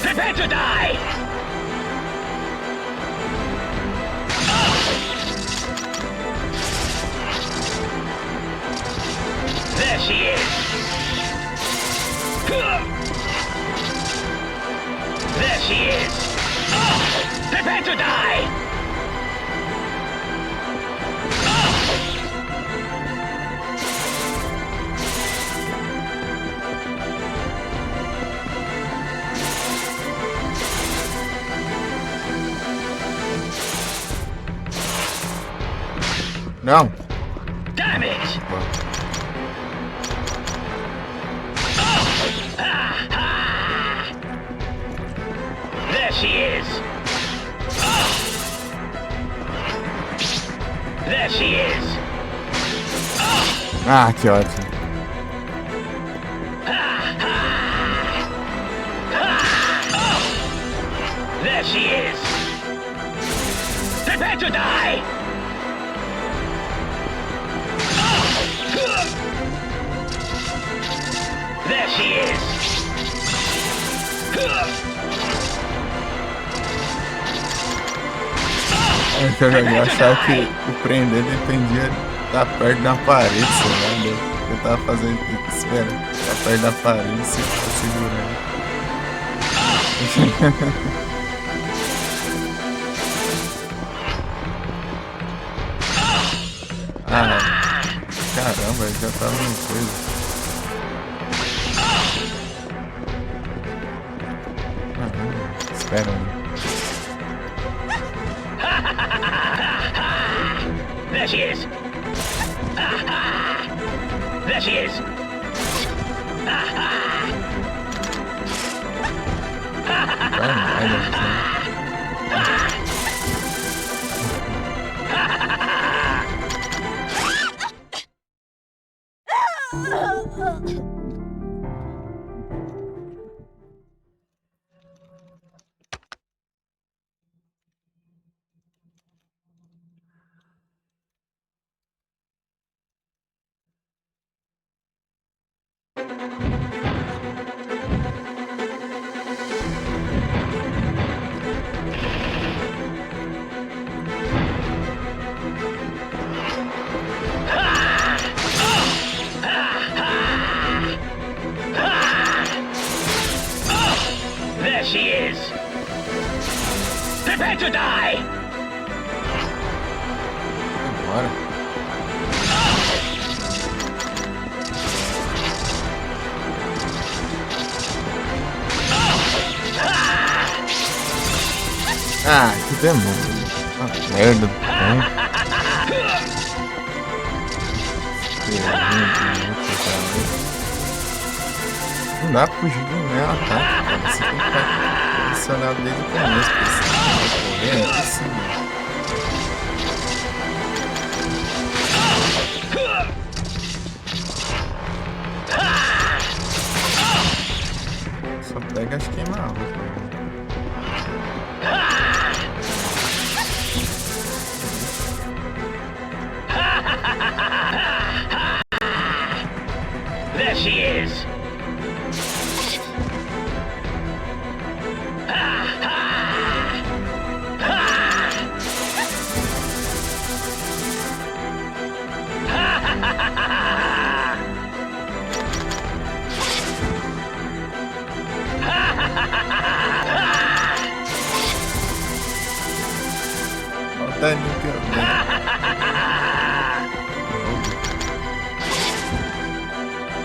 Prepare to die. There she is. There she is. Prepare to die. Não. Damn it. There she is. There she is. Ah, que ótimo. There she is. Prepare to die. There she is. Eu achava que o prender dependia da perto da parede, sei lá. Eu tava fazendo espera, tá perto da parede e você tá segurando. Ah, caramba, já tava em coisa. Espera aí. There she is. There she is. Bora. Ah, que demônio. Ah, merda. Não dá pra fugir de um ataque, cara. Você tem que estar posicionado desde o começo. Porque você tá correndo assim, mano. Só pega as queimadas. There she is. Olha o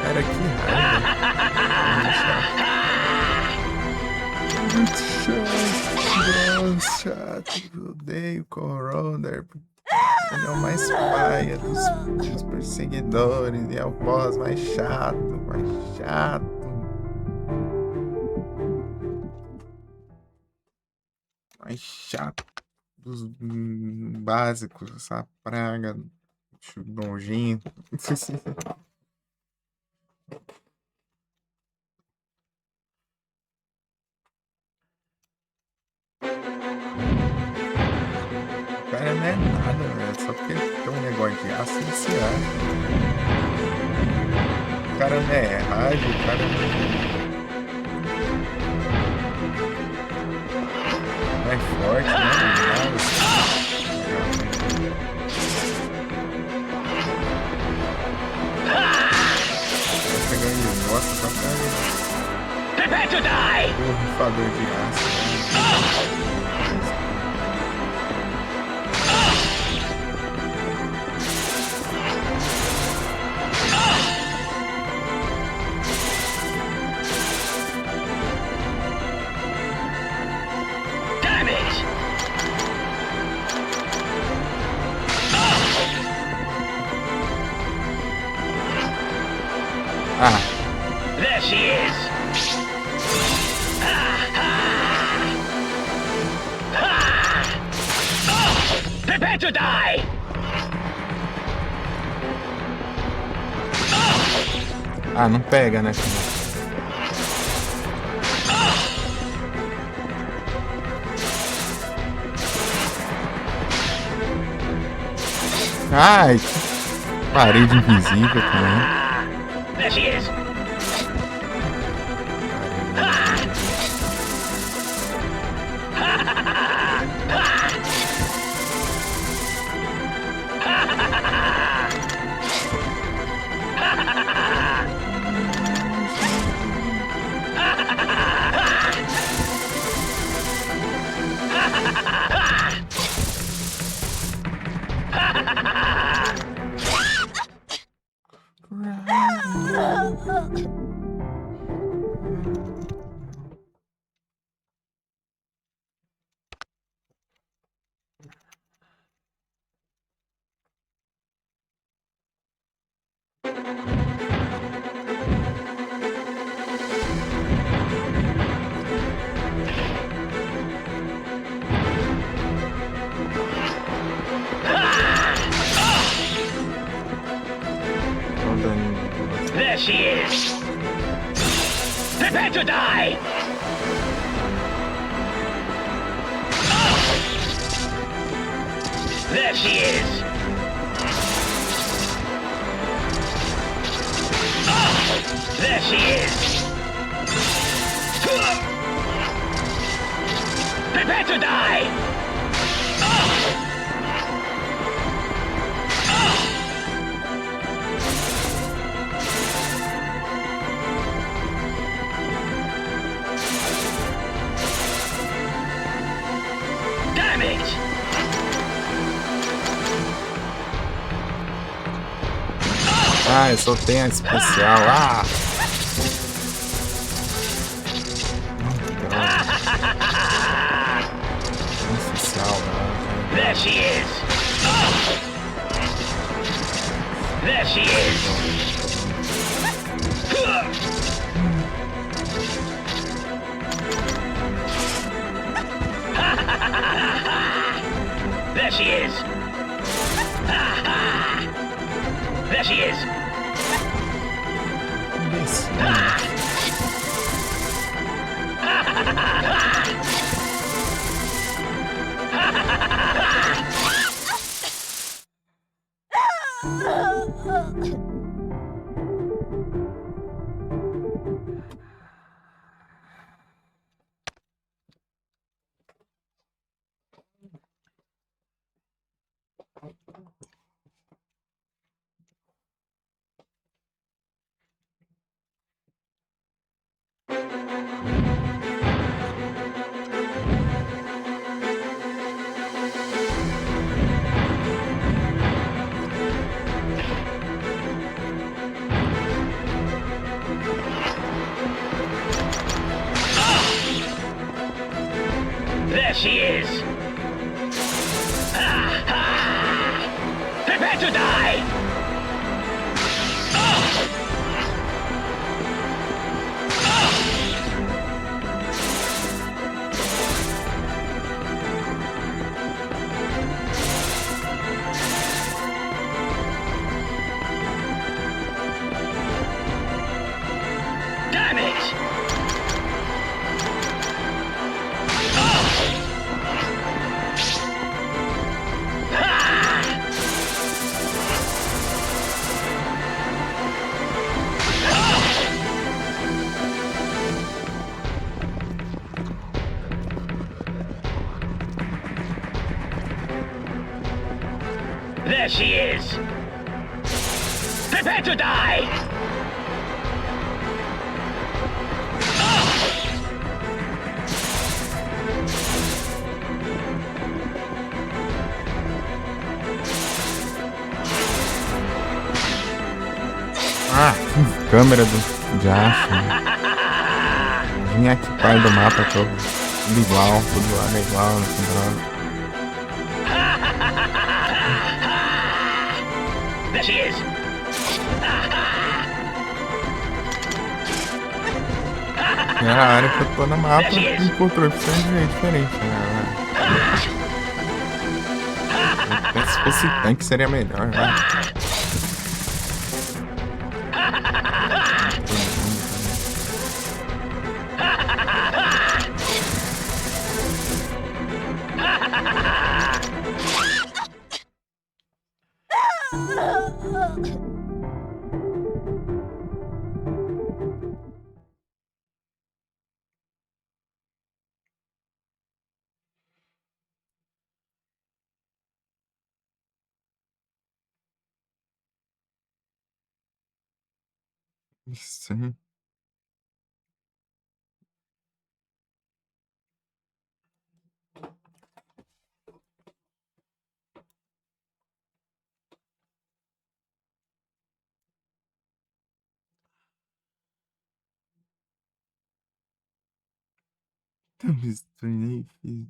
cara, que raiva. Muito chato. Muito chato. Eu odeio Corona. Ele é o mais paia dos perseguidores. E é o boss mais chato. Mais chato. Mais chato dos básicos. Essa praga. Nojento. O cara não é nada, velho. Só porque ele tem um negócio de aço e se acha. O cara não é rádio, o cara não é forte, né? Tá pegando de bosta pra caramba. Prepare to die! O rifador de aço. Ah. There she is. Prepare to die. Ah, não pega, né? Ai, que parede invisível também. There she is. There she is. Prepare to die. There she is. There she is. Prepare to die. Ah, eu soltei a especial. Ah! Especial, There she is. There she is. There she is. There she is. There she is. Prepare to die. Damn it! There she is. Prepare to die. Ah, câmera de aço. Vim aqui perto do mapa todo. Tudo igual, tudo lá é igual, não tem droga. There she is. É a área que eu tô no mapa encontrou opções de jeito diferente, né? Se fosse tanque seria melhor, né? Sim. Estranhei, fiz.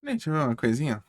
Deixa eu ver uma coisinha.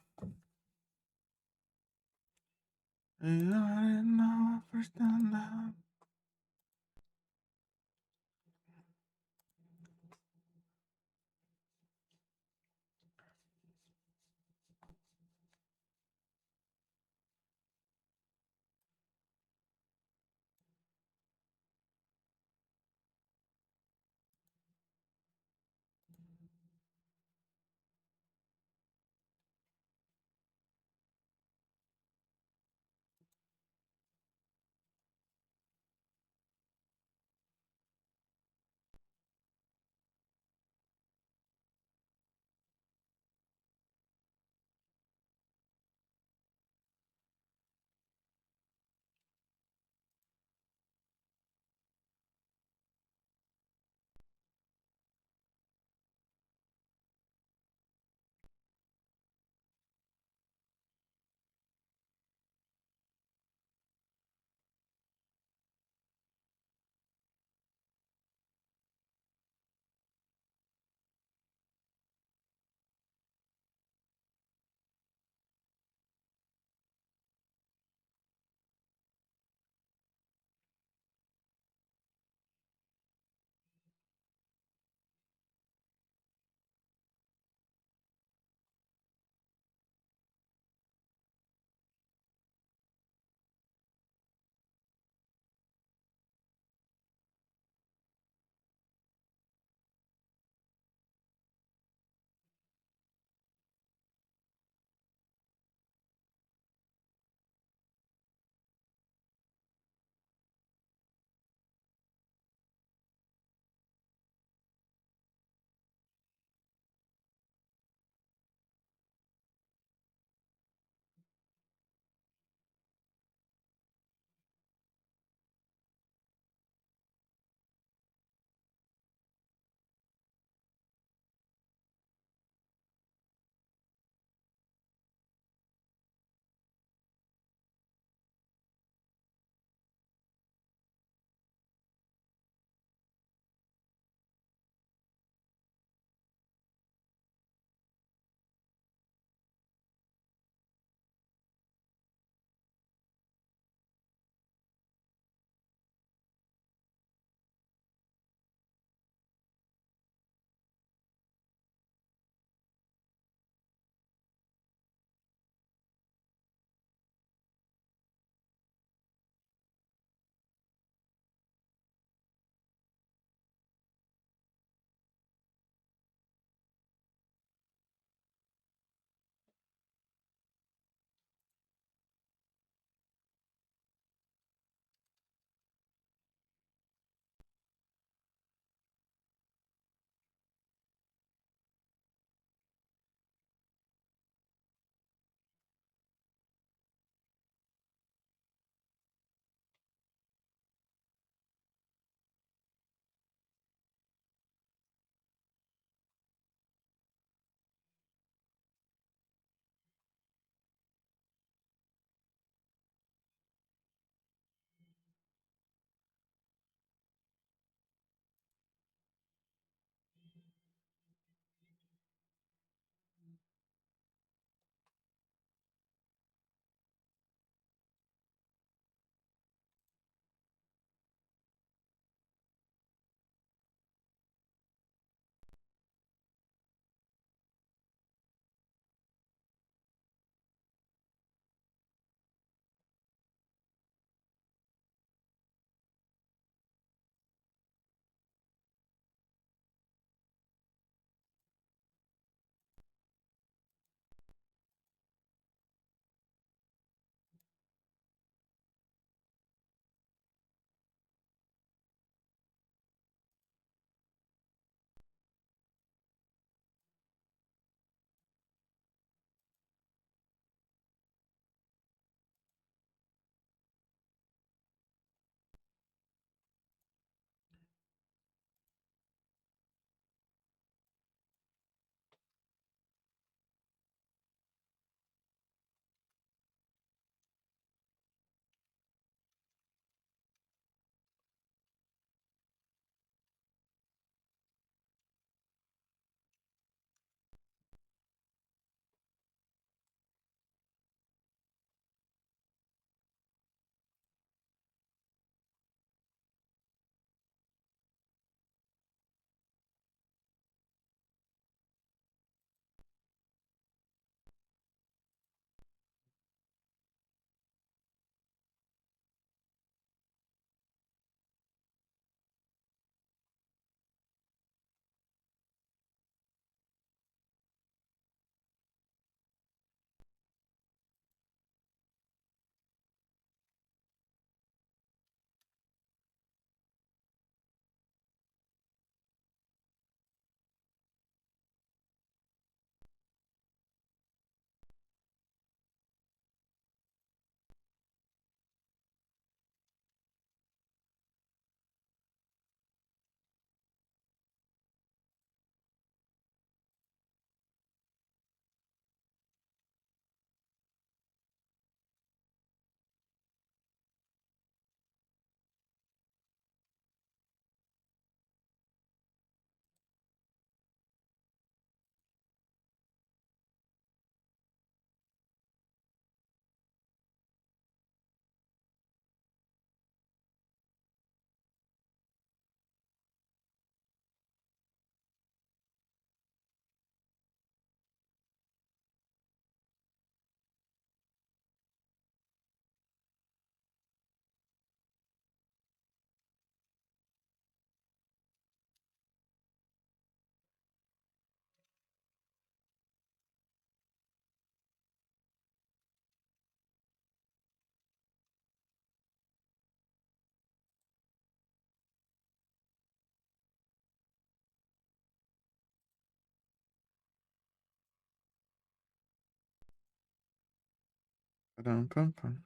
Pam, pam, pam.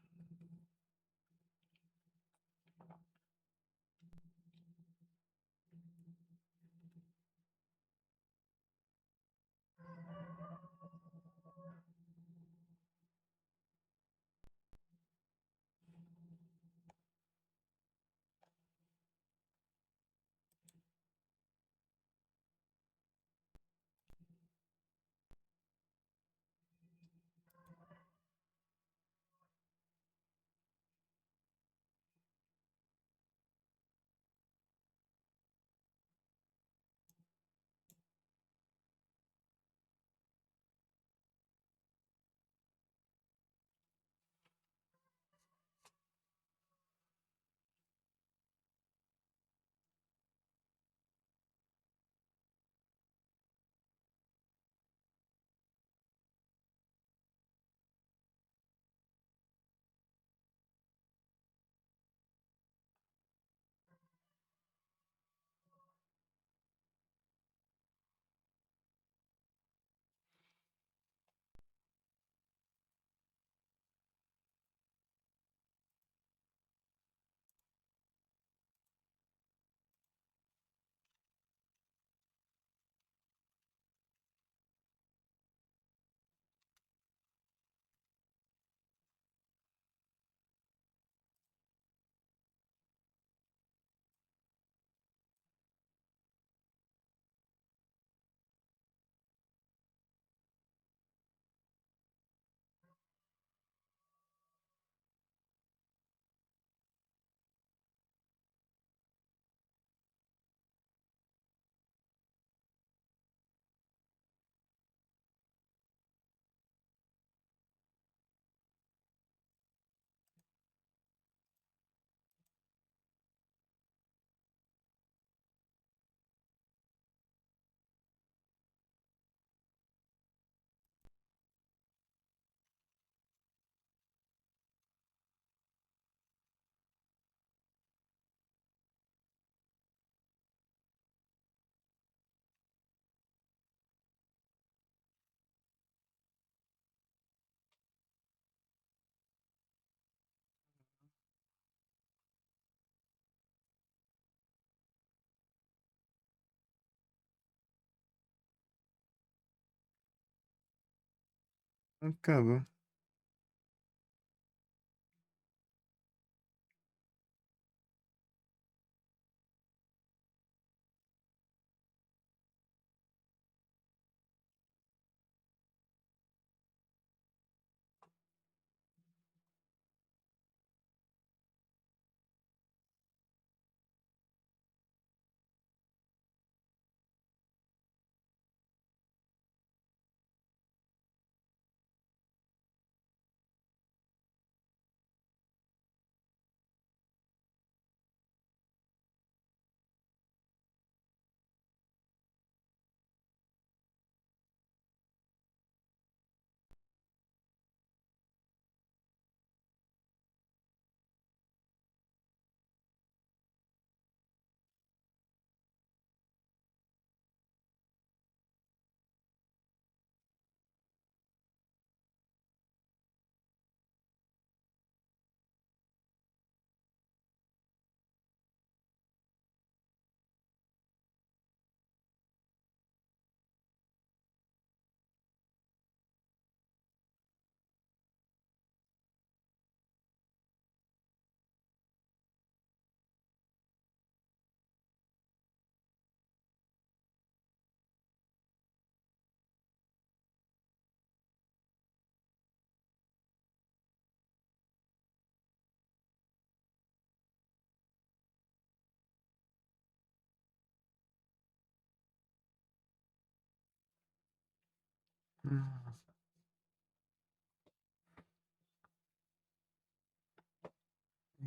Acabou.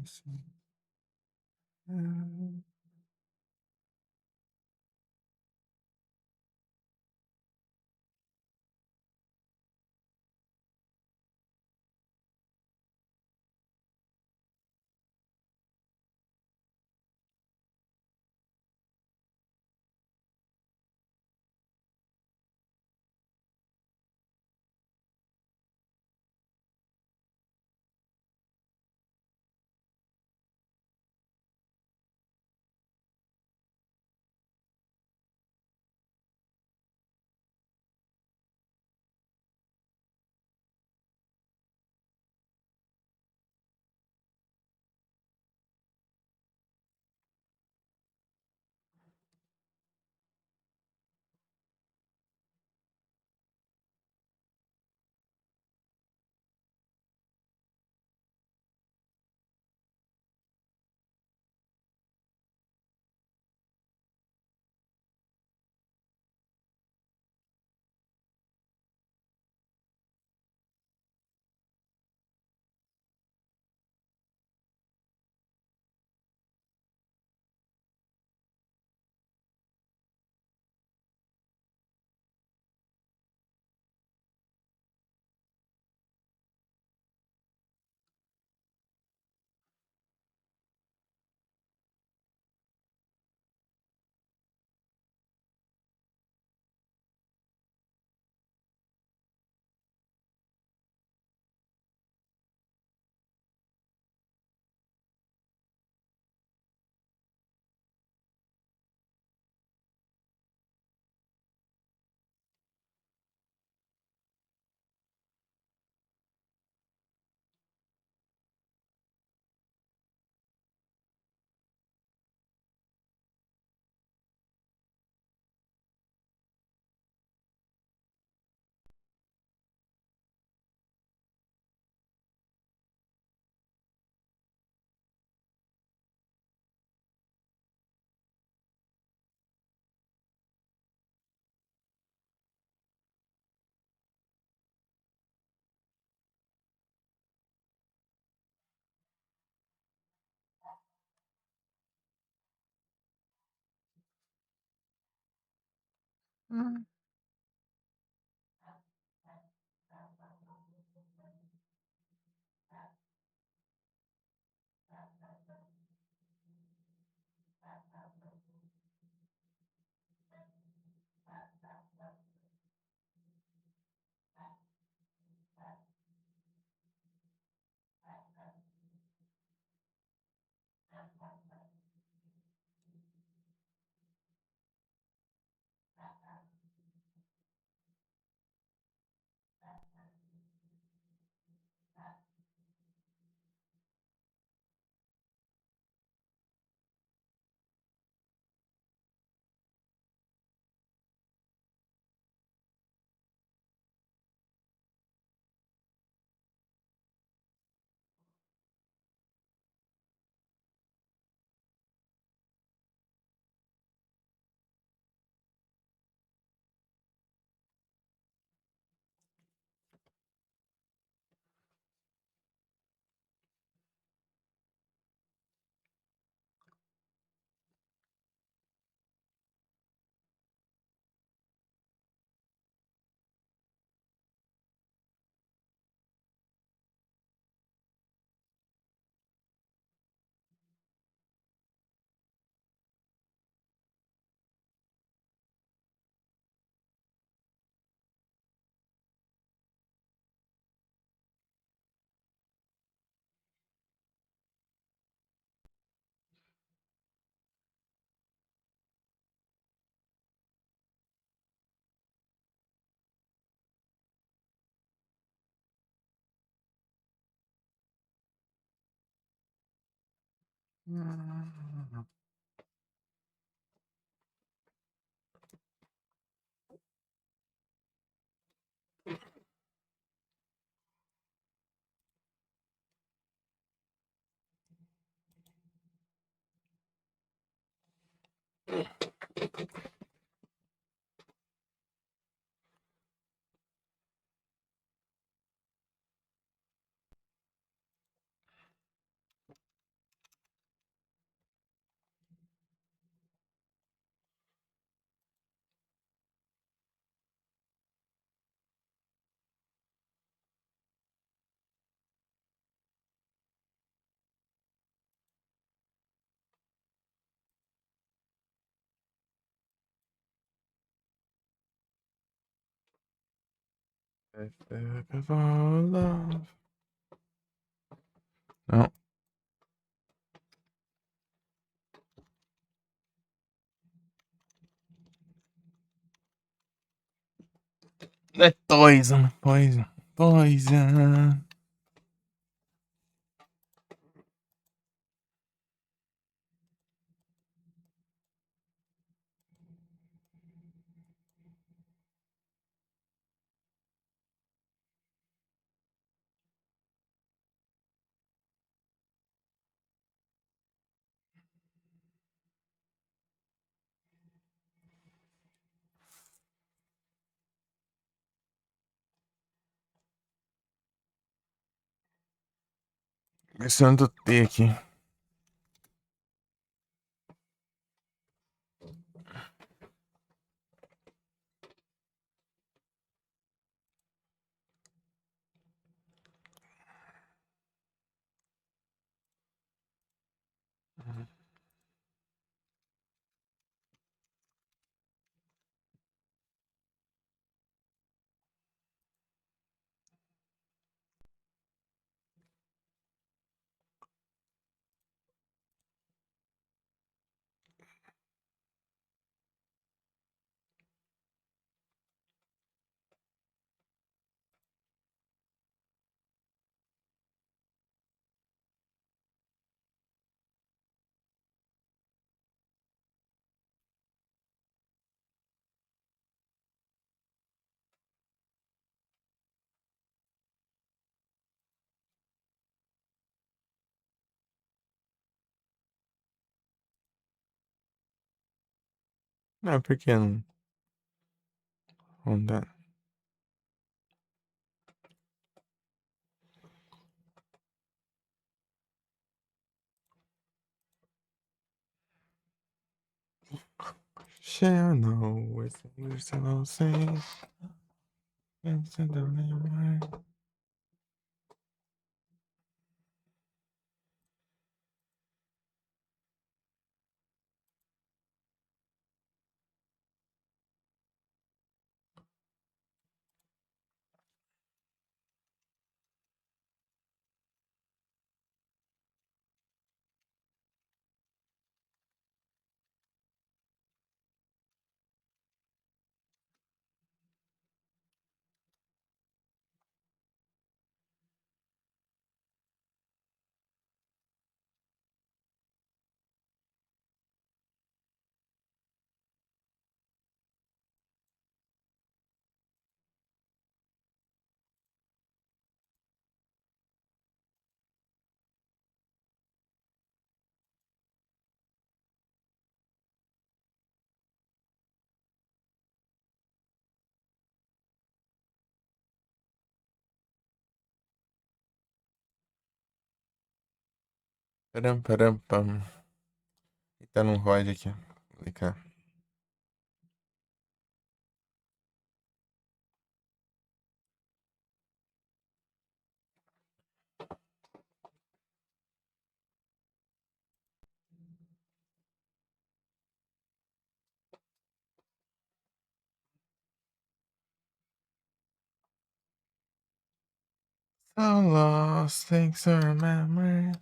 Isso. Of our love. No. É Poison, Poison, Poison. Começando o T aqui. Não, por que não? Não dá. Shall know with the same. Param, param, pam. E tá num ROD aqui. Vou clicar. So lost, things to remember.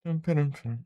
Param, param, param.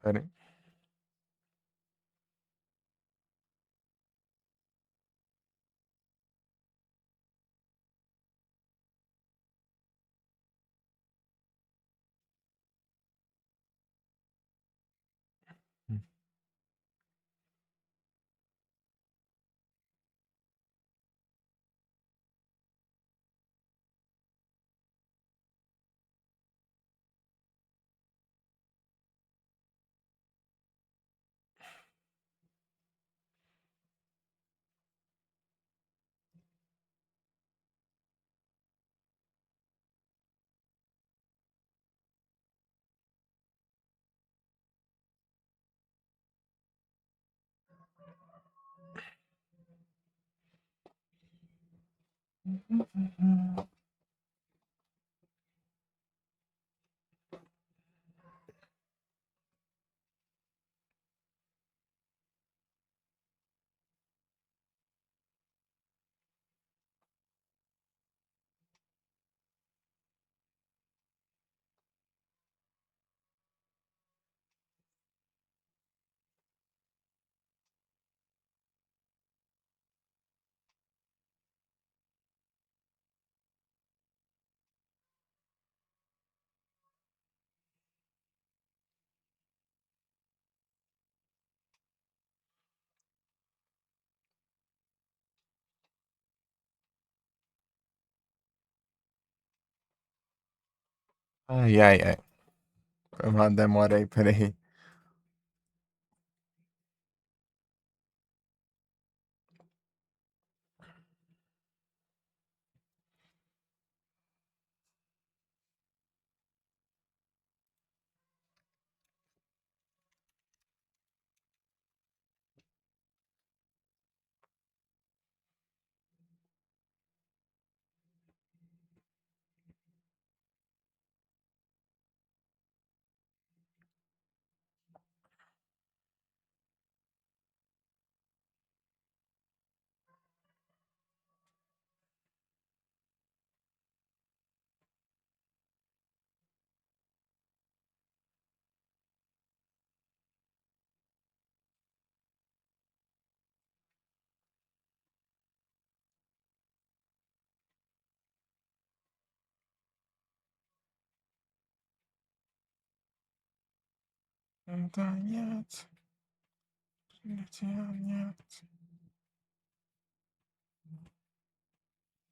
Peraí. Ai, ai, ai. Foi uma demora aí, peraí.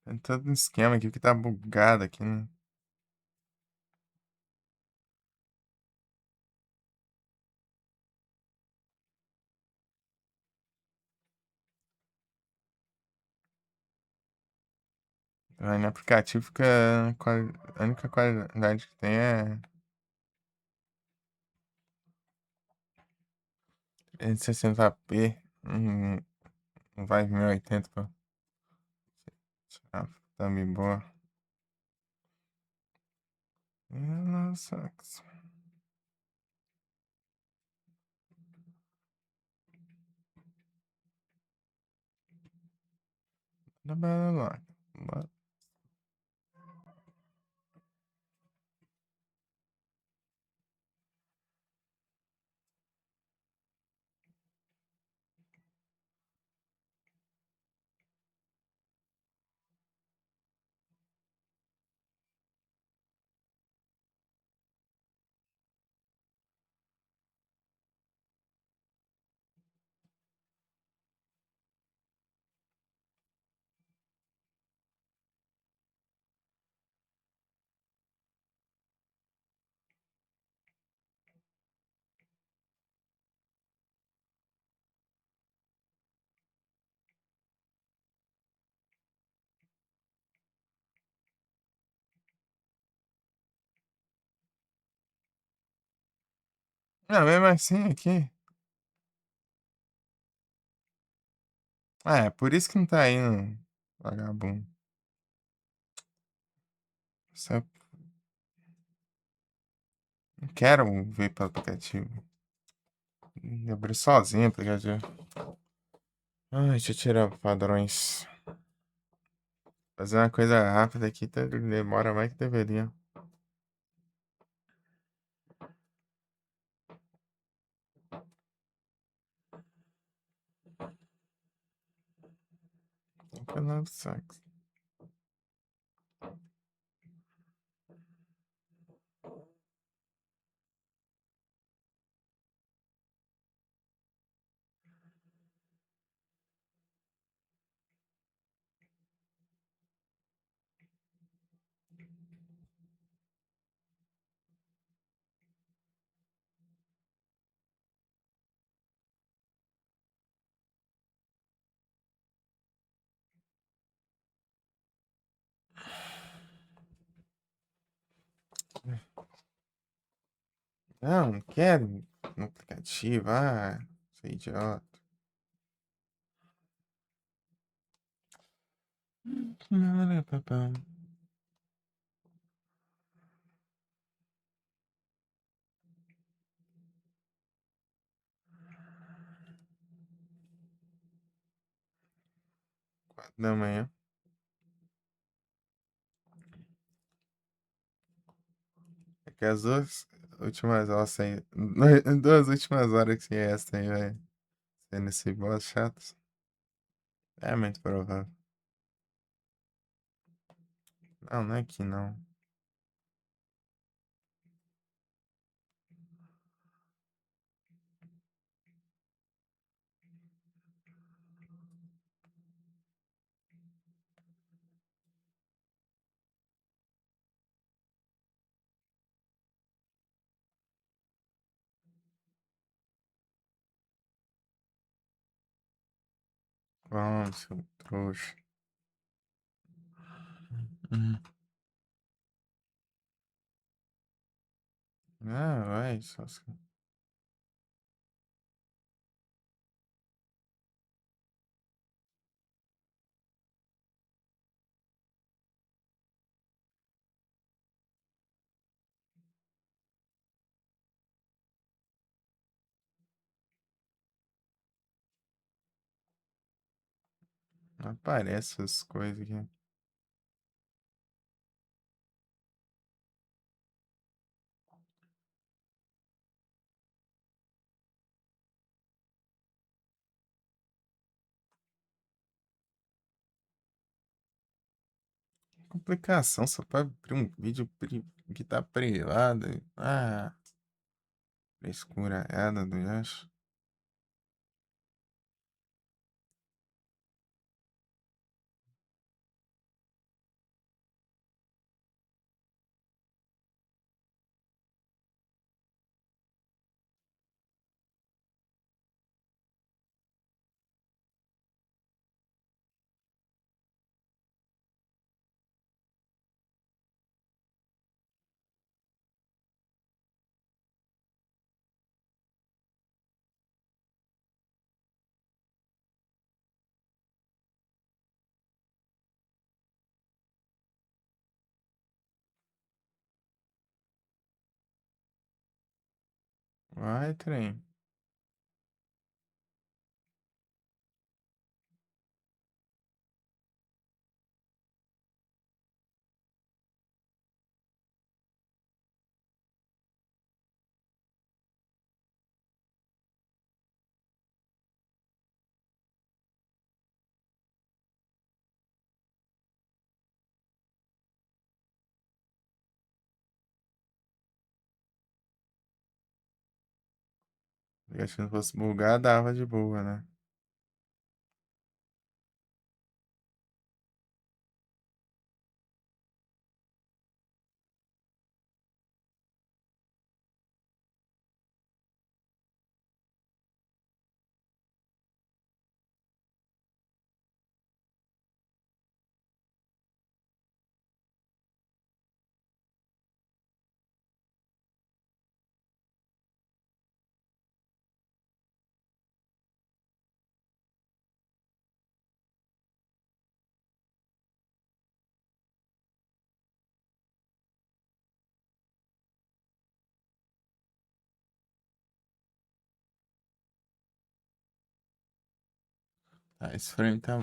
Tem todo um esquema aqui que tá bugado aqui, né? Aí no aplicativo fica. A única qualidade que tem é. 60p. Não vai 1080 pra tirar thumb boa. Nossa. Não, mesmo assim aqui. É, por isso que não tá indo, vagabundo. Só... Não quero ver pelo aplicativo. Abri sozinho o aplicativo. Ai, deixa eu tirar padrões. Fazer uma coisa rápida aqui demora mais que deveria. Canal sax. Não quero no aplicativo. Ah, sou idiota. Da manhã. É que as duas últimas horas aí. Duas últimas horas que essa aí vai ser nesse boss chato. É muito provável. Não, não é aqui não. Vamos, seu trouxa. Hum. Ah, vai, só. Não aparece essas coisas aqui. Complicação, só pra abrir um vídeo que tá privado. Ah, frescuraiada do Yash. Vai, trem. Acho que não fosse bugar, dava de boa, né? Tá, esse frame tá.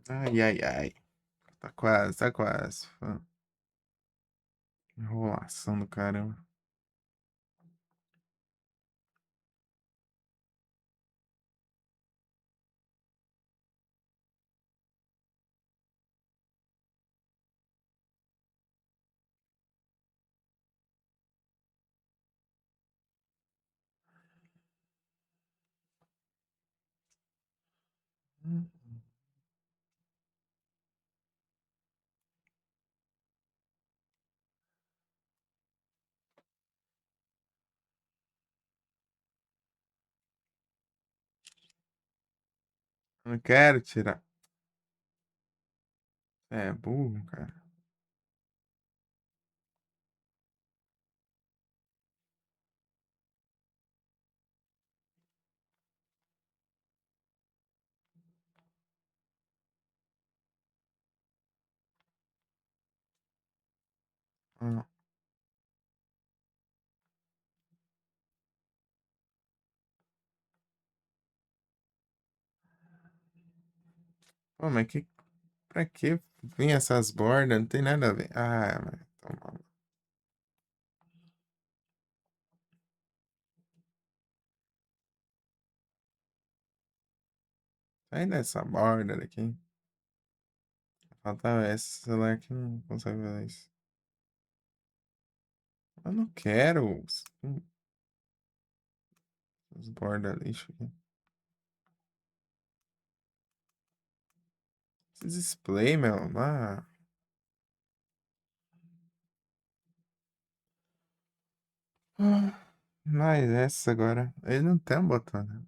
Ai, ai, ai. Tá quase, tá quase. Enrolação do caramba. Eu não quero tirar. É burro, cara. Ah. Pô, mas pra que vem essas bordas? Não tem nada a ver. Ah, mas toma. Sai dessa borda daqui. Falta esse celular que não consegue fazer isso. Eu não quero os borda lixo aqui. Esse display, meu. Ah. Mas essa agora. Ele não tem um botão, né?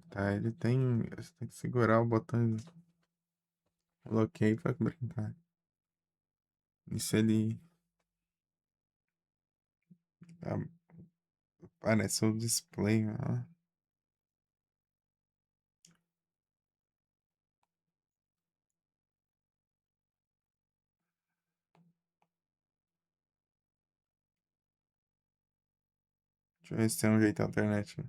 Tá, ele tem. Você tem que segurar o botão. Coloquei pra brincar. Isso ele. Ah, parece o display, ó. Deixa eu ver se tem um jeito alternativo.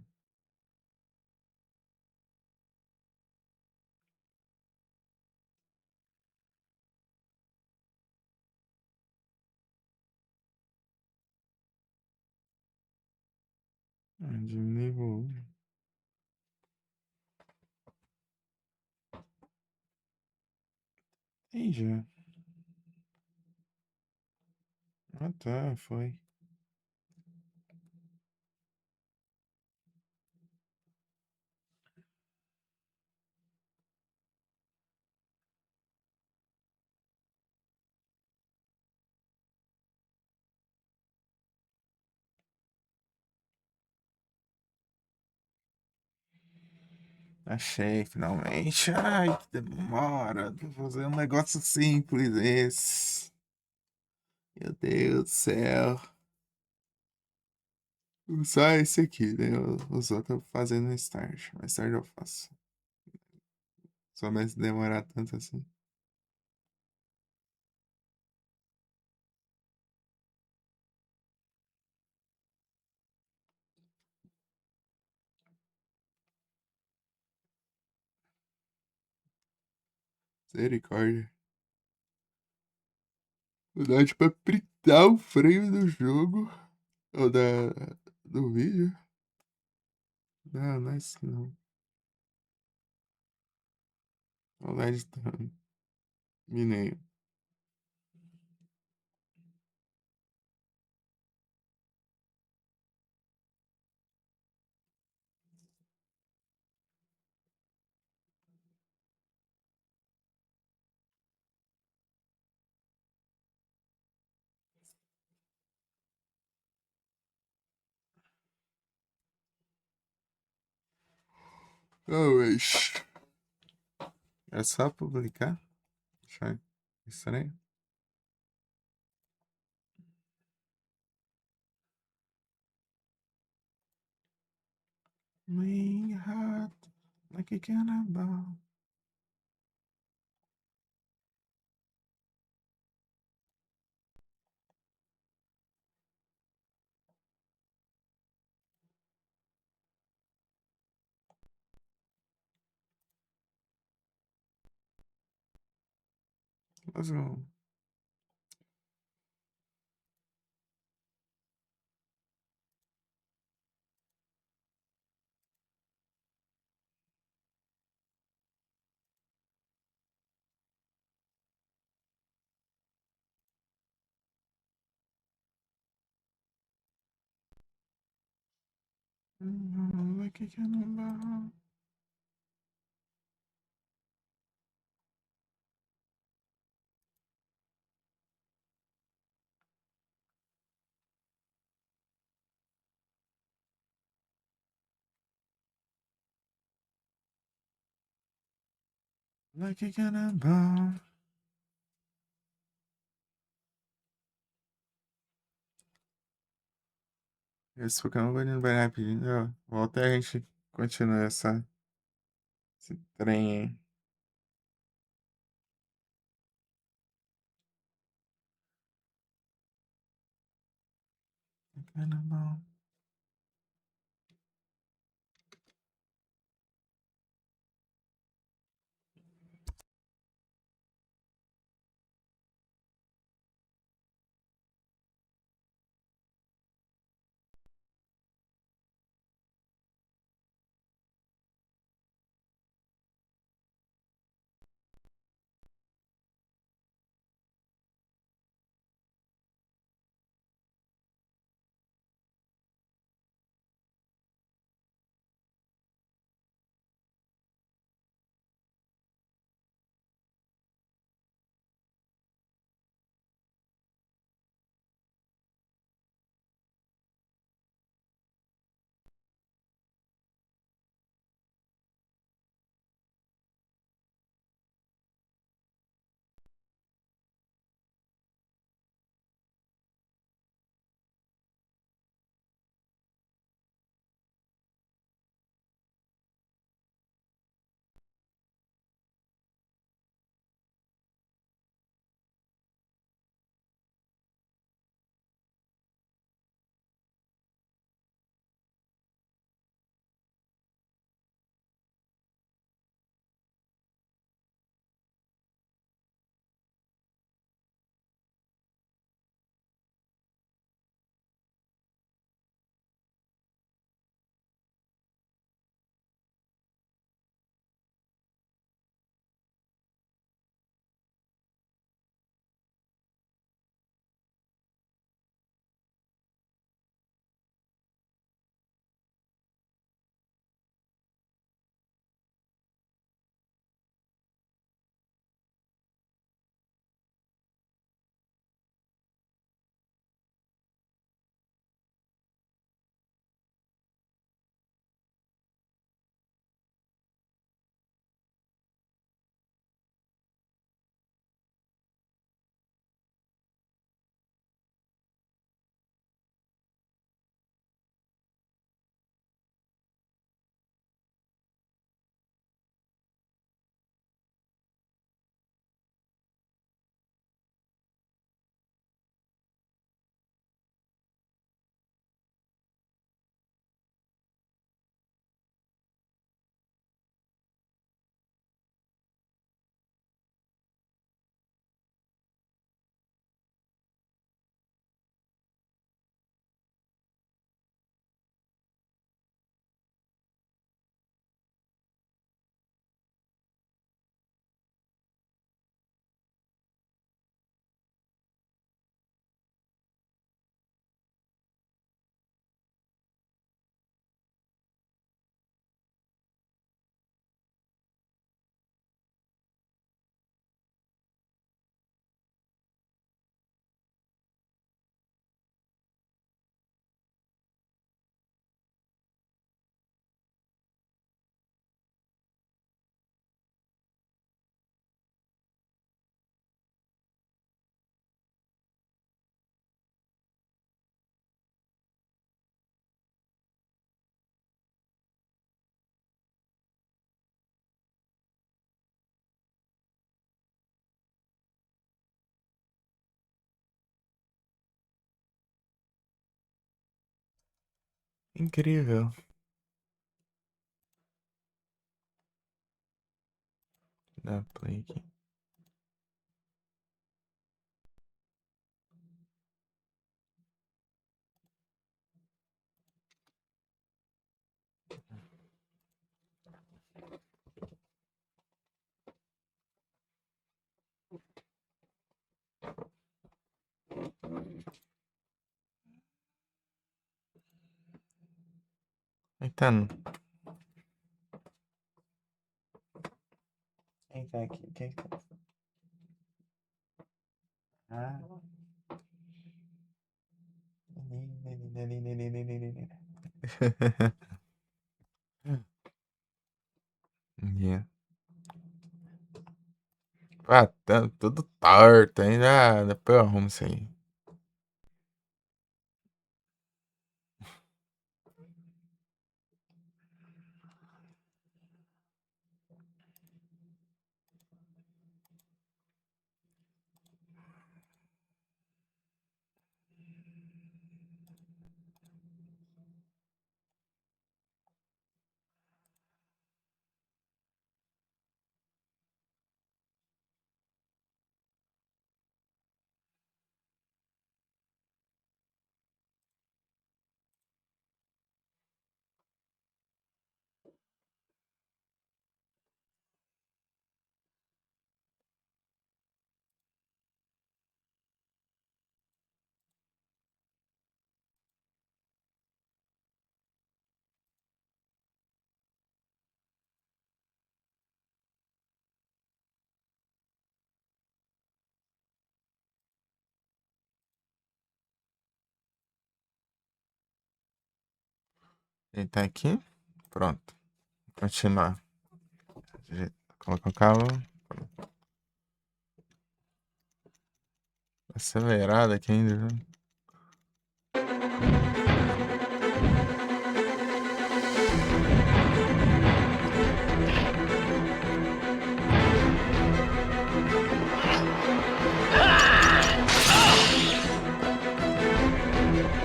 Diminuir o volume. Aí já. Ah tá, foi. Achei, finalmente. Ai, que demora. Vou fazer um negócio simples esse. Meu Deus do céu. Só esse aqui, né? Os outros eu fazendo mais tarde. Mais tarde eu faço. Só mais demorar tanto assim. Misericórdia. Dá tipo pra printar o frame do jogo. Ou do vídeo. Não, não é isso não. O LED tá mineiro. Oh, mas... É só publicar? Deixa eu... Estranho. My heart, like a cannonball. Let's go. Like a cannonball. Like a cannonball. Esse Pokémon vai indo bem rapidinho. Volta e a gente continua esse trem aí. Cannonball. Incrível. Dá play aqui. Eita. Quem tá aqui? Quem tá? Ah. Yeah. Ah, tá tudo torto ainda. Ah, depois eu arrumo isso aí. Ele tá aqui. Pronto. Continuar. Coloca o cabo. Acelerado aqui ainda, viu?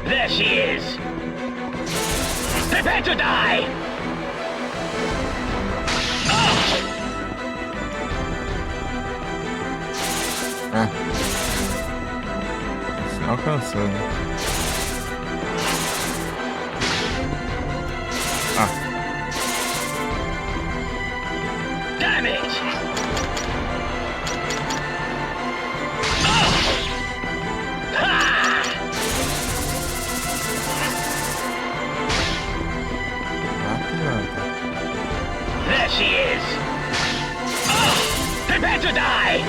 There she is! Prepare to die! Ah. Não alcançou, né? Ah. Damn it! There she is! Prepare to die!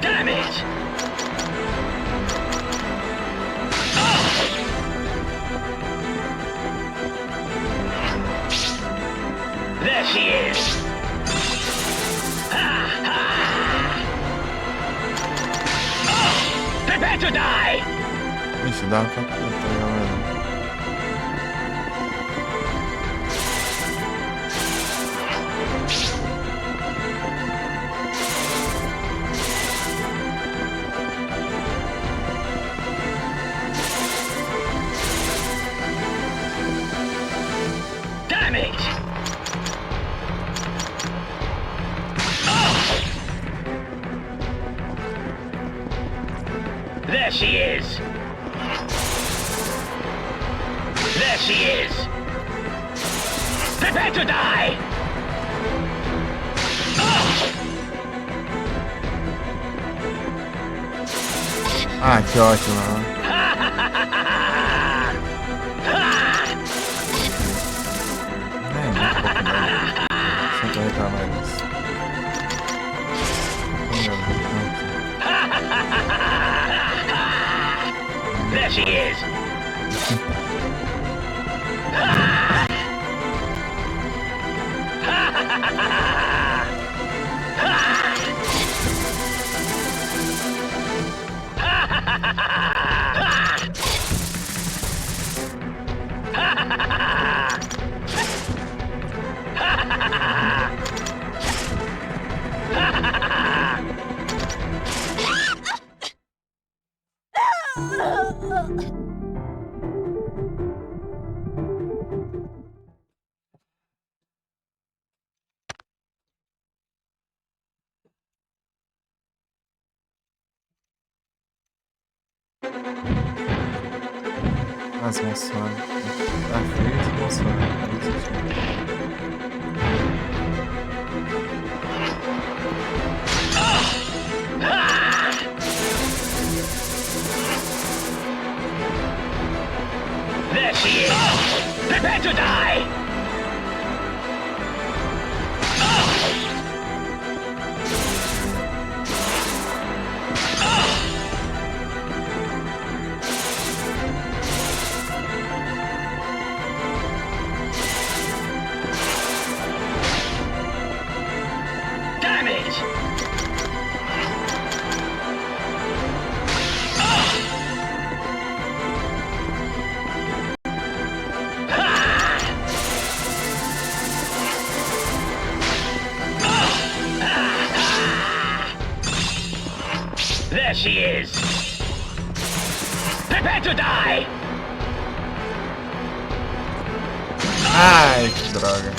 Damn it! There she is! Prepare to die! Ixi, dá pra galera. Damn it! There she is! There she is! Prepare to die! Ah, que ótimo, né? Sempre reclamar disso. There she is! As maçãs. Tá feio as maçãs. There she is! Prepare to die! Damn it! There she is! Prepare to die! Ai, que droga.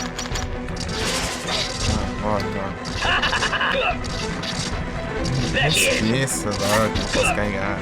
Esqueça logo, não posso ganhar.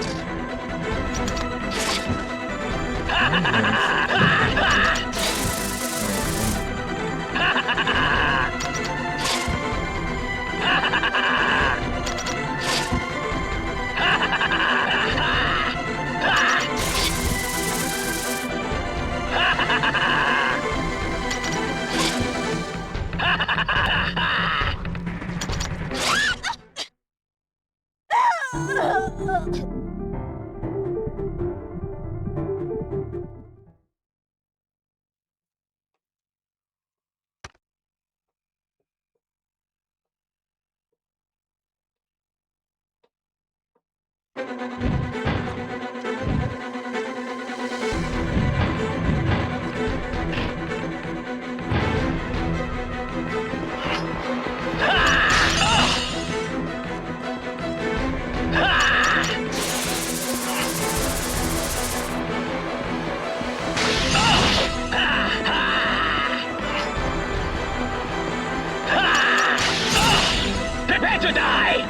Prepare to die!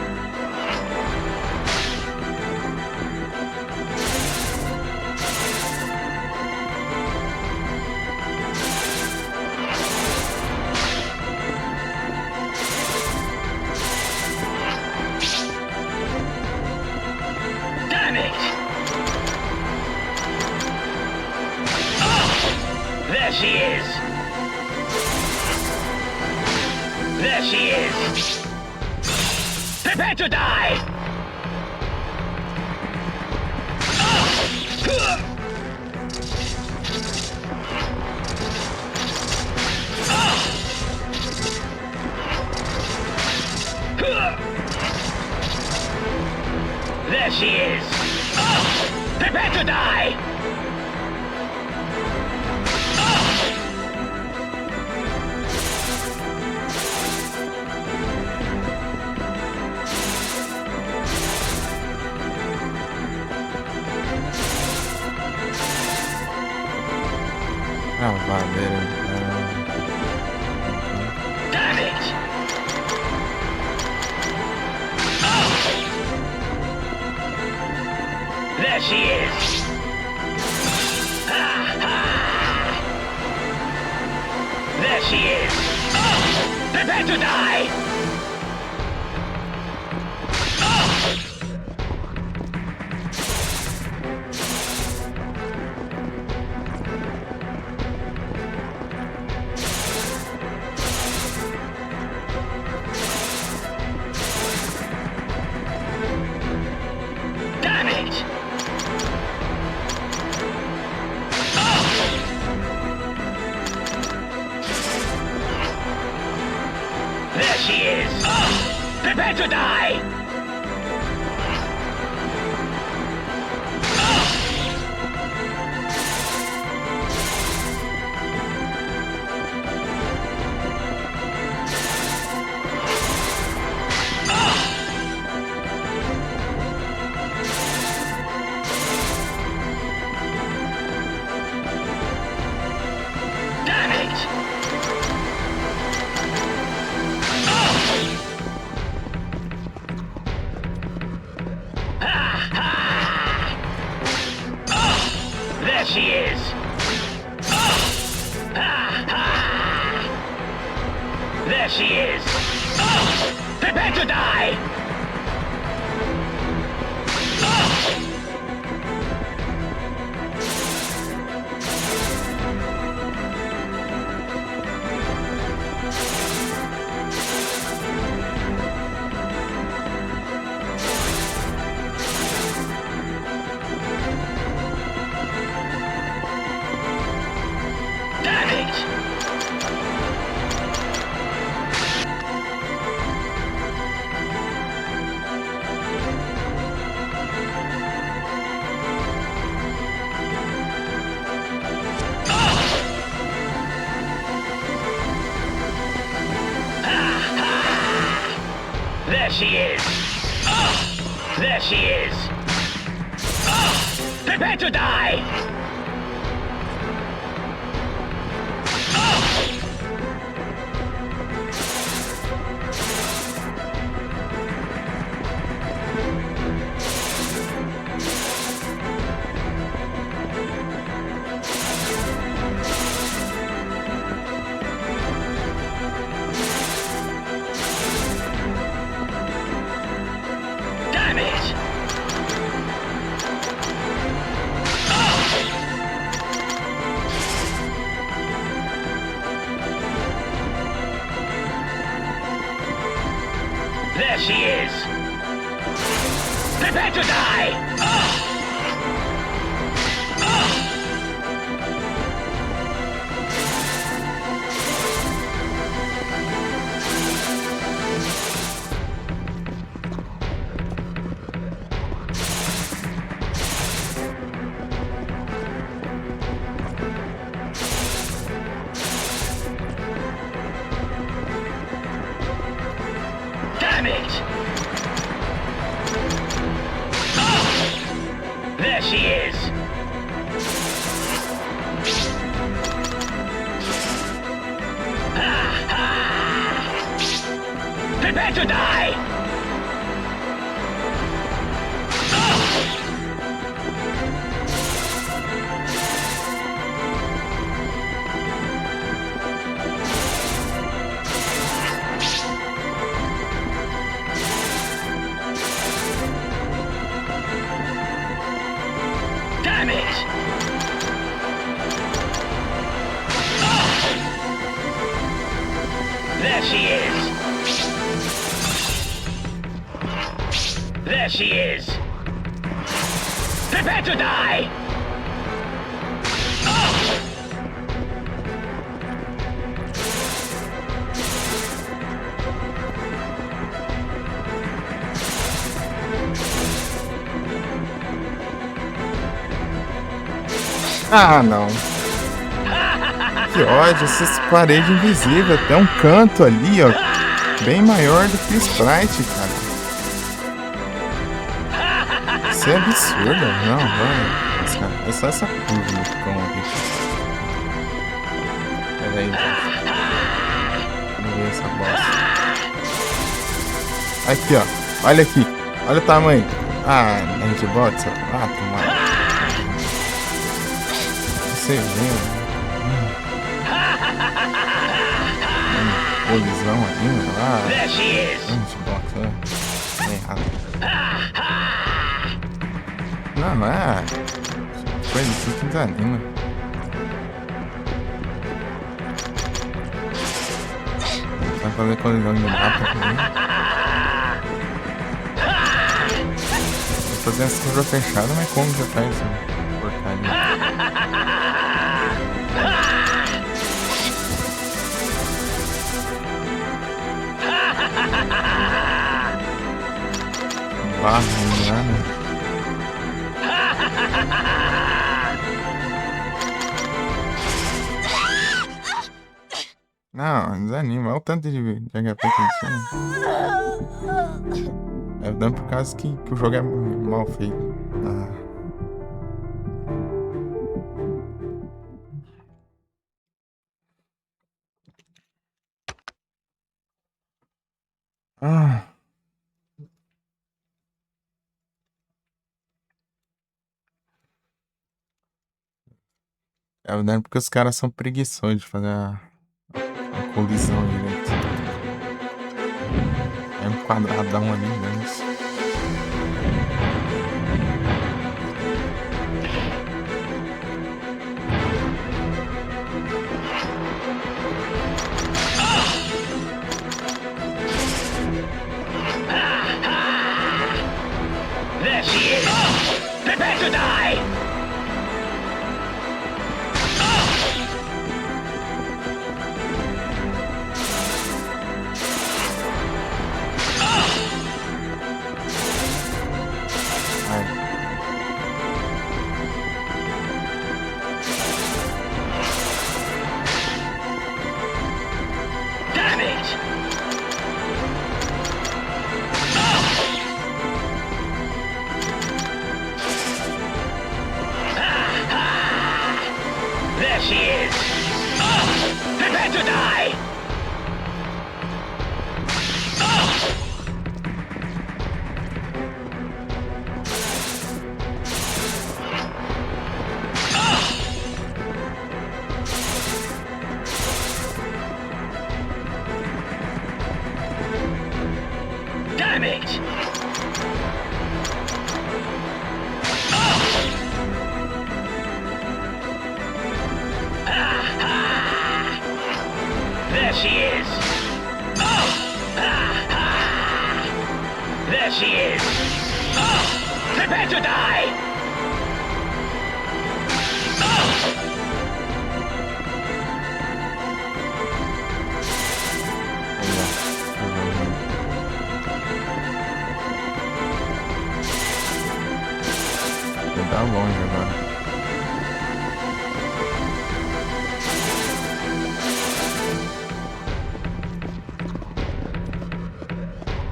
Damn it! There she is! There she is! Prepare to die! There she is! Prepare to die! Ah, valeu. Damn it! There she is! There she is! Prepare to die! Damn it! There she is! Prepare to die! Damn it! There she is! There she is! Prepare to die! she is. Prepare to die. Damn it! There she is! Prepare to die! Damn it! There she is! Prepare to die! Damn it! There she is! There she is! Prepare to die! Ah, não. Que ódio, essas paredes invisíveis. Tem um canto ali, ó. Bem maior do que o Sprite, cara. Isso é absurdo. Não, vai. É só essa curva no cão aqui. Pera aí, vamos ver essa bosta. Aqui, ó. Olha aqui. Olha o tamanho. Ah, a gente bota essa. Ah, tomara. Sei mesmo. Colisão ainda lá. Xbox, é errado. Não, é. Coisa assim que desanima. Vai fazer colisão de mapa também. Tô fazendo essa curva fechada, mas como já faz essa porcaria? Barro, né? Não, desanima. Olha o tanto de HP que ele tinha. É dano por causa que o jogo é mal feito. É o dano porque os caras são preguiçosos de fazer a colisão direito. É um quadradão ali, né? There she is! Prepare to die! she is! Prepare to die! Damn it! There she is! There she is! Prepare to die! Tá longe agora.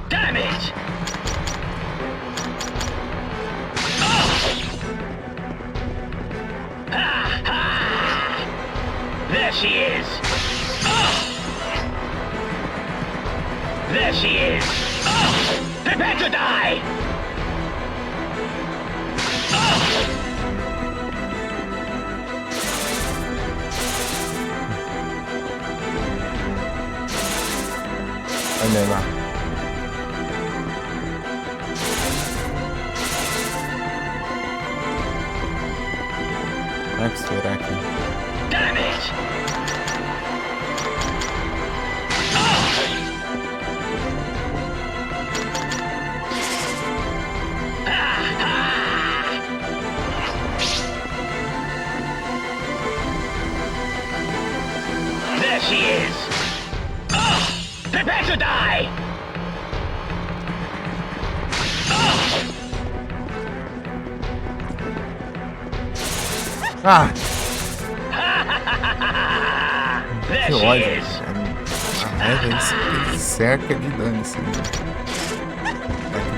Damn it! There she is! There she is! Prepare to die! Olha lá. Como é que será aqui? Damn it! There she is! Prepare to die! Ah! There Que she ódio, is! cara. A raiva cerca de dano isso aí.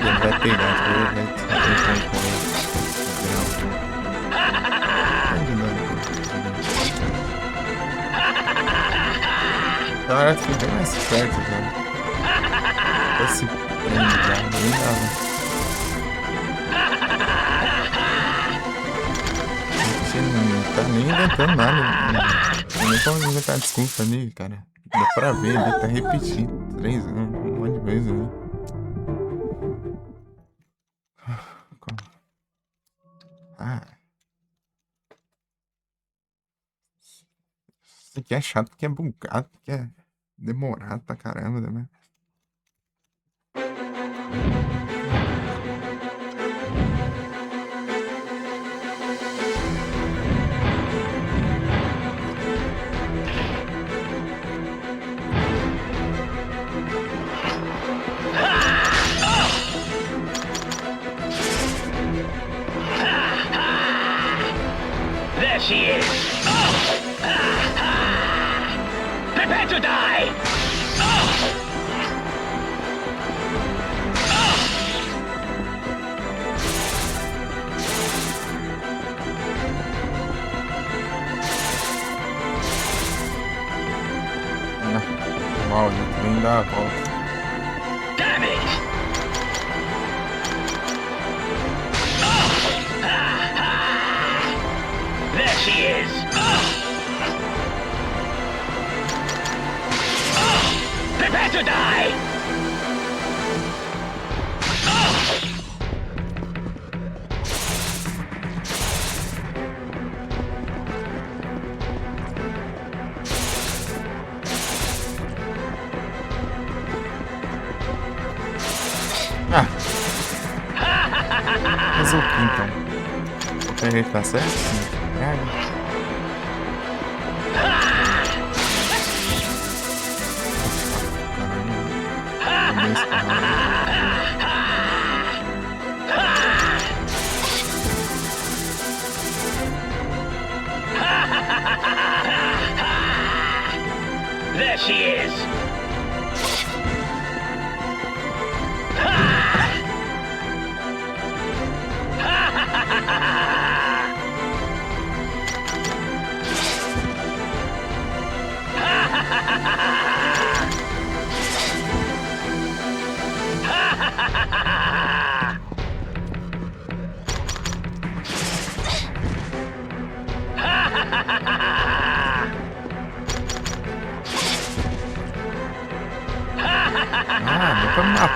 Ele vai pegar, vai ter com ele. Na hora que bem mais perto, cara. Esse prêmio já nem dava. Não tá nem inventando nada. Não nem como inventar desculpa ali, cara. Dá pra ver, ele tá repetindo 3 anos, um monte de vezes, né? Ah. Isso aqui é chato porque é bugado, porque é demorado pra caramba também. There she is! Prepare to die! Mal, ele vem dar a volta. Damn it! There she is! Prepare to die! Ah! Mas o que então? O que tá certo? Sim. There she is!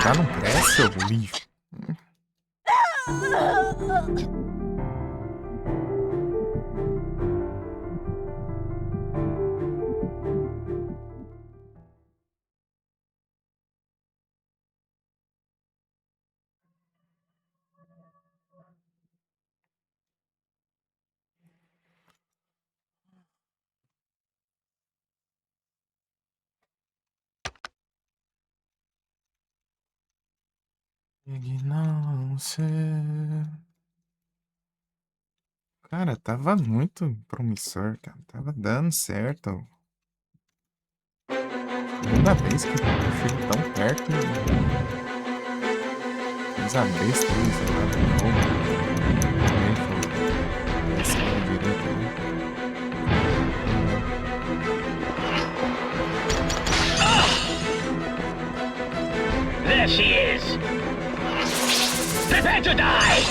Já não presta, seu lixo. Ignorância. Cara, tava muito promissor, cara. Tava dando certo. Segunda vez que eu chego tão perto e fiz a besta aí, sei lá, de novo. Também foi. Esse é direito ali. There she is! Prepare to die!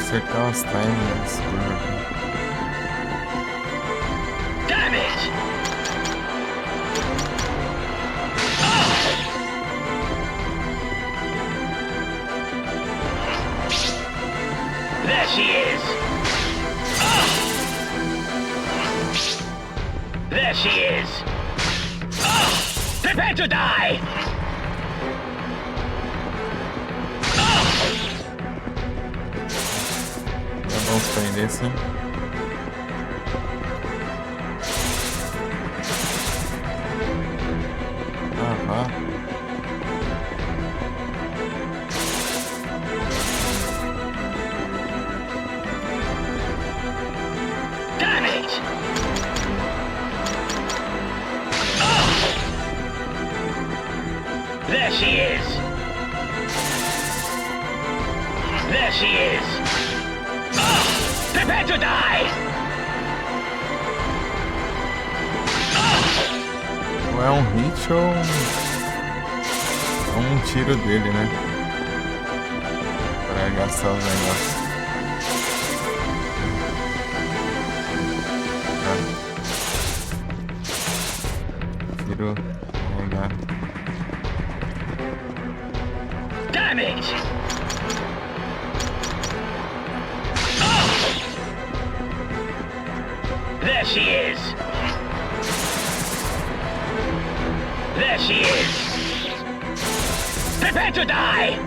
Acertar os timings. Damn it! There she is! There she is! Prepare to die! Vamos prender sim. Aham. Damn it! There she is! There she is! Prepare to die! Ou é um hit ou um tiro dele, né? Pra gastar os negócios. Tiro pegar. Damn it! There she is! There she is! Prepare to die!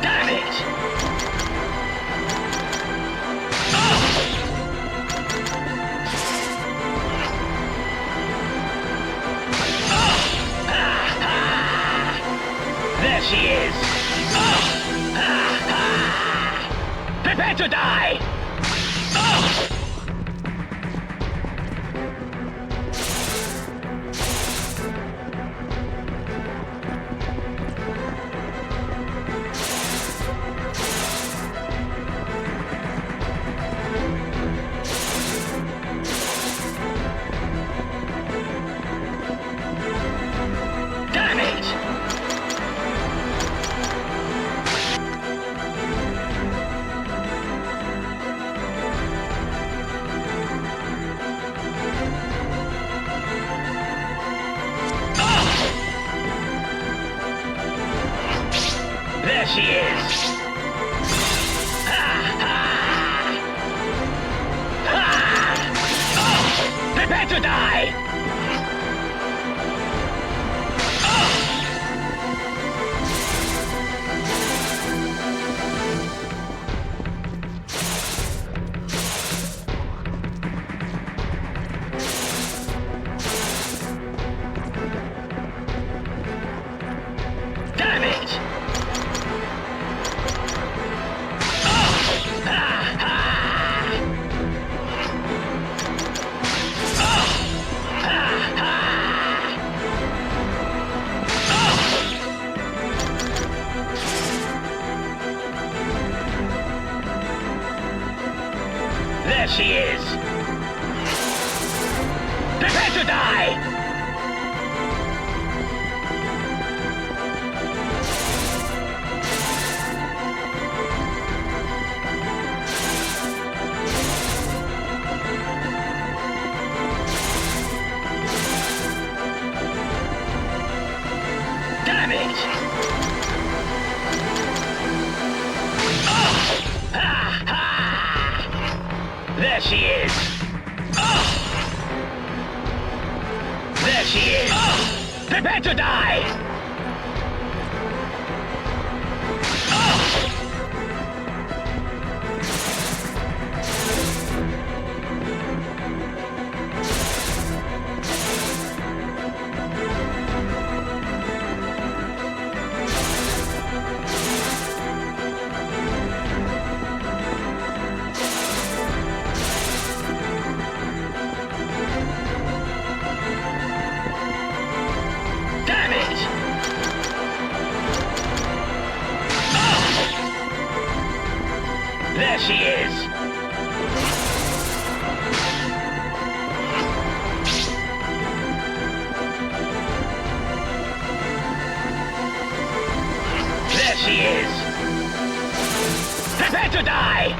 Damn it! There she is! Prepare to die! Damn it! There she is! Prepare to die! Damn it! she is! Prepare to die! Damn it! Ha ha! There she is! There she is! Prepare to die! Damn it! There she is! There she is! Prepare to die!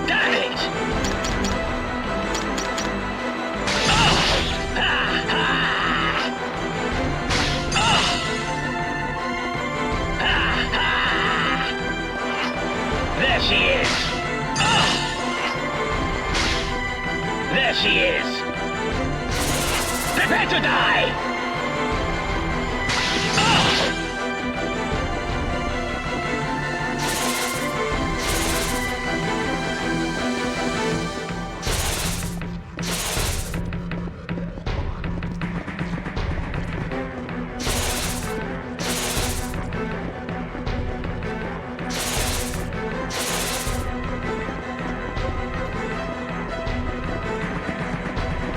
Damn it! Ha ha! Ha ha! There she is! There she is! Prepare to die!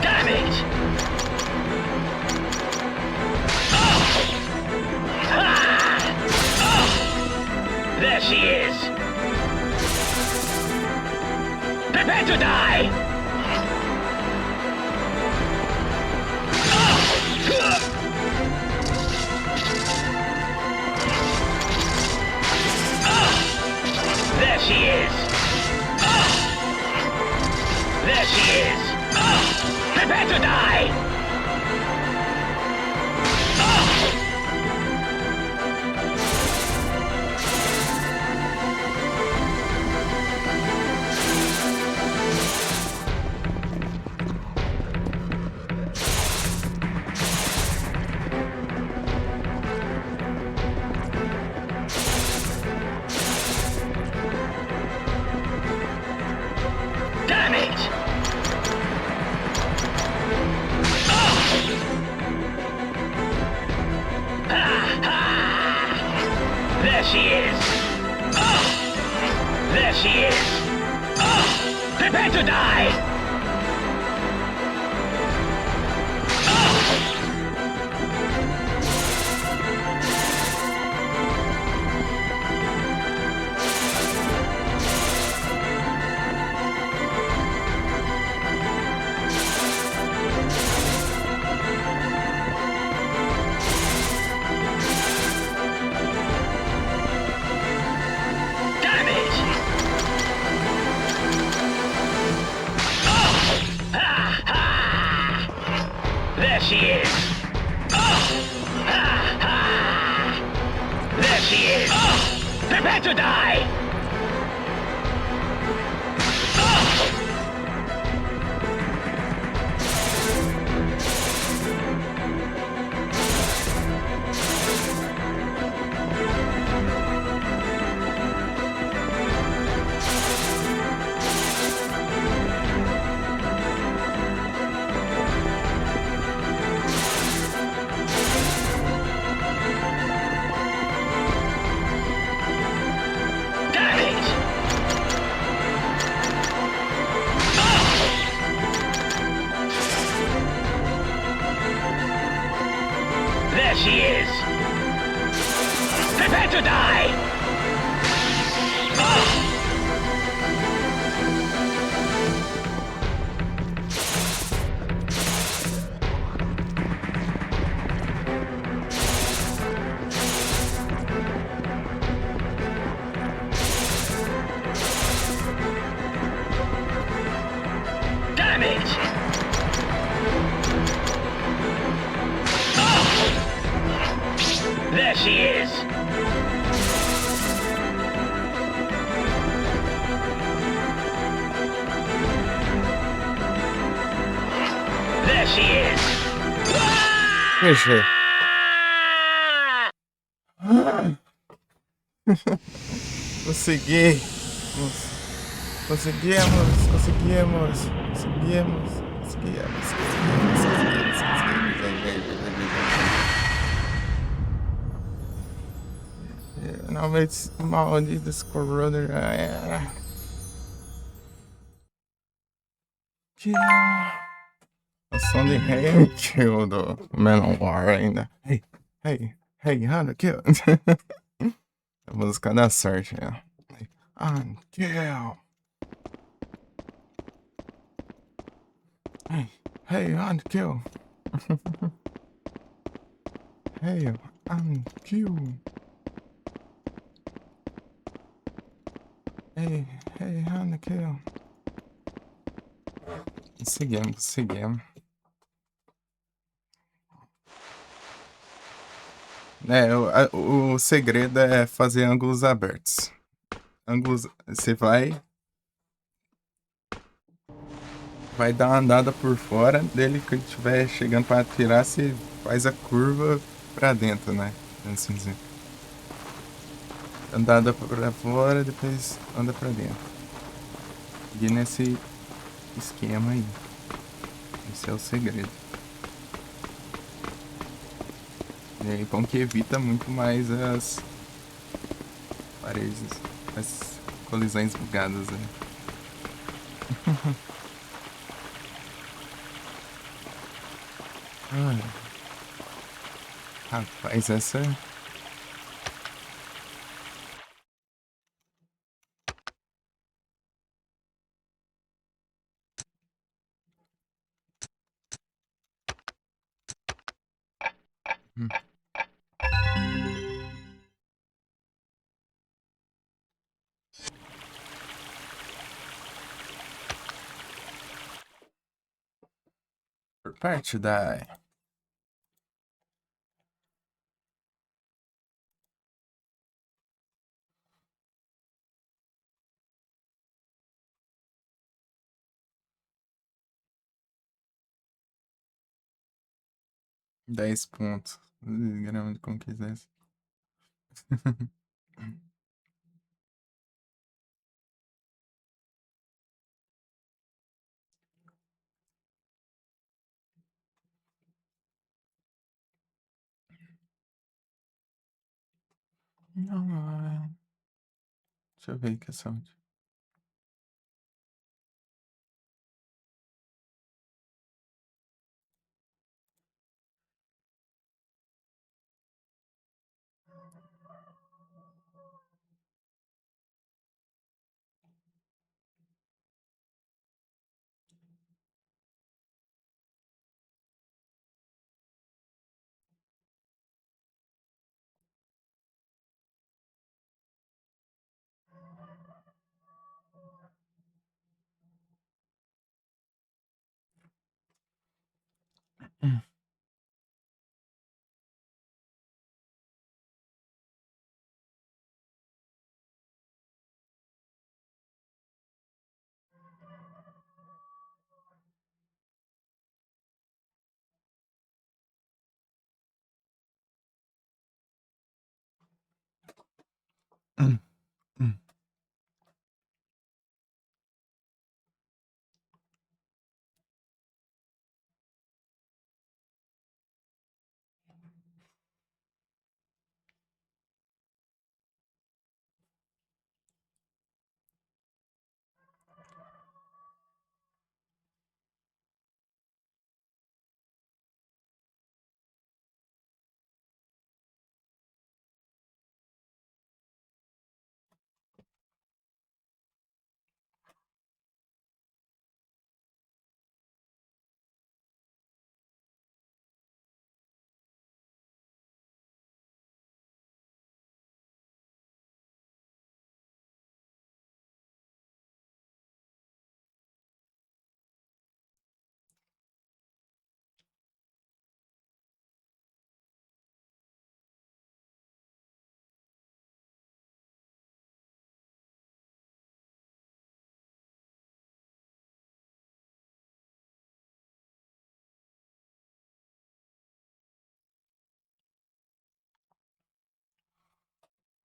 Damn it! There she is! Prepare to die! There she is! There she is! Prepare to die! Damn it! There she is! There she is! Prepare to die! Damn it! There she is! There she is! Prepare to die! she is. Fechei. Consegui. Conseguimos. Finalmente esse maldito esse corona já era. Kill. O som de kill do Manowar ainda. Hey, Hannah, kill. A música da sorte, ó. Kill. Hey, kill. Hey, kill. Hey, Hannah, kill. Seguimos. O segredo é fazer ângulos abertos. Você vai dar uma andada por fora dele, que ele estiver chegando para atirar, você faz a curva para dentro, né? Assim dizer. Andada para fora, depois anda para dentro. E nesse esquema aí. Esse é o segredo. E aí, bom que evita muito mais as paredes, as colisões bugadas, né? Rapaz, essa... Prepare to die. Dez pontos. Grama como quisesse. Não. Deixa eu ver que é saúde.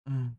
Mm.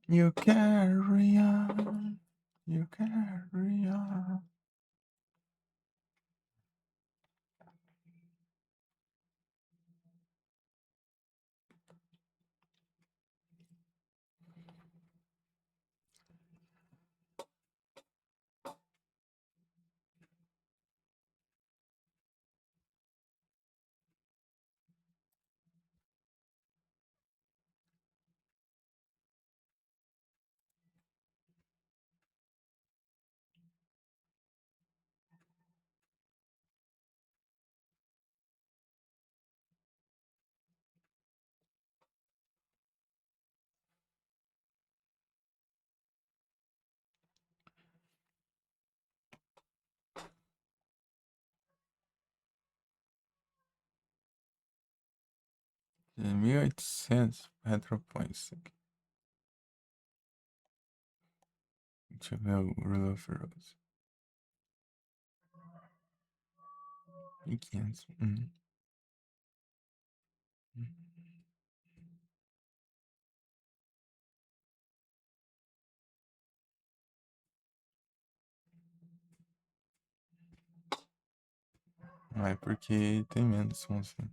You carry on. You carry on. É 1800 retropões. Deixa eu ver o Rule of Rose. 1500. Ah, é porque tem menos som assim.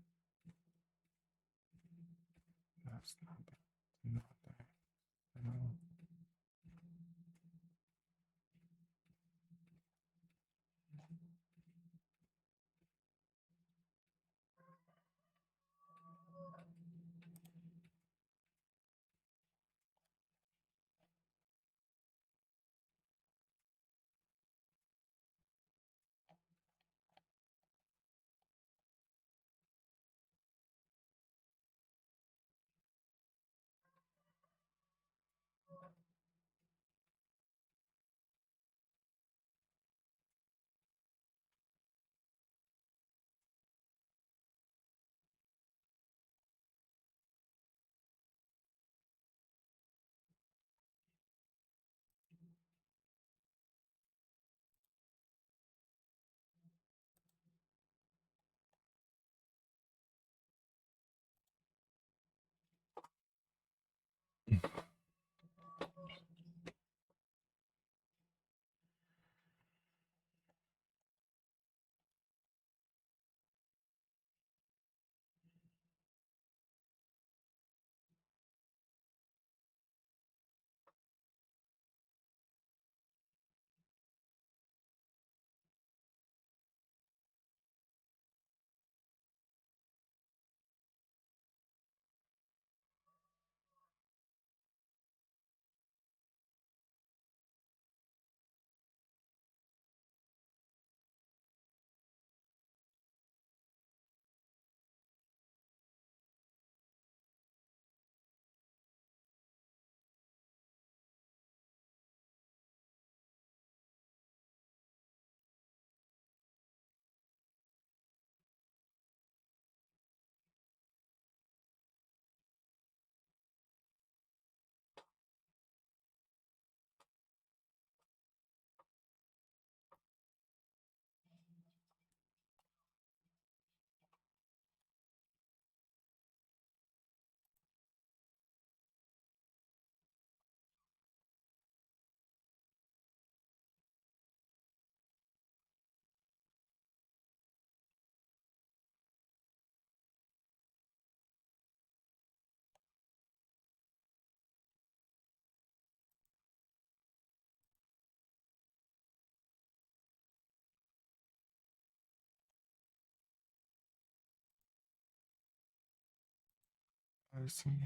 Assim,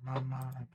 mamãe. Vai.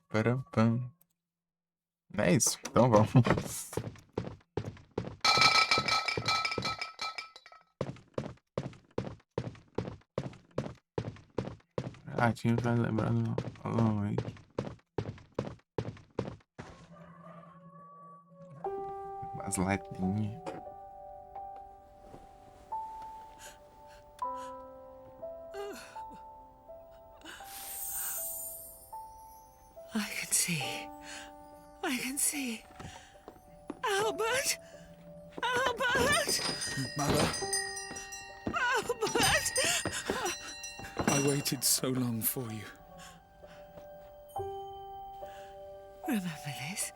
Param, pam. É isso, então vamos. Ah, tinha que lembrar do Alan Wake. As latinhas. I can see. I can see. Albert! Albert! Mother, Albert! I waited so long for you. Remember this?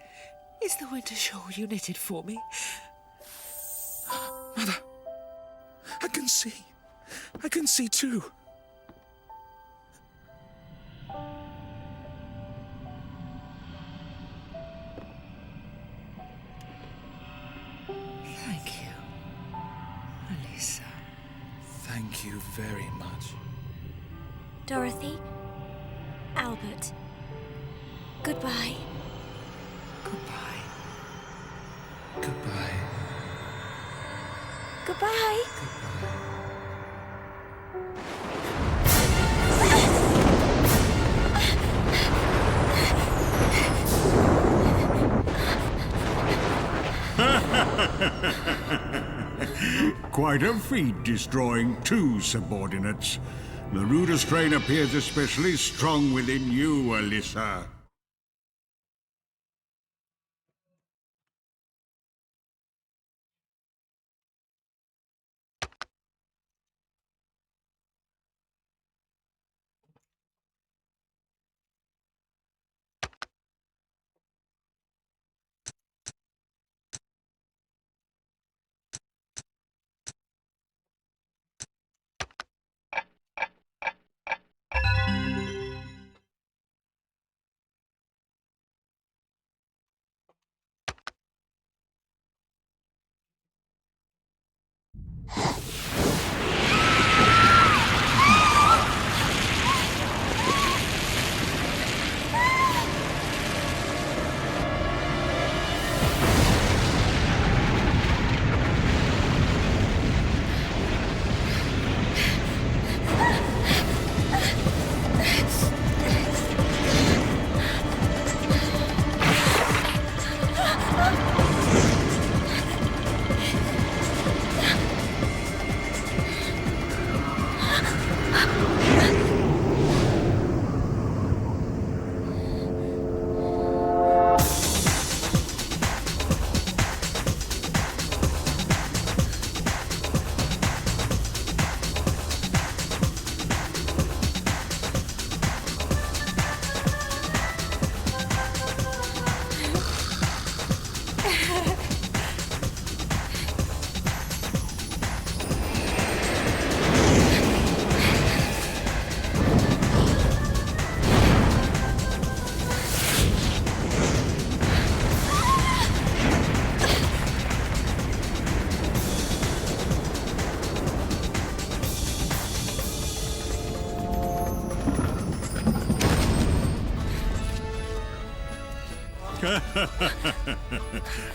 Is the winter shawl you knitted for me? Mother, I can see. I can see too. Thank you, Alyssa. Thank you very much. Dorothy, Albert, goodbye. Goodbye. Goodbye. Goodbye. Quite a feat destroying two subordinates. The Ruder strain appears especially strong within you, Alyssa.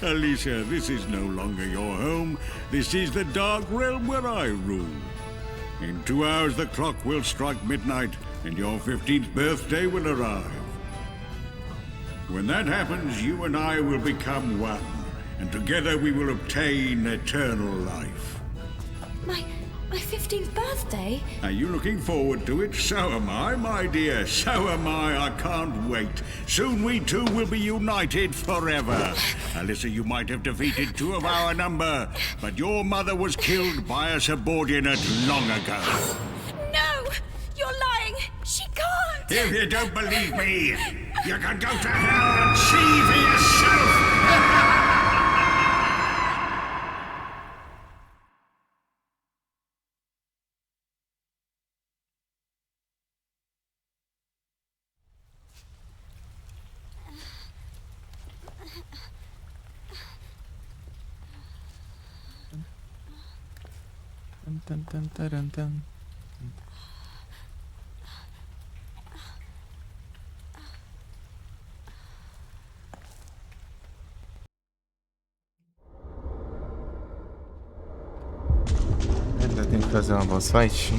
Alicia, this is no longer your home. This is the dark realm where I rule. In 2 hours, the clock will strike midnight, and your 15th birthday will arrive. When that happens, you and I will become one, and together we will obtain eternal life. My 15th birthday? Are you looking forward to it? So am I, my dear. So am I. I can't wait. Soon we two will be united forever. Alyssa, you might have defeated 2 of our number, but your mother was killed by a subordinate long ago. No! You're lying! She can't! If you don't believe me, you can go to hell and see for yourself! Dun, dun, dun, dun, dun. Ainda tem que fazer uma boss fight?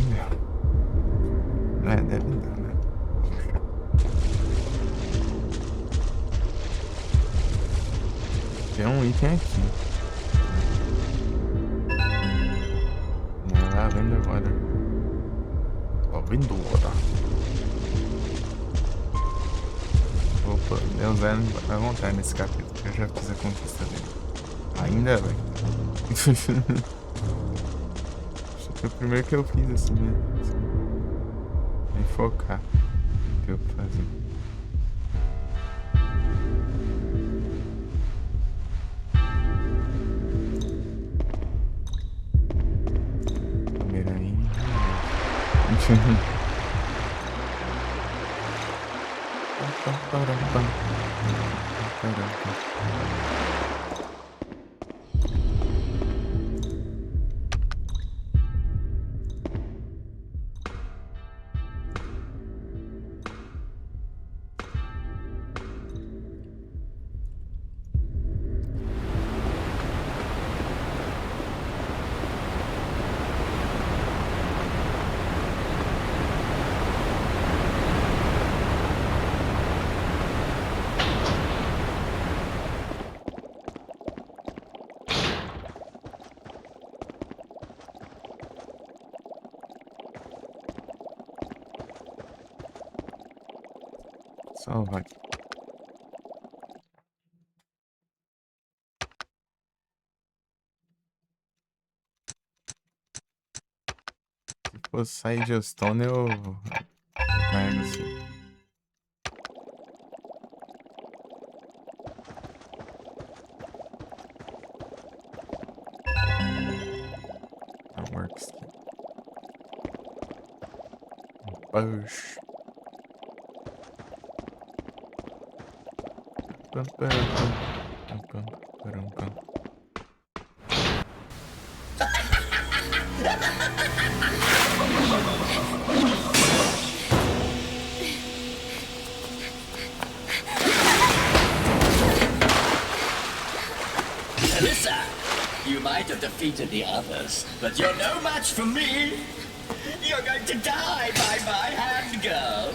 É, deve dar, né? Tem um item aqui. Lavender. Opa, deu zero à vontade nesse capítulo, porque eu já fiz a conquista dele. Ainda bem. Foi o primeiro que eu fiz assim mesmo. Vem focar no que eu vou fazer. Salva aqui. Se fosse sair de Stone, eu carrego assim. That works. Push. Alyssa, you might have defeated the others, but you're no match for me. You're going to die by my hand, girl.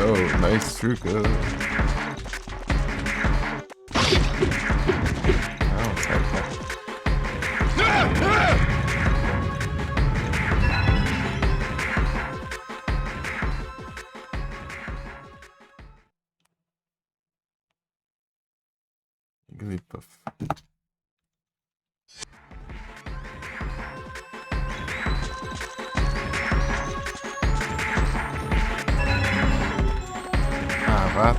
Oh, nice trigger. Oh, take that. Jigglypuff. Ah,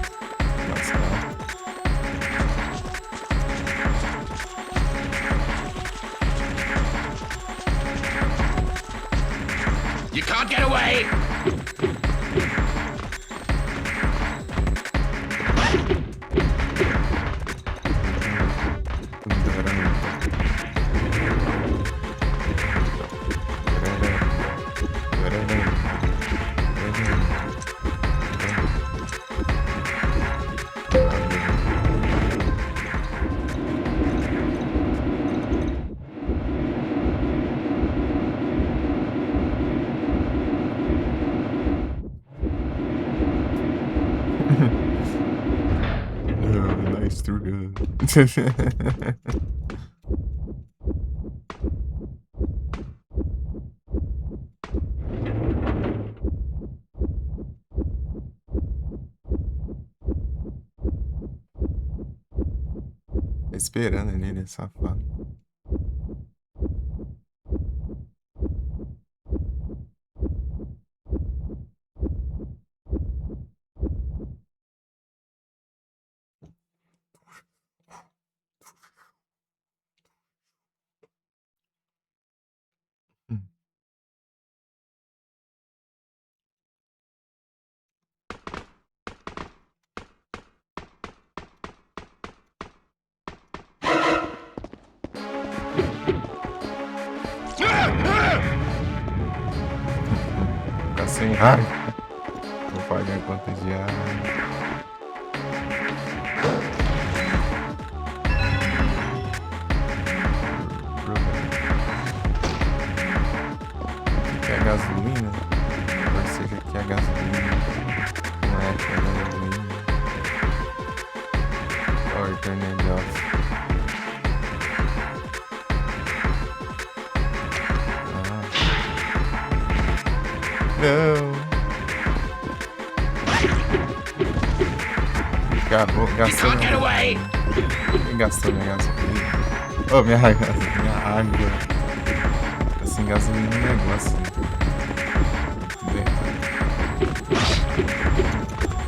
You can't get away! Nice trigger. Esperando ali, né, safado. Ficar sem ar. Vou pagar conta de ar. Aqui é a gasolina. Vai ser que aqui é a gasolina. Não é aqui é a gasolina. Or turn it off. Não. Acabou, gastou minha gasolina. Oh, minha água. Assim, gasolina é um negócio. Tudo errado.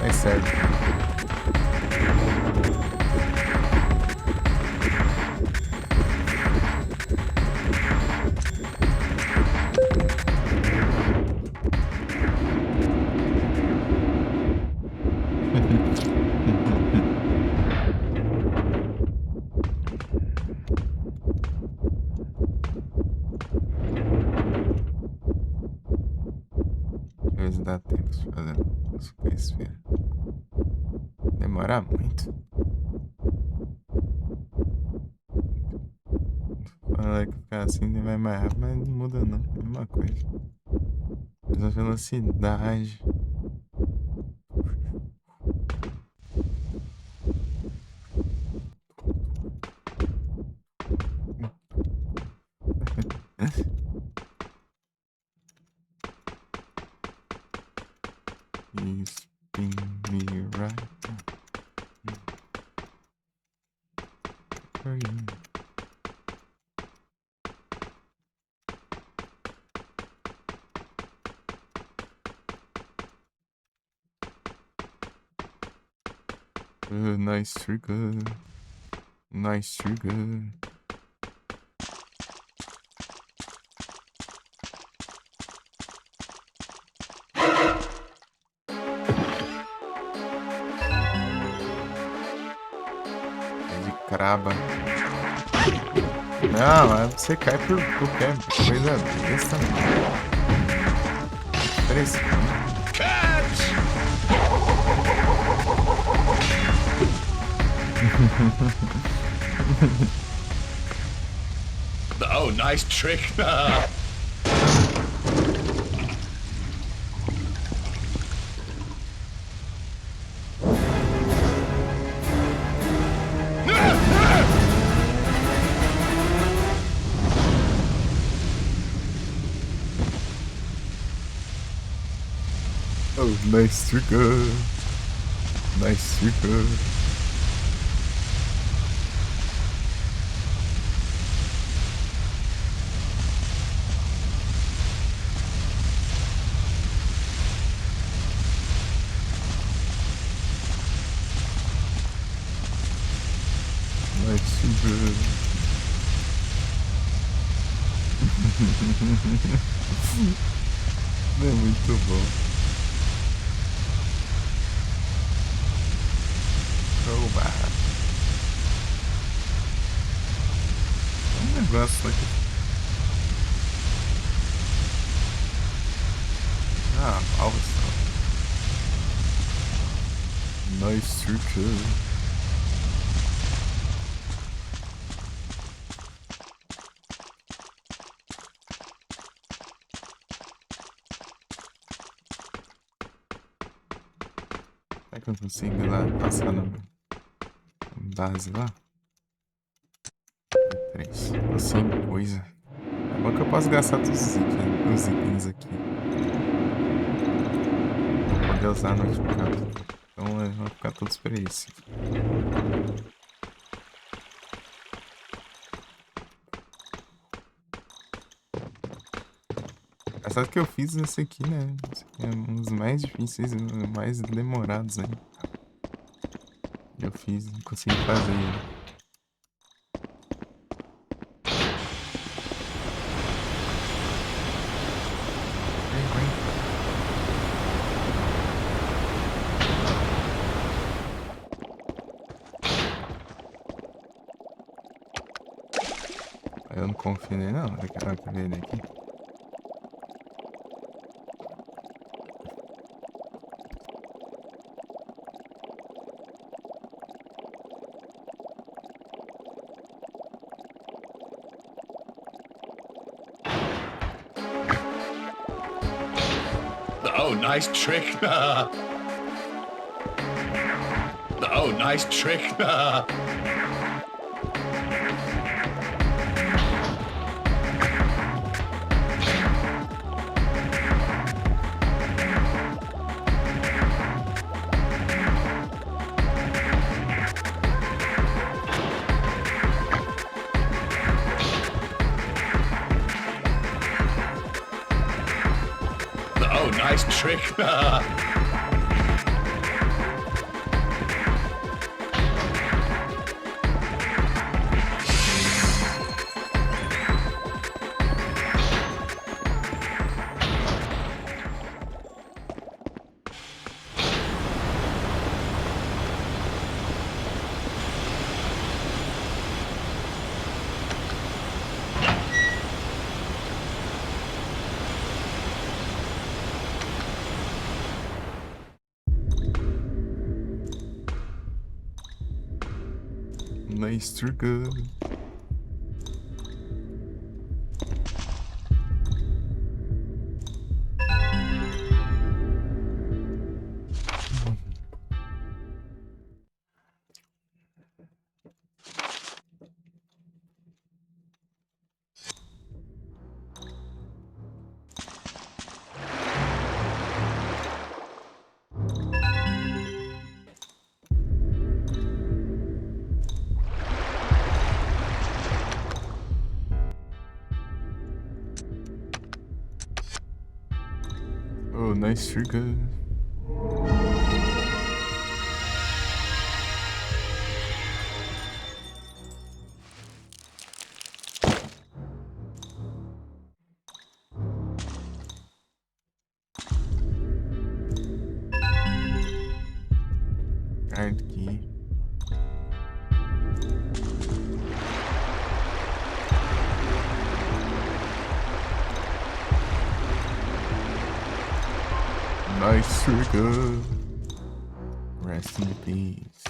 Mas certo. Às vezes dá tempo de fazer as coisas. Demora muito. Fala que ficar assim vai mais rápido, mas não muda não. É a mesma coisa. Mesma velocidade. You spin me right for you. Nice trigger. Nice trigger. Craba. Não, você cai por qualquer coisa besta. Parece. Oh, nice trick. Oh, nice trigger. Nice trigger. Nice trigger. É muito bom. Roubar. Negócio aqui. Ah, balsa. Nice trigger. Será que eu consigo ir lá passar na base lá? 3. Tô sem coisa. É bom que eu posso gastar todos os itens aqui. Vou poder usar no notificado. Então vão ficar todos por isso. É só que eu fiz esse aqui, né? Esse aqui é um dos mais difíceis, mais demorados aí. Eu fiz, não consegui fazer ele. Eu não confio nele não, eu quero ver ele aqui. Oh, nice trick. Oh, nice trick. Oh, nice trick. Nice trigger. Oh, nice trigger. Card key. Nice trigger. Rest in peace.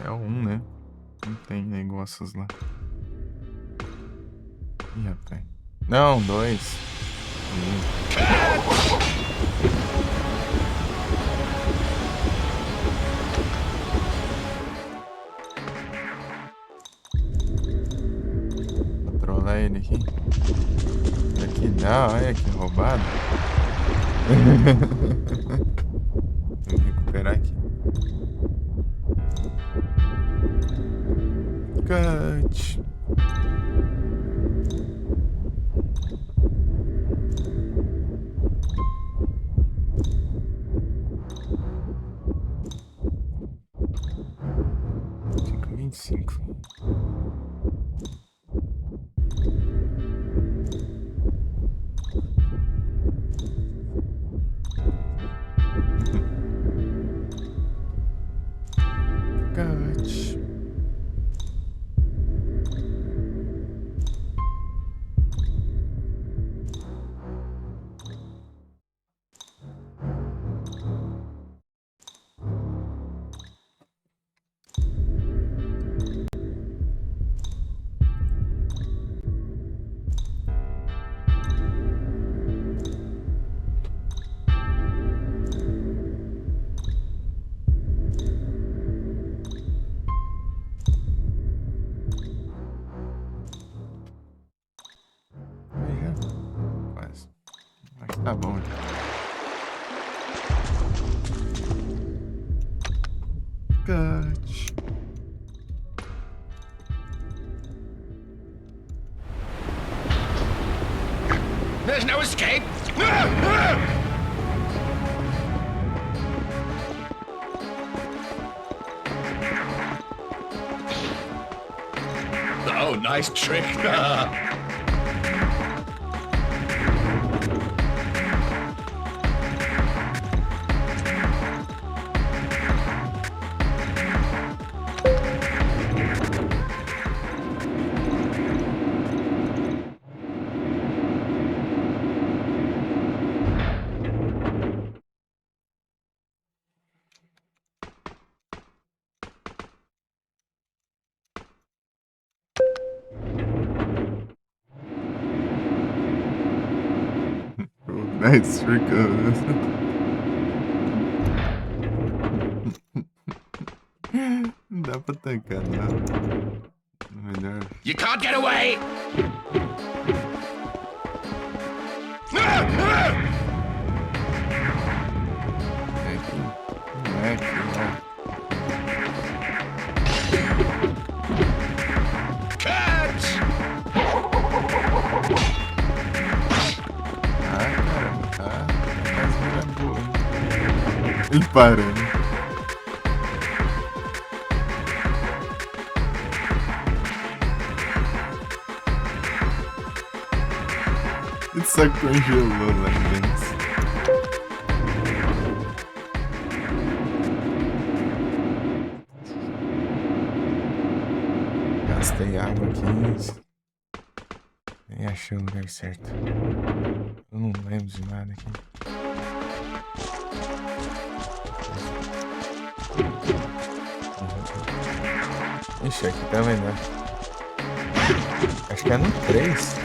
É um, né? Não tem negócios lá. Ih, rapaz. Não, 2. Vou trollar ele aqui. Aqui não, olha que roubado. Vou recuperar aqui. Cut. Fica 25. Cut. Quase. Mas tá bom. Cut. There's no escape. Oh, nice trick. Nice trick. Não dá pra tancar, não. Melhor. You can't get away. Ele parando. Ele só congelou lá dentro. Gastei água aqui. Nem achei o lugar certo. Eu não lembro de nada aqui. Ixi, aqui tá melhor. Acho que é no 3.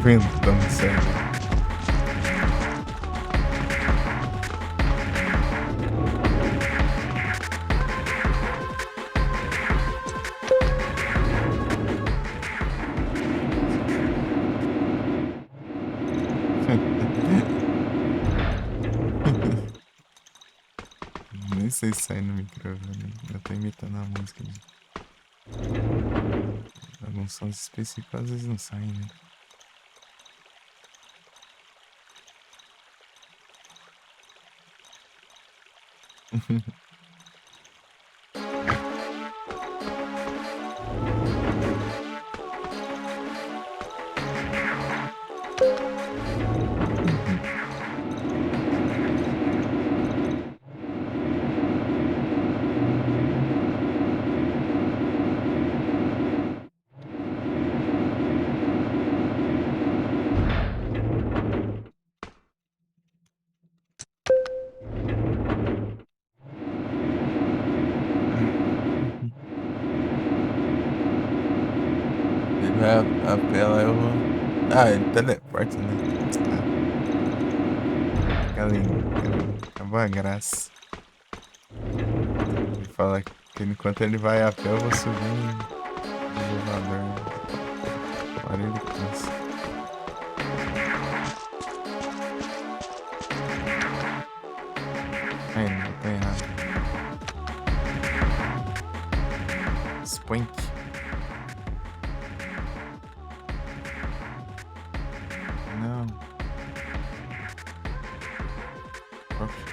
Ventão, sério. Nem sei se sai no microfone. Eu tô imitando a música. Alguns sons específicos às vezes não saem, né? vai apelar, eu vou... Ah, ele teleporta, né? Acabou a graça. Ele fala que enquanto ele vai a pé, eu vou subir no elevador. Agora ele cansa. Ai, não, tá errado. Spank. Não. Oxe.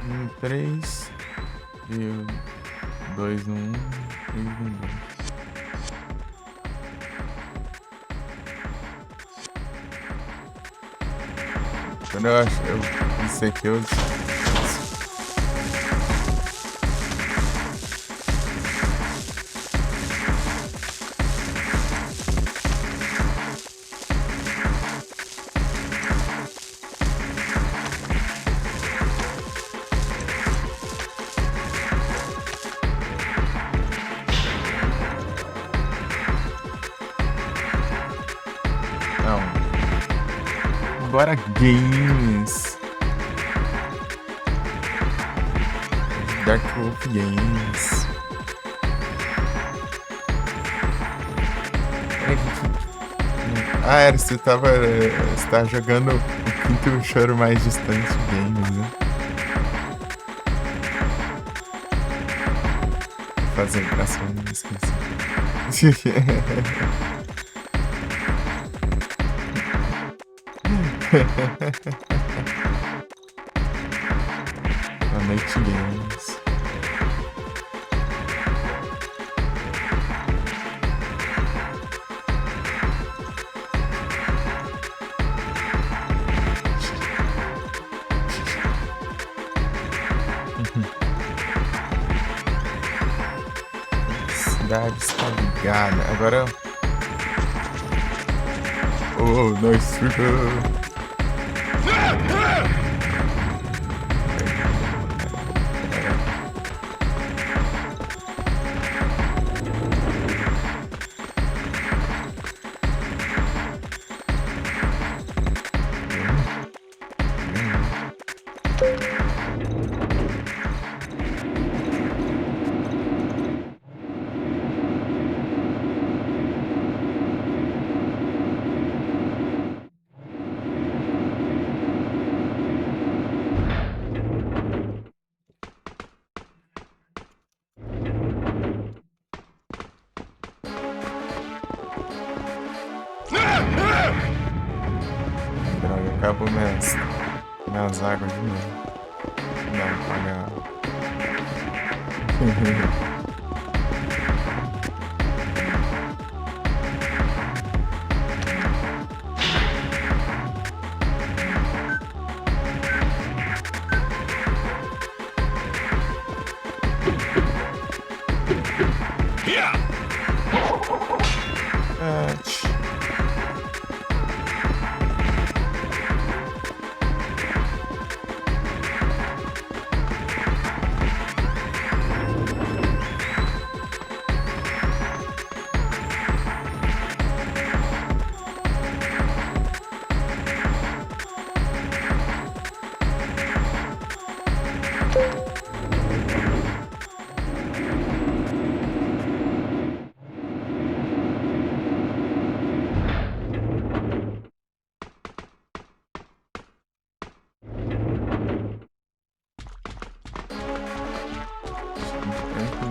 Um 3 e o 2 no 1 e no 2. Quando eu acho isso aqui eu Bora Games. Dark Wolf Games. Ah, era, você tava jogando o quinto choro mais distante games, né? Fazer graça, não me esqueci. A Night Games. Cidade está ligada. Agora. Oh, nice trigger. Droga, acabou minhas águas de novo. Não, pagar.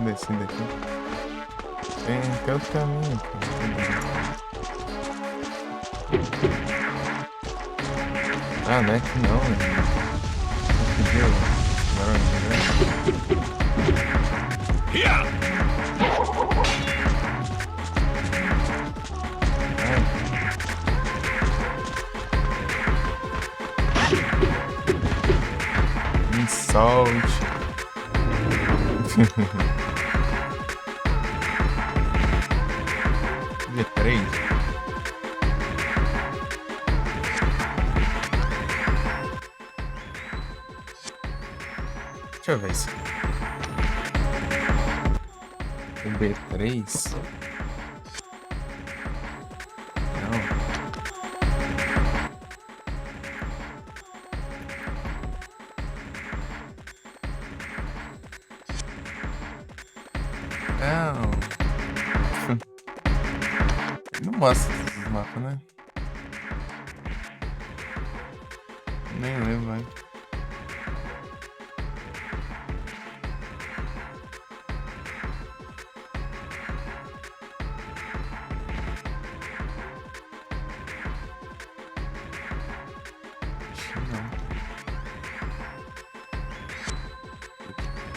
Descendo aqui. Tem outro caminho, cara. Ah, não é que não, né? Insult. V3? Deixa eu ver isso. O B3? Não. Não. Não mostra esses mapas, né? Nem lembro, vai.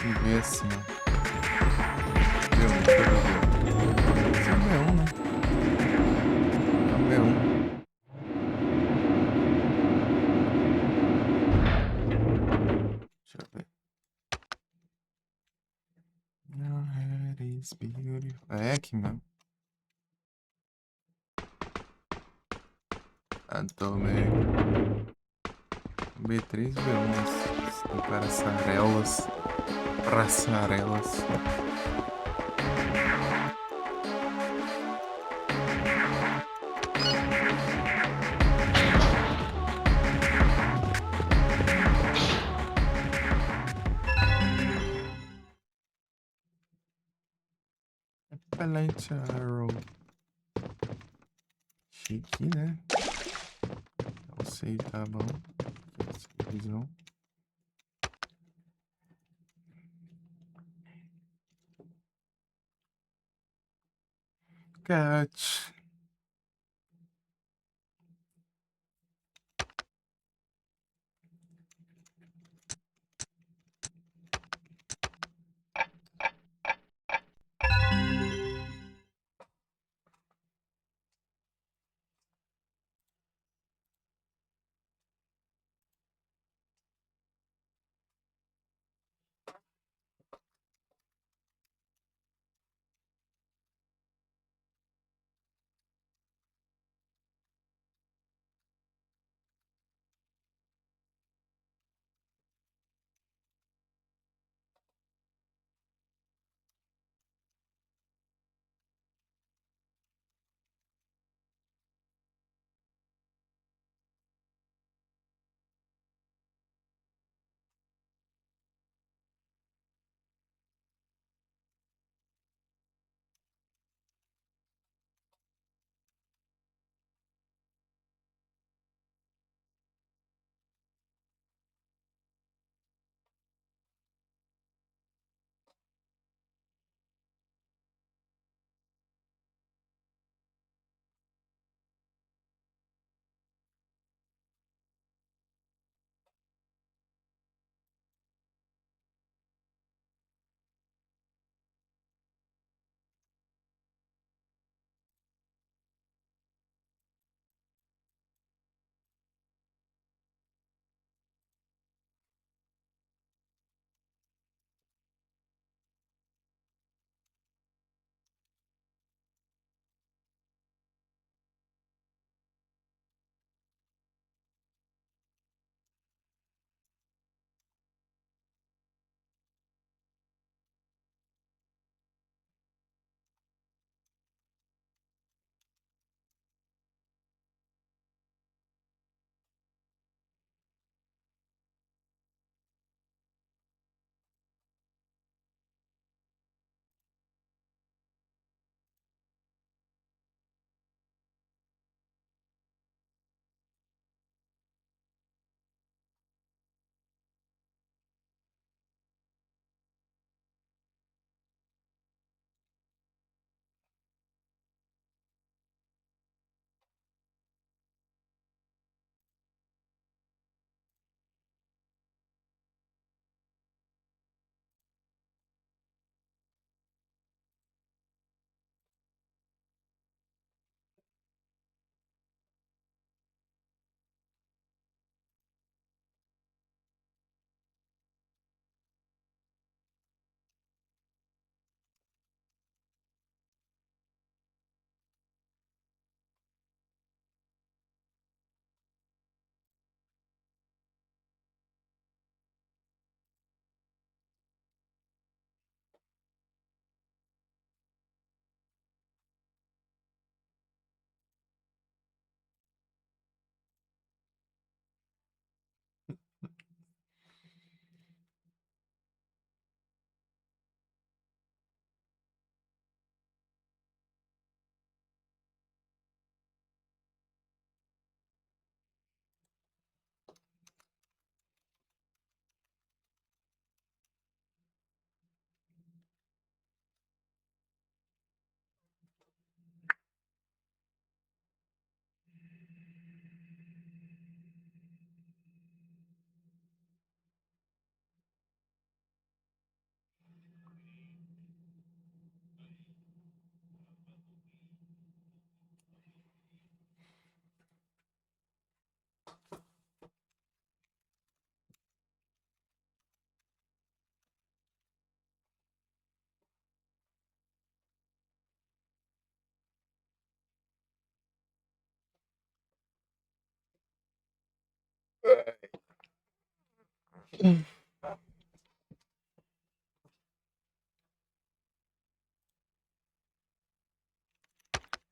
E ver assim, ó. B1, esse é o B1, né? É o B1. Deixa eu ver. Your head is beautiful. É aqui mesmo. Atome. B3 e B1. Passarelas. Passarelas. Appellate Arrow. Chique, né? Não sei, tá bom. Visão. Cat.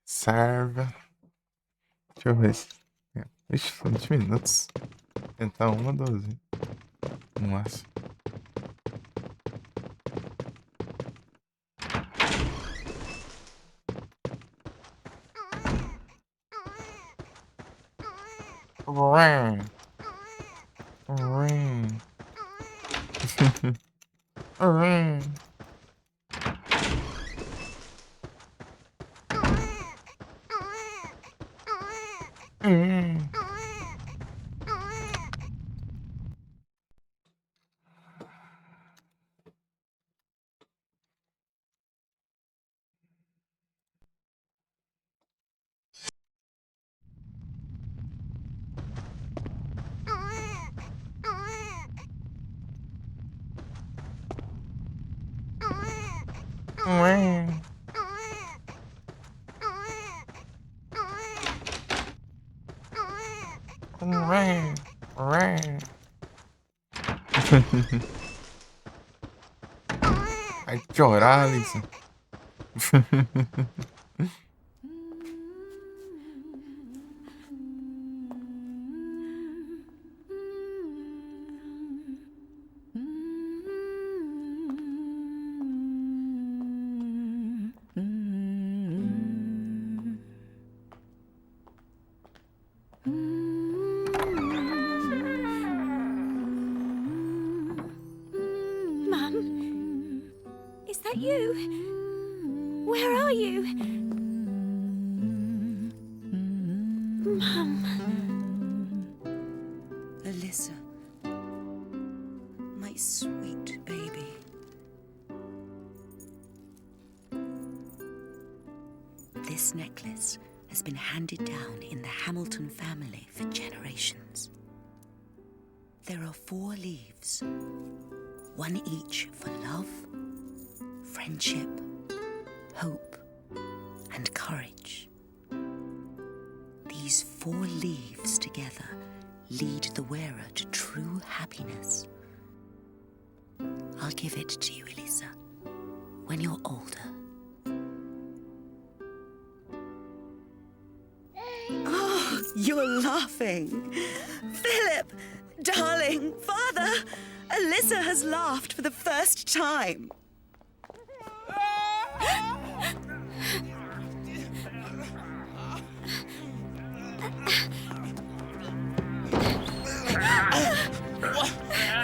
Serva. Deixa eu ver. Ixi, 20 minutos. Tentar 12. Nossa. Vai chorar, Alissa. Mum? Is that you? Where are you? Mum. Alyssa. My sweet baby. This necklace has been handed down in the Hamilton family for generations. There are 4 leaves, one each for love, friendship, hope, and courage. These 4 leaves together lead the wearer to true happiness. I'll give it to you, Elisa, when you're older. Oh, you're laughing. Philip, darling, father, Alyssa has laughed for the first time.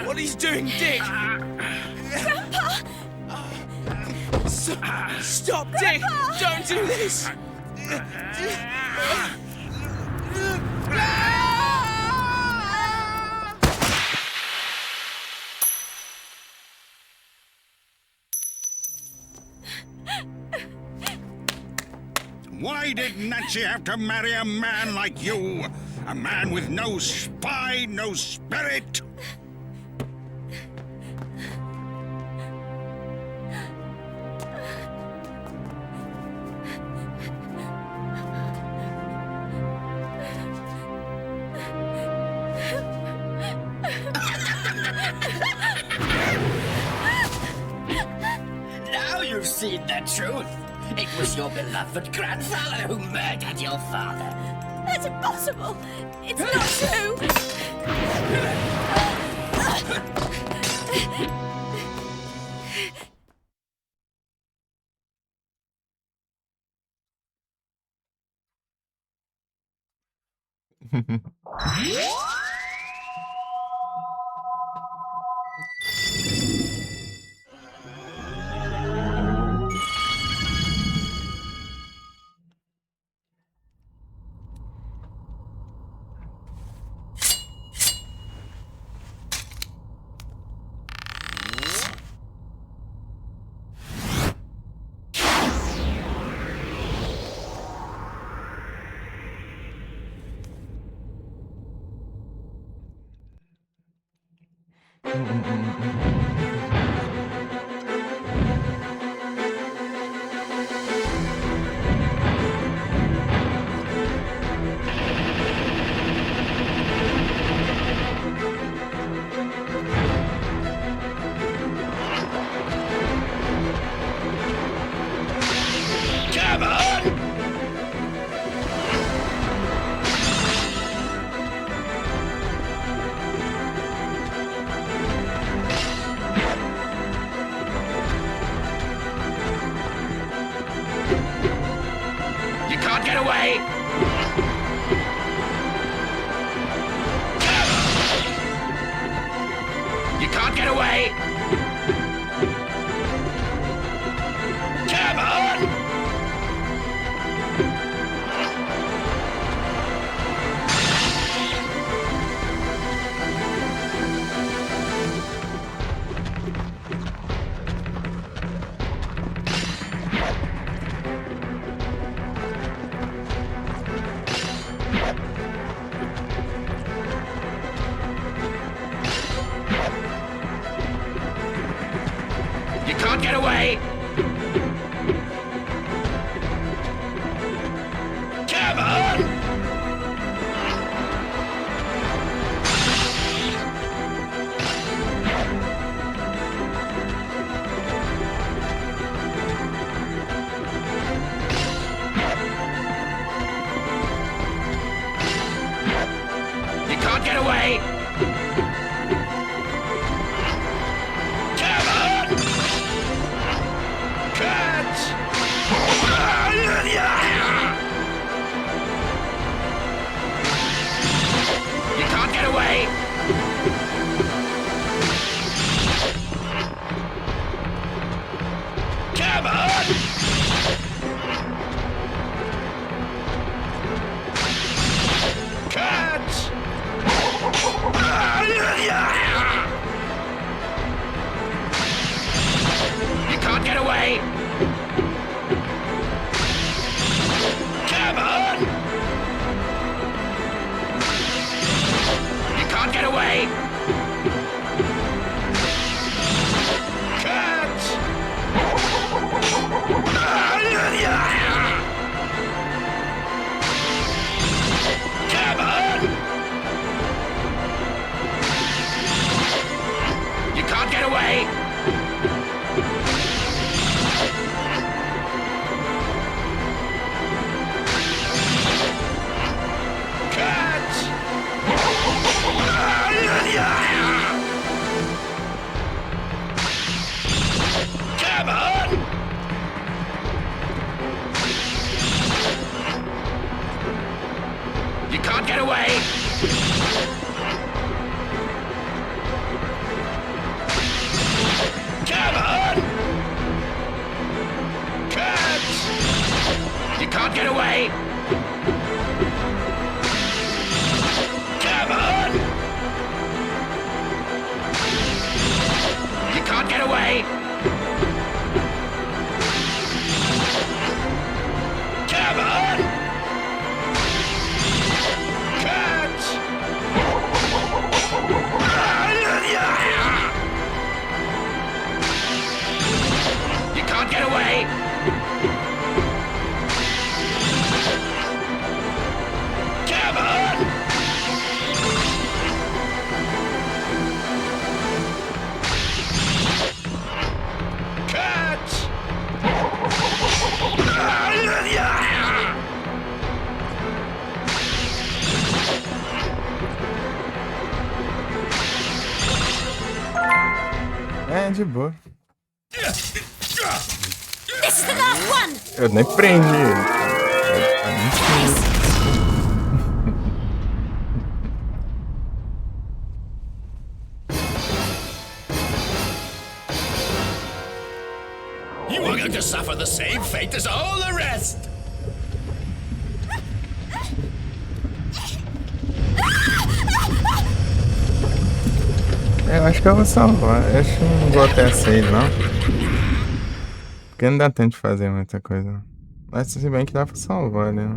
What are you doing, Dick? Grandpa! Stop, Dick! Don't do this! Why did Nancy have to marry a man like you? A man with no spine, no spirit? Now you've seen the truth. It was your beloved grandfather who murdered your father. That's impossible. It's not true. get away! You can't get away! Come on! You can't get away! Come on! You can't get away! Come on! Cut! You can't get away! Come on! Cut! You can't get away! Come on! You can't get away! Cut! Come on! You can't get away! Cut! Come on! You can't get away! Come on! Cut! You can't get away! Come on! You can't get away! Come on! Cut! You can't get away! Come on! Cut! É, de boa. This is the last one! Eu nem prendi ele. Tá mentindo. You are going to suffer the same fate as all the rest! Eu acho que eu vou salvar. Eu acho que não vou até a save, não. Porque não dá tempo de fazer muita coisa. Mas se bem que dá pra salvar, né?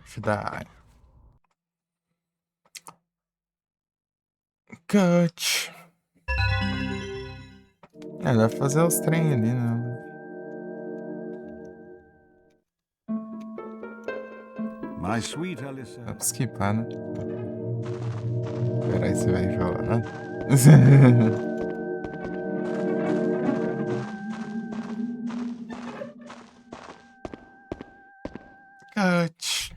Should die. Coach. É, dá pra fazer os trem ali, né? My sweet Alyssa. Dá pra skipar, né? Peraí, você vai falar. Cut.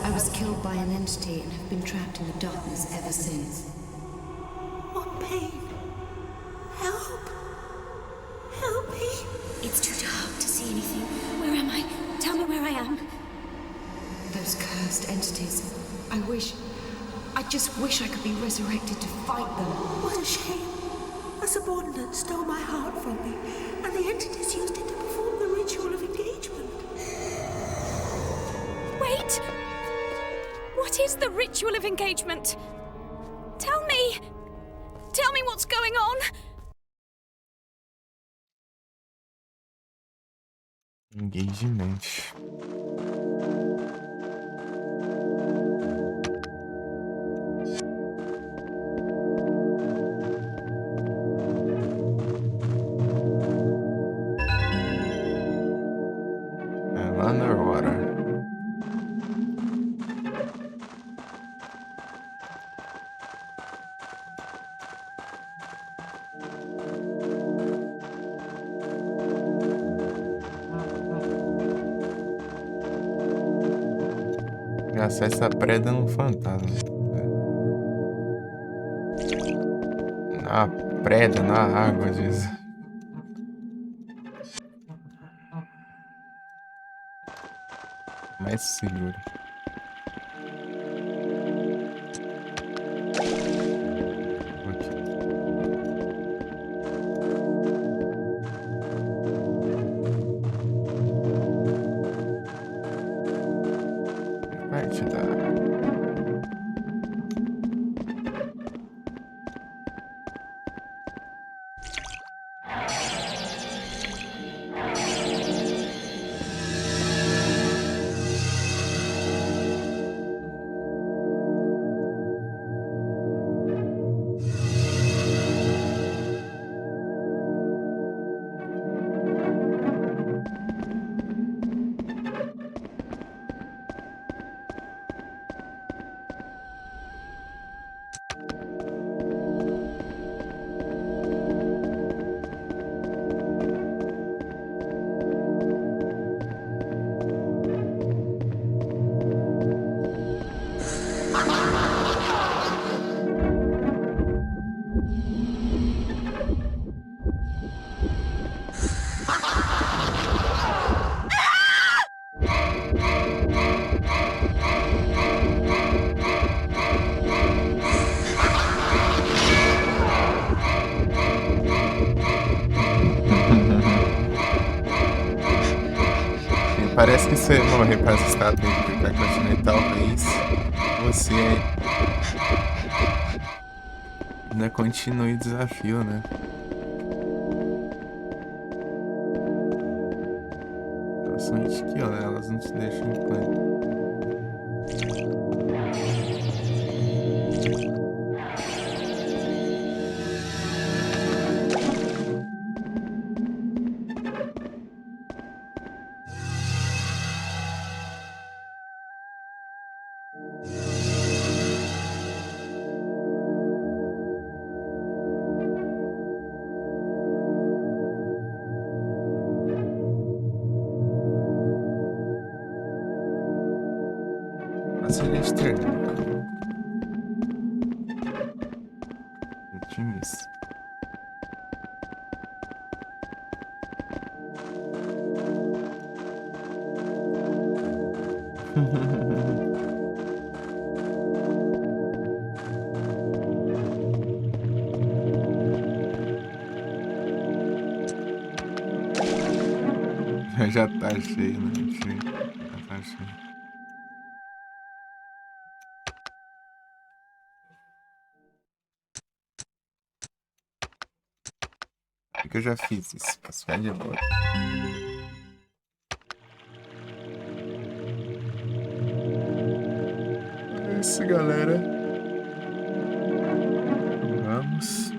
I was killed by an entity and have been trapped in the darkness ever since. What pain? Help! Help me! It's too dark to see anything. Where am I? Tell me where I am. Those cursed entities. I just wish I could be resurrected to fight them. What a shame. A subordinate stole my heart from me, and the entities used it to perform the ritual of engagement. Wait! What is the ritual of engagement? Tell me! Tell me what's going on! Engagement. Underwater. Gastar essa preda num fantasma. Na preda, na água, diz. Mais seguro. Vai te dar. Parece que você morrer para essa estátua e ficar continuando, talvez você ainda continue o desafio, né? Elas são skill, né? Elas não te deixam em pânico. Externo. Otimista. Já tá cheio, né? Já tá cheio. Por que eu já fiz isso? Posso ficar de boa. É isso, galera. Vamos.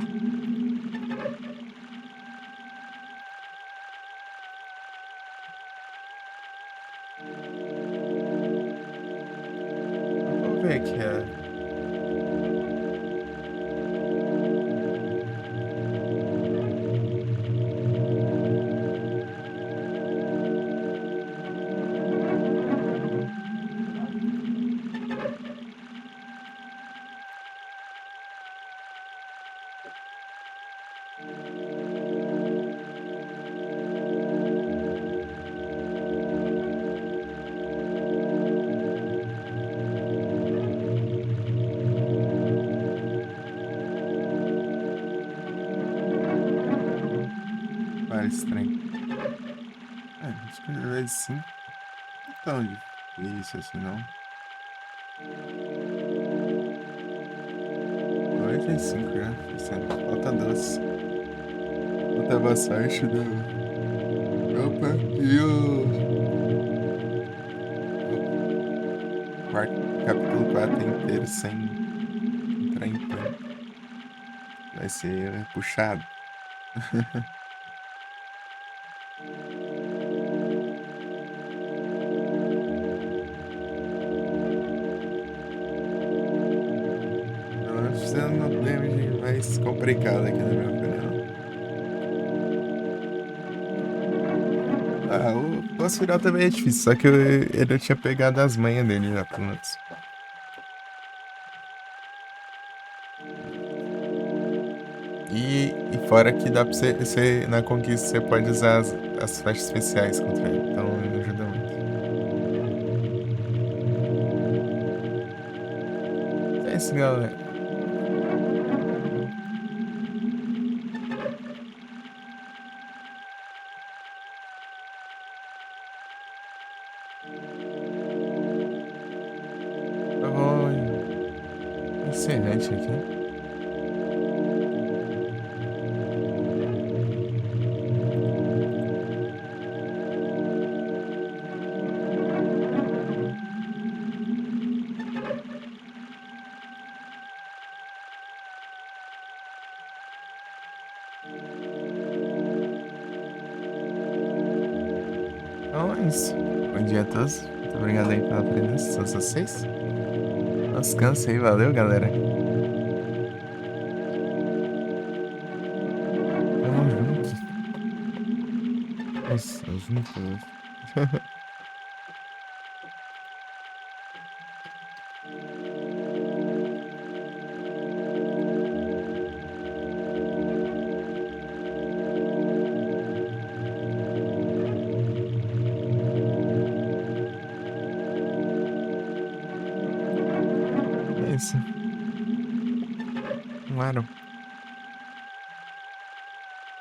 Vamos ver aqui a... Estranho. Acho que às vezes sim. Não é tão difícil assim, não. Agora já é 5 já. Falta 2. Falta boa sorte do... Opa! E o capítulo 4 inteiro sem entrar em pânico. Vai ser puxado. Sendo um damage mais complicado aqui, na minha opinião. O boss final também é difícil, só que ele tinha pegado as manhas dele já, pelo menos. E fora que dá pra você na conquista, você pode usar as flechas especiais contra ele, então ajuda muito. É isso, galera. Eu vou encerrante aqui. Então é isso. Bom dia a todos. Muito obrigado aí pela presença de todos vocês. Descanse aí, valeu, galera. Tamo junto. Nossa, junto. É isso. Claro.